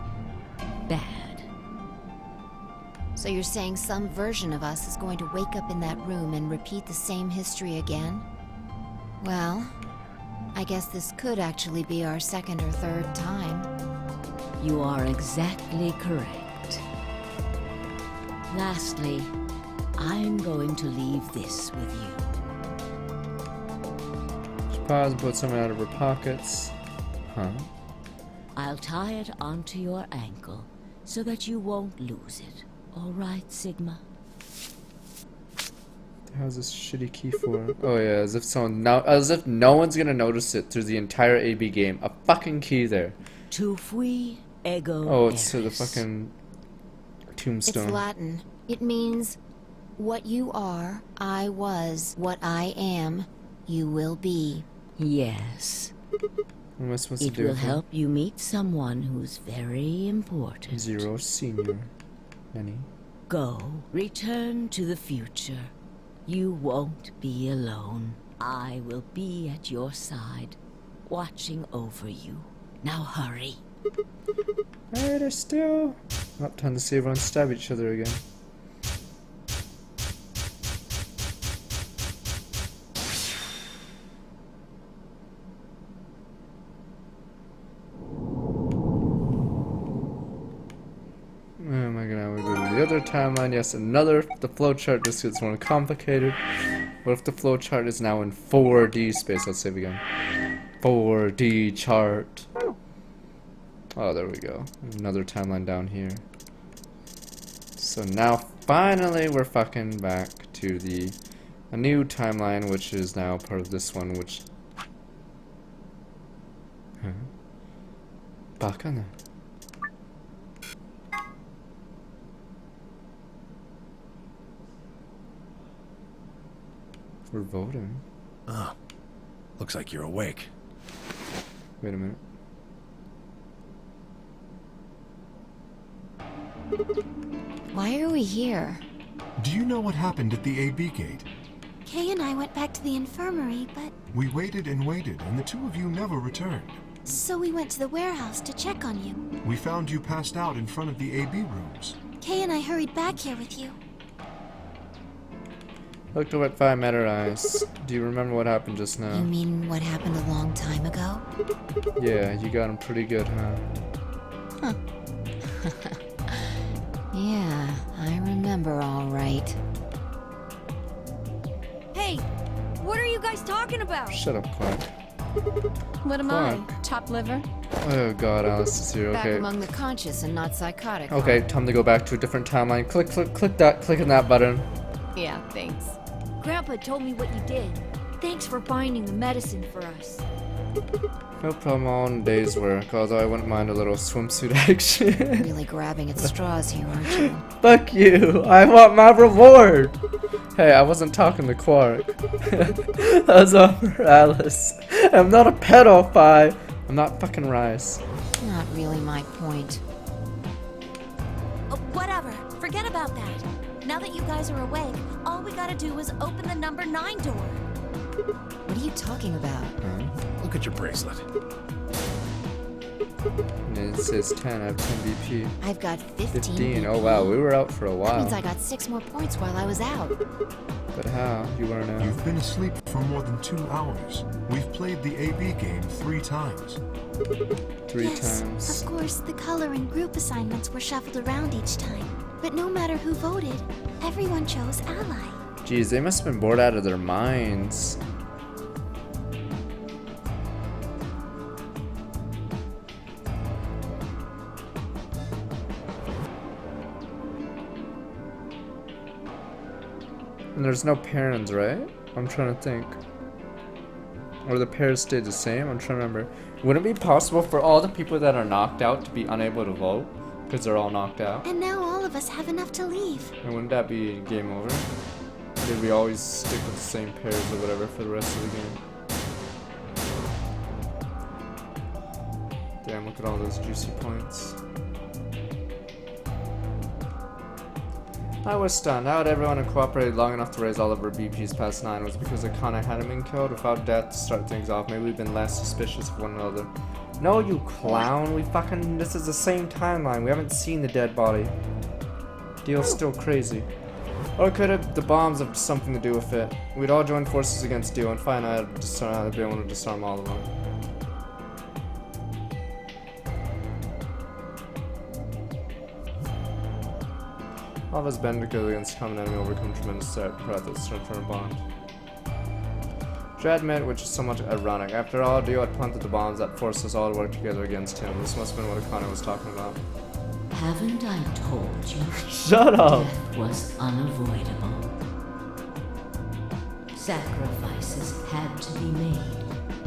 Speaker 3: bad.
Speaker 2: So you're saying some version of us is going to wake up in that room and repeat the same history again? Well, I guess this could actually be our 2nd or 3rd time.
Speaker 3: You are exactly correct. Lastly, I'm going to leave this with you.
Speaker 1: She paused and put something out of her pockets. Huh?
Speaker 3: I'll tie it onto your ankle so that you won't lose it. All right, Sigma?
Speaker 1: How's this shitty key for? Oh yeah, as if no one's gonna notice it through the entire AB game. A fucking key there.
Speaker 3: Tu fui ego
Speaker 1: Oh, it's to the
Speaker 3: eris.
Speaker 1: fucking
Speaker 2: It's
Speaker 1: tombstone.
Speaker 2: Latin. It means, what you are, I was. What I am, you will be.
Speaker 3: Yes.
Speaker 1: What am I supposed to
Speaker 3: It
Speaker 1: do?
Speaker 3: will
Speaker 1: with it?
Speaker 3: help you meet someone who's very important.
Speaker 1: Zero Senior. Nanny.
Speaker 3: Go. Return to the future. You won't be alone. I will be at your side, watching over you. Now hurry.
Speaker 1: Alright, they're still. Oh, time to see everyone stab each other again. Oh my god, we go to the other timeline. Yes, the flowchart just gets more complicated. What if the flowchart is now in 4D space? Let's save again. 4D chart. Oh, there we go. Another timeline down here. So now, finally, we're fucking back to a new timeline, which is now part of this one, which... Huh? Baka na. We're voting.
Speaker 10: Oh, looks like you're awake.
Speaker 1: Wait a minute.
Speaker 2: Why are we here?
Speaker 13: Do you know what happened at the AB gate?
Speaker 7: Kay and I went back to the infirmary, but
Speaker 13: We waited and waited, and the two of you never returned.
Speaker 7: so we went to the warehouse to check on you.
Speaker 13: We found you passed out in front of the AB rooms.
Speaker 7: Kay and I hurried back here with you.
Speaker 1: Luna+Phi met her eyes. Do you remember what happened just now?
Speaker 2: You mean what happened a long time ago?
Speaker 1: Yeah, you got him pretty good, huh?
Speaker 2: Huh. Yeah, I remember all right.
Speaker 11: Hey, what are you guys talking about?
Speaker 1: Shut up, Clark.
Speaker 11: What am
Speaker 1: Clark.
Speaker 11: I? Chopped liver?
Speaker 1: Oh god, Alice is here.
Speaker 2: Back
Speaker 1: Okay.
Speaker 2: among the conscious and not psychotic.
Speaker 1: Okay, time to go back to a different timeline. Click on that button.
Speaker 11: Yeah, thanks. Grandpa told me what you did. Thanks for finding the medicine for us.
Speaker 1: No problem on a day's work, although I wouldn't mind a little swimsuit action.
Speaker 2: Really grabbing at straws here, aren't you?
Speaker 1: Fuck you! I want my reward! Hey, I wasn't talking to Quark. That was all for Alice. I'm not a pedophile. I'm not fucking Rice.
Speaker 2: Not really my point.
Speaker 7: Oh, whatever. Forget about that. Now that you guys are awake, all we gotta do is open the number 9 door.
Speaker 2: What are you talking about?
Speaker 10: Look at your bracelet.
Speaker 1: And it says 10, I have 10 BP.
Speaker 2: I've got 15.
Speaker 1: 15, oh wow, we were out for a
Speaker 2: That
Speaker 1: while.
Speaker 2: means I got 6 more points while I was out.
Speaker 1: But how? You weren't out.
Speaker 13: You've been asleep for more than 2 hours. We've played the AB game 3 times.
Speaker 1: 3
Speaker 7: yes,
Speaker 1: times.
Speaker 7: of course, the color and group assignments were shuffled around each time. But no matter who voted, everyone chose Ally.
Speaker 1: Jeez, they must have been bored out of their minds. And there's no parents, right? I'm trying to think. Or the pairs stayed the same? I'm trying to remember. Wouldn't it be possible for all the people that are knocked out to be unable to vote? Because they're all knocked out?
Speaker 7: And now all of us have enough to leave.
Speaker 1: And wouldn't that be game over? Or did we always stick with the same pairs or whatever for the rest of the game? Damn, look at all those juicy points. I was stunned. How had everyone cooperated long enough to raise all of our BPs past 9? Was it because Akane hadn't been killed? Without death to start things off, maybe we've been less suspicious of one another. No, you clown. This is the same timeline. We haven't seen the dead body. Deal's still crazy. Or could have the bombs have something to do with it? We'd all joined forces against Deal and find out how to be able to disarm all of them. All of us band together against common enemy, overcome tremendous practice to return a bond. Dreadmit, which is somewhat ironic. After all, Dio had planted the bombs that forced us all to work together against him. This must have been what Akane was talking about.
Speaker 3: Haven't I told you?
Speaker 1: Shut up!
Speaker 3: Death was unavoidable. Sacrifices had to be made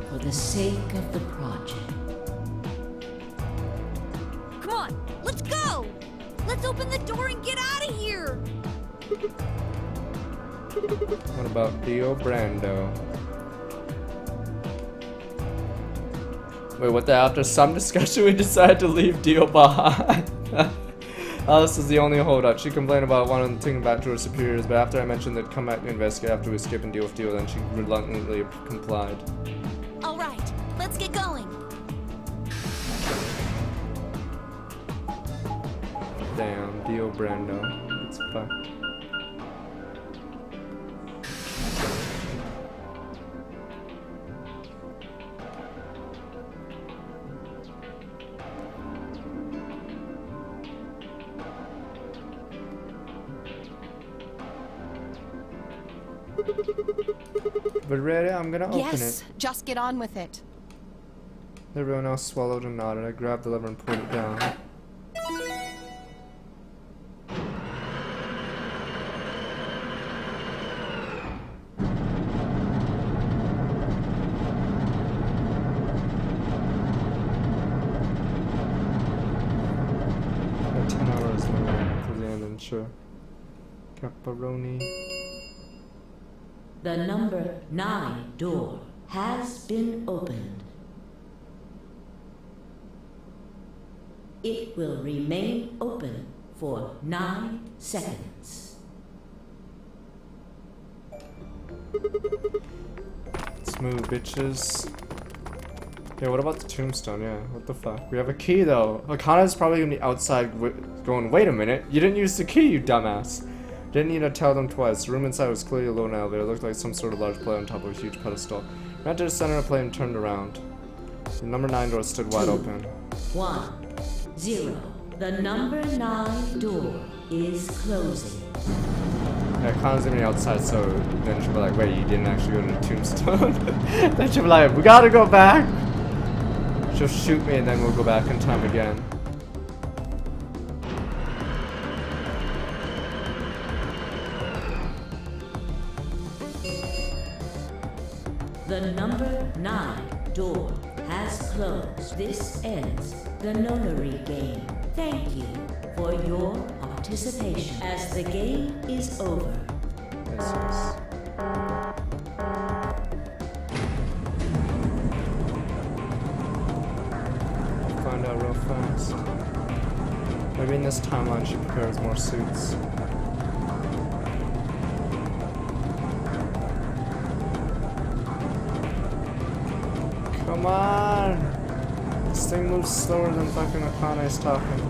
Speaker 3: for the sake of the project.
Speaker 11: Come on, let's go! Let's open the door and get out of here!
Speaker 1: What about Dio Brando? Wait, what the? After some discussion, we decided to leave Dio behind. Alice is the only holdout. She complained about wanting to think back to her superiors, but after I mentioned they'd come back to investigate after we skip and deal with Dio, then she reluctantly complied.
Speaker 7: All right, let's get going.
Speaker 1: Damn, Dio Brando. It's fuck. But ready? I'm gonna open
Speaker 11: Yes,
Speaker 1: it.
Speaker 11: just get on with it.
Speaker 1: Everyone else swallowed and nodded. I grabbed the lever and pulled it down. About 10 hours for the end, and sure. Pepperoni.
Speaker 3: The number 9 door has been opened. It will remain open for 9 seconds.
Speaker 1: Let's move, bitches. Yeah, what about the tombstone? Yeah, what the fuck? We have a key though. Akana's probably gonna be outside going, wait a minute, you didn't use the key, you dumbass. Didn't need to tell them twice. The room inside was clearly a low elevator. It looked like some sort of large plate on top of a huge pedestal. We entered the center of the plate and turned around. The number 9 door stood wide open.
Speaker 3: 1, 0. The number 9 door is closing.
Speaker 1: Yeah, Akana's gonna be outside, so then she'll be like, wait, you didn't actually go to the tombstone? Then she'll be like, we gotta go back! She'll shoot me and then we'll go back in time again.
Speaker 3: The number 9 door has closed. This ends the nonary game. Thank you for your participation. As the game is over.
Speaker 1: Yes. Find out real fast. Maybe in this timeline she prepares more suits. Come on! This thing moves slower than fucking Akane's talking.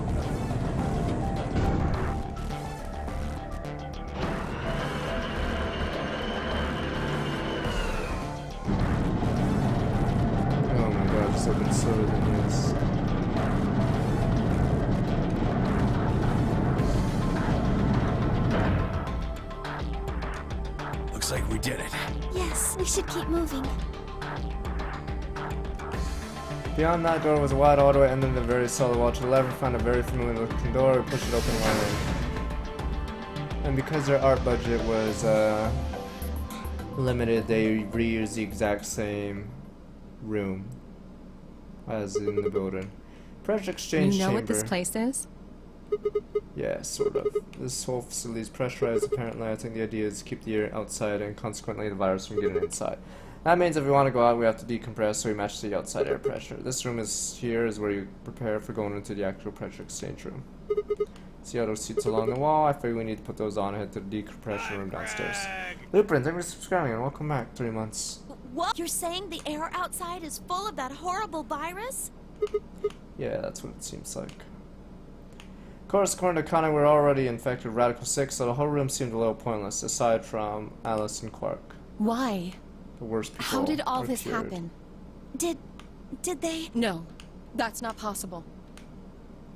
Speaker 1: Oh my god, this has been slower than this.
Speaker 10: Looks like we did it.
Speaker 7: Yes, we should keep moving.
Speaker 1: Beyond that door was a wide hallway ending in a very solid wall. To the left, we found a very familiar looking door. We pushed it open wide. And because their art budget was limited, they reused the exact same room as in the building. Pressure exchange chamber.
Speaker 14: You know what this place is?
Speaker 1: Yeah, sort of. This whole facility is pressurized. Apparently, I think the idea is to keep the air outside and consequently the virus from getting inside. That means if we want to go out, we have to decompress so we match the outside air pressure. This room is where you prepare for going into the actual pressure exchange room. See all those seats along the wall? I figure we need to put those on and head to the decompression room downstairs. Lupin, thank you for subscribing and welcome back. 3 months.
Speaker 15: What? You're saying the air outside is full of that horrible virus?
Speaker 1: Yeah, that's what it seems like. Of course, according to Akane, we're already infected with Radical 6, so the whole room seemed a little pointless, aside from Alice and Quark.
Speaker 11: Why?
Speaker 1: The worst people.
Speaker 11: How did all
Speaker 1: are
Speaker 11: this
Speaker 1: cured.
Speaker 11: happen?
Speaker 7: Did they?
Speaker 11: No, that's not possible.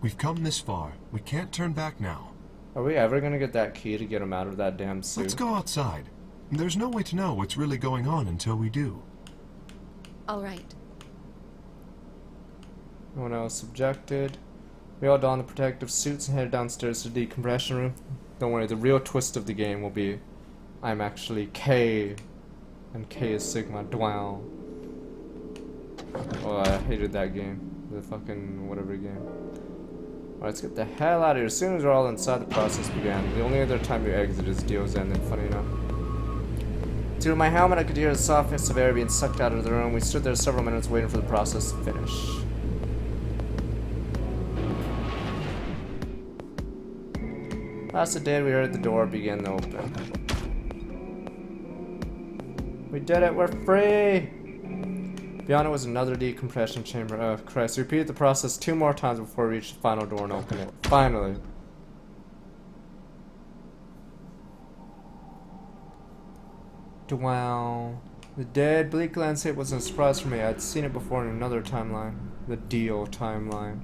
Speaker 13: We've come this far. We can't turn back now.
Speaker 1: Are we ever gonna get that key to get him out of that damn suit?
Speaker 13: Let's go outside. There's no way to know what's really going on until we do.
Speaker 11: All right.
Speaker 1: No one else subjected. We all donned the protective suits and headed downstairs to the decompression room. Don't worry, the real twist of the game will be I'm actually K, and K is Sigma. Dwell. Oh, I hated that game. The fucking whatever game. Alright, let's get the hell out of here. As soon as we're all inside, the process began. The only other time you exit is Dio's ending, funny enough. Through my helmet, I could hear the softness of air being sucked out of the room. We stood there several minutes waiting for the process to finish. Last it did, we heard the door begin to open. We did it, we're free! Beyond it was another decompression chamber. Oh Christ, we repeated the process 2 more times before we reached the final door and opened it. Finally. Wow. The dead, bleak landscape wasn't a surprise for me. I'd seen it before in another timeline. The Dio timeline.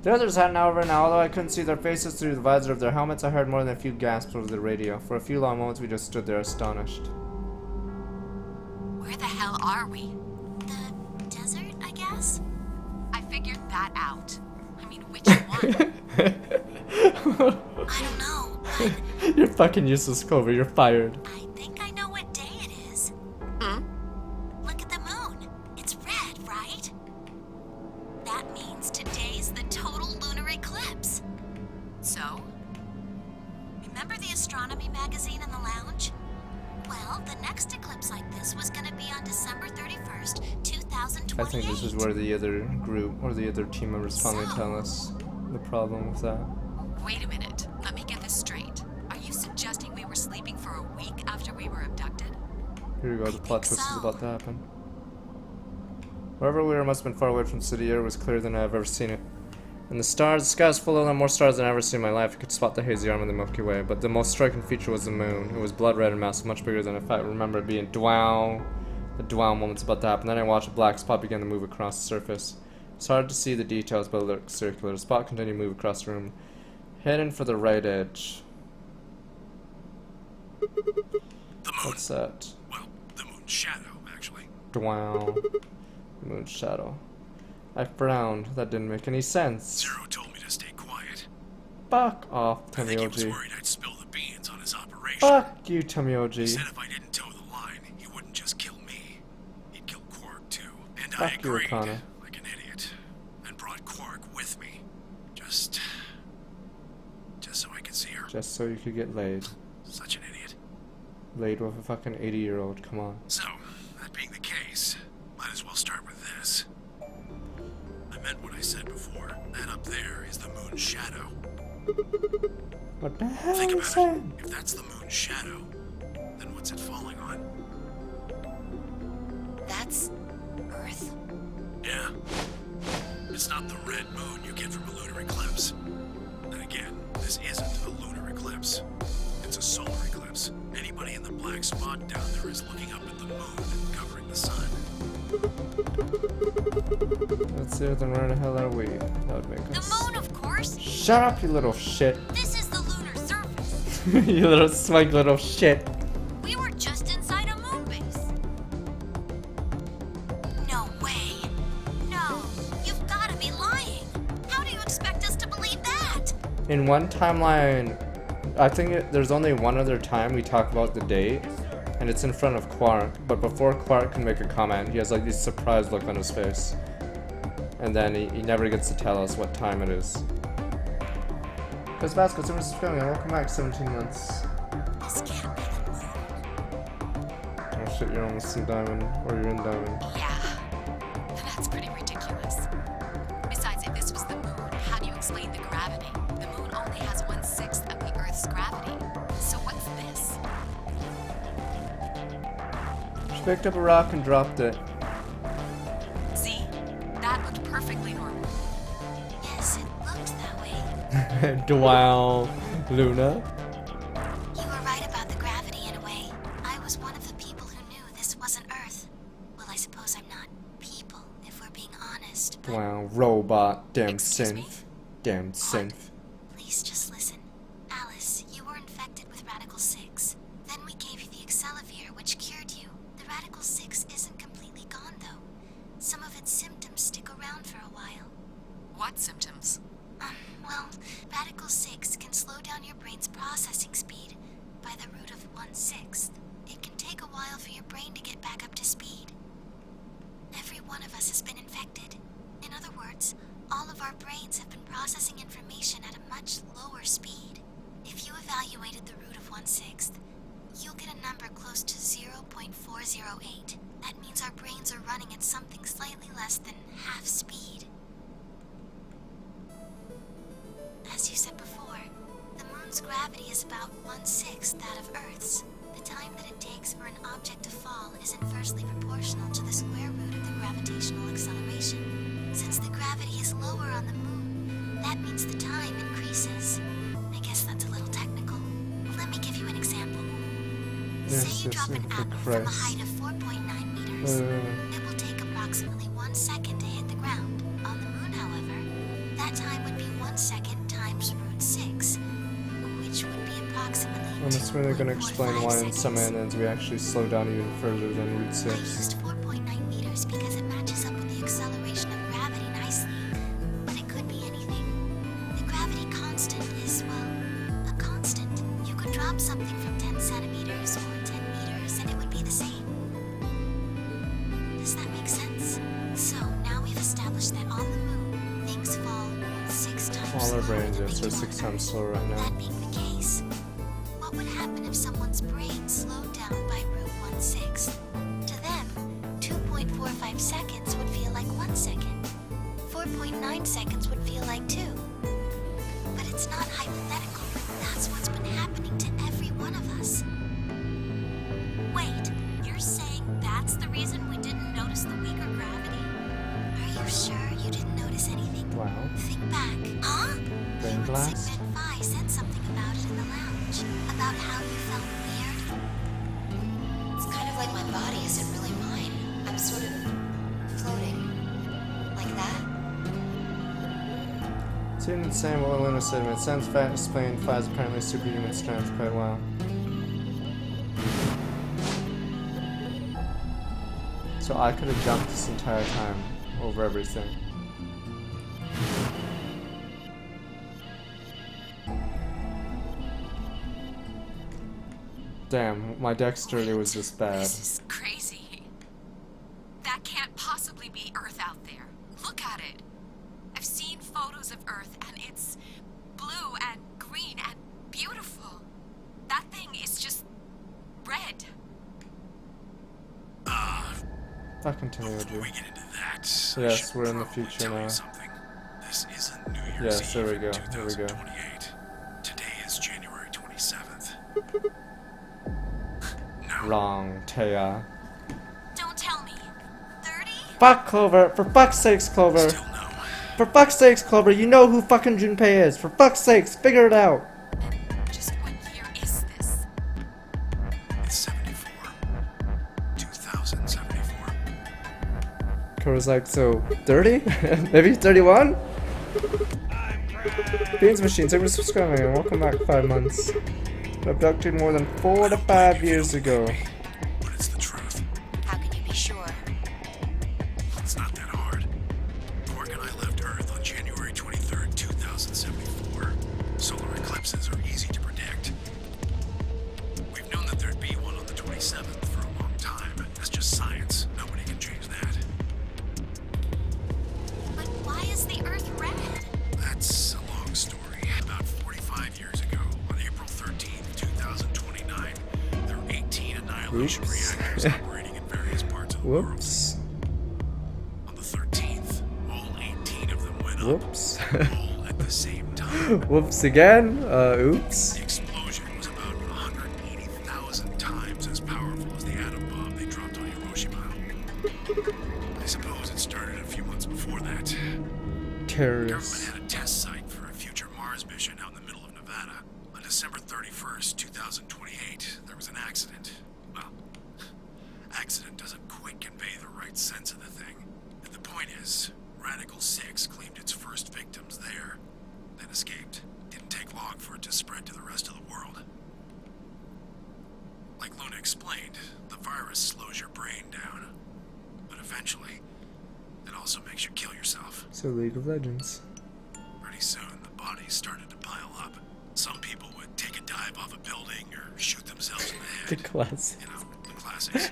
Speaker 1: The others hadn't, however, and although I couldn't see their faces through the visor of their helmets, I heard more than a few gasps over the radio. For a few long moments, we just stood there astonished.
Speaker 12: Where the hell are we?
Speaker 7: The desert, I guess?
Speaker 12: I figured that out. I mean, which one?
Speaker 7: I don't know, but
Speaker 1: You're fucking useless, Clover. You're fired.
Speaker 7: I think I know what day it is.
Speaker 12: Hmm?
Speaker 7: Look at the moon. It's red, right? That means today's the total lunar eclipse.
Speaker 12: So?
Speaker 7: Remember the astronomy magazine in the lounge? Well, the next eclipse like this was gonna be on December 31st, 2028.
Speaker 1: I think this is where the other group or the other team members finally tell us the problem with that.
Speaker 12: Wait a minute. Let me get this straight. Are you suggesting we were sleeping for a week after we were abducted?
Speaker 1: Here we go, the plot twist is about to happen. Wherever we were must have been far away from the city. Air was clearer than I've ever seen it. And the stars, the sky was full of them, more stars than I've ever seen in my life. You could spot the hazy arm of the Milky Way, but the most striking feature was the moon. It was blood red and massive, much bigger than if I remember it being Dwow. The Dwow moment's about to happen. Then I watched a black spot begin to move across the surface. It's hard to see the details, but it looked circular. The spot continued to move across the room, heading for the right edge.
Speaker 10: The moon.
Speaker 1: What's that?
Speaker 10: Well, the moon's shadow, actually.
Speaker 1: Wow. Moon's shadow. I frowned. That didn't make any sense.
Speaker 10: Zero told me to stay quiet.
Speaker 1: Fuck off,
Speaker 10: I think he was
Speaker 1: Tomioji.
Speaker 10: worried I'd spill the beans on his operation.
Speaker 1: Fuck you,
Speaker 10: He
Speaker 1: Tomioji.
Speaker 10: said if I didn't toe the line, he wouldn't just kill me. He'd kill Quark too. And I
Speaker 1: Fuck you,
Speaker 10: agreed,
Speaker 1: Okana.
Speaker 10: like an idiot, and brought Quark with me. Just so I could see her.
Speaker 1: Just so you could get laid.
Speaker 10: Such an idiot.
Speaker 1: Laid with a fucking 80-year-old, come on.
Speaker 10: So, that being the case, might as well start with this. I meant what I said before. That up there is the moon's shadow.
Speaker 1: What the hell
Speaker 10: Think
Speaker 1: is
Speaker 10: about
Speaker 1: that?
Speaker 10: it. If that's the moon's shadow, then what's it falling on?
Speaker 2: That's Earth.
Speaker 10: Yeah. It's not the red moon you get from a lunar eclipse. And again, this isn't a lunar eclipse. It's a solar eclipse. Anybody in the black spot down there is looking up at the moon and covering the sun.
Speaker 1: Let's see, then where the hell are we? That would make
Speaker 7: The
Speaker 1: us.
Speaker 7: moon, of course.
Speaker 1: Shut up, you little shit.
Speaker 7: This is the lunar surface.
Speaker 1: You little smug little shit.
Speaker 7: We were just inside a moon base. No way. No, you've got to be lying. How do you expect us to believe that?
Speaker 1: In one timeline, I think there's only one other time we talk about the date, and it's in front of Quark, but before Quark can make a comment, he has like this surprised look on his face. And then he never gets to tell us what time it is. Because Vasco, so much for coming. Welcome back, 17 months.
Speaker 7: This can't be the moon.
Speaker 1: Oh shit, you're almost in Diamond, or you're in Diamond.
Speaker 12: Yeah. That's pretty ridiculous. Besides, if this was the moon, how do you explain the gravity? The moon only has 1/6 of the Earth's gravity. So what's this?
Speaker 1: She picked up a rock and dropped it.
Speaker 12: See? That looked perfectly normal.
Speaker 7: Yes, it looked that way.
Speaker 1: Wow, Luna.
Speaker 7: You were right about the gravity in a way. I was one of the people who knew this wasn't Earth. Well, I suppose I'm not people, if we're being honest. But
Speaker 1: Wow, robot, damn
Speaker 12: Excuse me?
Speaker 1: synth. Damn synth.
Speaker 7: please just listen. Alice, you were infected with Radical 6. Then we gave you the Accelavir, which cured you. The Radical 6 isn't completely gone, though. Some of its symptoms stick around for a while.
Speaker 12: What symptoms?
Speaker 7: Well, Radical 6 can slow down your brain's processing speed by the root of 1/6. It can take a while for your brain to get back up to speed. Every one of us has been infected. In other words, all of our brains have been processing information at a much lower speed. If you evaluated the root of 1/6, you'll get a number close to 0.408. That means our brains are running at something slightly less than half speed. As you said before, the moon's gravity is about 1/6 that of Earth's. The time that it takes for an object to fall is inversely proportional to the square root of the gravitational acceleration. Since the gravity is lower on the moon, that means the time increases. I guess that's a little technical. Let me give you an example. Say you drop an apple from a height of 4.9 meters. It will take approximately 1 second to hit the ground. On the moon, however, that time would be 1 second times root 6, which would be approximately
Speaker 1: I'm assuming they're gonna explain why in some
Speaker 7: seconds.
Speaker 1: animes we actually slow down even further than root
Speaker 7: I
Speaker 1: 6.
Speaker 7: used 4.9 meters because it matches up with the acceleration of gravity nicely, but it could be anything. The gravity constant is, well, a constant. You could drop something from 10 centimeters or 10 meters and it would be the same. Does that make sense? So now we've established that on the moon, things fall 6 times
Speaker 1: All our
Speaker 7: slower
Speaker 1: brains
Speaker 7: than
Speaker 1: are
Speaker 7: they
Speaker 1: so
Speaker 7: do
Speaker 1: 6
Speaker 7: on
Speaker 1: times
Speaker 7: Earth.
Speaker 1: slower right now.
Speaker 7: That being the case, what would happen if someone's brain slowed down by root 5 seconds would feel like 1 second. 4.9 seconds would feel like 2. But it's not hypothetical. That's what's been happening to every one of us. Wait, you're saying that's the reason we didn't notice the weaker gravity? Are you sure you didn't notice anything?
Speaker 1: Wow.
Speaker 7: Think back. Huh?
Speaker 1: Brain
Speaker 7: You and
Speaker 1: blast?
Speaker 7: Luna+Phi said something about it in the lounge. About how you felt weird.
Speaker 2: It's kind of like my body isn't really mine. I'm sort of floating. Like that.
Speaker 1: Seemed the same what Luna said, but it sounds fat explained Phi's apparently superhuman strength quite well. So I could have jumped this entire time over everything. Damn, my dexterity was this bad.
Speaker 12: This is crazy. That can't possibly be Earth out there. Look at it. I've seen photos of Earth and it's blue and green and beautiful. That thing is just red.
Speaker 1: Fucking Toyota.
Speaker 10: Before we get into that,
Speaker 1: Yes, we're in the future now.
Speaker 10: something. This isn't New Year's
Speaker 1: Yes, there we
Speaker 10: Eve
Speaker 1: go.
Speaker 10: in
Speaker 1: There we go.
Speaker 10: 2028. Today is January 27th.
Speaker 1: Wrong, Taya.
Speaker 7: Don't tell me. 30?
Speaker 1: Fuck Clover! For fuck's sakes, Clover! For fuck's sakes, Clover! You know who fucking Junpei is! For fuck's sakes, figure it out!
Speaker 12: Just what year is this?
Speaker 10: It's 74. 2074.
Speaker 1: Clover's like, so 30? Maybe 31? Beans Machine, thank you for subscribing and welcome back 5 months. Abducted more than 4 to 5 years ago.
Speaker 10: But it's the truth.
Speaker 2: How can you be sure?
Speaker 10: It's not that hard. Quark and I left Earth on January 23rd, 2074. Solar eclipses are easy to predict. We've known that there'd be one on the 27th for a long time. That's just science. Nobody can change that.
Speaker 7: But why is the Earth red?
Speaker 10: That's a long story. About 45 years ago, on April 13th, 2029, there were 18 annihilation
Speaker 1: Oops.
Speaker 10: reactors operating in various parts of the world.
Speaker 1: Whoops.
Speaker 10: On the 13th, all 18 of them went
Speaker 1: Whoops.
Speaker 10: up, all at the same time.
Speaker 1: Whoops again? Oops.
Speaker 10: The explosion was about 180,000 times as powerful as the atom bomb they dropped on Hiroshima. I suppose it started a few months before that. The government
Speaker 1: Terrorists.
Speaker 10: had a test site for a future Mars mission out in the middle of Nevada. On December 31st, 2028, there was an accident. Well, accident doesn't quite convey the right sense of the thing. And the point is, Radical 6 claimed its first victims there, then escaped. Didn't take long for it to spread to the rest of the world. Like Luna explained, the virus slows your brain down. But eventually, it also makes you kill yourself.
Speaker 1: So League of Legends.
Speaker 10: Pretty soon, the bodies started to pile up. Some people would take a dive off a building or shoot themselves in the
Speaker 1: The
Speaker 10: head.
Speaker 1: classics.
Speaker 10: You know, the classics.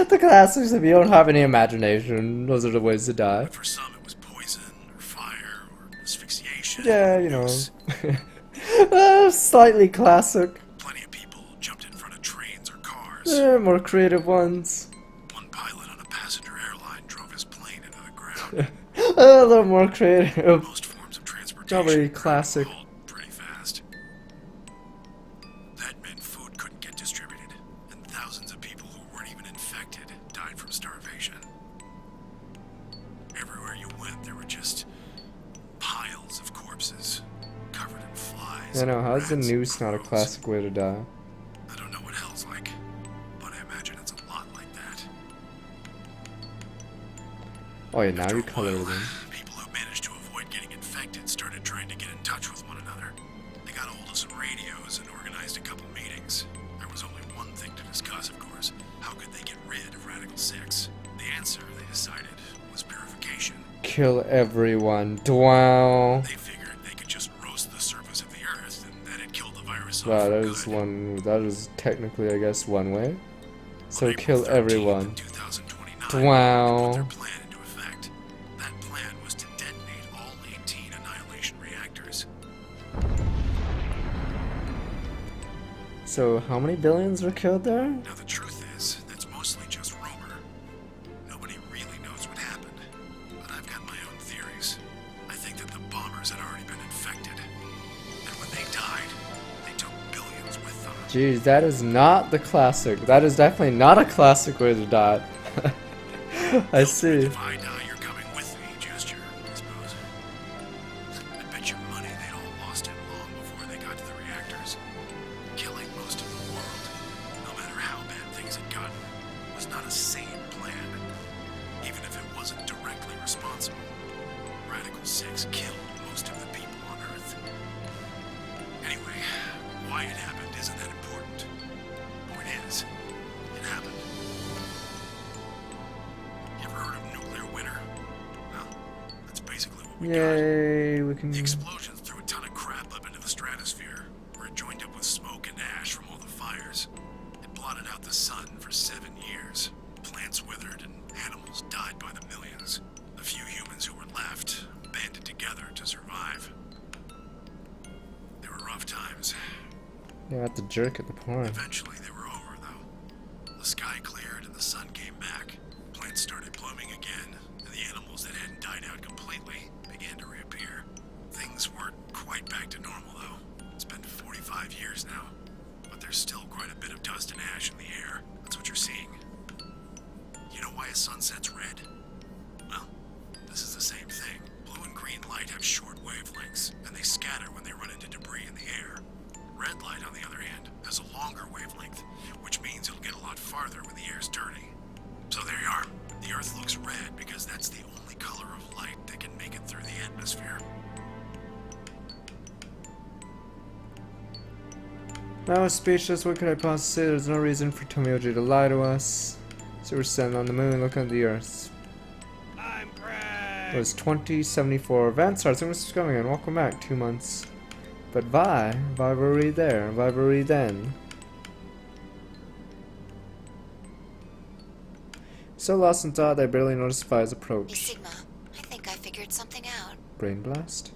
Speaker 1: The classics, if you don't have any imagination, those are the ways to die.
Speaker 10: But for some, it was poison, or fire, or asphyxiation.
Speaker 1: Yeah,
Speaker 10: or
Speaker 1: you know.
Speaker 10: nukes.
Speaker 1: Slightly classic.
Speaker 10: Plenty of people jumped in front of trains or cars.
Speaker 1: More creative ones.
Speaker 10: One pilot on a passenger airline drove his plane into the ground.
Speaker 1: A little more creative.
Speaker 10: Most forms of
Speaker 1: Not
Speaker 10: transportation
Speaker 1: very
Speaker 10: were
Speaker 1: classic.
Speaker 10: hauled pretty fast. That meant food couldn't get distributed, and thousands of people who weren't even infected died from starvation. Everywhere you went, there were just piles of corpses, covered in flies.
Speaker 1: I know, how's the
Speaker 10: rats,
Speaker 1: noose not a
Speaker 10: crows.
Speaker 1: classic way to die?
Speaker 10: I don't know what hell's like, but I imagine it's a lot like that.
Speaker 1: Oh yeah, now
Speaker 10: After
Speaker 1: you
Speaker 10: a
Speaker 1: color
Speaker 10: while,
Speaker 1: them.
Speaker 10: people who managed to avoid getting infected started trying to get in touch with one another. They got a hold of some radios and organized a couple meetings. There was only one thing to discuss, of course. How could they get rid of Radical 6? The answer, they decided, was purification.
Speaker 1: Kill everyone. Wow.
Speaker 10: They figured they could just roast the surface of the Earth and that'd kill the virus off
Speaker 1: Wow,
Speaker 10: for
Speaker 1: that
Speaker 10: good.
Speaker 1: is one. That is technically, I guess, one way. So
Speaker 10: On April
Speaker 1: kill
Speaker 10: 13th,
Speaker 1: everyone.
Speaker 10: 2029, they put
Speaker 1: Wow.
Speaker 10: their plan into effect. That plan was to detonate all 18 annihilation reactors.
Speaker 1: So how many billions were killed there?
Speaker 10: Now the truth is, that's mostly just rumor. Nobody really
Speaker 1: Jeez, that is not the classic. That is definitely not a classic way to die. I see.
Speaker 10: If I die, you're coming with me gesture, I suppose. I bet your money they'd all lost it long before they got to the reactors. Killing most of the world, no matter how bad things had gotten, was not a sane plan. Even if it wasn't directly responsible. Radical 6 killed most of the people on Earth. Anyway, why it happened isn't that important. Point is, it happened. You ever heard of nuclear winter? Well, that's basically what we got.
Speaker 1: Yay, we can.
Speaker 10: The explosions threw a ton of crap up into the stratosphere, where it joined up with smoke and ash from all the fires. It blotted out the sun for 7 years. Plants withered and animals died by the millions. The few humans who were left banded together to survive. They were rough times.
Speaker 1: Yeah, I have to jerk at the point.
Speaker 10: Eventually they were over, though. The sky cleared and the sun came back. Plants started blooming again, and the animals that hadn't died out completely began to reappear. Things weren't quite back to normal, though. It's been 45 years now, but there's still quite a bit of dust and ash in the air. That's what you're seeing. You know why a sunset's red? Well, this is the same thing. Blue and green light have short wavelengths, and they scatter when they run into debris in the air. Red light, on the other hand, has a longer wavelength, which means it'll get a lot farther when the air's dirty. So there you are. The Earth looks red because that's the only color of light that can make it through the atmosphere.
Speaker 1: I was speechless. What could I possibly say? There's no reason for Tomoyoji to lie to us. So we're standing on the moon looking at the Earth.
Speaker 14: I'm Craig.
Speaker 1: It was 2074. Vansar, thanks for coming in. Welcome back. 2 months. But why? Why were we there? Why were we then? So lost in thought, I barely noticed Phi's approach.
Speaker 2: Hey, Sigma, I think I figured something out.
Speaker 1: Brain blast.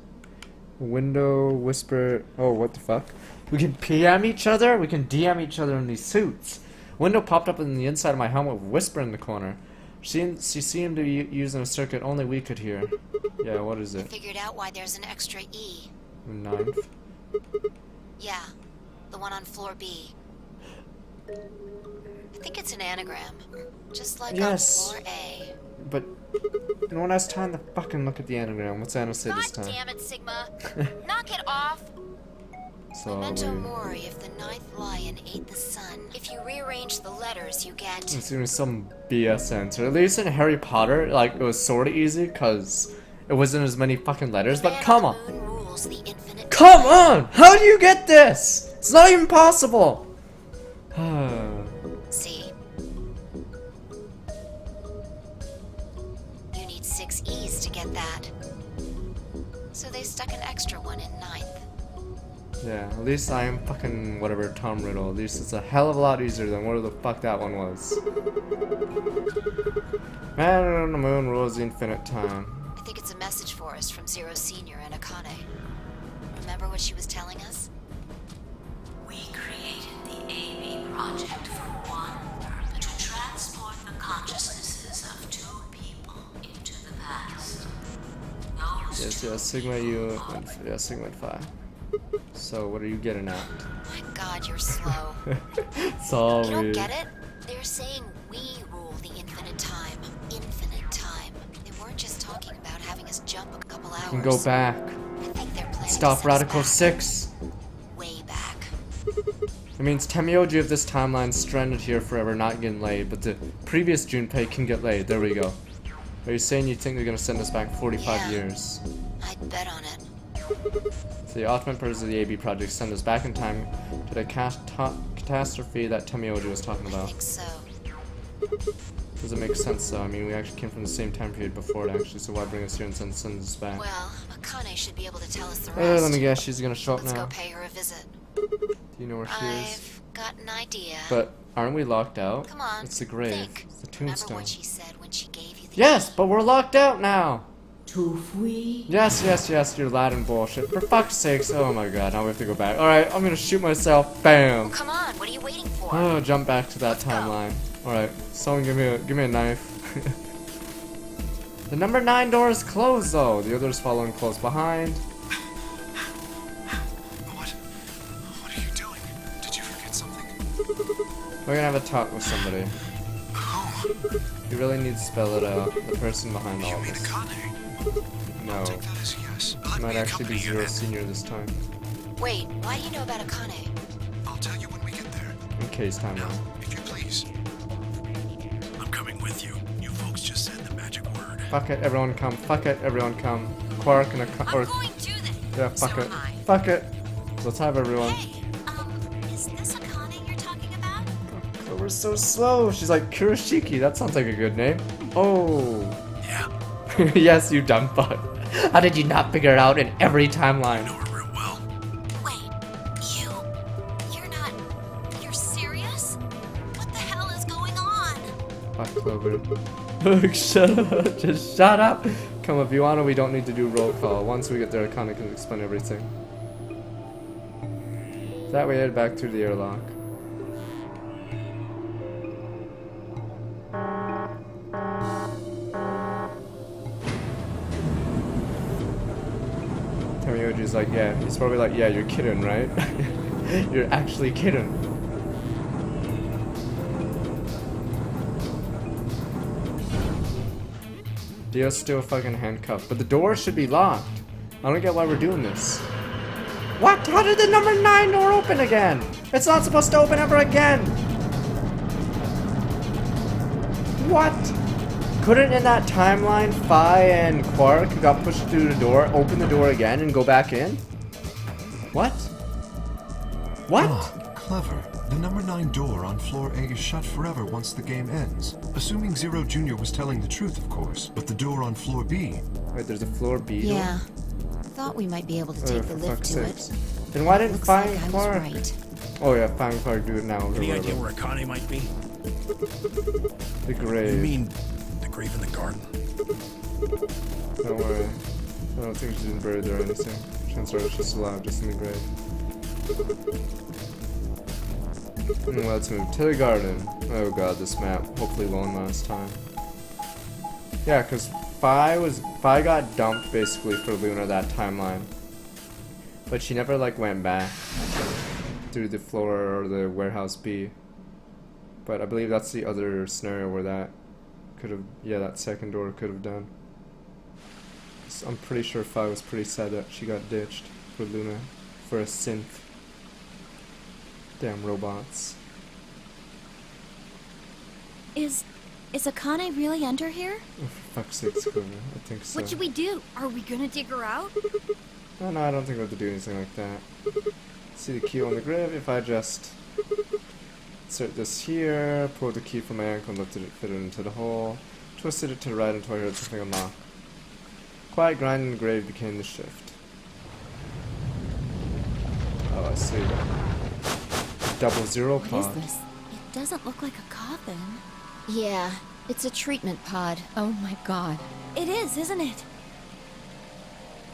Speaker 1: Window whisper. Oh, what the fuck? We can PM each other. We can DM each other in these suits. Window popped up in the inside of my helmet with whisper in the corner. She seemed to be using a circuit only we could hear. Yeah, what is
Speaker 2: I
Speaker 1: it?
Speaker 2: figured out why there's an extra E.
Speaker 1: Ninth.
Speaker 2: Yeah, the one on floor B. I think it's an anagram. Just like
Speaker 1: Yes.
Speaker 2: on floor A.
Speaker 1: But no one has time to fucking look at the anagram. What's Anna say this
Speaker 15: God
Speaker 1: time?
Speaker 15: damn it, Sigma. Knock it off.
Speaker 1: So
Speaker 2: Memento mori, if the ninth lion ate the sun. If you rearrange the letters, you get...
Speaker 1: it's gonna be some BS answer. At least in Harry Potter, like, it was sorta easy, cause it wasn't as many fucking letters, but come on!
Speaker 2: rules the infinite...
Speaker 1: Come on! How do you get this? It's not even possible!
Speaker 2: See? You need 6 E's to get that. So they stuck an extra one in ninth.
Speaker 1: Yeah, at least I am fucking whatever Tom Riddle. At least it's a hell of a lot easier than whatever the fuck that one was. Man on the moon rules the infinite time.
Speaker 2: I think it's a message for us from Zero Senior and Akane. Remember what she was telling us?
Speaker 12: We created the AB project for one purpose, to transport the consciousnesses of 2 people into the past. Those
Speaker 1: Yes, Sigma U, yeah, Sigma Phi. So, what are you getting at?
Speaker 2: My god, you're slow.
Speaker 1: It's all
Speaker 2: You don't
Speaker 1: weird.
Speaker 2: get it? They're saying we rule the infinite time. Infinite time. They weren't just talking about having us jump a couple hours.
Speaker 1: You can go back.
Speaker 2: I think they're planning
Speaker 1: Stop
Speaker 2: to send us
Speaker 1: Radical
Speaker 2: back.
Speaker 1: 6.
Speaker 2: Way back.
Speaker 1: It means Temioji of this timeline stranded here forever, not getting laid, but the previous Junpei can get laid. There we go. Are you saying you think they're gonna send us back 45 years?
Speaker 2: I'd bet on it.
Speaker 1: So the ultimate purpose of the AB project send us back in time to the catastrophe that Temioji was talking
Speaker 2: I
Speaker 1: about.
Speaker 2: think so.
Speaker 1: Does it make sense though? I mean, we actually came from the same time period before it actually, so why bring us here and send us back?
Speaker 2: Well, Akane should be able to tell us the rest.
Speaker 1: Let me guess, she's gonna show up
Speaker 2: Let's
Speaker 1: now.
Speaker 2: go pay her a visit.
Speaker 1: Do you know where she is?
Speaker 2: I've got an idea.
Speaker 1: But aren't we locked out?
Speaker 2: Come on,
Speaker 1: It's the grave.
Speaker 2: think.
Speaker 1: It's the
Speaker 2: Remember
Speaker 1: tombstone.
Speaker 2: what she said when she gave you the
Speaker 1: Yes, but we're locked out now!
Speaker 3: Luna+Phi.
Speaker 1: Yes, your Latin bullshit. For fuck's sakes. Oh my god, now we have to go back. Alright, I'm gonna shoot myself. Bam!
Speaker 2: Well, come on, what are you waiting for?
Speaker 1: Oh, jump back to that timeline. Alright, someone give me a knife. The number 9 door is closed though. The others following close behind.
Speaker 10: What? What are you doing? Did you forget something?
Speaker 1: We're gonna have a talk with somebody. You really need to spell it out. The person behind all this. No. It might actually be Zero Senior this time.
Speaker 2: Wait, why do you know about Akane?
Speaker 10: I'll tell you when we get there.
Speaker 1: In case timeline.
Speaker 10: If you please. I'm coming with you. You folks just said the magic word.
Speaker 1: Fuck it, everyone come. Fuck it, everyone come. Quark and a or
Speaker 12: going to then.
Speaker 1: yeah, fuck
Speaker 12: So
Speaker 1: it.
Speaker 12: am I.
Speaker 1: Fuck it. Let's have everyone.
Speaker 12: Hey, is this Akane you're talking about?
Speaker 1: Oh, we're so slow. She's like Kurashiki. That sounds like a good name. Oh.
Speaker 10: Yeah.
Speaker 1: Yes, you dumb fuck. How did you not figure it out in every timeline?
Speaker 12: You're serious? What the hell is going on?
Speaker 1: Fuck Clover. Shut up. Just shut up. Come, if you want, we don't need to do roll call. Once we get there, Akane can explain everything. That way, head back through the airlock. Tamioji's like, yeah. He's probably like, yeah, you're kidding, right? You're actually kidding. Dio's still fucking handcuffed, but the door should be locked. I don't get why we're doing this. What? How did the number 9 door open again? It's not supposed to open ever again. What? Couldn't in that timeline, Phi and Quark, who got pushed through the door, open the door again and go back in? What? What?
Speaker 13: Ah, clever. The number 9 door on floor A is shut forever once the game ends. Assuming Zero Jr. was telling the truth, of course, but the door on floor B...
Speaker 1: Wait, there's a floor B door?
Speaker 2: Yeah. Thought we might be able to take the
Speaker 1: for
Speaker 2: lift
Speaker 1: fuck's
Speaker 2: to
Speaker 1: sakes.
Speaker 2: it.
Speaker 1: Then why didn't
Speaker 2: Looks
Speaker 1: Phi
Speaker 2: like
Speaker 1: and
Speaker 2: I was
Speaker 1: Quark?
Speaker 2: right.
Speaker 1: Oh yeah, Phi and Quark do it now.
Speaker 10: Any idea where Akane might be?
Speaker 1: The grave.
Speaker 10: You mean the grave in the garden?
Speaker 1: Don't worry. I don't think she's been buried there or anything. Chances are she's alive, just in the grave. Let's move to the garden. Oh god, this map. Hopefully won't last time. Yeah, because Phi got dumped basically for Luna that timeline. But she never like went back through the floor or the warehouse B. But I believe that's the other scenario where that could have, yeah, that second door could have done. So I'm pretty sure Phi was pretty sad that she got ditched for Luna for a synth. Damn robots.
Speaker 15: Is Akane really under here?
Speaker 1: Oh, for fuck's sake, Clover. I think so.
Speaker 11: What should we do? Are we gonna dig her out?
Speaker 1: No, I don't think we have to do anything like that. See the key on the grave? If I just insert this here, pull the key from my ankle and lifted it, fit it into the hole, twisted it to the right until I heard something unlock. Quiet grind in the grave became the shift. Oh, I see. 00
Speaker 15: What
Speaker 1: pod.
Speaker 15: is this? It doesn't look like a coffin.
Speaker 2: Yeah, it's a treatment pod.
Speaker 11: Oh my god.
Speaker 15: It is, isn't it?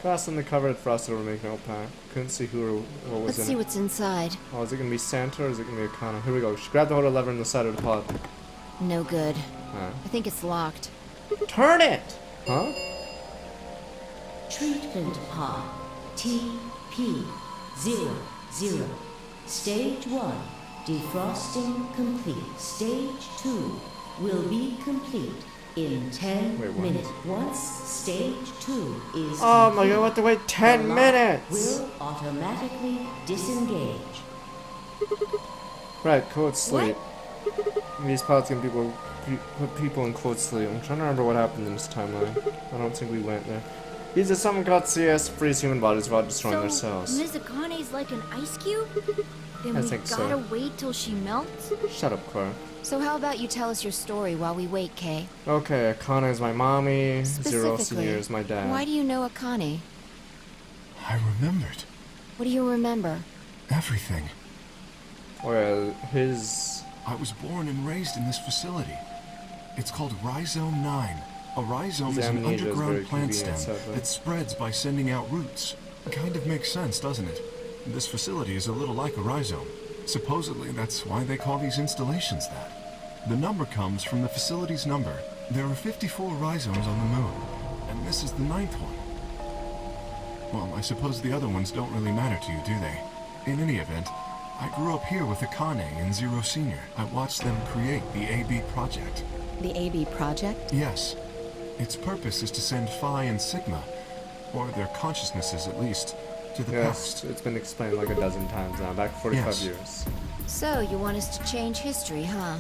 Speaker 1: Fasten the cover at frosted over make no pack. Couldn't see who or what was
Speaker 2: Let's
Speaker 1: in
Speaker 2: see
Speaker 1: it.
Speaker 2: what's inside.
Speaker 1: Oh, is it gonna be Santa or is it gonna be Akane? Here we go. She grabbed the hold of lever in the side of the pod.
Speaker 2: No good.
Speaker 1: Alright.
Speaker 2: I think it's locked.
Speaker 1: Turn it! Huh?
Speaker 3: Treatment pod TP00. Stage 1. Defrosting complete. Stage 2 will be complete in 10
Speaker 1: Wait, what?
Speaker 3: minutes. Once stage 2 is
Speaker 1: Oh my
Speaker 3: complete,
Speaker 1: god, what to wait 10
Speaker 3: the lock
Speaker 1: minutes?
Speaker 3: will automatically disengage.
Speaker 1: Right, code sleep. These pods can put people in code sleep. I'm trying to remember what happened in this timeline. I don't think we went there. These are something called CS, freeze human bodies without destroying their cells.
Speaker 11: Ms. Akane's like an ice cube? Then
Speaker 1: I
Speaker 11: we
Speaker 1: think so.
Speaker 11: gotta wait till she melts?
Speaker 1: Shut up, Quark.
Speaker 2: So how about you tell us your story while we wait, Kay?
Speaker 1: Okay, Akane is my mommy, Zero
Speaker 2: Specifically,
Speaker 1: Senior is my dad.
Speaker 2: why do you know Akane?
Speaker 13: I remembered.
Speaker 2: What do you remember?
Speaker 13: Everything.
Speaker 1: Well, his...
Speaker 13: I was born and raised in this facility. It's called Rhizome 9. A rhizome is an
Speaker 1: amnesia is very
Speaker 13: underground plant
Speaker 1: convenient,
Speaker 13: stem
Speaker 1: sadly.
Speaker 13: that spreads by sending out roots. Kind of makes sense, doesn't it? This facility is a little like a rhizome. Supposedly, that's why they call these installations that. The number comes from the facility's number. There are 54 rhizomes on the moon, and this is the 9th one. Well, I suppose the other ones don't really matter to you, do they? In any event, I grew up here with Akane and Zero Senior. I watched them create the AB project.
Speaker 16: The AB project?
Speaker 13: Yes. Its purpose is to send Phi and Sigma, or their consciousnesses at least, to the past.
Speaker 1: It's been explained like a dozen times now, back 45 years.
Speaker 2: So, you want us to change history, huh?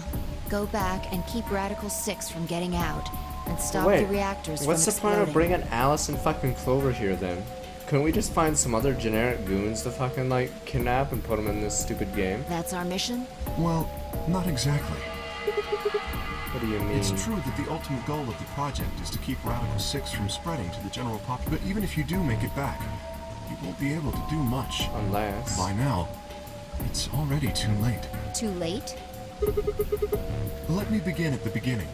Speaker 2: Go back and keep Radical 6 from getting out, and stop the reactors from
Speaker 1: what's the point of
Speaker 2: exploding.
Speaker 1: bringing Alice and fucking Clover here then? Couldn't we just find some other generic goons to fucking like kidnap and put them in this stupid game?
Speaker 2: That's our mission?
Speaker 13: Well, not exactly.
Speaker 1: What do you mean?
Speaker 13: It's true that the ultimate goal of the project is to keep Radical 6 from spreading to the general population, but even if you do make it back, you won't be able to do much.
Speaker 1: Unless...
Speaker 13: By now, it's already too late.
Speaker 2: Too late?
Speaker 13: Let me begin at the beginning.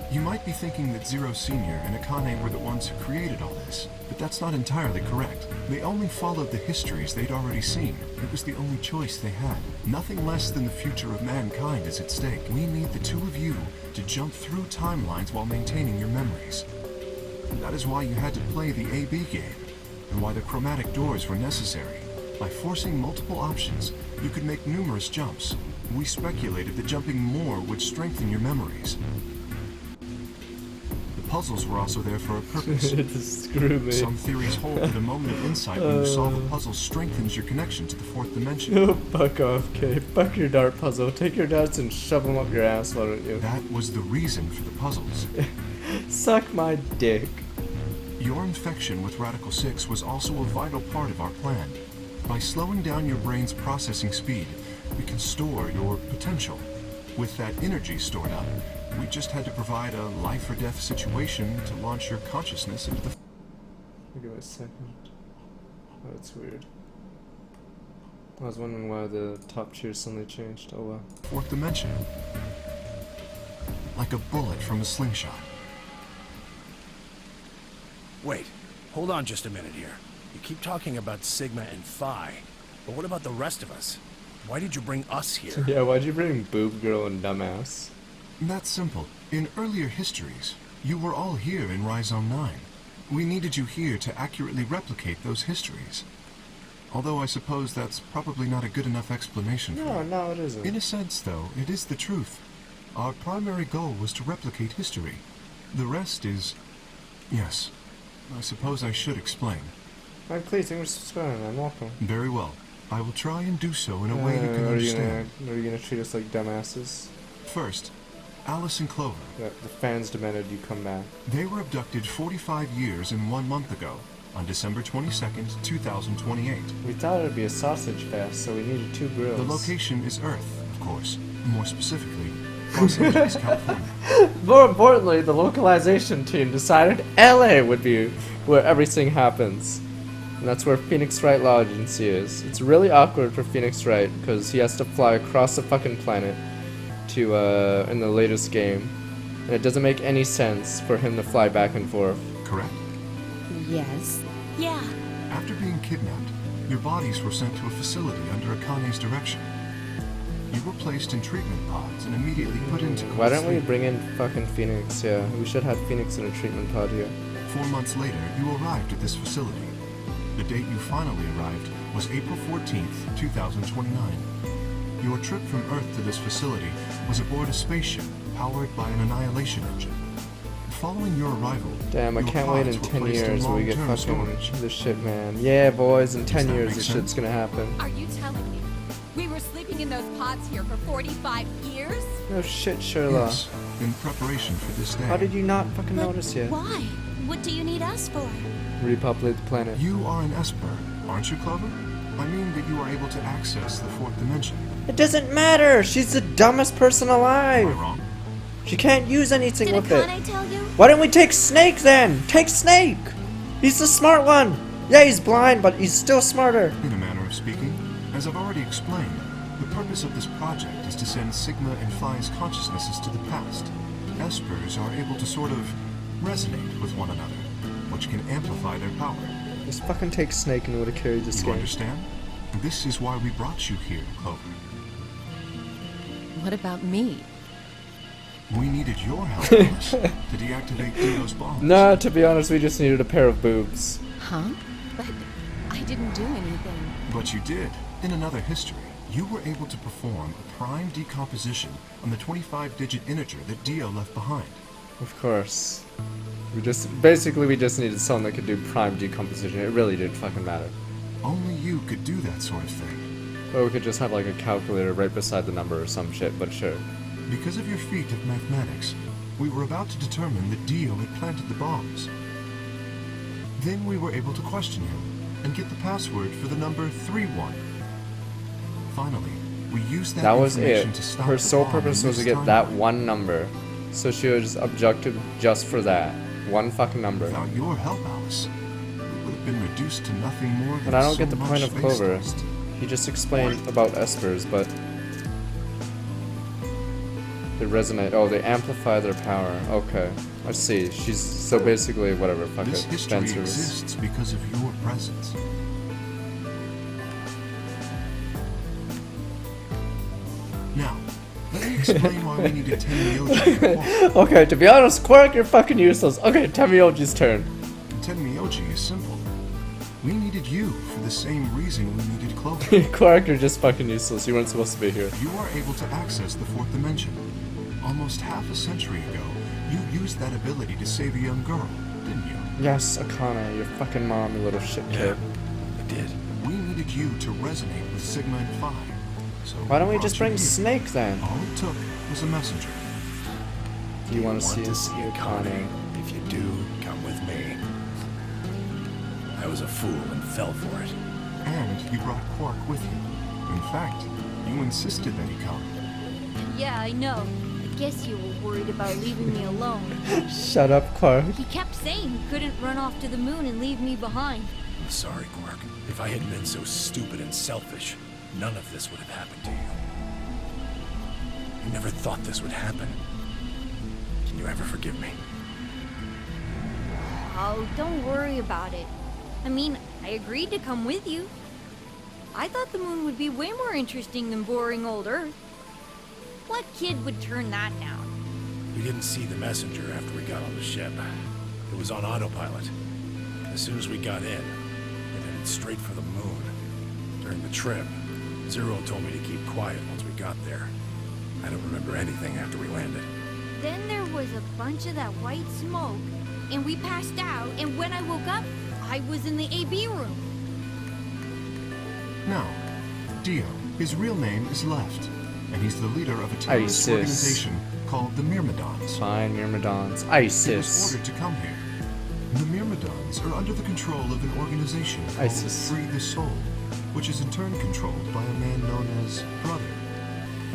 Speaker 13: You might be thinking that Zero Senior and Akane were the ones who created all this, but that's not entirely correct. They only followed the histories they'd already seen. It was the only choice they had. Nothing less than the future of mankind is at stake. We need the two of you to jump through timelines while maintaining your memories. And that is why you had to play the AB game, and why the chromatic doors were necessary. By forcing multiple options, you could make numerous jumps. We speculated that jumping more would strengthen your memories. Puzzles were also there for a purpose.
Speaker 1: Screw me.
Speaker 13: Some theories hold that a moment of insight when you solve a puzzle strengthens your connection to the fourth dimension.
Speaker 1: Oh, fuck off, Kay. Fuck your dart puzzle. Take your darts and shove them up your ass, why don't you?
Speaker 13: That was the reason for the puzzles.
Speaker 1: Suck my dick.
Speaker 13: Your infection with Radical 6 was also a vital part of our plan. By slowing down your brain's processing speed, we can store your potential. With that energy stored up, we just had to provide a life or death situation to launch your consciousness into the...
Speaker 1: Give it a second. Oh, that's weird. I was wondering why the top tier suddenly changed. Oh well.
Speaker 13: fourth dimension. Like a bullet from a slingshot.
Speaker 10: Wait, hold on just a minute here. You keep talking about Sigma and Phi, but what about the rest of us? Why did you bring us here?
Speaker 1: Yeah, why'd you bring Boob Girl and Dumbass?
Speaker 13: That's simple. In earlier histories, you were all here in Rhizome 9. We needed you here to accurately replicate those histories. Although I suppose that's probably not a good enough explanation for it.
Speaker 1: No, it isn't.
Speaker 13: In a sense, though, it is the truth. Our primary goal was to replicate history. The rest is... Yes. I suppose I should explain.
Speaker 1: Alright, please, thanks for subscribing, man. Welcome.
Speaker 13: Very well. I will try and do so in a way you can understand.
Speaker 1: Are you gonna treat us like dumbasses?
Speaker 13: First, Alice and Clover.
Speaker 1: The fans demanded you come back.
Speaker 13: They were abducted 45 years and 1 month ago, on December 22nd, 2028.
Speaker 1: We thought it'd be a sausage fest, so we needed 2 grills.
Speaker 13: The location is Earth, of course. More specifically, Los Angeles, California.
Speaker 1: More importantly, the localization team decided LA would be where everything happens. And that's where Phoenix Wright Law Agency is. It's really awkward for Phoenix Wright, because he has to fly across the fucking planet to, in the latest game. And it doesn't make any sense for him to fly back and forth.
Speaker 13: Correct?
Speaker 16: Yes.
Speaker 7: Yeah.
Speaker 13: After being kidnapped, your bodies were sent to a facility under Akane's direction. You were placed in treatment pods and immediately put into...
Speaker 1: Why don't we bring in fucking Phoenix? Yeah, we should have Phoenix in a treatment pod here.
Speaker 13: 4 months later, you arrived at this facility. The date you finally arrived was April 14th, 2029. Your trip from Earth to this facility was aboard a spaceship powered by an annihilation engine. Following your arrival,
Speaker 1: damn, I
Speaker 13: your
Speaker 1: can't wait in
Speaker 13: pods were
Speaker 1: 10
Speaker 13: placed in
Speaker 1: years when we get
Speaker 13: long-term
Speaker 1: fucking
Speaker 13: storage.
Speaker 1: this shit, man. Yeah, boys, in 10
Speaker 13: that
Speaker 1: years
Speaker 13: make
Speaker 1: this
Speaker 13: sense?
Speaker 1: shit's gonna happen.
Speaker 15: Are you telling me we were sleeping in those pods here for 45 years?
Speaker 1: No shit, Sherlock.
Speaker 13: Yes, in preparation for this day.
Speaker 1: How did you not fucking notice yet?
Speaker 7: Why? What do you need us for?
Speaker 1: Repopulate the planet.
Speaker 13: You are an Esper, aren't you, Clover? I mean that you are able to access the fourth dimension.
Speaker 1: It doesn't matter! She's the dumbest person alive!
Speaker 13: Am I wrong?
Speaker 1: She can't use anything
Speaker 7: Did
Speaker 1: with it.
Speaker 7: Akane tell you?
Speaker 1: Why don't we take Snake then? Take Snake! He's the smart one! Yeah, he's blind, but he's still smarter.
Speaker 13: In a manner of speaking, as I've already explained, the purpose of this project is to send Sigma and Phi's consciousnesses to the past. Espers are able to sort of resonate with one another, which can amplify their power.
Speaker 1: Just fucking take Snake and would have carried this
Speaker 13: You
Speaker 1: game.
Speaker 13: understand? This is why we brought you here, Clover.
Speaker 16: What about me?
Speaker 13: We needed your help, Alice, to deactivate Dio's bombs.
Speaker 1: Nah, to be honest, we just needed a pair of boobs.
Speaker 16: Huh? But I didn't do anything.
Speaker 13: But you did. In another history, you were able to perform a prime decomposition on the 25-digit integer that Dio left behind.
Speaker 1: Of course. We just needed someone that could do prime decomposition. It really didn't fucking matter.
Speaker 13: Only you could do that sort of thing.
Speaker 1: Or we could just have like a calculator right beside the number or some shit, but sure.
Speaker 13: Because of your feat of mathematics, we were about to determine that Dio had planted the bombs. Then we were able to question him and get the password for the number 31. Finally, we used that
Speaker 1: was
Speaker 13: information
Speaker 1: it.
Speaker 13: to stop
Speaker 1: Her
Speaker 13: the
Speaker 1: sole
Speaker 13: bomb
Speaker 1: purpose
Speaker 13: in
Speaker 1: was to
Speaker 13: this
Speaker 1: get that
Speaker 13: timeline.
Speaker 1: one number. So she was abducted just for that. One fucking number.
Speaker 13: Without your help, Alice, we would have been reduced to nothing more than
Speaker 1: And I don't
Speaker 13: so
Speaker 1: get the
Speaker 13: much
Speaker 1: point of
Speaker 13: space
Speaker 1: Clover.
Speaker 13: dust.
Speaker 1: He just explained about espers, but they resonate. Oh, they amplify their power. Okay, I see. She's so basically whatever. Fuck
Speaker 13: This
Speaker 1: it.
Speaker 13: history
Speaker 1: Spencer's.
Speaker 13: exists because of your presence. Now, let me explain why we needed Tenmyoji.
Speaker 1: Okay, to be honest, Quark, you're fucking useless. Okay, Tenmyoji's turn.
Speaker 13: Tenmyoji is simple. We needed you for the same reason we needed Clover.
Speaker 1: Quark, you're just fucking useless. You weren't supposed to be here.
Speaker 13: You are able to access the fourth dimension. Almost half a century ago, you used that ability to save a young girl, didn't you?
Speaker 1: Yes, Akane, your fucking mom, you little shit kid.
Speaker 13: I did. We needed you to resonate with Sigma and Phi. So
Speaker 1: Why don't we
Speaker 13: brought
Speaker 1: just
Speaker 13: you
Speaker 1: bring
Speaker 13: here.
Speaker 1: Snake then?
Speaker 13: All it took was a messenger.
Speaker 1: Do you want to see
Speaker 10: Akane?
Speaker 1: Akane?
Speaker 10: If you do, come with me. I was a fool and fell for it.
Speaker 13: And you brought Quark with you. In fact, you insisted that he come.
Speaker 11: Yeah, I know. I guess you were worried about leaving me alone.
Speaker 1: Shut up, Quark.
Speaker 11: He kept saying he couldn't run off to the moon and leave me behind.
Speaker 10: I'm sorry, Quark. If I hadn't been so stupid and selfish, none of this would have happened to you. I never thought this would happen. Can you ever forgive me?
Speaker 11: Oh, don't worry about it. I mean, I agreed to come with you. I thought the moon would be way more interesting than boring old Earth. What kid would turn that down?
Speaker 10: We didn't see the messenger after we got on the ship. It was on autopilot. As soon as we got in, it headed straight for the moon. During the trip, Zero told me to keep quiet once we got there. I don't remember anything after we landed.
Speaker 11: Then there was a bunch of that white smoke, and we passed out, and when I woke up, I was in the AB room.
Speaker 13: Now, Dio, his real name is Left, and he's the leader of a terrorist
Speaker 1: ISIS.
Speaker 13: organization called the Myrmidons.
Speaker 1: Fine, Myrmidons.
Speaker 13: He was
Speaker 1: ISIS.
Speaker 13: ordered to come here. The Myrmidons are under the control of an organization called
Speaker 1: ISIS.
Speaker 13: Free the Soul, which is in turn controlled by a man known as Brother.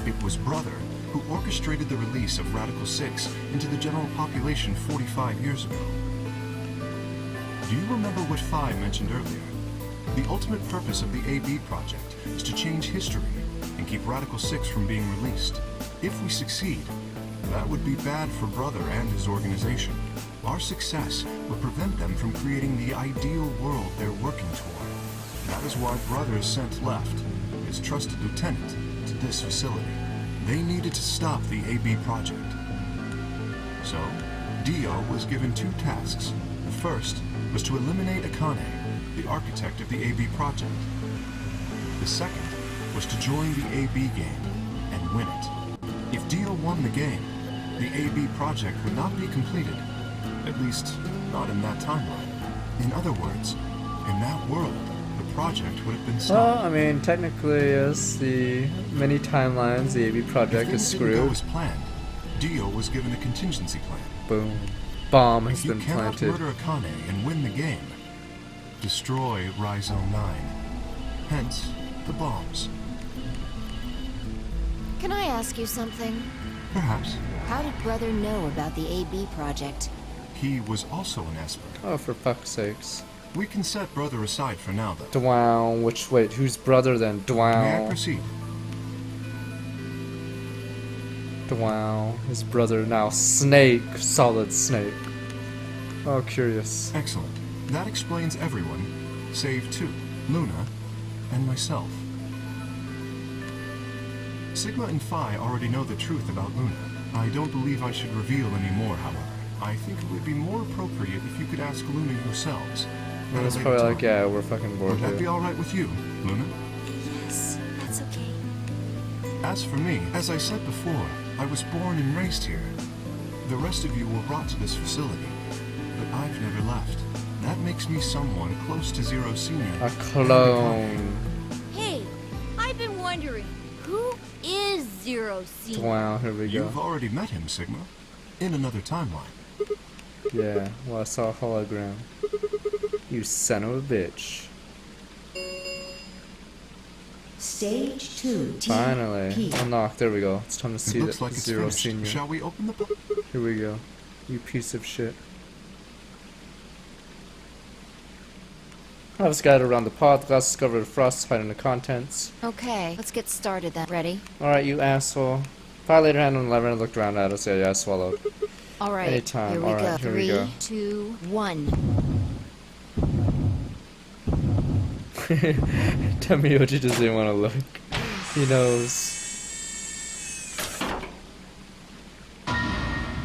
Speaker 13: It was Brother who orchestrated the release of Radical 6 into the general population 45 years ago. Do you remember what Phi mentioned earlier? The ultimate purpose of the AB project is to change history and keep Radical 6 from being released. If we succeed, that would be bad for Brother and his organization. Our success would prevent them from creating the ideal world they're working toward. That is why Brother sent Left, his trusted lieutenant, to this facility. They needed to stop the AB project. So, Dio was given two tasks. The first was to eliminate Akane, the architect of the AB project. The second was to join the AB game and win it. If Dio won the game, the AB project would not be completed. At least, not in that timeline. In other words, in that world, the project would have been stopped.
Speaker 1: Well, I mean, technically, yes, the many timelines, the AB project
Speaker 13: If
Speaker 1: is
Speaker 13: things didn't go
Speaker 1: screwed.
Speaker 13: as planned, Dio was given a contingency plan.
Speaker 1: Boom. Bomb has
Speaker 13: If you
Speaker 1: been
Speaker 13: cannot
Speaker 1: planted.
Speaker 13: murder Akane and win the game, destroy Rhizo 9. Hence, the bombs.
Speaker 2: Can I ask you something?
Speaker 13: Perhaps.
Speaker 2: How did Brother know about the AB project?
Speaker 13: He was also an Esper.
Speaker 1: Oh, for fuck's sakes.
Speaker 13: We can set Brother aside for now, though.
Speaker 1: Dwow. Wait, who's brother then?
Speaker 13: May I
Speaker 1: Dwow.
Speaker 13: proceed?
Speaker 1: Dwow. His brother now. Snake. Solid Snake. Oh, curious.
Speaker 13: Excellent. That explains everyone, save two, Luna and myself. Sigma and Phi already know the truth about Luna. I don't believe I should reveal any more, however. I think it would be more appropriate if you could ask Luna yourselves. at a
Speaker 1: Luna's
Speaker 13: later
Speaker 1: probably like,
Speaker 13: time.
Speaker 1: yeah, we're fucking bored
Speaker 13: Would that be
Speaker 1: here.
Speaker 13: alright with you, Luna?
Speaker 7: Yes.
Speaker 13: As for me, as I said before, I was born and raised here. The rest of you were brought to this facility, but I've never left. That makes me someone close to Zero Senior.
Speaker 1: A clone.
Speaker 11: Hey, I've been wondering, who is Zero Senior?
Speaker 1: Wow, here we go.
Speaker 13: You've already met him, Sigma. In another timeline.
Speaker 1: Yeah, well, I saw a hologram. You son of a bitch.
Speaker 3: Stage 2.
Speaker 1: Finally. Unlocked. There we go. It's time to see
Speaker 13: It
Speaker 1: the
Speaker 13: looks like it's
Speaker 1: Zero
Speaker 13: finished.
Speaker 1: Senior.
Speaker 13: Shall we open the book?
Speaker 1: Here we go. You piece of shit. I was scattered around the pod. Glass discovered frost hiding the contents.
Speaker 2: Okay, let's get started then. Ready?
Speaker 1: Alright, you asshole. Fire laid her hand on the lever and looked around at us. Yeah, I swallowed.
Speaker 2: Alright,
Speaker 1: Anytime.
Speaker 2: here we
Speaker 1: Alright,
Speaker 2: go.
Speaker 1: here we go.
Speaker 2: 3, 2, 1.
Speaker 1: Temioji doesn't even want to look. He knows.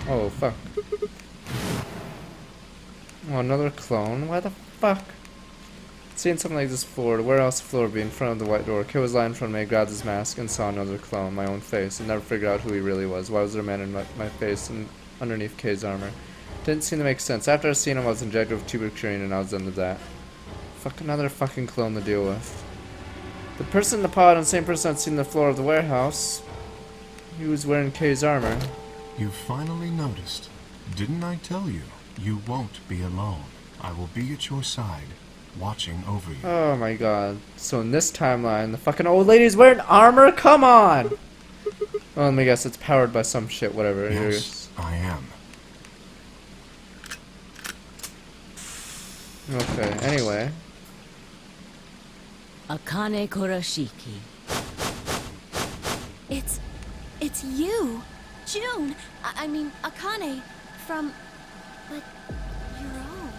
Speaker 1: Oh, fuck. Oh, another clone? Why the fuck? Seen something like this before. Where else the floor would be? In front of the white door. Kid was lying in front of me, grabbed his mask, and saw another clone, my own face, and never figured out who he really was. Why was there a man in my face and underneath K's armor? Didn't seem to make sense. After I seen him, I was injected with tuberculin, and I was done with that. Fuck, another fucking clone to deal with. The person in the pod and the same person I'd seen on the floor of the warehouse. He was wearing K's armor.
Speaker 13: You finally noticed. Didn't I tell you? You won't be alone. I will be at your side, watching over you.
Speaker 1: Oh my god. So in this timeline, the fucking old lady's wearing armor? Come on! Well, let me guess, it's powered by some shit, whatever.
Speaker 13: Yes, I am.
Speaker 1: Okay, anyway.
Speaker 3: Akane Kurashiki.
Speaker 7: It's you! June! I mean, Akane, from... but you're old.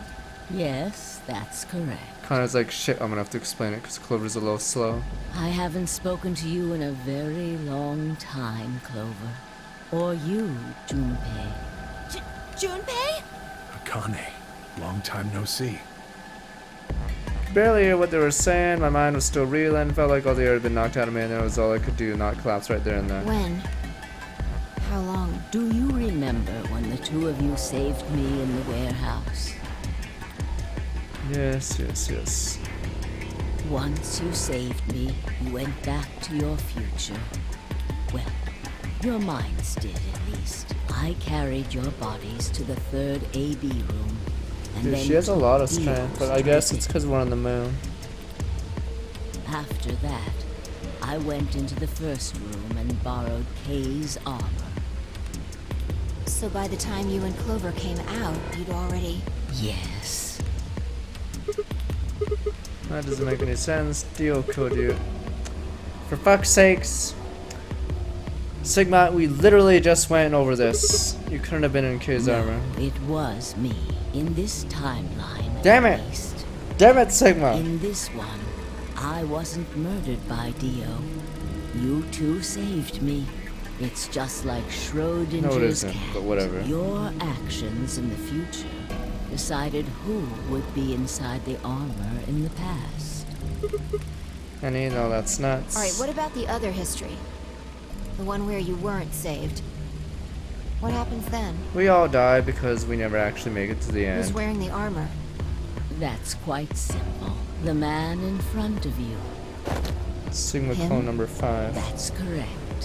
Speaker 3: Yes, that's correct.
Speaker 1: Connor's like, shit, I'm gonna have to explain it because Clover's a little slow.
Speaker 3: I haven't spoken to you in a very long time, Clover. Or you, Junpei.
Speaker 7: Junpei?
Speaker 9: Akane, long time no see.
Speaker 1: Barely hear what they were saying, my mind was still reeling, felt like all the air had been knocked out of me and that was all I could do, not collapse right there and then.
Speaker 2: When? How long?
Speaker 3: Do you remember when the two of you saved me in the warehouse?
Speaker 1: Yes, yes, yes.
Speaker 3: Once you saved me, you went back to your future. Well, your minds did at least. I carried your bodies to the third AB room. And
Speaker 1: Dude,
Speaker 3: then
Speaker 1: she has a lot of
Speaker 3: Dio's
Speaker 1: strength, but I guess it's because we're on the moon.
Speaker 3: After that, I went into the first room and borrowed Kay's armor.
Speaker 2: So by the time you and Clover came out, you'd already...
Speaker 3: Yes.
Speaker 1: That doesn't make any sense. Dio killed you. For fuck's sakes. Sigma, we literally just went over this. You couldn't have been in K's armor.
Speaker 3: It was me. In this timeline,
Speaker 1: Damn
Speaker 3: at
Speaker 1: it!
Speaker 3: least.
Speaker 1: Damn it, Sigma!
Speaker 3: In this one, I wasn't murdered by Dio. You two saved me. It's just like Schrodinger's
Speaker 1: No, it isn't,
Speaker 3: cat.
Speaker 1: but whatever.
Speaker 3: Your actions in the future decided who would be inside the armor in the past.
Speaker 1: And you know, that's nuts.
Speaker 2: Alright, what about the other history? The one where you weren't saved. What happens then?
Speaker 1: We all die because we never actually make it to the
Speaker 2: Who's
Speaker 1: end.
Speaker 2: wearing the armor?
Speaker 3: That's quite simple. The man in front of you.
Speaker 1: Sigma
Speaker 2: Him?
Speaker 1: clone number 5.
Speaker 3: That's correct.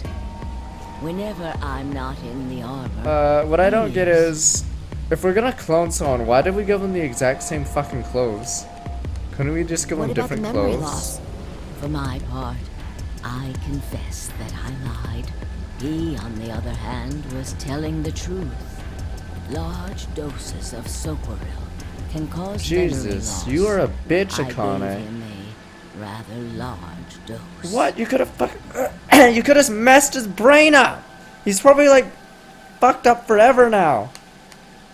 Speaker 3: Whenever I'm not in the armor.
Speaker 1: What I don't get is, if we're gonna clone someone, why did we give them the exact same fucking clothes? Couldn't we just give them
Speaker 2: What about the
Speaker 1: different
Speaker 2: memory
Speaker 1: clothes?
Speaker 2: loss?
Speaker 3: For my part, I confess that I lied. He, on the other hand, was telling the truth. Large doses of Socoril can cause memory
Speaker 1: Jesus,
Speaker 3: loss.
Speaker 1: you are a bitch,
Speaker 3: I gave
Speaker 1: Akane.
Speaker 3: him a rather large dose.
Speaker 1: What? You could have you could have messed his brain up. He's probably like fucked up forever now.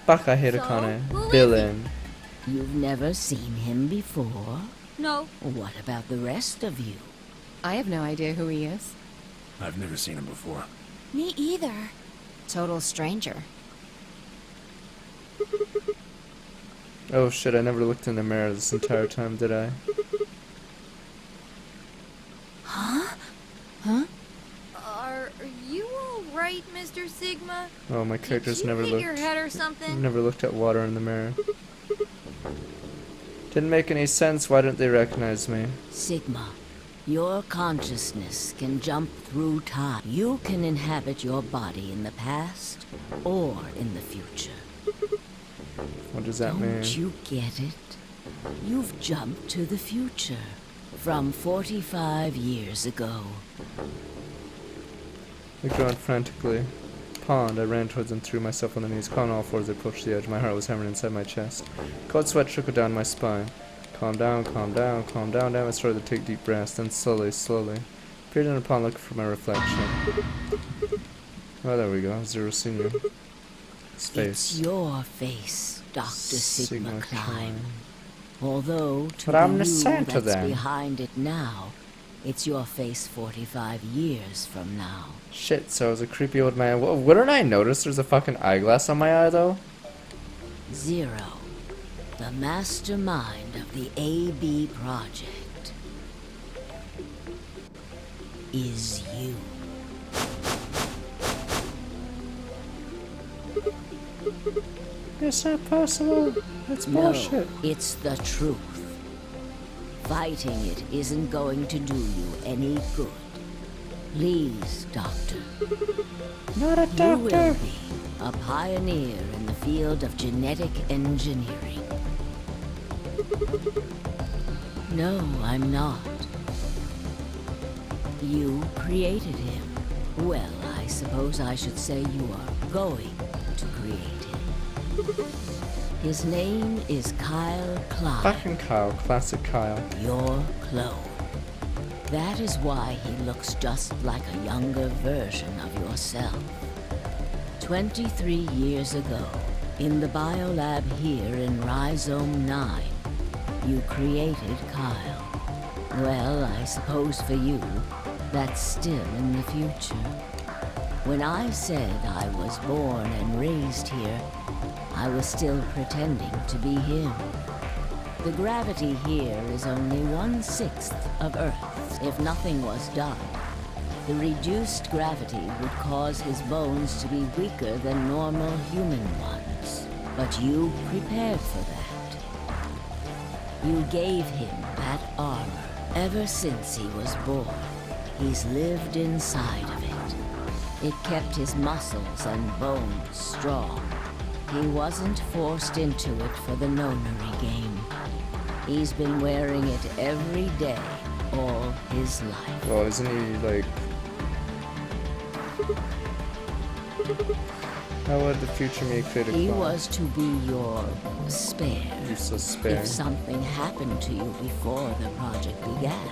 Speaker 1: Fuck, I hate Akane. Villain.
Speaker 3: You've never seen him before?
Speaker 11: No.
Speaker 3: What about the rest of you?
Speaker 16: I have no idea who he is.
Speaker 9: I've never seen him before.
Speaker 7: Me either.
Speaker 2: Total stranger.
Speaker 1: Oh shit, I never looked in the mirror this entire time, did I?
Speaker 7: Huh?
Speaker 2: Huh?
Speaker 11: Mr. Sigma?
Speaker 1: Oh, my character's never
Speaker 11: hit
Speaker 1: looked.
Speaker 11: your head or something?
Speaker 1: Never looked at water in the mirror. Didn't make any sense. Why didn't they recognize me?
Speaker 3: Sigma, your consciousness can jump through time. You can inhabit your body in the past or in the future.
Speaker 1: What does that mean?
Speaker 3: Don't you get it? You've jumped to the future from 45 years ago.
Speaker 1: I groaned frantically. Pond, I ran towards and threw myself on the knees. Calling all fours, I approached the edge. My heart was hammering inside my chest. Cold sweat trickled down my spine. Calm down, calm down, calm down. Down. I started to take deep breaths. Then slowly, peered in the pond looking for my reflection. Oh, there we go. Zero Senior. His face.
Speaker 3: It's your face, Dr. Sigma Klein. Although, to
Speaker 1: But I'm
Speaker 3: the
Speaker 1: the
Speaker 3: you
Speaker 1: Santa
Speaker 3: that's
Speaker 1: then.
Speaker 3: behind it now, it's your face 45 years from now.
Speaker 1: Shit, so I was a creepy old man. Wouldn't I notice there's a fucking eyeglass on my eye, though?
Speaker 3: Zero, the mastermind of the AB project, is you.
Speaker 1: It's not possible. That's
Speaker 3: No,
Speaker 1: bullshit.
Speaker 3: it's the truth. Fighting it isn't going to do you any good. Please, Doctor.
Speaker 1: Not a
Speaker 3: You will
Speaker 1: doctor.
Speaker 3: be a pioneer in the field of genetic engineering. No, I'm not. You created him. Well, I suppose I should say you are going to create him. His name is Kyle Klein.
Speaker 1: Fucking Kyle. Classic Kyle.
Speaker 3: Your clone. That is why he looks just like a younger version of yourself. 23 years ago, in the biolab here in Rhizome 9, you created Kyle. Well, I suppose for you, that's still in the future. When I said I was born and raised here, I was still pretending to be him. The gravity here is only 1/6 of Earth's. If nothing was done, the reduced gravity would cause his bones to be weaker than normal human ones. But you prepared for that. You gave him that armor. Ever since he was born, he's lived inside of it. It kept his muscles and bones strong. He wasn't forced into it for the nonary game. He's been wearing it every day, all his life.
Speaker 1: Well, isn't he like... How would the future me create a
Speaker 3: He
Speaker 1: clone?
Speaker 3: was to be your spare.
Speaker 1: Useless spare.
Speaker 3: If something happened to you before the project began,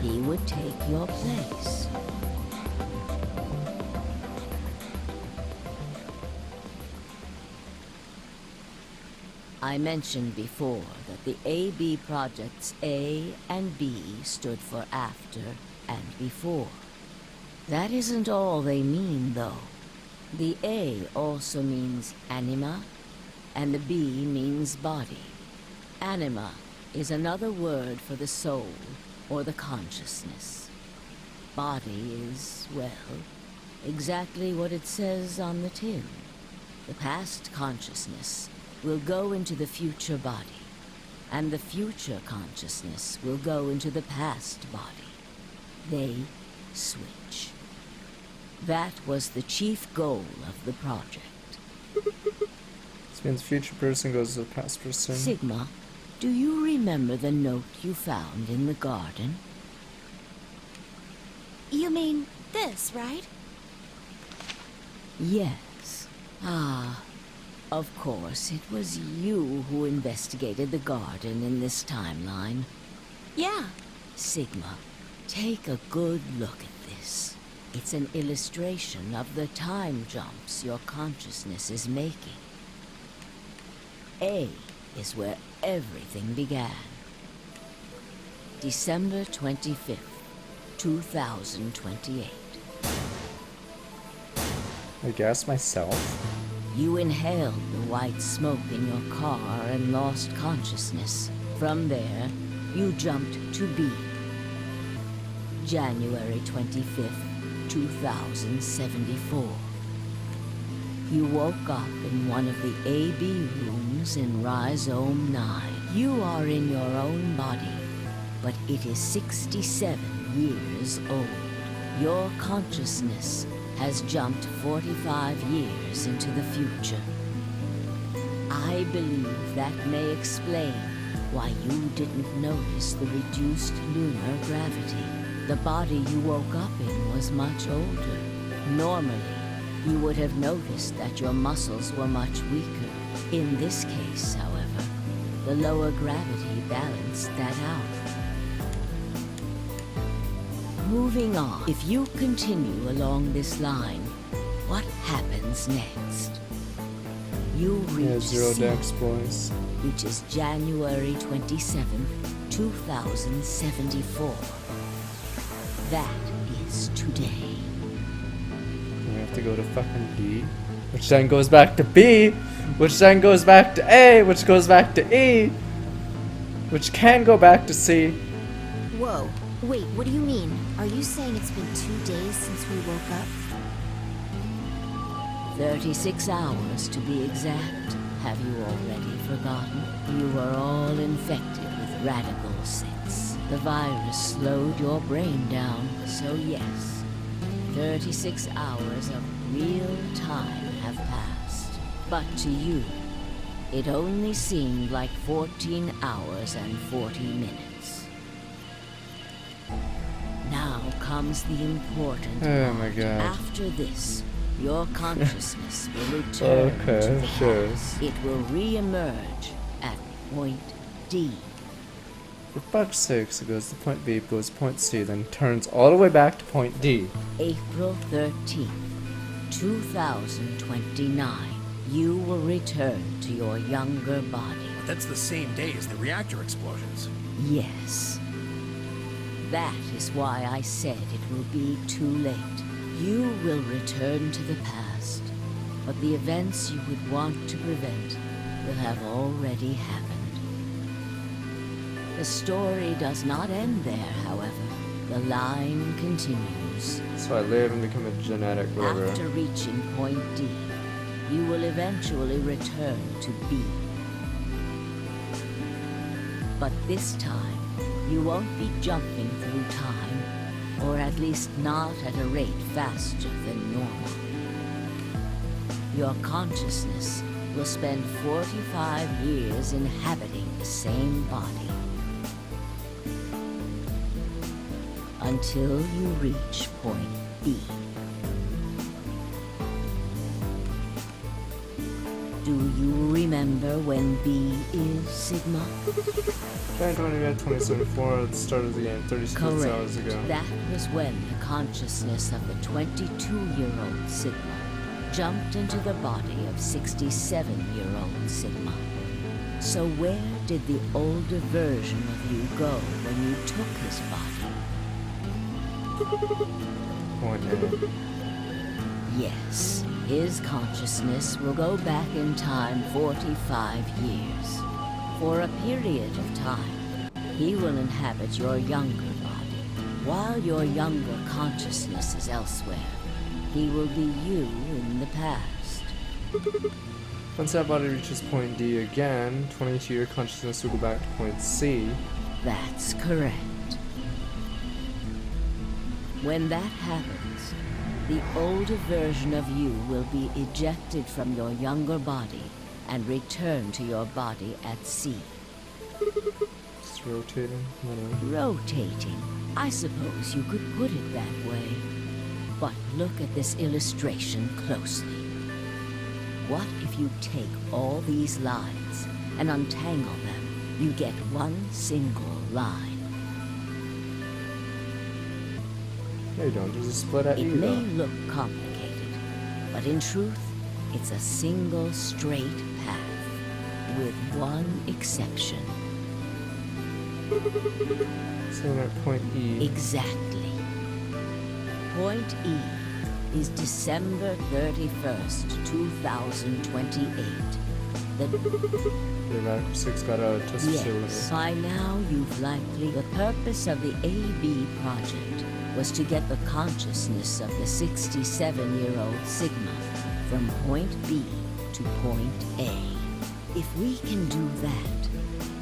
Speaker 3: he would take your place. I mentioned before that the AB projects A and B stood for after and before. That isn't all they mean, though. The A also means anima, and the B means body. Anima is another word for the soul, or the consciousness. Body is, well, exactly what it says on the tin. The past consciousness will go into the future body, and the future consciousness will go into the past body. They switch. That was the chief goal of the project.
Speaker 1: This means future person goes to the past person.
Speaker 3: Sigma, do you remember the note you found in the garden?
Speaker 7: You mean this, right?
Speaker 3: Yes. Ah, of course, it was you who investigated the garden in this timeline.
Speaker 7: Yeah.
Speaker 3: Sigma, take a good look at this. It's an illustration of the time jumps your consciousness is making. A is where everything began. December 25th, 2028.
Speaker 1: I guess myself.
Speaker 3: You inhaled the white smoke in your car and lost consciousness. From there, you jumped to B. January 25th, 2074. You woke up in one of the AB rooms in Rhizome 9. You are in your own body, but it is 67 years old. Your consciousness has jumped 45 years into the future. I believe that may explain why you didn't notice the reduced lunar gravity. The body you woke up in was much older. Normally, you would have noticed that your muscles were much weaker. In this case, however, the lower gravity balanced that out. Moving on, if you continue along this line, what happens next? You reach
Speaker 1: Zero
Speaker 3: C,
Speaker 1: Dex, boys.
Speaker 3: which is January 27th, 2074. That is today.
Speaker 1: We have to go to fucking D, which then goes back to B, which then goes back to A, which goes back to E, which can go back to C.
Speaker 2: Whoa. Wait, what do you mean? Are you saying it's been 2 days since we woke up?
Speaker 3: 36 hours to be exact. Have you already forgotten? You were all infected with Radical 6. The virus slowed your brain down, so yes, 36 hours of real time have passed. But to you, it only seemed like 14 hours and 40 minutes. Now comes the important
Speaker 1: Oh
Speaker 3: part.
Speaker 1: my god.
Speaker 3: After this, your consciousness will return to
Speaker 1: Okay,
Speaker 3: the
Speaker 1: sure.
Speaker 3: past. It will re-emerge at point D.
Speaker 1: For fuck's sakes, it goes to point B, goes to point C, then turns all the way back to point D.
Speaker 3: April 13th, 2029. You will return to your younger body.
Speaker 10: That's the same day as the reactor explosions.
Speaker 3: Yes. That is why I said it will be too late. You will return to the past, but the events you would want to prevent will have already happened. The story does not end there, however. The line continues.
Speaker 1: So I live and become a genetic whatever.
Speaker 3: After reaching point D, you will eventually return to B. But this time, you won't be jumping through time, or at least not at a rate faster than normal. Your consciousness will spend 45 years inhabiting the same body. Until you reach point B. Do you remember when B is Sigma?
Speaker 1: January 2074 at the start of the game, 36 hours
Speaker 3: Correct.
Speaker 1: ago.
Speaker 3: That was when the consciousness of the 22-year-old Sigma jumped into the body of 67-year-old Sigma. So where did the older version of you go when you took his body?
Speaker 1: Point A.
Speaker 3: Yes, his consciousness will go back in time 45 years. For a period of time, he will inhabit your younger body. While your younger consciousness is elsewhere, he will be you in the past.
Speaker 1: Once that body reaches point D again, 22-year consciousness will go back to point C.
Speaker 3: That's correct. When that happens, the older version of you will be ejected from your younger body and return to your body at C.
Speaker 1: It's rotating. Whatever.
Speaker 3: Rotating. I suppose you could put it that way. But look at this illustration closely. What if you take all these lines and untangle them? You get one single line.
Speaker 1: No, you don't. There's a split at
Speaker 3: It
Speaker 1: E,
Speaker 3: may
Speaker 1: though.
Speaker 3: look complicated, but in truth, it's a single straight path, with one exception.
Speaker 1: So at point E.
Speaker 3: Exactly. Point E is December 31st, 2028. The
Speaker 1: Radical 6 got out of test facility.
Speaker 3: Yes, by now you've likely... The purpose of the AB project was to get the consciousness of the 67-year-old Sigma from point B to point A. If we can do that,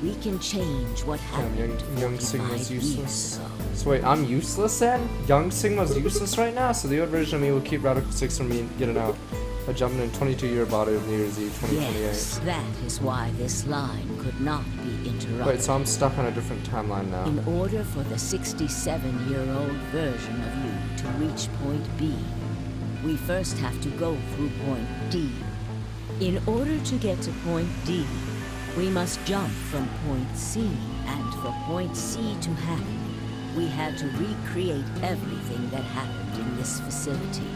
Speaker 3: we can change what happened
Speaker 1: Young Sigma's
Speaker 3: 45
Speaker 1: useless.
Speaker 3: years ago.
Speaker 1: So wait, I'm useless then? Young Sigma's useless right now? So the old version of me will keep Radical 6 from me getting out. I jumped in a 22-year body of New Year's Eve 2028.
Speaker 3: Yes, that is why this line could not be interrupted.
Speaker 1: Wait, so I'm stuck on a different timeline now.
Speaker 3: In order for the 67-year-old version of you to reach point B, we first have to go through point D. In order to get to point D, we must jump from point C, and for point C to happen, we had to recreate everything that happened in this facility.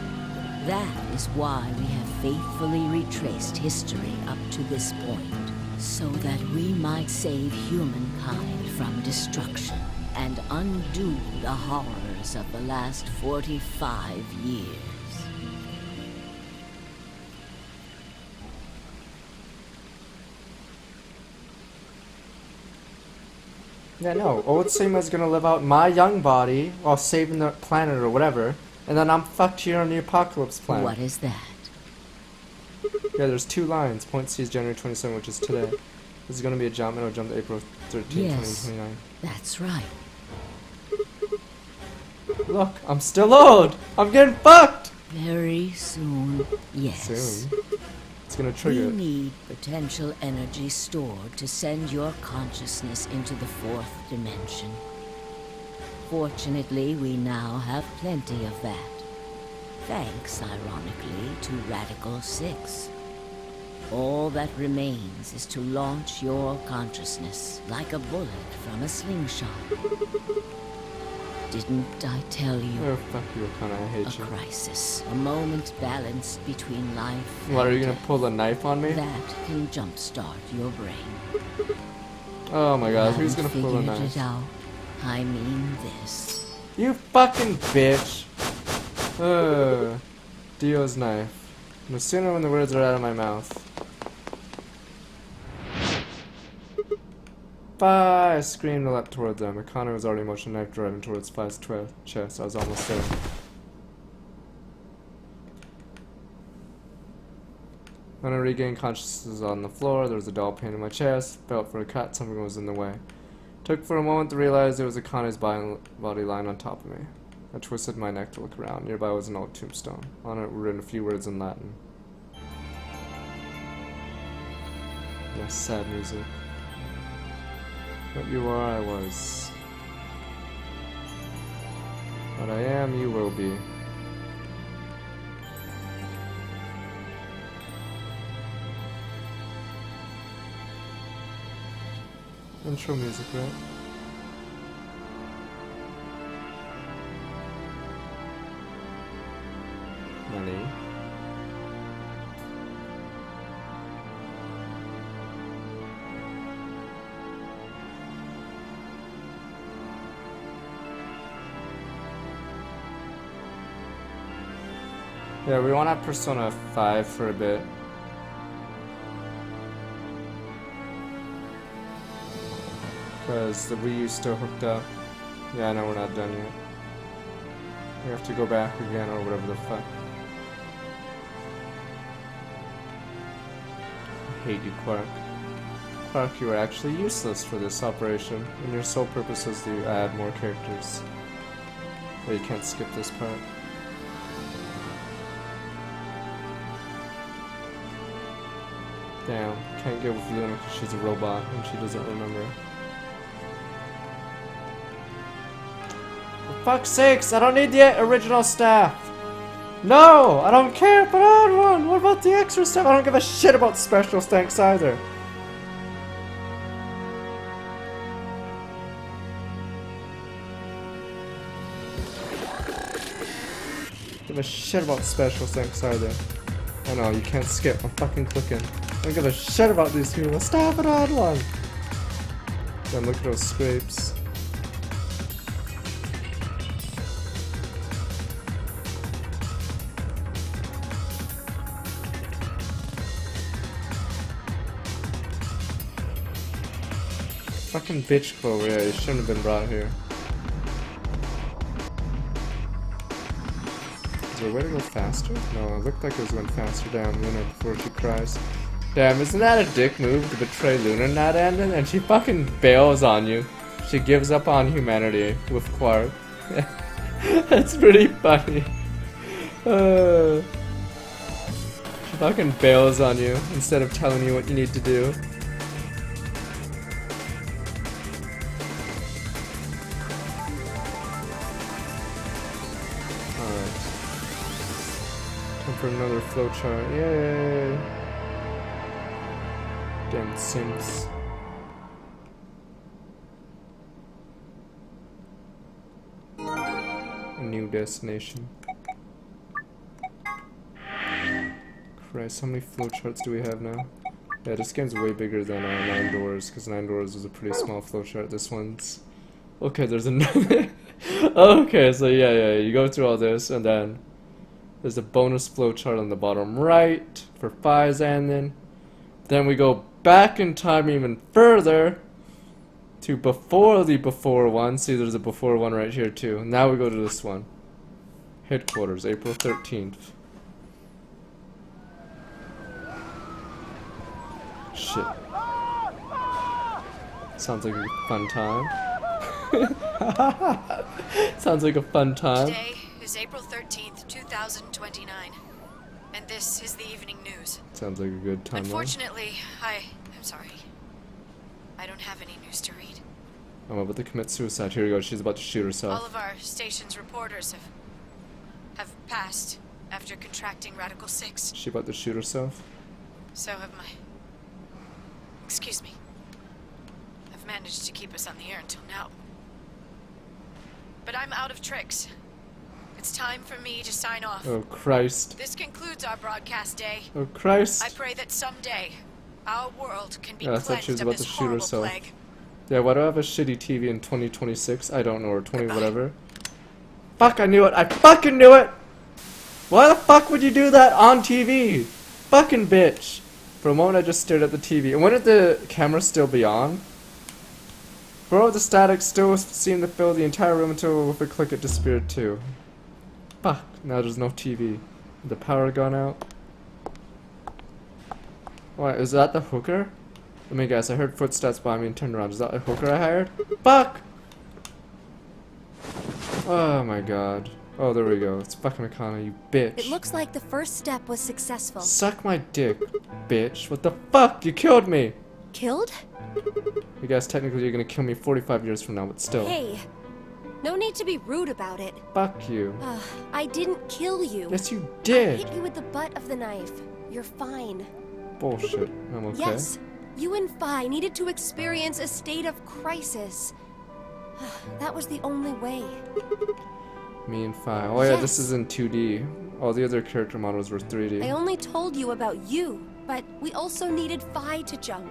Speaker 3: That is why we have faithfully retraced history up to this point, so that we might save humankind from destruction and undo the horrors of the last 45 years.
Speaker 1: Yeah, no. Old Sigma's gonna live out my young body while saving the planet or whatever, and then I'm fucked here on the apocalypse planet.
Speaker 3: What is that?
Speaker 1: Yeah, there's 2 lines. Point C is January 27, which is today. This is gonna be a jump, and I'll jump to April 13,
Speaker 3: Yes,
Speaker 1: 2029.
Speaker 3: that's right.
Speaker 1: Look, I'm still old! I'm getting fucked!
Speaker 3: Very soon, yes.
Speaker 1: Soon? It's gonna trigger
Speaker 3: We
Speaker 1: it.
Speaker 3: need potential energy stored to send your consciousness into the 4th dimension. Fortunately, we now have plenty of that. Thanks, ironically, to Radical 6. All that remains is to launch your consciousness like a bullet from a slingshot. Didn't I tell you?
Speaker 1: Oh, fuck you, Akana, I hate you.
Speaker 3: A crisis. A moment balanced between life
Speaker 1: What, are
Speaker 3: and
Speaker 1: you gonna pull the knife on me?
Speaker 3: that can jumpstart your brain.
Speaker 1: Oh my god, who's gonna
Speaker 3: Haven't
Speaker 1: pull the
Speaker 3: figured
Speaker 1: knife?
Speaker 3: it out. I mean this.
Speaker 1: You fucking bitch! Dio's knife. No sooner when the words are out of my mouth. Bye! I screamed and leapt toward them. Akana was already motion knife driving towards Phi's chest. I was almost there. When I regained consciousness on the floor, there was a dull pain in my chest. Felt for a cut, something was in the way. Took for a moment to realize there was Akana's body lying on top of me. I twisted my neck to look around. Nearby was an old tombstone. On it were written a few words in Latin. Yes, sad music. What you are, I was. What I am, you will be. Intro music, right? Money. Yeah, we want to have Persona 5 for a bit. Because the Wii U's still hooked up. Yeah, I know we're not done yet. We have to go back again or whatever the fuck. I hate you, Quark. Quark, you are actually useless for this operation, and your sole purpose is to add more characters. But you can't skip this part. Damn, can't get with Luna because she's a robot and she doesn't remember. For fuck's sakes, I don't need the original staff! No! I don't care if I add one! What about the extra stuff? I don't give a shit about special thanks either! Give a shit about special thanks either. Oh no, you can't skip. I'm fucking clicking. I don't give a shit about these people. Stop it on one! Then look at those scrapes. Fucking bitch Clover, yeah, you shouldn't have been brought here. Is there a way to go faster? No, it looked like it was going faster. Damn, Luna before she cries. Damn, isn't that a dick move to betray Luna in that ending? And she fucking bails on you. She gives up on humanity with Clark. That's pretty funny. She fucking bails on you instead of telling you what you need to do. Alright. Time for another flowchart. Yay! Damn Sims. A new destination. Christ, how many flowcharts do we have now? Yeah, this game's way bigger than 9 Doors, because 9 Doors was a pretty small flowchart. This one's... Okay, there's another... Okay, so yeah, you go through all this, and then there's a bonus flowchart on the bottom right for Phi's ending. Then we go back in time even further to before the before one. See, there's a before one right here too. Now we go to this one. Headquarters, April 13th. Shit. Sounds like a fun time. Sounds like a fun time.
Speaker 17: Today is April 13th, 2029. And this is the evening news.
Speaker 1: Sounds like a good time.
Speaker 17: Unfortunately, I'm sorry. I don't have any news to read.
Speaker 1: I'm about to commit suicide. Here we go. She's about to shoot herself.
Speaker 17: All of our station's reporters have passed after contracting Radical 6.
Speaker 1: She about to shoot herself?
Speaker 17: So have my... Excuse me. I've managed to keep us on the air until now. But I'm out of tricks. It's time for me to sign off.
Speaker 1: Oh, Christ.
Speaker 17: This concludes our broadcast day.
Speaker 1: Oh, Christ.
Speaker 17: I pray that someday our world can be
Speaker 1: Yeah, I thought she was
Speaker 17: cleansed of
Speaker 1: about to
Speaker 17: this
Speaker 1: shoot
Speaker 17: horrible
Speaker 1: herself.
Speaker 17: plague.
Speaker 1: Yeah, why do I have a shitty TV in 2026? I don't know, or 20 whatever. Fuck, I knew it. I fucking knew it! Why the fuck would you do that on TV? Fucking bitch. For a moment I just stared at the TV. And when did the camera still be on? Bro, the static still seemed to fill the entire room until with a click it disappeared too. Fuck, now there's no TV. The power gone out. Why, is that the hooker? Let me guess, I heard footsteps behind me and turned around. Is that a hooker I hired? Fuck! Oh my god. Oh, there we go. It's fucking Akana, you bitch.
Speaker 18: It looks like the first step was successful.
Speaker 1: Suck my dick, bitch. What the fuck? You killed me!
Speaker 18: Killed?
Speaker 1: I guess technically you're gonna kill me 45 years from now, but still.
Speaker 18: Hey, no need to be rude about it.
Speaker 1: Fuck you.
Speaker 18: I didn't kill you.
Speaker 1: Yes, you
Speaker 18: I
Speaker 1: did.
Speaker 18: hit you with the butt of the knife. You're fine.
Speaker 1: Bullshit. I'm okay.
Speaker 18: Yes, you and Phi needed to experience a state of crisis. That was the only way.
Speaker 1: Me and Phi. Oh yeah, this is in 2D. All the other character models were 3D.
Speaker 18: I only told you about you, but we also needed Phi to jump.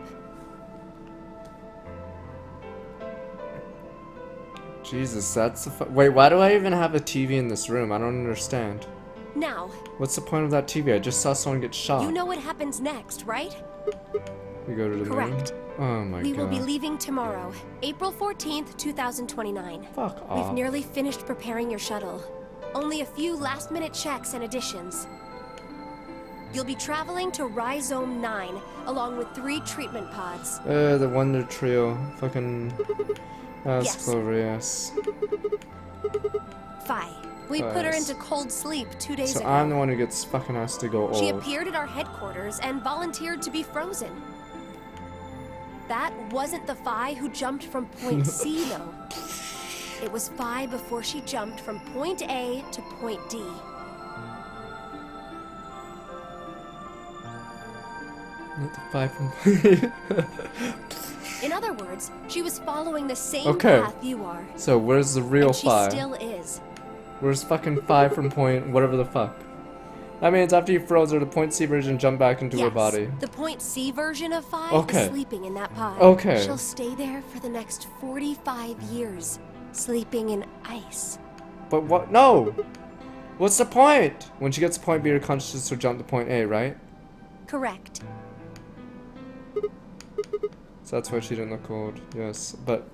Speaker 1: Jesus, that's a wait, why do I even have a TV in this room? I don't understand.
Speaker 18: Now.
Speaker 1: What's the point of that TV? I just saw someone get shot.
Speaker 18: You know what happens next, right?
Speaker 1: We go to the
Speaker 18: Correct.
Speaker 1: moon? Oh my god.
Speaker 18: We will be leaving tomorrow, April 14th, 2029.
Speaker 1: Fuck
Speaker 18: We've
Speaker 1: off.
Speaker 18: nearly finished preparing your shuttle. Only a few last-minute checks and additions. You'll be traveling to Rhizome 9, along with 3 treatment pods.
Speaker 1: The Wonder Trio. Fucking... That's
Speaker 18: Yes.
Speaker 1: Clover, yes.
Speaker 18: Phi. We put her
Speaker 1: Nice.
Speaker 18: into cold sleep 2 days
Speaker 1: So
Speaker 18: ago.
Speaker 1: I'm the one who gets fucking asked to go
Speaker 18: She
Speaker 1: old.
Speaker 18: appeared at our headquarters and volunteered to be frozen. That wasn't the Phi who jumped from point C, though. It was Phi before she jumped from point A to point D.
Speaker 1: Not the 5 from...
Speaker 18: In other words, she was following the same
Speaker 1: Okay.
Speaker 18: path you are.
Speaker 1: So where's the real
Speaker 18: And she
Speaker 1: 5?
Speaker 18: still is.
Speaker 1: Where's fucking 5 from point whatever the fuck? That means after you froze her, the point C version jumped back into her
Speaker 18: Yes,
Speaker 1: body.
Speaker 18: the point C version of Phi
Speaker 1: Okay.
Speaker 18: is sleeping in that pod.
Speaker 1: Okay.
Speaker 18: She'll stay there for the next 45 years, sleeping in ice.
Speaker 1: But what? No! What's the point? When she gets to point B, her consciousness will jump to point A, right?
Speaker 18: Correct.
Speaker 1: So that's why she didn't look old. Yes, but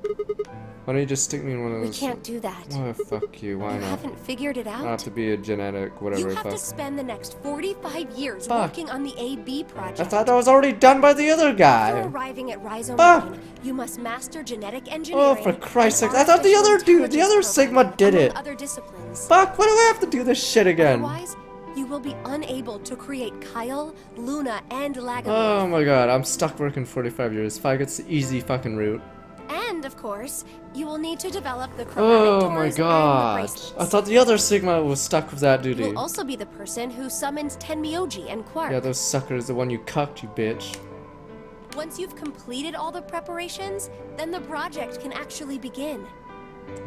Speaker 1: Why don't you just stick me in one of
Speaker 18: We
Speaker 1: those?
Speaker 18: can't do that.
Speaker 1: Oh, fuck you. Why
Speaker 18: You
Speaker 1: not?
Speaker 18: haven't figured it
Speaker 1: I have
Speaker 18: out.
Speaker 1: to be a genetic, whatever.
Speaker 18: You have
Speaker 1: fuck.
Speaker 18: to spend the next 45 years
Speaker 1: Fuck.
Speaker 18: working on the AB project.
Speaker 1: I thought that was already done by the other guy.
Speaker 18: After arriving at Rhizome
Speaker 1: Fuck.
Speaker 18: 9, you must master genetic engineering.
Speaker 1: Oh, for Christ's
Speaker 18: and
Speaker 1: sake! I thought the
Speaker 18: artificial
Speaker 1: other dude, the other
Speaker 18: intelligence
Speaker 1: Sigma did
Speaker 18: among
Speaker 1: it.
Speaker 18: Other disciplines.
Speaker 1: Fuck! Why do I have to do this shit again?
Speaker 18: Otherwise, you will be unable to create Kyle, Luna, and Lagamorph.
Speaker 1: Oh my god, I'm stuck working 45 years. If I get the easy fucking route.
Speaker 18: And of course, you will need to develop the chromatic
Speaker 1: Oh my
Speaker 18: doors and the
Speaker 1: god.
Speaker 18: bracelets.
Speaker 1: I thought the other Sigma was stuck with that duty.
Speaker 18: You'll also be the person who summons Tenmyoji and Quark.
Speaker 1: Yeah, those suckers, the one you cucked, you bitch.
Speaker 18: Once you've completed all the preparations, then the project can actually begin.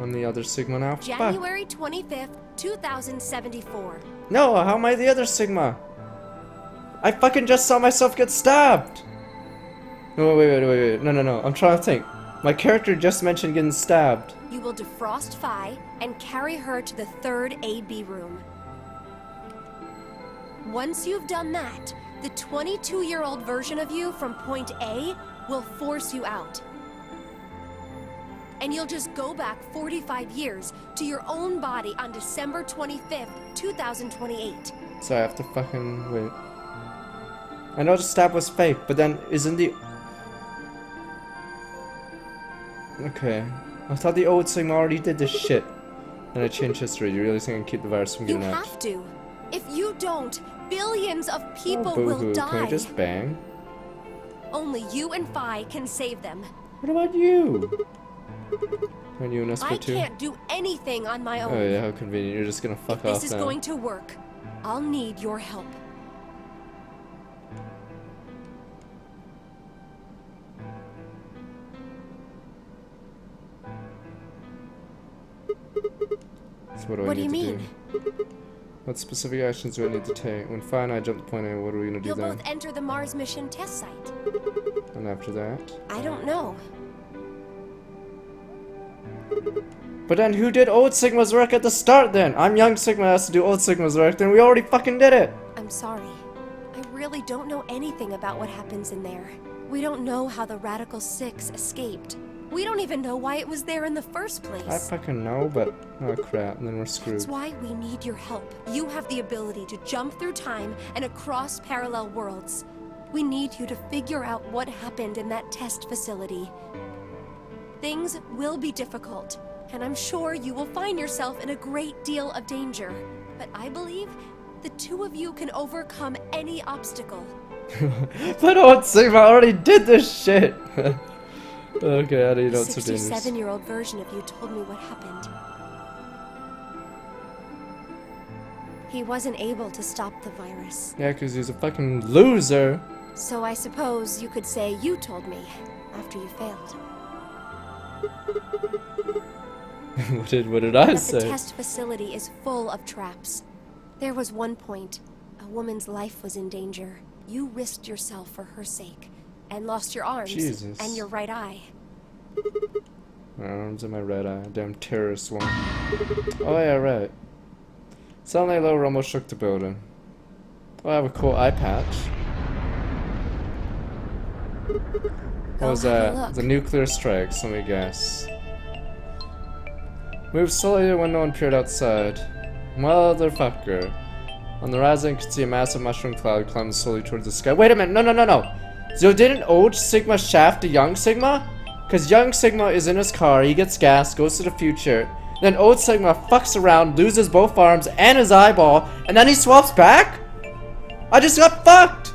Speaker 1: I'm the other Sigma now. Fuck.
Speaker 18: January 25th, 2074.
Speaker 1: No, how am I the other Sigma? I fucking just saw myself get stabbed. No, wait. No. I'm trying to think. My character just mentioned getting stabbed.
Speaker 18: You will defrost Phi and carry her to the third AB room. Once you've done that, the 22-year-old version of you from point A will force you out. And you'll just go back 45 years to your own body on December 25th, 2028.
Speaker 1: So I have to fucking wait. I know the stab was fake, but then isn't the... Okay. I thought the old Sigma already did this shit. And I changed history. Do you really think I can keep the virus from
Speaker 18: You
Speaker 1: getting out?
Speaker 18: have to. If you don't, billions of people
Speaker 1: Oh,
Speaker 18: will
Speaker 1: boo-hoo.
Speaker 18: die.
Speaker 1: Can I just bang?
Speaker 18: Only you and Phi can save them.
Speaker 1: What about you? Are you an
Speaker 18: I
Speaker 1: SP2?
Speaker 18: can't do anything on my own.
Speaker 1: Oh yeah, how convenient. You're just gonna fuck
Speaker 18: This
Speaker 1: off
Speaker 18: is
Speaker 1: now.
Speaker 18: going to work. I'll need your help.
Speaker 1: So what do I
Speaker 18: What do
Speaker 1: need
Speaker 18: you
Speaker 1: to
Speaker 18: mean?
Speaker 1: do? What specific actions do I need to take? When Phi and I jump to point A, what are we gonna do
Speaker 18: You'll
Speaker 1: then?
Speaker 18: both enter the Mars mission test site.
Speaker 1: And after that?
Speaker 18: I don't know.
Speaker 1: But then who did old Sigma's work at the start then? I'm young Sigma has to do old Sigma's work, then we already fucking did it!
Speaker 18: I'm sorry. I really don't know anything about what happens in there. We don't know how the Radical Six escaped. We don't even know why it was there in the first place.
Speaker 1: I fucking know, but... Oh crap, and then we're screwed.
Speaker 18: That's why we need your help. You have the ability to jump through time and across parallel worlds. We need you to figure out what happened in that test facility. Things will be difficult, and I'm sure you will find yourself in a great deal of danger. But I believe the two of you can overcome any obstacle.
Speaker 1: But old Sigma already did this shit! Okay, I don't know
Speaker 18: The
Speaker 1: what's so dangerous.
Speaker 18: 67-year-old version of you told me what happened. He wasn't able to stop the virus.
Speaker 1: Yeah, cause he's a fucking loser!
Speaker 18: So I suppose you could say you told me after you failed.
Speaker 1: what did I
Speaker 18: That the
Speaker 1: say?
Speaker 18: test facility is full of traps. There was one point, a woman's life was in danger. You risked yourself for her sake, and lost your arms
Speaker 1: Jesus.
Speaker 18: and your right eye.
Speaker 1: My arms and my red eye. Damn terrorist one. Oh yeah, right. Suddenly Lower almost shook the building. Oh, I have a cool eye patch. What was
Speaker 18: Go have a
Speaker 1: that?
Speaker 18: look.
Speaker 1: The nuclear strikes, let me guess. Moved slowly to the window and peered outside. Motherfucker. On the horizon, you could see a massive mushroom cloud climbing slowly towards the sky. Wait a minute, no. So didn't old Sigma shaft a young Sigma? Because young Sigma is in his car, he gets gas, goes to the future. Then old Sigma fucks around, loses both arms and his eyeball, and then he swaps back? I just got fucked!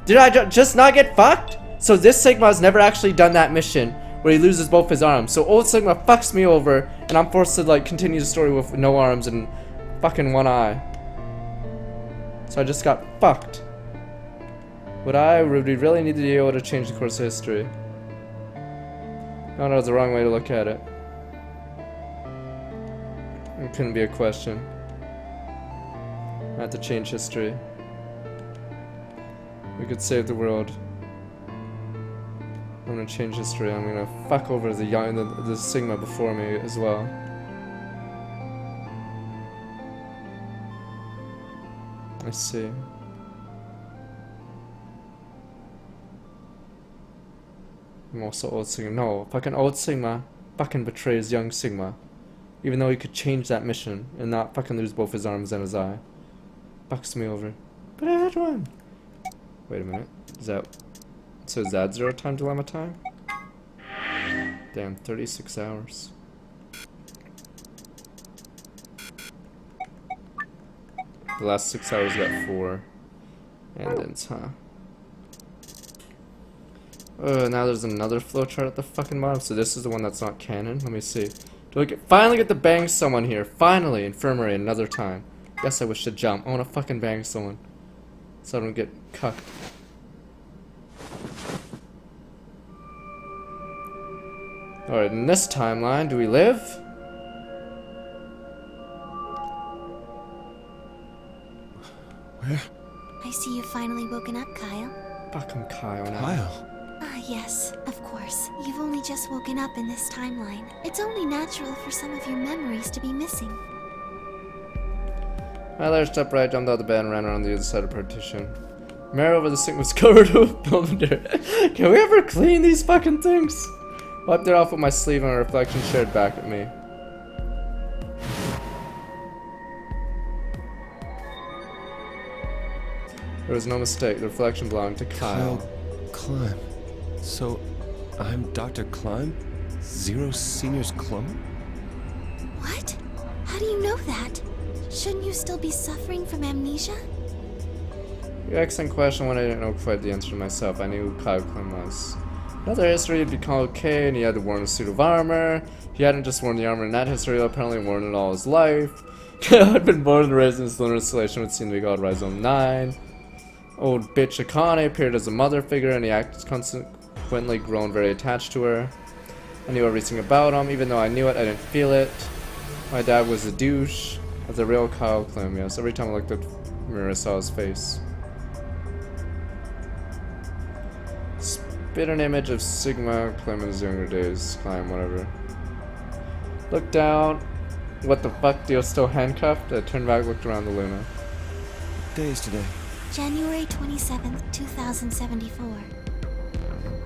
Speaker 1: Did I just not get fucked? So this Sigma has never actually done that mission where he loses both his arms. So old Sigma fucks me over, and I'm forced to like continue the story with no arms and fucking one eye. So I just got fucked. Would we really need to be able to change the course of history? No, it's the wrong way to look at it. It couldn't be a question. I have to change history. We could save the world. I'm gonna change history. I'm gonna fuck over the Sigma before me as well. I see. I'm also old Sigma. No, fucking old Sigma. fucking betrays young Sigma. Even though he could change that mission and not fucking lose both his arms and his eye. Fucks me over. Bad one. Wait a minute. Is that... So is that 0 time dilemma time? Damn, 36 hours. The last 6 hours got 4. And then, huh? Now there's another flowchart at the fucking bottom. So this is the one that's not canon. Let me see. Do I finally get to bang someone here? Finally, infirmary another time. Guess I wish to jump. I want to fucking bang someone, so I don't get cucked. Alright, in this timeline, do we live?
Speaker 13: Where?
Speaker 7: I see you've finally woken up, Kyle.
Speaker 1: Fucking Kyle now.
Speaker 13: Kyle?
Speaker 7: Ah, yes, of course. You've only just woken up in this timeline. It's only natural for some of your memories to be missing.
Speaker 1: I lurched upright, jumped out of the bed, and ran around the other side of the partition. Mirror over the sink was covered with dirt. Can we ever clean these fucking things? Wiped it off with my sleeve and a reflection stared back at me. There was no mistake. The reflection belonged to Kyle.
Speaker 19: Climb. So, I'm Dr. Climb? Zero Senior's clone?
Speaker 7: What? How do you know that? Shouldn't you still be suffering from amnesia?
Speaker 1: Your excellent question, when I didn't know quite the answer to myself. I knew who Kyle Clem was. Another history had become okay, and he had to worn a suit of armor. He hadn't just worn the armor in that history, apparently worn it all his life. I'd been born and raised in this lunar installation which seemed to be called Rhizome 9. Old bitch Akane appeared as a mother figure, and he acted consequently grown very attached to her. I knew everything about him, even though I knew it, I didn't feel it. My dad was a douche. As a real Kyle Clem, yes. Every time I looked at the mirror, I saw his face. Spit an image of Sigma Clem in his younger days. Climb, whatever. Looked down. What the fuck? Dio still handcuffed? I turned back, looked around the Luna.
Speaker 19: What day is today?
Speaker 7: January 27th, 2074.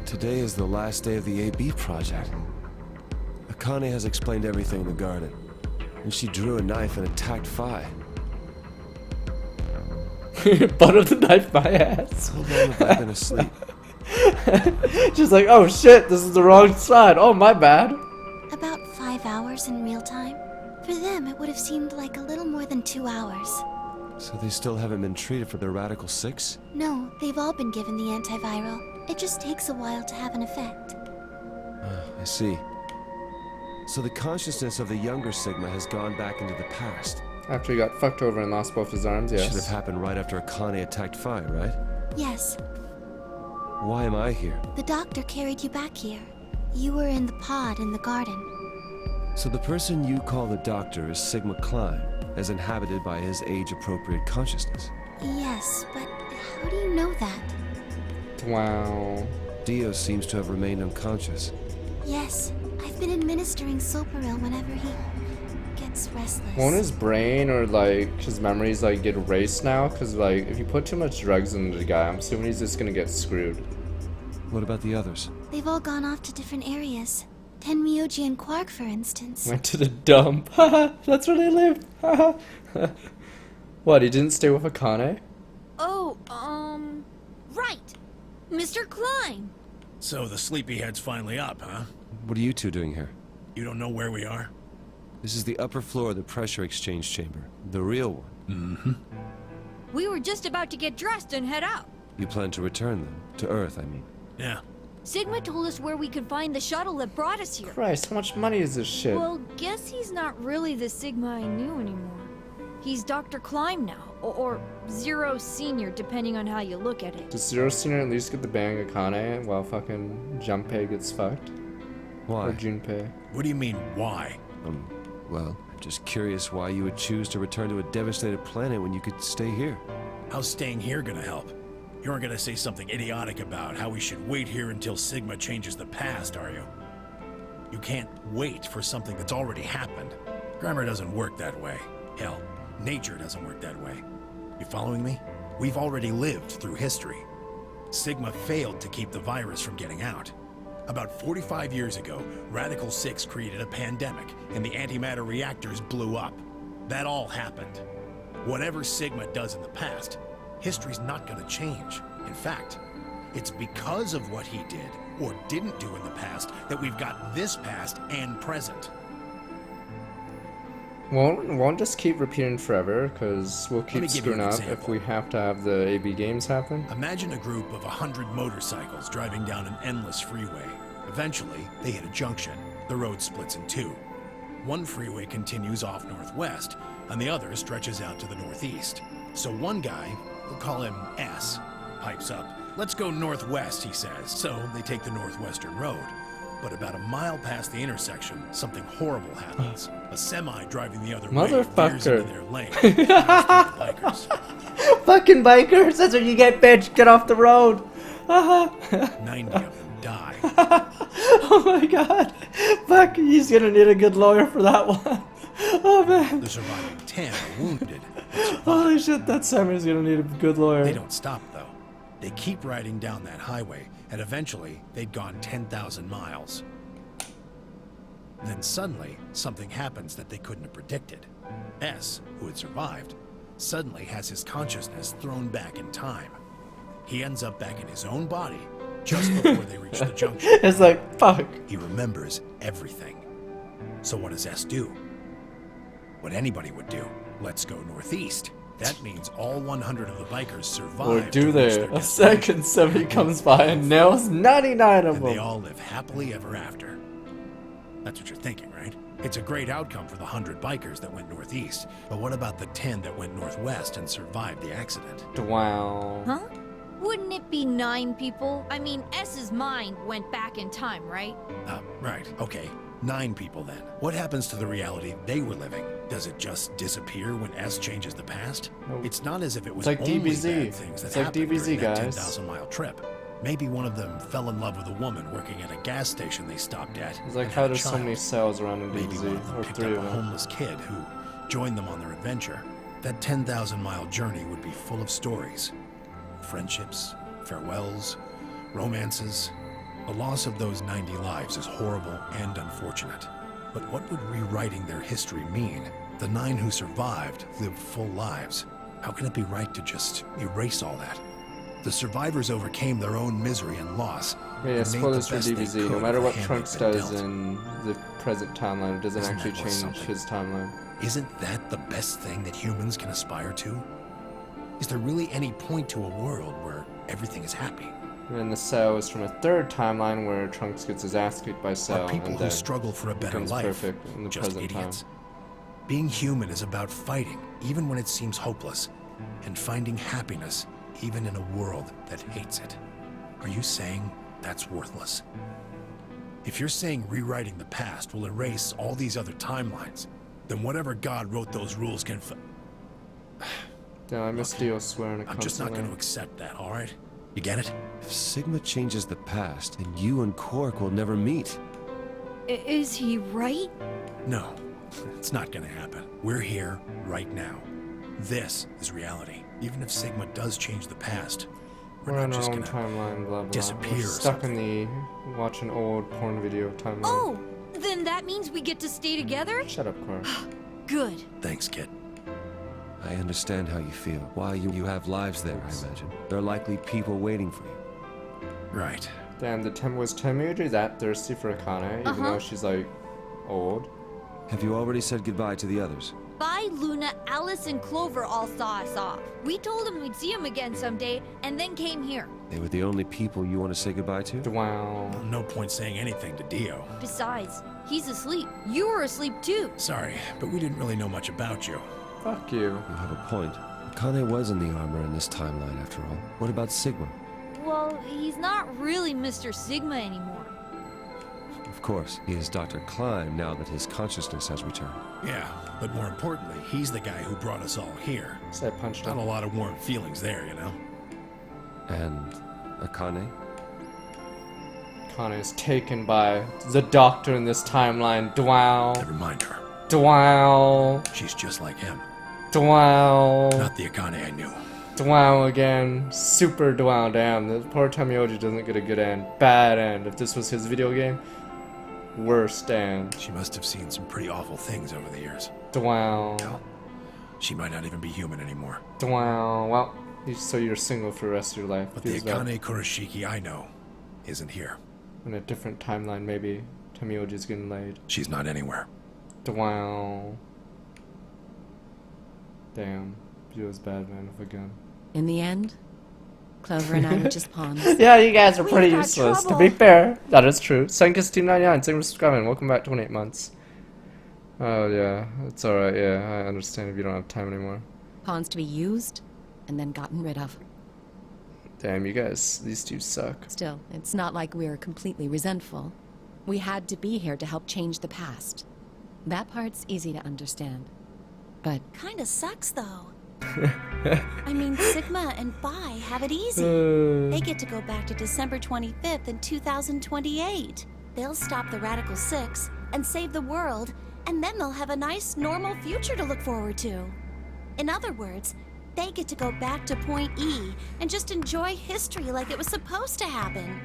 Speaker 19: Today is the last day of the AB project. Akane has explained everything in the garden. And she drew a knife and attacked Phi.
Speaker 1: Butt of the knife my ass.
Speaker 19: How long have I been asleep?
Speaker 1: She's like, oh shit, this is the wrong side. Oh, my bad.
Speaker 7: About 5 hours in real time. For them, it would have seemed like a little more than 2 hours.
Speaker 19: So they still haven't been treated for their Radical 6?
Speaker 7: No, they've all been given the antiviral. It just takes a while to have an effect.
Speaker 19: I see. So the consciousness of the younger Sigma has gone back into the past.
Speaker 1: After he got fucked over and lost both his arms, yes.
Speaker 19: Should have happened right after Akane attacked Phi, right?
Speaker 7: Yes.
Speaker 19: Why am I here?
Speaker 7: The doctor carried you back here. You were in the pod in the garden.
Speaker 19: So the person you call the doctor is Sigma Climb, as inhabited by his age-appropriate consciousness.
Speaker 7: Yes, but how do you know that?
Speaker 1: Wow.
Speaker 19: Dio seems to have remained unconscious.
Speaker 7: Yes, I've been administering Soparil whenever he gets restless.
Speaker 1: Won't his brain or like his memories like get erased now? Cause like if you put too much drugs into the guy, I'm assuming he's just gonna get screwed.
Speaker 19: What about the others?
Speaker 7: They've all gone off to different areas. Tenmyoji and Quark, for instance.
Speaker 1: Went to the dump. Haha, that's where they live. Haha. What, he didn't stay with Akane?
Speaker 11: Oh, right. Mr. Klein.
Speaker 10: So the sleepyhead's finally up, huh?
Speaker 19: What are you two doing here?
Speaker 10: You don't know where we are?
Speaker 19: This is the upper floor of the pressure exchange chamber. The real one.
Speaker 10: Mm-hmm.
Speaker 11: We were just about to get dressed and head out.
Speaker 19: You plan to return them? To Earth, I mean.
Speaker 10: Yeah.
Speaker 11: Sigma told us where we could find the shuttle that brought us here.
Speaker 1: Christ, how much money is this shit?
Speaker 11: Well, guess he's not really the Sigma I knew anymore. He's Dr. Climb now, or Zero Senior, depending on how you look at it.
Speaker 1: Does Zero Senior at least get the bang Akane while fucking Junpei gets fucked?
Speaker 19: Why?
Speaker 1: Or Junpei?
Speaker 10: What do you mean, why?
Speaker 19: Well, I'm just curious why you would choose to return to a devastated planet when you could stay here.
Speaker 10: How's staying here gonna help? You aren't gonna say something idiotic about how we should wait here until Sigma changes the past, are you? You can't wait for something that's already happened. Grammar doesn't work that way. Hell, nature doesn't work that way. You following me? We've already lived through history. Sigma failed to keep the virus from getting out. About 45 years ago, Radical 6 created a pandemic, and the antimatter reactors blew up. That all happened. Whatever Sigma does in the past, history's not gonna change. In fact, it's because of what he did, or didn't do in the past, that we've got this past and present.
Speaker 1: Won't just keep repeating forever, because we'll
Speaker 10: me
Speaker 1: keep
Speaker 10: give you
Speaker 1: screwing
Speaker 10: an
Speaker 1: up
Speaker 10: example.
Speaker 1: if we have to have the AB games happen.
Speaker 10: Imagine a group of 100 motorcycles driving down an endless freeway. Eventually, they hit a junction. The road splits in two. One freeway continues off northwest, and the other stretches out to the northeast. So one guy, we'll call him S, pipes up. Let's go northwest, he says. So they take the northwestern road. But about a mile past the intersection, something horrible happens. A semi driving the other way veers into their lane. Bikers.
Speaker 1: Fucking bikers! That's what you get, bitch! Get off the road!
Speaker 10: 90 of them die.
Speaker 1: Oh my god! Fuck, he's gonna need a good lawyer for that one. Oh man.
Speaker 10: The surviving 10 are wounded.
Speaker 1: Holy shit, that Sammy's gonna need a good lawyer.
Speaker 10: They don't stop though. They keep riding down that highway, and eventually they'd gone 10,000 miles. Then suddenly, something happens that they couldn't have predicted. S, who had survived, suddenly has his consciousness thrown back in time. He ends up back in his own body just before they reach the junction.
Speaker 1: It's like, fuck.
Speaker 10: He remembers everything. So what does S do? What anybody would do. Let's go northeast. That means all 100 of the bikers survive.
Speaker 1: Or do they? A second Sammy comes by and nails 99 of
Speaker 10: and
Speaker 1: them.
Speaker 10: they all live happily ever after. That's what you're thinking, right? It's a great outcome for the 100 bikers that went northeast. But what about the 10 that went northwest and survived the accident?
Speaker 1: Wow.
Speaker 11: Huh? Wouldn't it be 9 people? I mean, S's mind went back in time, right?
Speaker 10: Right. Okay. 9 people then. What happens to the reality they were living? Does it just disappear when S changes the past?
Speaker 1: Nope.
Speaker 10: It's not as if it was
Speaker 1: It's like
Speaker 10: only
Speaker 1: DBZ.
Speaker 10: bad things that
Speaker 1: It's like
Speaker 10: happened
Speaker 1: DBZ,
Speaker 10: during that
Speaker 1: guys.
Speaker 10: 10,000-mile trip. Maybe one of them fell in love with a woman working at a gas station they stopped at.
Speaker 1: It's like,
Speaker 10: and
Speaker 1: how
Speaker 10: had a
Speaker 1: there's so
Speaker 10: child.
Speaker 1: many cells around in
Speaker 10: Maybe one of
Speaker 1: DBZ,
Speaker 10: them
Speaker 1: or
Speaker 10: picked
Speaker 1: 3
Speaker 10: up
Speaker 1: of
Speaker 10: a
Speaker 1: them.
Speaker 10: homeless kid who joined them on their adventure. That 10,000-mile journey would be full of stories. Friendships, farewells, romances. The loss of those 90 lives is horrible and unfortunate. But what would rewriting their history mean? The 9 who survived lived full lives. How can it be right to just erase all that? The survivors overcame their own misery and loss.
Speaker 1: Yeah,
Speaker 10: and made
Speaker 1: spoilers
Speaker 10: the
Speaker 1: for
Speaker 10: best they
Speaker 1: DBZ. No
Speaker 10: could
Speaker 1: matter
Speaker 10: of the
Speaker 1: what
Speaker 10: hand
Speaker 1: Trunks
Speaker 10: they'd been
Speaker 1: does
Speaker 10: dealt.
Speaker 1: in the present timeline, it doesn't
Speaker 10: Isn't
Speaker 1: actually
Speaker 10: that worth
Speaker 1: change
Speaker 10: something?
Speaker 1: his timeline.
Speaker 10: Isn't that the best thing that humans can aspire to? Is there really any point to a world where everything is happy?
Speaker 1: And the Cell is from a third timeline where Trunks gets his ass kicked by Cell
Speaker 10: Are people
Speaker 1: and
Speaker 10: who
Speaker 1: then
Speaker 10: struggle for a better
Speaker 1: becomes
Speaker 10: life
Speaker 1: perfect in the
Speaker 10: just
Speaker 1: present
Speaker 10: idiots?
Speaker 1: time.
Speaker 10: Being human is about fighting, even when it seems hopeless, and finding happiness, even in a world that hates it. Are you saying that's worthless? If you're saying rewriting the past will erase all these other timelines, then whatever God wrote those rules can
Speaker 1: Yeah, I miss Dio swearing
Speaker 10: I'm just not
Speaker 1: constantly.
Speaker 10: going to accept that, alright? You get it?
Speaker 19: If Sigma changes the past, then you and Cork will never meet.
Speaker 11: Is he right?
Speaker 10: No, it's not gonna happen. We're here right now. This is reality. Even if Sigma does change the past, we're
Speaker 1: We're
Speaker 10: not
Speaker 1: on our
Speaker 10: just
Speaker 1: own
Speaker 10: gonna
Speaker 1: timeline, blah blah.
Speaker 10: disappear
Speaker 1: We're
Speaker 10: or
Speaker 1: stuck in the watch an old porn video timeline.
Speaker 11: Oh, then that means we get to stay together?
Speaker 1: Shut up, Cork.
Speaker 11: Good.
Speaker 10: Thanks, kid.
Speaker 19: I understand how you feel. Why you have lives there, I imagine. There are likely people waiting for you.
Speaker 10: Right.
Speaker 1: Damn, was Temuji that thirsty for Akane, even though she's like old?
Speaker 19: Have you already said goodbye to the others?
Speaker 11: Bye, Luna, Alice, and Clover all saw us off. We told them we'd see them again someday, and then came here.
Speaker 19: They were the only people you want to say goodbye to?
Speaker 1: Wow.
Speaker 10: No point saying anything to Dio.
Speaker 11: Besides, he's asleep. You were asleep too.
Speaker 10: Sorry, but we didn't really know much about you.
Speaker 1: Fuck you.
Speaker 19: You have a point. Akane was in the armor in this timeline, after all. What about Sigma?
Speaker 11: Well, he's not really Mr. Sigma anymore.
Speaker 19: Of course, he is Dr. Klein now that his consciousness has returned.
Speaker 10: Yeah, but more importantly, he's the guy who brought us all here.
Speaker 1: So I punched
Speaker 10: Not
Speaker 1: him.
Speaker 10: a lot of warm feelings there, you know?
Speaker 19: And Akane?
Speaker 1: Akane is taken by the doctor in this timeline. Dwow.
Speaker 10: Never mind her.
Speaker 1: Dwow.
Speaker 10: She's just like him.
Speaker 1: Dwow.
Speaker 10: Not the Akane I knew.
Speaker 1: Dwow again. Super Dwow. Damn, the poor Tamioji doesn't get a good end. Bad end. If this was his video game, worst end.
Speaker 10: She must have seen some pretty awful things over the years.
Speaker 1: Dwow.
Speaker 10: Hell, she might not even be human anymore.
Speaker 1: Dwow. Well, so you're single for the rest of your life.
Speaker 10: But the
Speaker 1: Feels bad.
Speaker 10: Akane Kurashiki I know isn't here.
Speaker 1: In a different timeline, maybe Tamioji's getting laid.
Speaker 10: She's not anywhere.
Speaker 1: Wow. Damn. Feels bad, man, with a gun.
Speaker 16: In the end, Clover and I were just pawns.
Speaker 1: Yeah, you guys are pretty
Speaker 16: got
Speaker 1: useless.
Speaker 16: trouble.
Speaker 1: To be fair, that is true. Senkus299, thank you for subscribing. Welcome back 28 months. Oh, yeah. It's alright, yeah. I understand if you don't have time anymore.
Speaker 16: Pawns to be used and then gotten rid of.
Speaker 1: Damn, you guys, these two suck.
Speaker 16: Still, it's not like we're completely resentful. We had to be here to help change the past. That part's easy to understand. But
Speaker 7: Kinda sucks, though. I mean, Sigma and Phi have it easy. They get to go back to December 25th in 2028. They'll stop the Radical Six and save the world, and then they'll have a nice, normal future to look forward to. In other words, they get to go back to Point E and just enjoy history like it was supposed to happen.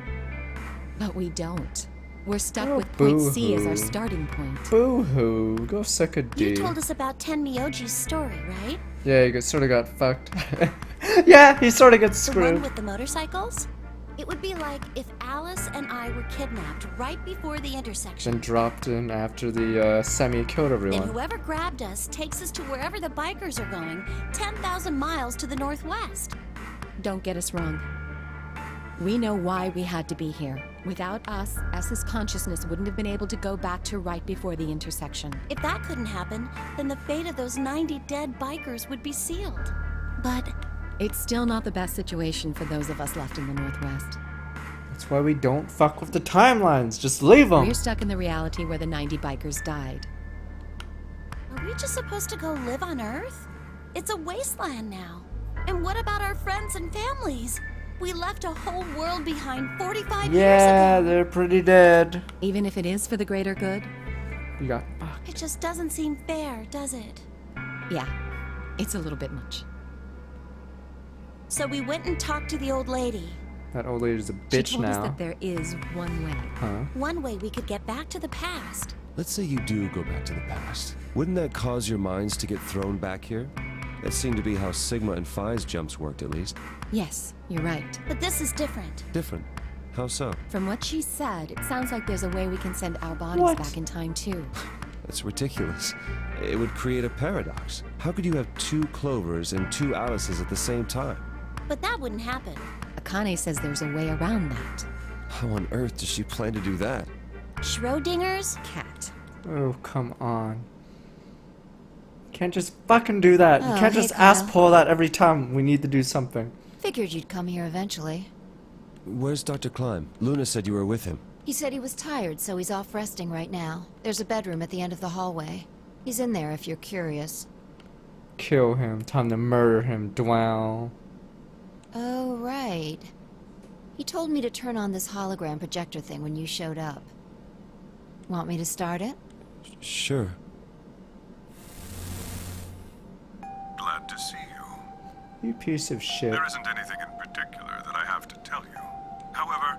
Speaker 16: But we don't. We're stuck with Point C as our
Speaker 1: boo-hoo.
Speaker 16: starting point.
Speaker 1: Boo-hoo. Go suck a D.
Speaker 7: You told us about Tenmyoji's story, right?
Speaker 1: Yeah, you sort of got fucked. Yeah, he sort of gets
Speaker 7: The one
Speaker 1: screwed.
Speaker 7: with the motorcycles? It would be like if Alice and I were kidnapped right before the intersection.
Speaker 1: Then dropped in after the semi killed
Speaker 7: Then
Speaker 1: everyone.
Speaker 7: whoever grabbed us takes us to wherever the bikers are going, 10,000 miles to the northwest.
Speaker 16: Don't get us wrong. We know why we had to be here. Without us, S's consciousness wouldn't have been able to go back to right before the intersection.
Speaker 7: If that couldn't happen, then the fate of those 90 dead bikers would be sealed. But
Speaker 16: It's still not the best situation for those of us left in the Northwest.
Speaker 1: That's why we don't fuck with the timelines. Just leave them.
Speaker 16: We're stuck in the reality where the 90 bikers died.
Speaker 7: are we just supposed to go live on Earth? It's a wasteland now. And what about our friends and families? We left a whole world behind 45 years
Speaker 1: Yeah,
Speaker 7: ago.
Speaker 1: they're pretty dead.
Speaker 16: Even if it is for the greater good?
Speaker 1: You got fucked.
Speaker 7: It just doesn't seem fair, does it?
Speaker 16: Yeah, it's a little bit much.
Speaker 7: So we went and talked to the old lady.
Speaker 1: That old lady's a
Speaker 16: She
Speaker 1: bitch
Speaker 16: told us
Speaker 1: now.
Speaker 16: that there is one way.
Speaker 1: Huh?
Speaker 7: One way we could get back to the past.
Speaker 19: Let's say you do go back to the past. Wouldn't that cause your minds to get thrown back here? That seemed to be how Sigma and Phi's jumps worked, at least.
Speaker 16: Yes, you're right.
Speaker 7: But this is different.
Speaker 19: Different. How so?
Speaker 16: From what she said, it sounds like there's a way we can send our bodies
Speaker 1: What?
Speaker 16: back in time too.
Speaker 19: That's ridiculous. It would create a paradox. How could you have two Clovers and two Alices at the same time?
Speaker 7: But that wouldn't happen.
Speaker 16: Akane says there's a way around that.
Speaker 19: How on earth does she plan to do that?
Speaker 7: Schrodinger's
Speaker 16: cat.
Speaker 1: Oh, come on. Can't just fucking do that. You
Speaker 2: Oh,
Speaker 1: can't
Speaker 2: hey,
Speaker 1: just ask
Speaker 2: Kyle.
Speaker 1: Paul that every time we need to do something.
Speaker 2: Figured you'd come here eventually.
Speaker 19: Where's Dr. Klein? Luna said you were with him.
Speaker 2: He said he was tired, so he's off resting right now. There's a bedroom at the end of the hallway. He's in there if you're curious.
Speaker 1: Kill him. Time to murder him. Dwell.
Speaker 2: Oh, right. He told me to turn on this hologram projector thing when you showed up. Want me to start it?
Speaker 19: Sure.
Speaker 10: Glad to see you.
Speaker 1: You piece of shit.
Speaker 10: There isn't anything in particular that I have to tell you. However,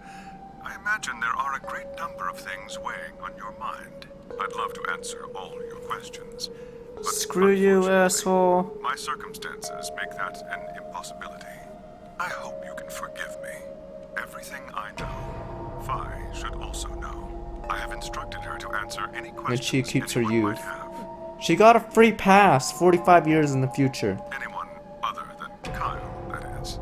Speaker 10: I imagine there are a great number of things weighing on your mind. I'd love to answer all your questions. But
Speaker 1: Screw you, asshole.
Speaker 10: my circumstances make that an impossibility. I hope you can forgive me. Everything I know, Phi should also know. I have instructed her to answer any questions
Speaker 1: And she keeps her
Speaker 10: anyone might
Speaker 1: youth.
Speaker 10: have.
Speaker 1: She got a free pass 45 years in the future.
Speaker 10: Anyone other than Kyle, that is.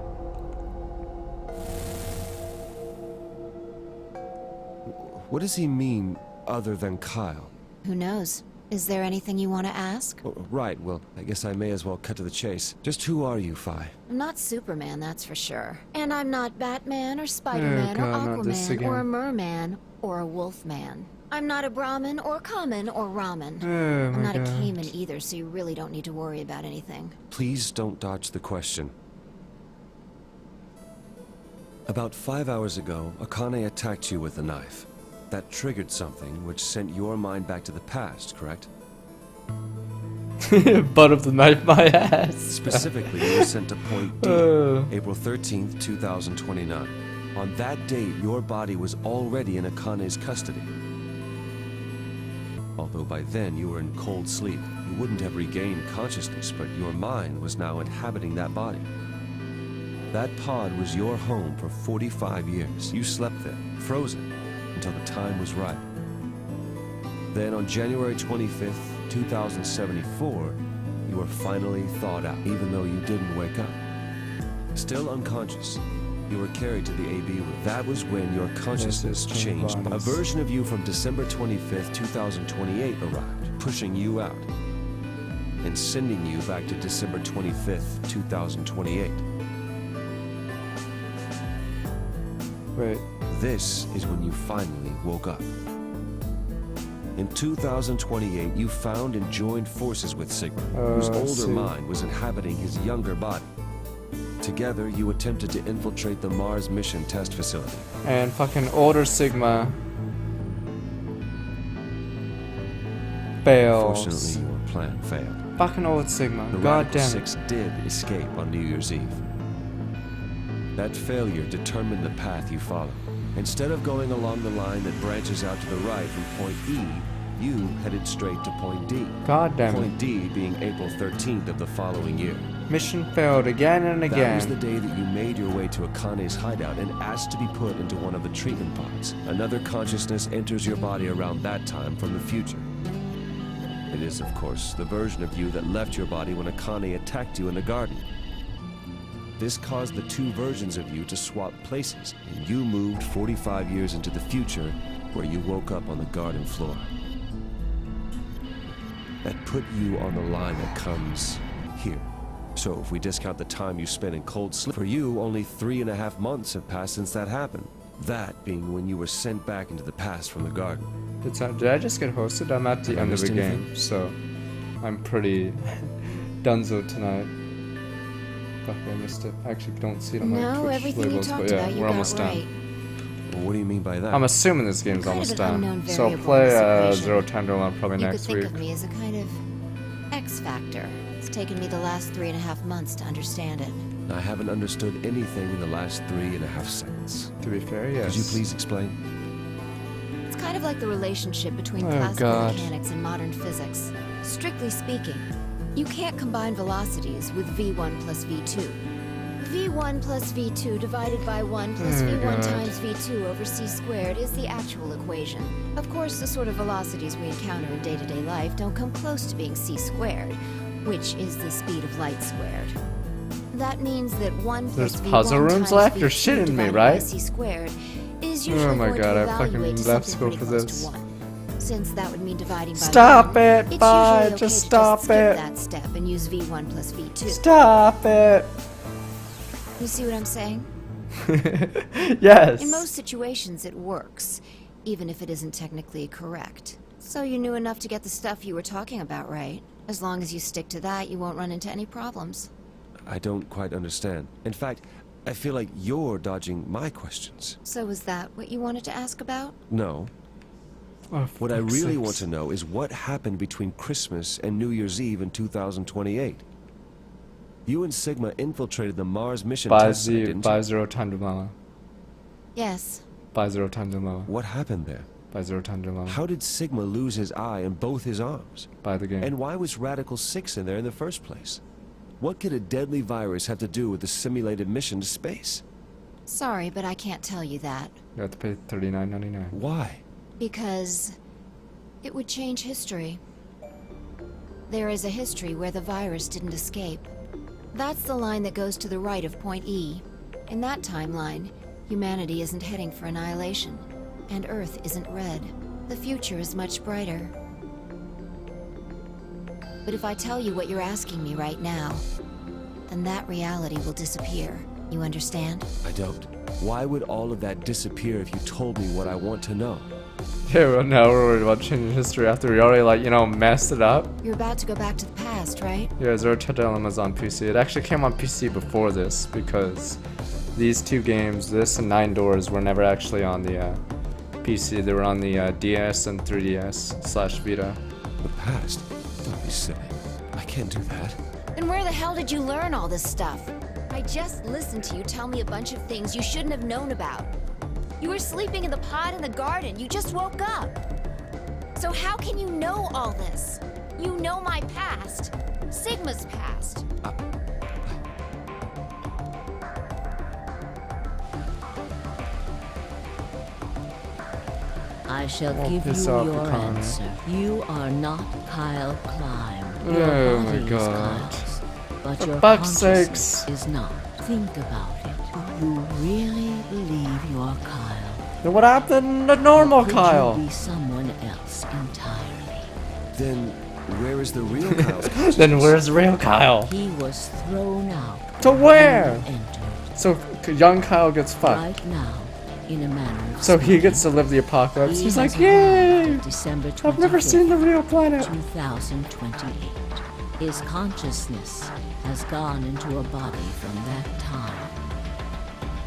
Speaker 19: What does he mean, other than Kyle?
Speaker 2: Who knows? Is there anything you want to ask?
Speaker 19: Oh, right, well, I guess I may as well cut to the chase. Just who are you, Phi?
Speaker 2: I'm not Superman, that's for sure. And I'm not Batman or Spider-Man or
Speaker 1: God, not this
Speaker 2: Aquaman
Speaker 1: again.
Speaker 2: or a Merman or a Wolfman. I'm not a Brahmin or Common or Ramen.
Speaker 1: Oh
Speaker 2: I'm
Speaker 1: my
Speaker 2: not a
Speaker 1: God.
Speaker 2: Cayman either, so you really don't need to worry about anything.
Speaker 19: Please don't dodge the question. About 5 hours ago, Akane attacked you with a knife. That triggered something which sent your mind back to the past, correct?
Speaker 1: Butt of the knife my ass.
Speaker 19: Specifically, you were sent to Point D, April 13th, 2029. On that date, your body was already in Akane's custody. Although by then you were in cold sleep, you wouldn't have regained consciousness, but your mind was now inhabiting that body. That pod was your home for 45 years. You slept there, frozen, until the time was right. Then on January 25th, 2074, you were finally thawed out, even though you didn't wake up. Still unconscious, you were carried to the AB room. That was when your consciousness changed. A version of you from December 25th, 2028 arrived, pushing you out, and sending you back to December 25th, 2028.
Speaker 1: Wait.
Speaker 19: This is when you finally woke up. In 2028, you found and joined forces with Sigma, whose older mind was inhabiting his younger body. Together, you attempted to infiltrate the Mars mission test facility.
Speaker 1: And fucking older Sigma fails.
Speaker 19: Fortunately, your plan failed.
Speaker 1: Fucking old Sigma.
Speaker 19: The
Speaker 1: God
Speaker 19: Radical
Speaker 1: damn it.
Speaker 19: Six did escape on New Year's Eve. That failure determined the path you followed. Instead of going along the line that branches out to the right from Point E, you headed straight to Point D.
Speaker 1: God damn it.
Speaker 19: Point D being April 13th of the following year.
Speaker 1: Mission failed again and again.
Speaker 19: That was the day that you made your way to Akane's hideout and asked to be put into one of the treatment pods. Another consciousness enters your body around that time from the future. It is, of course, the version of you that left your body when Akane attacked you in the garden. This caused the two versions of you to swap places, and you moved 45 years into the future, where you woke up on the garden floor. That put you on the line that comes here. So if we discount the time you spent in cold sleep, for you, only 3.5 months have passed since that happened. That being when you were sent back into the past from the garden.
Speaker 1: Did I just get hosted? I'm at the end of the game, so I'm pretty dunzo tonight. Fuck, I missed it. I actually don't see it on my
Speaker 2: No,
Speaker 1: Twitch
Speaker 2: everything
Speaker 1: labels,
Speaker 2: you
Speaker 1: but
Speaker 2: talked
Speaker 1: yeah,
Speaker 2: about, you
Speaker 1: we're
Speaker 2: got
Speaker 1: almost
Speaker 2: right.
Speaker 19: Well, what do you mean by that?
Speaker 1: I'm assuming this game's
Speaker 2: Kind of
Speaker 1: almost
Speaker 2: an unknown
Speaker 1: done. So I'll
Speaker 2: variable in
Speaker 1: play
Speaker 2: this equation.
Speaker 1: Zero Time to Learn probably
Speaker 2: You
Speaker 1: next
Speaker 2: could
Speaker 1: week.
Speaker 2: think of me as a kind of X factor. It's taken me the last 3.5 months to understand it.
Speaker 19: I haven't understood anything in the last 3.5 seconds.
Speaker 1: To be fair, yes.
Speaker 19: Could you please explain?
Speaker 2: It's kind of like the relationship between
Speaker 1: Oh,
Speaker 2: classical
Speaker 1: God.
Speaker 2: mechanics and modern physics. Strictly speaking, you can't combine velocities with v1 plus v2. v1 plus v2 divided by 1 plus
Speaker 1: Oh,
Speaker 2: v1
Speaker 1: God.
Speaker 2: times v2 over c squared is the actual equation. Of course, the sort of velocities we encounter in day-to-day life don't come close to being c squared, which is the speed of light squared. That means that 1 plus
Speaker 1: There's
Speaker 2: v1
Speaker 1: puzzle rooms
Speaker 2: times
Speaker 1: left? You're
Speaker 2: v2
Speaker 1: shitting me,
Speaker 2: divided
Speaker 1: right?
Speaker 2: by c squared is usually
Speaker 1: Oh my
Speaker 2: going
Speaker 1: God,
Speaker 2: to
Speaker 1: I fucking
Speaker 2: evaluate to
Speaker 1: left
Speaker 2: something
Speaker 1: school for
Speaker 2: pretty close
Speaker 1: this.
Speaker 2: to 1. Since that would mean dividing by
Speaker 1: Stop
Speaker 2: 1,
Speaker 1: it,
Speaker 2: it's
Speaker 1: bye,
Speaker 2: usually okay
Speaker 1: just
Speaker 2: to
Speaker 1: stop
Speaker 2: skip
Speaker 1: it.
Speaker 2: that step and use v1 plus v2.
Speaker 1: Stop it!
Speaker 2: You see what I'm saying?
Speaker 1: Yes.
Speaker 2: In most situations, it works, even if it isn't technically correct. So you knew enough to get the stuff you were talking about right. As long as you stick to that, you won't run into any problems.
Speaker 19: I don't quite understand. In fact, I feel like you're dodging my questions.
Speaker 2: So is that what you wanted to ask about?
Speaker 19: No.
Speaker 1: Oh,
Speaker 19: What I
Speaker 1: fuck's
Speaker 19: really
Speaker 1: sakes.
Speaker 19: want to know is what happened between Christmas and New Year's Eve in 2028. You and Sigma infiltrated the Mars mission test site, didn't
Speaker 1: By
Speaker 19: you?
Speaker 1: Zero Time to Learn.
Speaker 2: Yes.
Speaker 1: By Zero Time to Learn.
Speaker 19: What happened there?
Speaker 1: By Zero Time to Learn.
Speaker 19: How did Sigma lose his eye and both his arms?
Speaker 1: By the game.
Speaker 19: And why was Radical 6 in there in the first place? What could a deadly virus have to do with the simulated mission to space?
Speaker 2: Sorry, but I can't tell you that.
Speaker 1: You have to pay $39.99.
Speaker 19: Why?
Speaker 2: Because it would change history. There is a history where the virus didn't escape. That's the line that goes to the right of Point E. In that timeline, humanity isn't heading for annihilation, and Earth isn't red. The future is much brighter. But if I tell you what you're asking me right now, then that reality will disappear. You understand?
Speaker 19: I don't. Why would all of that disappear if you told me what I want to know?
Speaker 1: Yeah, well, now we're worried about changing history after we already, like, you know, messed it up.
Speaker 2: You're about to go back to the past, right?
Speaker 1: Yeah, Zero Time to Learn was on PC. It actually came on PC before this because these two games, this and Nine Doors, were never actually on the PC. They were on the DS and 3DS / Vita.
Speaker 19: The past? Don't be silly. I can't do that.
Speaker 2: Then where the hell did you learn all this stuff? I just listened to you tell me a bunch of things you shouldn't have known about. You were sleeping in the pod in the garden. You just woke up. So how can you know all this? You know my past. Sigma's past.
Speaker 3: I shall
Speaker 1: I'll
Speaker 3: give
Speaker 1: piss
Speaker 3: you
Speaker 1: off
Speaker 3: your
Speaker 1: the Connor.
Speaker 3: answer. You are not Kyle Klein.
Speaker 1: Oh
Speaker 3: Your
Speaker 1: my
Speaker 3: body is
Speaker 1: God.
Speaker 3: Kyle's, but
Speaker 1: For
Speaker 3: your
Speaker 1: fuck's
Speaker 3: consciousness
Speaker 1: sakes.
Speaker 3: is not. Think about it. Do you really believe you're Kyle?
Speaker 1: Then what happened to normal
Speaker 3: Or could
Speaker 1: Kyle?
Speaker 3: you be someone else entirely?
Speaker 19: Then where is the real Kyle?
Speaker 1: Then where's real Kyle?
Speaker 3: He was thrown out.
Speaker 1: To where?
Speaker 3: when you entered.
Speaker 1: So young Kyle gets fucked.
Speaker 3: Right now, in a manner of
Speaker 1: So he
Speaker 3: speaking,
Speaker 1: gets to live the apocalypse.
Speaker 3: he
Speaker 1: He's
Speaker 3: has
Speaker 1: like, yay!
Speaker 3: arrived December
Speaker 1: I've never
Speaker 3: 25th,
Speaker 1: seen the real planet.
Speaker 3: 2028. His consciousness has gone into a body from that time.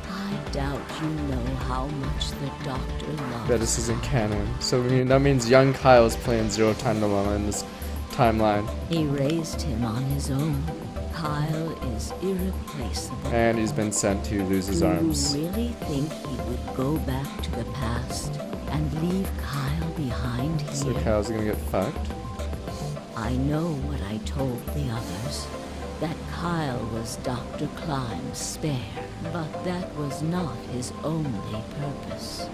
Speaker 3: I doubt you know how much the Doctor loves.
Speaker 1: Yeah, this isn't canon. So that means young Kyle's playing Zero Time Dilemma in this timeline.
Speaker 3: He raised him on his own. Kyle is irreplaceable.
Speaker 1: And he's been sent to lose his
Speaker 3: Do
Speaker 1: arms.
Speaker 3: you really think he would go back to the past and leave Kyle behind here?
Speaker 1: So Kyle's gonna get fucked?
Speaker 3: I know what I told the others, that Kyle was Dr. Klein's spare, but that was not his only purpose.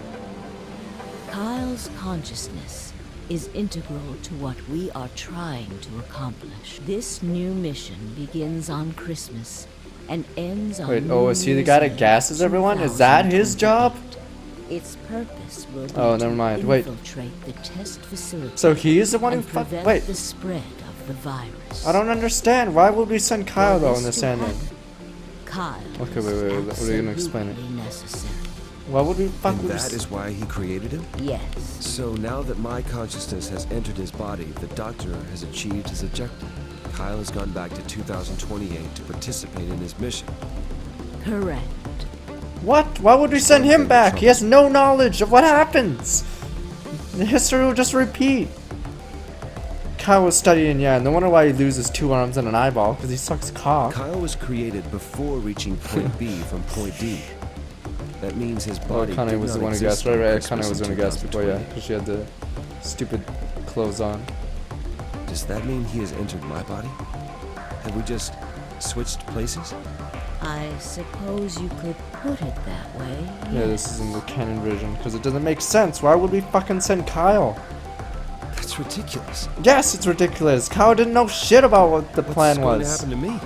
Speaker 3: Kyle's consciousness is integral to what we are trying to accomplish. This new mission begins on Christmas and ends on
Speaker 1: Wait,
Speaker 3: New
Speaker 1: oh, is he the
Speaker 3: Year's
Speaker 1: guy that
Speaker 3: Eve,
Speaker 1: gasses everyone? Is that his job?
Speaker 3: Its purpose will be
Speaker 1: Oh,
Speaker 3: to
Speaker 1: never mind. Wait.
Speaker 3: infiltrate the test facility.
Speaker 1: So he's the one who
Speaker 3: and
Speaker 1: fucked.
Speaker 3: prevent
Speaker 1: Wait.
Speaker 3: the spread of the virus.
Speaker 1: I don't understand. Why would we send Kyle though in this ending?
Speaker 3: Kyle
Speaker 1: Okay, wait. What are you gonna explain it?
Speaker 3: absolutely necessary.
Speaker 1: Why would we fuck
Speaker 19: And
Speaker 1: with
Speaker 19: that is why he created him?
Speaker 3: Yes.
Speaker 19: So now that my consciousness has entered his body, the Doctor has achieved his objective. Kyle has gone back to 2028 to participate in his mission.
Speaker 3: Correct.
Speaker 1: What? Why would we send him back? He has no knowledge of what happens. The history will just repeat. Kyle was studying, yeah, no wonder why he loses 2 arms and an eyeball, because he sucks cock.
Speaker 19: Kyle was created before reaching point B from point D. That means his
Speaker 1: Oh,
Speaker 19: body
Speaker 1: Connie
Speaker 19: did
Speaker 1: was the
Speaker 19: not
Speaker 1: one who
Speaker 19: exist
Speaker 1: guessed.
Speaker 19: on
Speaker 1: Right,
Speaker 19: Christmas
Speaker 1: Connie was the
Speaker 19: in
Speaker 1: one who guessed before, yeah,
Speaker 19: 2028.
Speaker 1: because she had the stupid clothes on.
Speaker 19: Does that mean he has entered my body? Have we just switched places?
Speaker 3: I suppose you could put it that way.
Speaker 1: Yeah, this isn't the canon version, because it doesn't make sense. Why would we fucking send Kyle?
Speaker 19: That's ridiculous.
Speaker 1: Yes, it's ridiculous. Kyle didn't know shit about what the plan
Speaker 19: What's going to
Speaker 1: was.
Speaker 19: happen to me?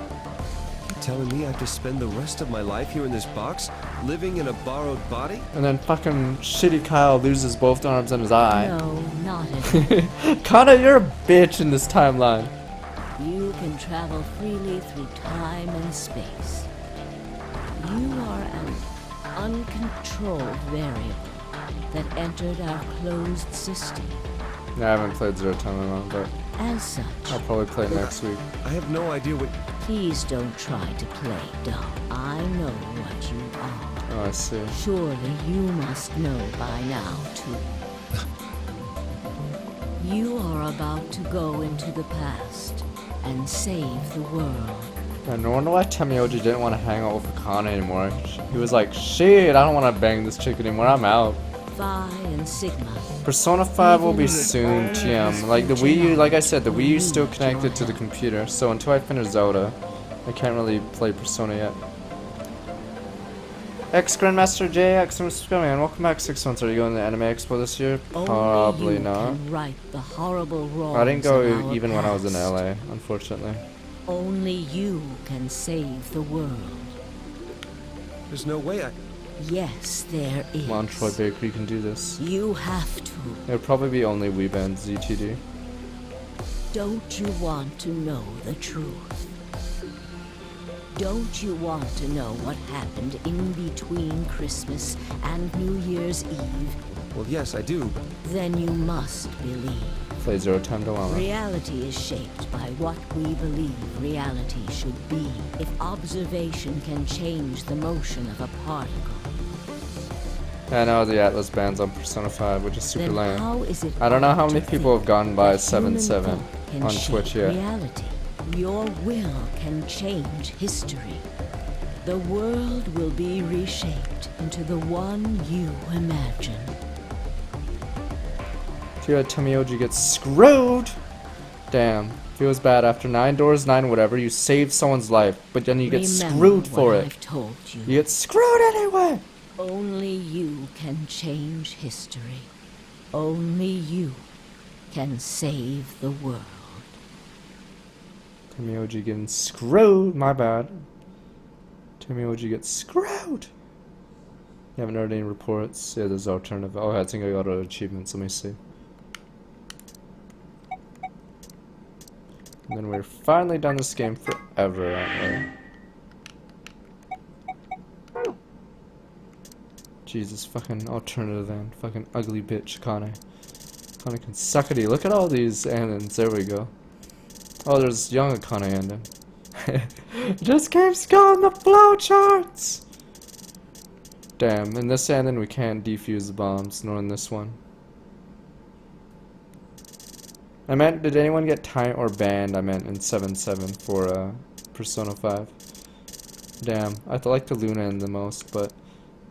Speaker 19: You're telling me I have to spend the rest of my life here in this box, living in a borrowed body?
Speaker 1: And then fucking shitty Kyle loses both arms and his eye.
Speaker 3: No, not at all.
Speaker 1: Connor, you're a bitch in this timeline.
Speaker 3: You can travel freely through time and space. You are an uncontrolled variable that entered our closed system.
Speaker 1: Yeah, I haven't played Zero Time Dilemma, but
Speaker 3: As such,
Speaker 1: I'll probably play it next week.
Speaker 19: I have no idea what...
Speaker 3: please don't try to play dumb. I know what you are.
Speaker 1: Oh, I see.
Speaker 3: Surely you must know by now, too. You are about to go into the past and save the world.
Speaker 1: Yeah, no wonder why Temioji didn't want to hang out with Akane anymore. He was like, shit, I don't want to bang this chick anymore, I'm out.
Speaker 3: Phi and Sigma.
Speaker 1: Persona 5 will be
Speaker 3: Even with
Speaker 1: soon,
Speaker 3: all
Speaker 1: TM.
Speaker 3: this
Speaker 1: Like the Wii U, like I said, the Wii
Speaker 3: you
Speaker 1: U's still
Speaker 3: need
Speaker 1: connected
Speaker 3: your
Speaker 1: to the computer, so until I finish Zelda, I can't really play Persona yet. X Grandmaster JX, I'm subscribing, and welcome back 6 months. Are you going to the Anime Expo this year?
Speaker 3: Only
Speaker 1: Probably
Speaker 3: you
Speaker 1: not.
Speaker 3: can right the horrible wrongs
Speaker 1: I didn't go
Speaker 3: of our
Speaker 1: even when I was in
Speaker 3: past.
Speaker 1: LA, unfortunately.
Speaker 3: Only you can save the world.
Speaker 19: There's no way I...
Speaker 3: Yes, there is.
Speaker 1: Come on, Troy Baker, you can do this.
Speaker 3: You have to.
Speaker 1: It'll probably be only Wii Band ZTD.
Speaker 3: Don't you want to know the truth? Don't you want to know what happened in between Christmas and New Year's Eve?
Speaker 19: Well, yes, I do.
Speaker 3: Then you must believe.
Speaker 1: Play Zero Time Dilemma.
Speaker 3: Reality is shaped by what we believe reality should be. If observation can change the motion of a particle,
Speaker 1: Yeah, I know the Atlas band's on Persona 5, which is super
Speaker 3: then
Speaker 1: lame.
Speaker 3: how is it
Speaker 1: I don't know how
Speaker 3: odd
Speaker 1: many
Speaker 3: to
Speaker 1: people have gone by
Speaker 3: that human
Speaker 1: 7-7
Speaker 3: thought can
Speaker 1: on
Speaker 3: shape
Speaker 1: Twitch yet.
Speaker 3: reality? Your will can change history. The world will be reshaped into the one you imagine.
Speaker 1: Too bad Tomioji gets screwed! Damn. Feels bad after 9 doors, 9 whatever, you save someone's life, but then you get screwed for it.
Speaker 3: I've told you.
Speaker 1: You get screwed anyway!
Speaker 3: Only you can change history. Only you can save the world.
Speaker 1: Tomioji getting screwed, my bad. Tomioji gets screwed! You haven't heard any reports? Yeah, there's alternative. Oh, I think I got achievements, let me see. And then we're finally done this game forever, aren't we? Jesus, fucking alternative and fucking ugly bitch, Kane. Kane can suckity. Look at all these endings. There we go. Oh, there's young Kane ending. Just keeps going the flowcharts! Damn, in this ending we can't defuse the bombs, nor in this one. I meant, did anyone get time or banned? I meant in 7-7 for Persona 5. Damn, I like the Luna end the most, but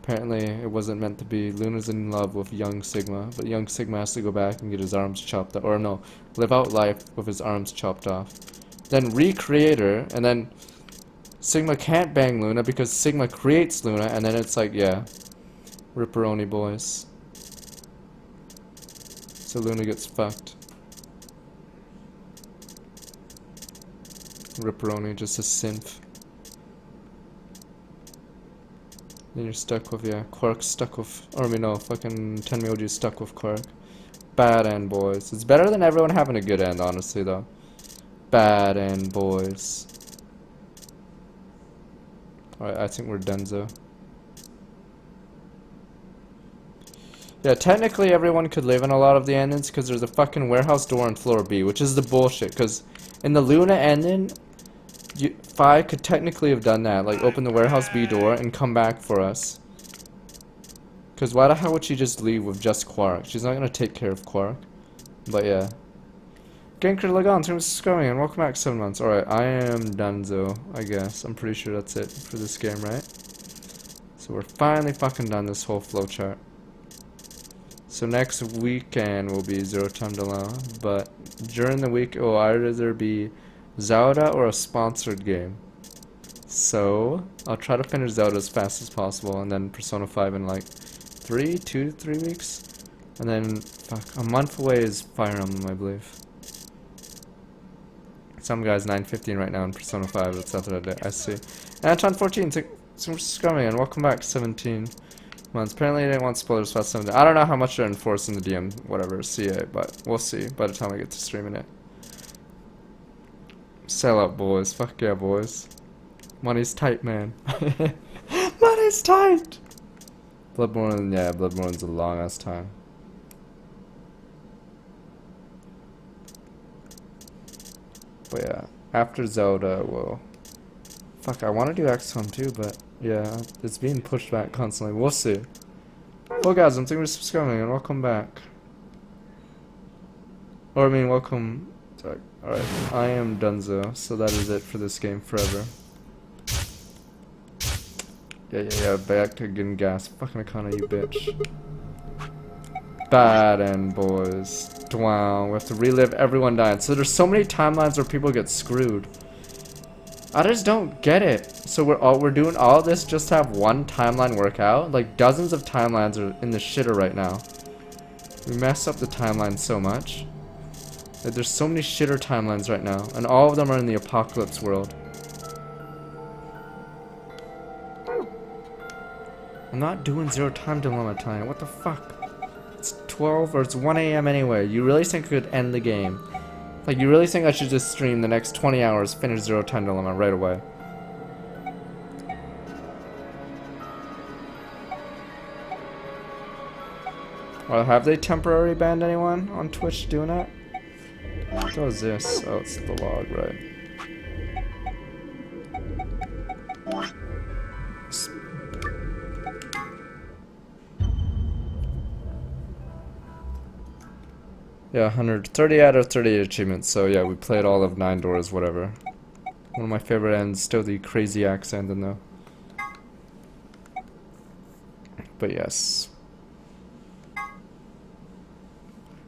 Speaker 1: apparently it wasn't meant to be. Luna's in love with young Sigma, but young Sigma has to go back and get his arms chopped off. Or no, live out life with his arms chopped off. Then recreate her, and then Sigma can't bang Luna because Sigma creates Luna, and then it's like, yeah, ripperoni boys. So Luna gets fucked. Ripperoni, just a synth. Then you're stuck with, yeah, Quark's stuck with, or I mean no, fucking Tenmyoji's stuck with Quark. Bad end, boys. It's better than everyone having a good end, honestly, though. Bad end, boys. Alright, I think we're donezo. Yeah, technically everyone could live in a lot of the endings because there's a fucking warehouse door on floor B, which is the bullshit, because in the Luna ending, Phi could technically have done that, like open the warehouse B door and come back for us. Because why the hell would she just leave with just Quark? She's not going to take care of Quark. But yeah. Ganker Lagan, thanks for coming and welcome back 7 months. Alright, I am donezo, I guess. I'm pretty sure that's it for this game, right? So we're finally fucking done this whole flowchart. So next weekend will be Zero Time Dilemma, but during the week it will either be Zelda or a sponsored game. So I'll try to finish Zelda as fast as possible, and then Persona 5 in like 2 to 3 weeks. And then, fuck, a month away is Fire Emblem, I believe. Some guy's 9:15 right now in Persona 5, that's not that I see. Anton14, thanks for coming and welcome back 17 months. Apparently I didn't want spoilers past 17. I don't know how much they're enforcing the DM, whatever, CA, but we'll see by the time I get to streaming it. Sell out, boys. Fuck yeah, boys. Money's tight, man. Money's tight! Bloodborne, yeah, Bloodborne's a long ass time. But yeah, after Zelda, well, fuck, I want to do XCOM too, but yeah, it's being pushed back constantly. We'll see. Well, guys, thank you for subscribing and welcome back. Or I mean, welcome. Sorry. Alright, I am donezo, so that is it for this game forever. Yeah, back to getting gas. Fucking Akana, you bitch. Bad end, boys. Wow, we have to relive everyone dying. So there's so many timelines where people get screwed. I just don't get it. So we're doing all this just to have one timeline work out? Like dozens of timelines are in the shitter right now. We mess up the timeline so much. Like, there's so many shitter timelines right now, and all of them are in the apocalypse world. I'm not doing Zero Time Dilemma tonight. What the fuck? It's 12 or it's 1 AM anyway. You really think I could end the game? Like, you really think I should just stream the next 20 hours, finish Zero Time Dilemma right away? Or have they temporarily banned anyone on Twitch doing that? What was this? Oh, it's the log, right? Yeah, 130 out of 38 achievements. So yeah, we played all of 9 doors, whatever. One of my favorite ends, still the crazy axe ending though. But yes.